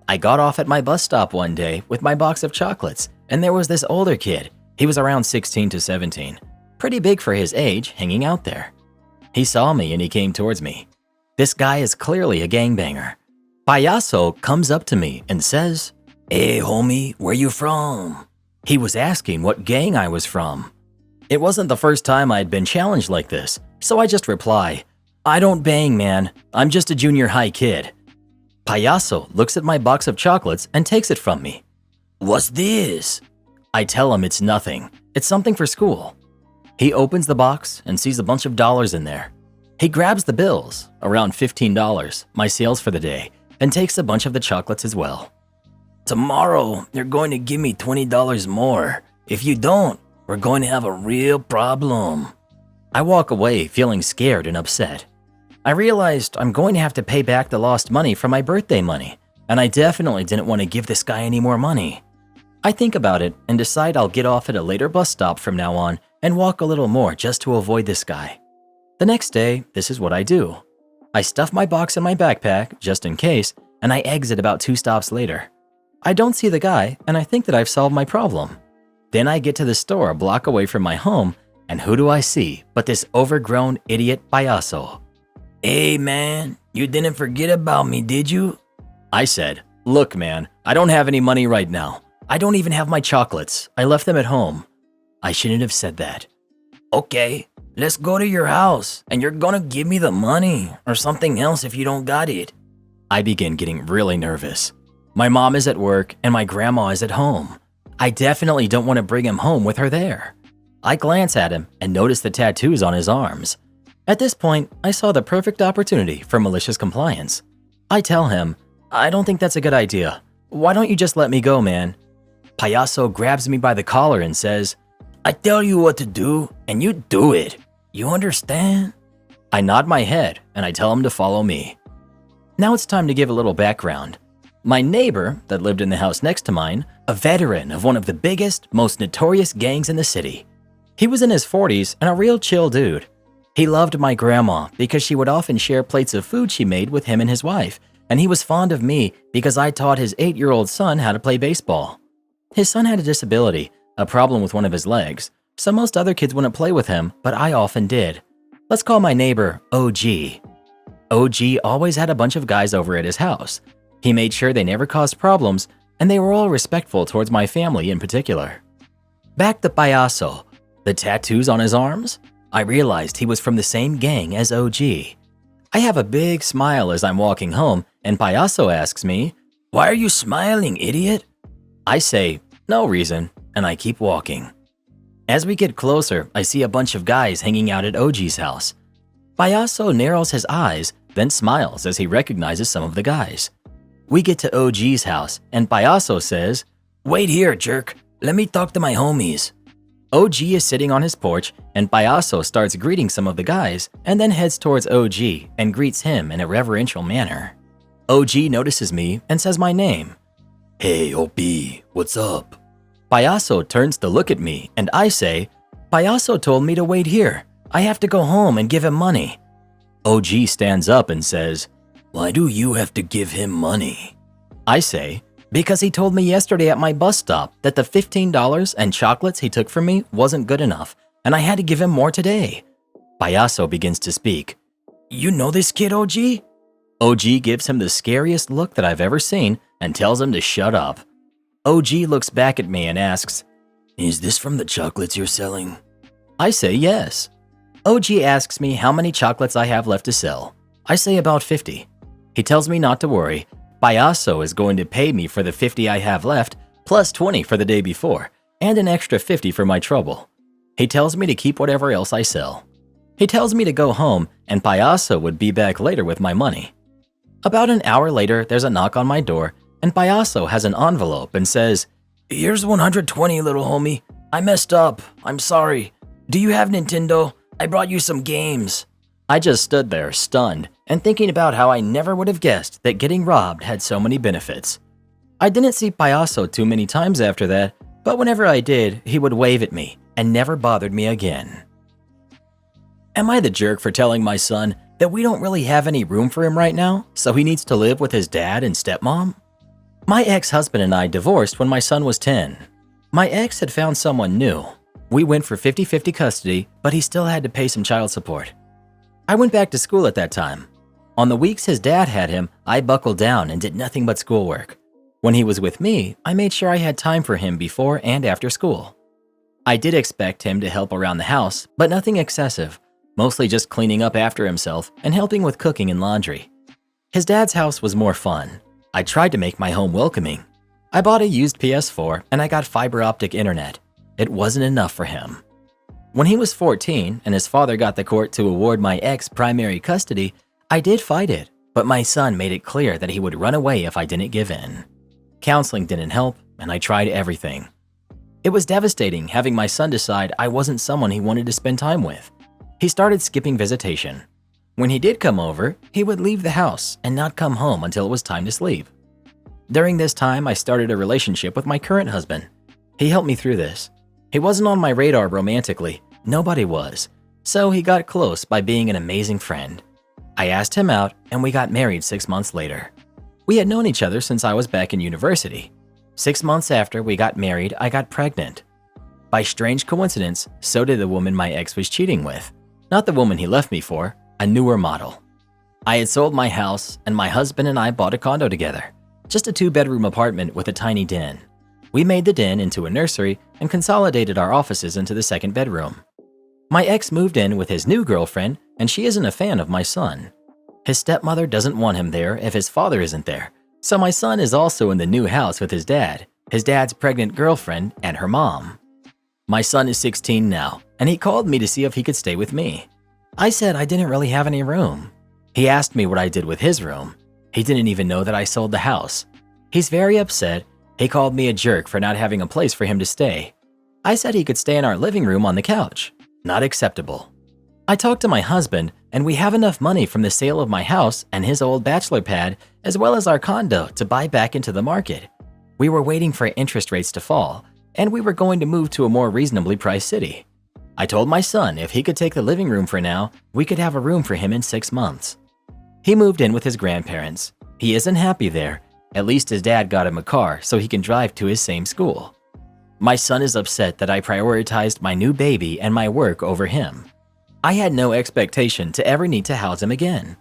I got off at my bus stop one day with my box of chocolates, and there was this older kid. He was around 16 to 17, pretty big for his age, hanging out there. He saw me and he came towards me. This guy is clearly a gangbanger. Payaso comes up to me and says, "Hey homie, where you from?" He was asking what gang I was from. It wasn't the first time I'd been challenged like this, so I just reply, "I don't bang, man. I'm just a junior high kid." Payaso looks at my box of chocolates and takes it from me. "What's this?" I tell him it's nothing. It's something for school. He opens the box and sees a bunch of dollars in there. He grabs the bills, around $15, my sales for the day, and takes a bunch of the chocolates as well. "Tomorrow, you're going to give me $20 more. If you don't, we're going to have a real problem." I walk away feeling scared and upset. I realized I'm going to have to pay back the lost money from my birthday money, and I definitely didn't want to give this guy any more money. I think about it and decide I'll get off at a later bus stop from now on and walk a little more just to avoid this guy. The next day, this is what I do. I stuff my box in my backpack, just in case, and I exit about 2 stops later. I don't see the guy, and I think that I've solved my problem. Then I get to the store a block away from my home, and who do I see but this overgrown idiot payaso? "Hey man, you didn't forget about me, did you?" I said, "Look man, I don't have any money right now. I don't even have my chocolates. I left them at home. I shouldn't have said that. Okay, let's go to your house and you're gonna give me the money or something else if you don't got it. I begin getting really nervous. My mom is at work and my grandma is at home. I definitely don't want to bring him home with her there. I glance at him and notice the tattoos on his arms. At this point, I saw the perfect opportunity for malicious compliance. I tell him, I don't think that's a good idea. Why don't you just let me go, man? Payaso grabs me by the collar and says, I tell you what to do and you do it. You understand? I nod my head and I tell him to follow me. Now it's time to give a little background. My neighbor that lived in the house next to mine, a veteran of one of the biggest, most notorious gangs in the city. He was in his 40s and a real chill dude. He loved my grandma because she would often share plates of food she made with him and his wife, and he was fond of me because I taught his 8-year-old son how to play baseball. His son had a disability, a problem with one of his legs, so most other kids wouldn't play with him, but I often did. Let's call my neighbor OG. OG always had a bunch of guys over at his house. He made sure they never caused problems, and they were all respectful towards my family in particular. Back to Payaso, the tattoos on his arms? I realized he was from the same gang as OG. I have a big smile as I'm walking home, and Payaso asks me, Why are you smiling, idiot? I say, no reason, and I keep walking. As we get closer, I see a bunch of guys hanging out at OG's house. Payaso narrows his eyes, then smiles as he recognizes some of the guys. We get to OG's house, and Payaso says, Wait here, jerk. Let me talk to my homies. OG is sitting on his porch, and Payaso starts greeting some of the guys, and then heads towards OG and greets him in a reverential manner. OG notices me and says my name. Hey, OP, what's up? Payaso turns to look at me, and I say, Payaso told me to wait here. I have to go home and give him money. OG stands up and says, Why do you have to give him money? I say, because he told me yesterday at my bus stop that the $15 and chocolates he took from me wasn't good enough, and I had to give him more today. Payaso begins to speak. You know this kid, OG? OG gives him the scariest look that I've ever seen and tells him to shut up. OG looks back at me and asks, Is this from the chocolates you're selling? I say yes. OG asks me how many chocolates I have left to sell. I say about 50. He tells me not to worry. Payaso is going to pay me for the 50 I have left, plus 20 for the day before, and an extra 50 for my trouble. He tells me to keep whatever else I sell. He tells me to go home, and Payaso would be back later with my money. About an hour later, there's a knock on my door, and Payaso has an envelope and says, Here's 120, little homie. I messed up. I'm sorry. Do you have Nintendo? I brought you some games. I just stood there, stunned, and thinking about how I never would have guessed that getting robbed had so many benefits. I didn't see Payaso too many times after that, but whenever I did, he would wave at me and never bothered me again. Am I the jerk for telling my son that we don't really have any room for him right now, so he needs to live with his dad and stepmom? My ex-husband and I divorced when my son was 10. My ex had found someone new. We went for 50-50 custody, but he still had to pay some child support. I went back to school at that time. On the weeks his dad had him, I buckled down and did nothing but schoolwork. When he was with me, I made sure I had time for him before and after school. I did expect him to help around the house, but nothing excessive, mostly just cleaning up after himself and helping with cooking and laundry. His dad's house was more fun. I tried to make my home welcoming. I bought a used PS4 and I got fiber optic internet. It wasn't enough for him. When he was 14 and his father got the court to award my ex primary custody, I did fight it, but my son made it clear that he would run away if I didn't give in. Counseling didn't help, and I tried everything. It was devastating having my son decide I wasn't someone he wanted to spend time with. He started skipping visitation. When he did come over, he would leave the house and not come home until it was time to sleep. During this time, I started a relationship with my current husband. He helped me through this. He wasn't on my radar romantically, nobody was, so he got close by being an amazing friend. I asked him out and we got married 6 months later. We had known each other since I was back in university. 6 months after we got married, I got pregnant. By strange coincidence, so did the woman my ex was cheating with. Not the woman he left me for, a newer model. I had sold my house and my husband and I bought a condo together. Just a 2-bedroom apartment with a tiny den. We made the den into a nursery and consolidated our offices into the second bedroom. My ex moved in with his new girlfriend, and she isn't a fan of my son. His stepmother doesn't want him there if his father isn't there, so my son is also in the new house with his dad's pregnant girlfriend, and her mom. My son is 16 now, and he called me to see if he could stay with me. I said I didn't really have any room. He asked me what I did with his room. He didn't even know that I sold the house. He's very upset. He called me a jerk for not having a place for him to stay. I said he could stay in our living room on the couch. Not acceptable. I talked to my husband, and we have enough money from the sale of my house and his old bachelor pad, as well as our condo, to buy back into the market. We were waiting for interest rates to fall, and we were going to move to a more reasonably priced city. I told my son if he could take the living room for now, we could have a room for him in 6 months. He moved in with his grandparents. He isn't happy there. At least his dad got him a car so he can drive to his same school. My son is upset that I prioritized my new baby and my work over him. I had no expectation to ever need to house him again.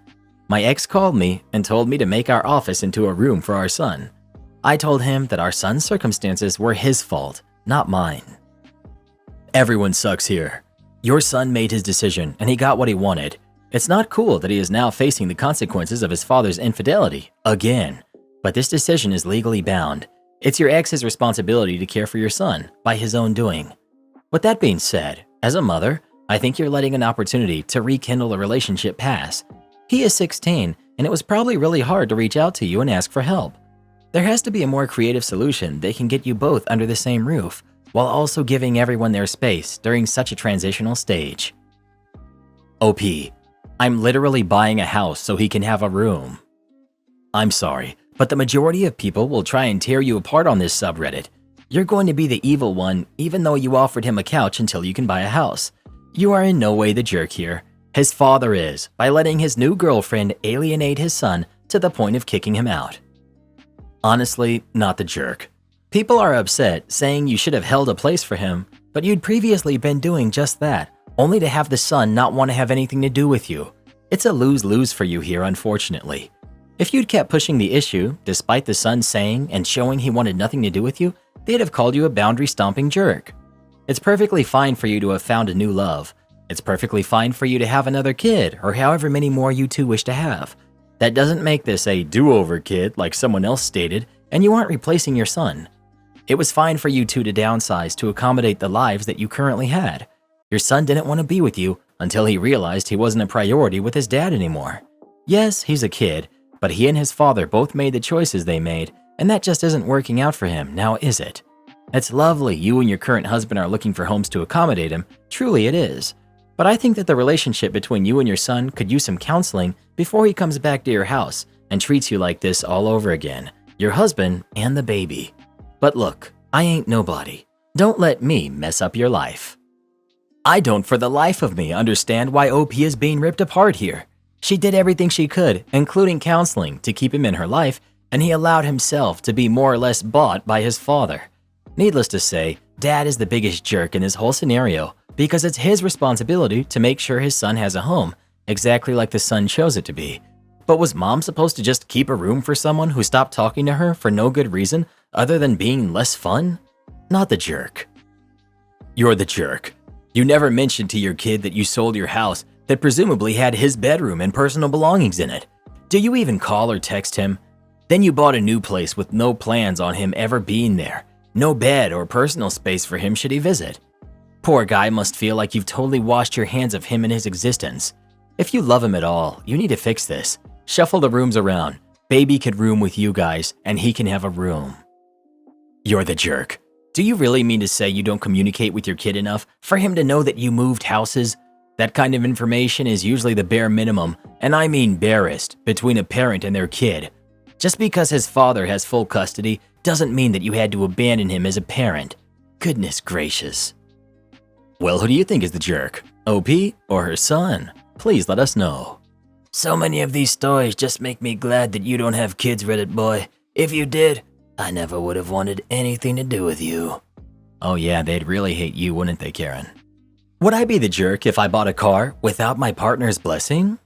My ex called me and told me to make our office into a room for our son. I told him that our son's circumstances were his fault, not mine. Everyone sucks here. Your son made his decision and he got what he wanted. It's not cool that he is now facing the consequences of his father's infidelity, again. But this decision is legally bound. It's your ex's responsibility to care for your son by his own doing. With that being said, as a mother, I think you're letting an opportunity to rekindle a relationship pass. He is 16, and it was probably really hard to reach out to you and ask for help. There has to be a more creative solution that can get you both under the same roof, while also giving everyone their space during such a transitional stage. OP, I'm literally buying a house so he can have a room. I'm sorry, but the majority of people will try and tear you apart on this subreddit. You're going to be the evil one even though you offered him a couch until you can buy a house. You are in no way the jerk here. His father is, by letting his new girlfriend alienate his son to the point of kicking him out. Honestly, not the jerk. People are upset, saying you should have held a place for him, but you'd previously been doing just that, only to have the son not want to have anything to do with you. It's a lose-lose for you here, unfortunately. If you'd kept pushing the issue, despite the son saying and showing he wanted nothing to do with you, they'd have called you a boundary-stomping jerk. It's perfectly fine for you to have found a new love. It's perfectly fine for you to have another kid or however many more you two wish to have. That doesn't make this a do-over kid like someone else stated, and you aren't replacing your son. It was fine for you two to downsize to accommodate the lives that you currently had. Your son didn't want to be with you until he realized he wasn't a priority with his dad anymore. Yes, he's a kid, but he and his father both made the choices they made, and that just isn't working out for him, now is it? It's lovely you and your current husband are looking for homes to accommodate him, truly it is. But I think that the relationship between you and your son could use some counseling before he comes back to your house and treats you like this all over again, your husband and the baby. But look, I ain't nobody. Don't let me mess up your life. I don't for the life of me understand why OP is being ripped apart here. She did everything she could, including counseling, to keep him in her life, and he allowed himself to be more or less bought by his father. Needless to say, Dad is the biggest jerk in this whole scenario because it's his responsibility to make sure his son has a home, exactly like the son chose it to be. But was Mom supposed to just keep a room for someone who stopped talking to her for no good reason other than being less fun? Not the jerk. You're the jerk. You never mentioned to your kid that you sold your house that presumably had his bedroom and personal belongings in it. Do you even call or text him? Then you bought a new place with no plans on him ever being there. No bed or personal space for him should he visit. Poor guy must feel like you've totally washed your hands of him and his existence. If you love him at all, you need to fix this. Shuffle the rooms around. Baby could room with you guys, and he can have a room. You're the jerk. Do you really mean to say you don't communicate with your kid enough for him to know that you moved houses? That kind of information is usually the bare minimum, and I mean barest, between a parent and their kid. Just because his father has full custody doesn't mean that you had to abandon him as a parent. Goodness gracious. Well, who do you think is the jerk? OP or her son? Please let us know. So many of these stories just make me glad that you don't have kids, Reddit boy. If you did, I never would have wanted anything to do with you. Oh yeah, they'd really hate you, wouldn't they, Karen? Would I be the jerk if I bought a car without my partner's blessing?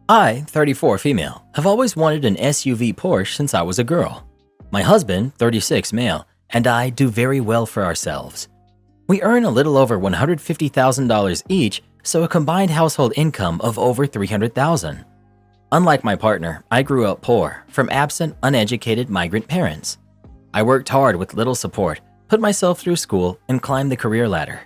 I, 34 female, have always wanted an SUV Porsche since I was a girl. My husband, 36 male, and I do very well for ourselves. We earn a little over $150,000 each, so a combined household income of over $300,000. Unlike my partner, I grew up poor, from absent, uneducated migrant parents. I worked hard with little support, put myself through school, and climbed the career ladder.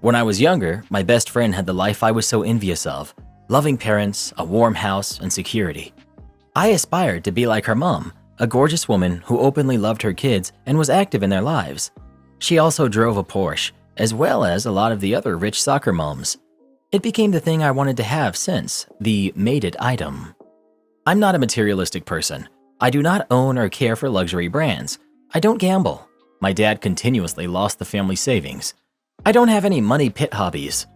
When I was younger, my best friend had the life I was so envious of: loving parents, a warm house, and security. I aspired to be like her mom, a gorgeous woman who openly loved her kids and was active in their lives. She also drove a Porsche, as well as a lot of the other rich soccer moms. It became the thing I wanted to have since, the made-it item. I'm not a materialistic person. I do not own or care for luxury brands. I don't gamble. My dad continuously lost the family savings. I don't have any money pit hobbies.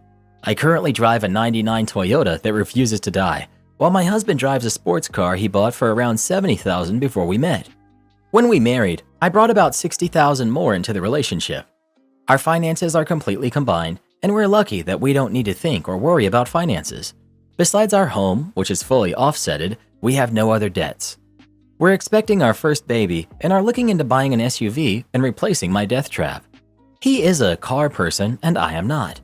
I currently drive a '99 Toyota that refuses to die, while my husband drives a sports car he bought for around $70,000 before we met. When we married, I brought about $60,000 more into the relationship. Our finances are completely combined, and we're lucky that we don't need to think or worry about finances. Besides our home, which is fully offsetted, we have no other debts. We're expecting our first baby and are looking into buying an SUV and replacing my death trap. He is a car person and I am not.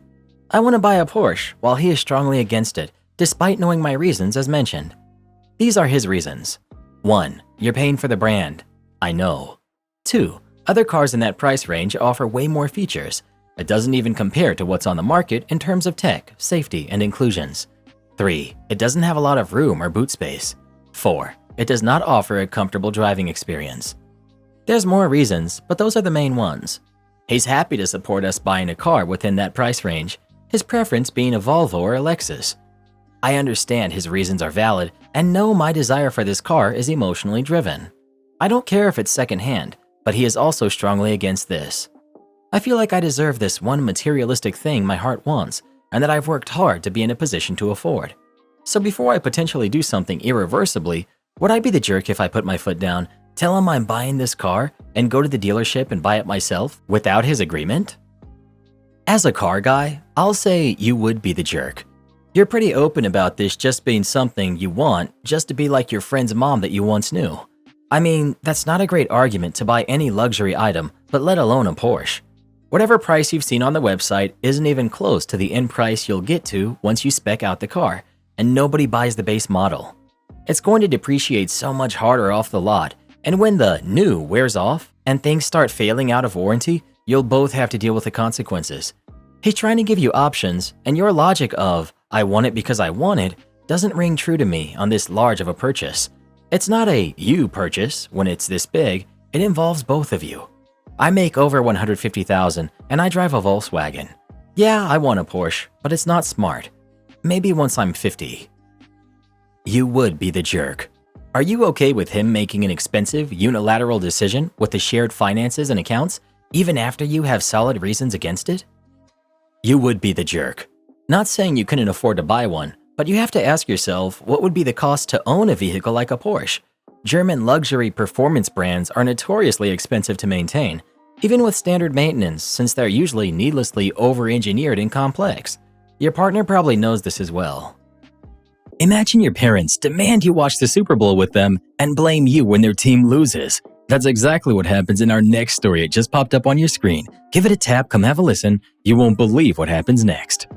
I want to buy a Porsche while he is strongly against it, despite knowing my reasons as mentioned. These are his reasons. 1. You're paying for the brand. I know. 2. Other cars in that price range offer way more features. It doesn't even compare to what's on the market in terms of tech, safety, and inclusions. 3. It doesn't have a lot of room or boot space. 4. It does not offer a comfortable driving experience. There's more reasons, but those are the main ones. He's happy to support us buying a car within that price range, his preference being a Volvo or a Lexus. I understand his reasons are valid and know my desire for this car is emotionally driven. I don't care if it's secondhand, but he is also strongly against this. I feel like I deserve this one materialistic thing my heart wants and that I've worked hard to be in a position to afford. So before I potentially do something irreversibly, would I be the jerk if I put my foot down, tell him I'm buying this car, and go to the dealership and buy it myself without his agreement? As a car guy, I'll say you would be the jerk. You're pretty open about this just being something you want just to be like your friend's mom that you once knew. I mean, that's not a great argument to buy any luxury item, but let alone a Porsche. Whatever price you've seen on the website isn't even close to the end price you'll get to once you spec out the car, and nobody buys the base model. It's going to depreciate so much harder off the lot, and when the new wears off and things start failing out of warranty, you'll both have to deal with the consequences. He's trying to give you options, and your logic of, I want it because I want it, doesn't ring true to me on this large of a purchase. It's not a you purchase when it's this big, it involves both of you. I make over $150,000 and I drive a Volkswagen. Yeah, I want a Porsche, but it's not smart. Maybe once I'm 50. You would be the jerk. Are you okay with him making an expensive, unilateral decision with the shared finances and accounts, even after you have solid reasons against it? You would be the jerk. Not saying you couldn't afford to buy one, but you have to ask yourself what would be the cost to own a vehicle like a Porsche. German luxury performance brands are notoriously expensive to maintain, even with standard maintenance, since they're usually needlessly over-engineered and complex. Your partner probably knows this as well. Imagine your parents demand you watch the Super Bowl with them and blame you when their team loses. That's exactly what happens in our next story. It just popped up on your screen. Give it a tap, come have a listen. You won't believe what happens next.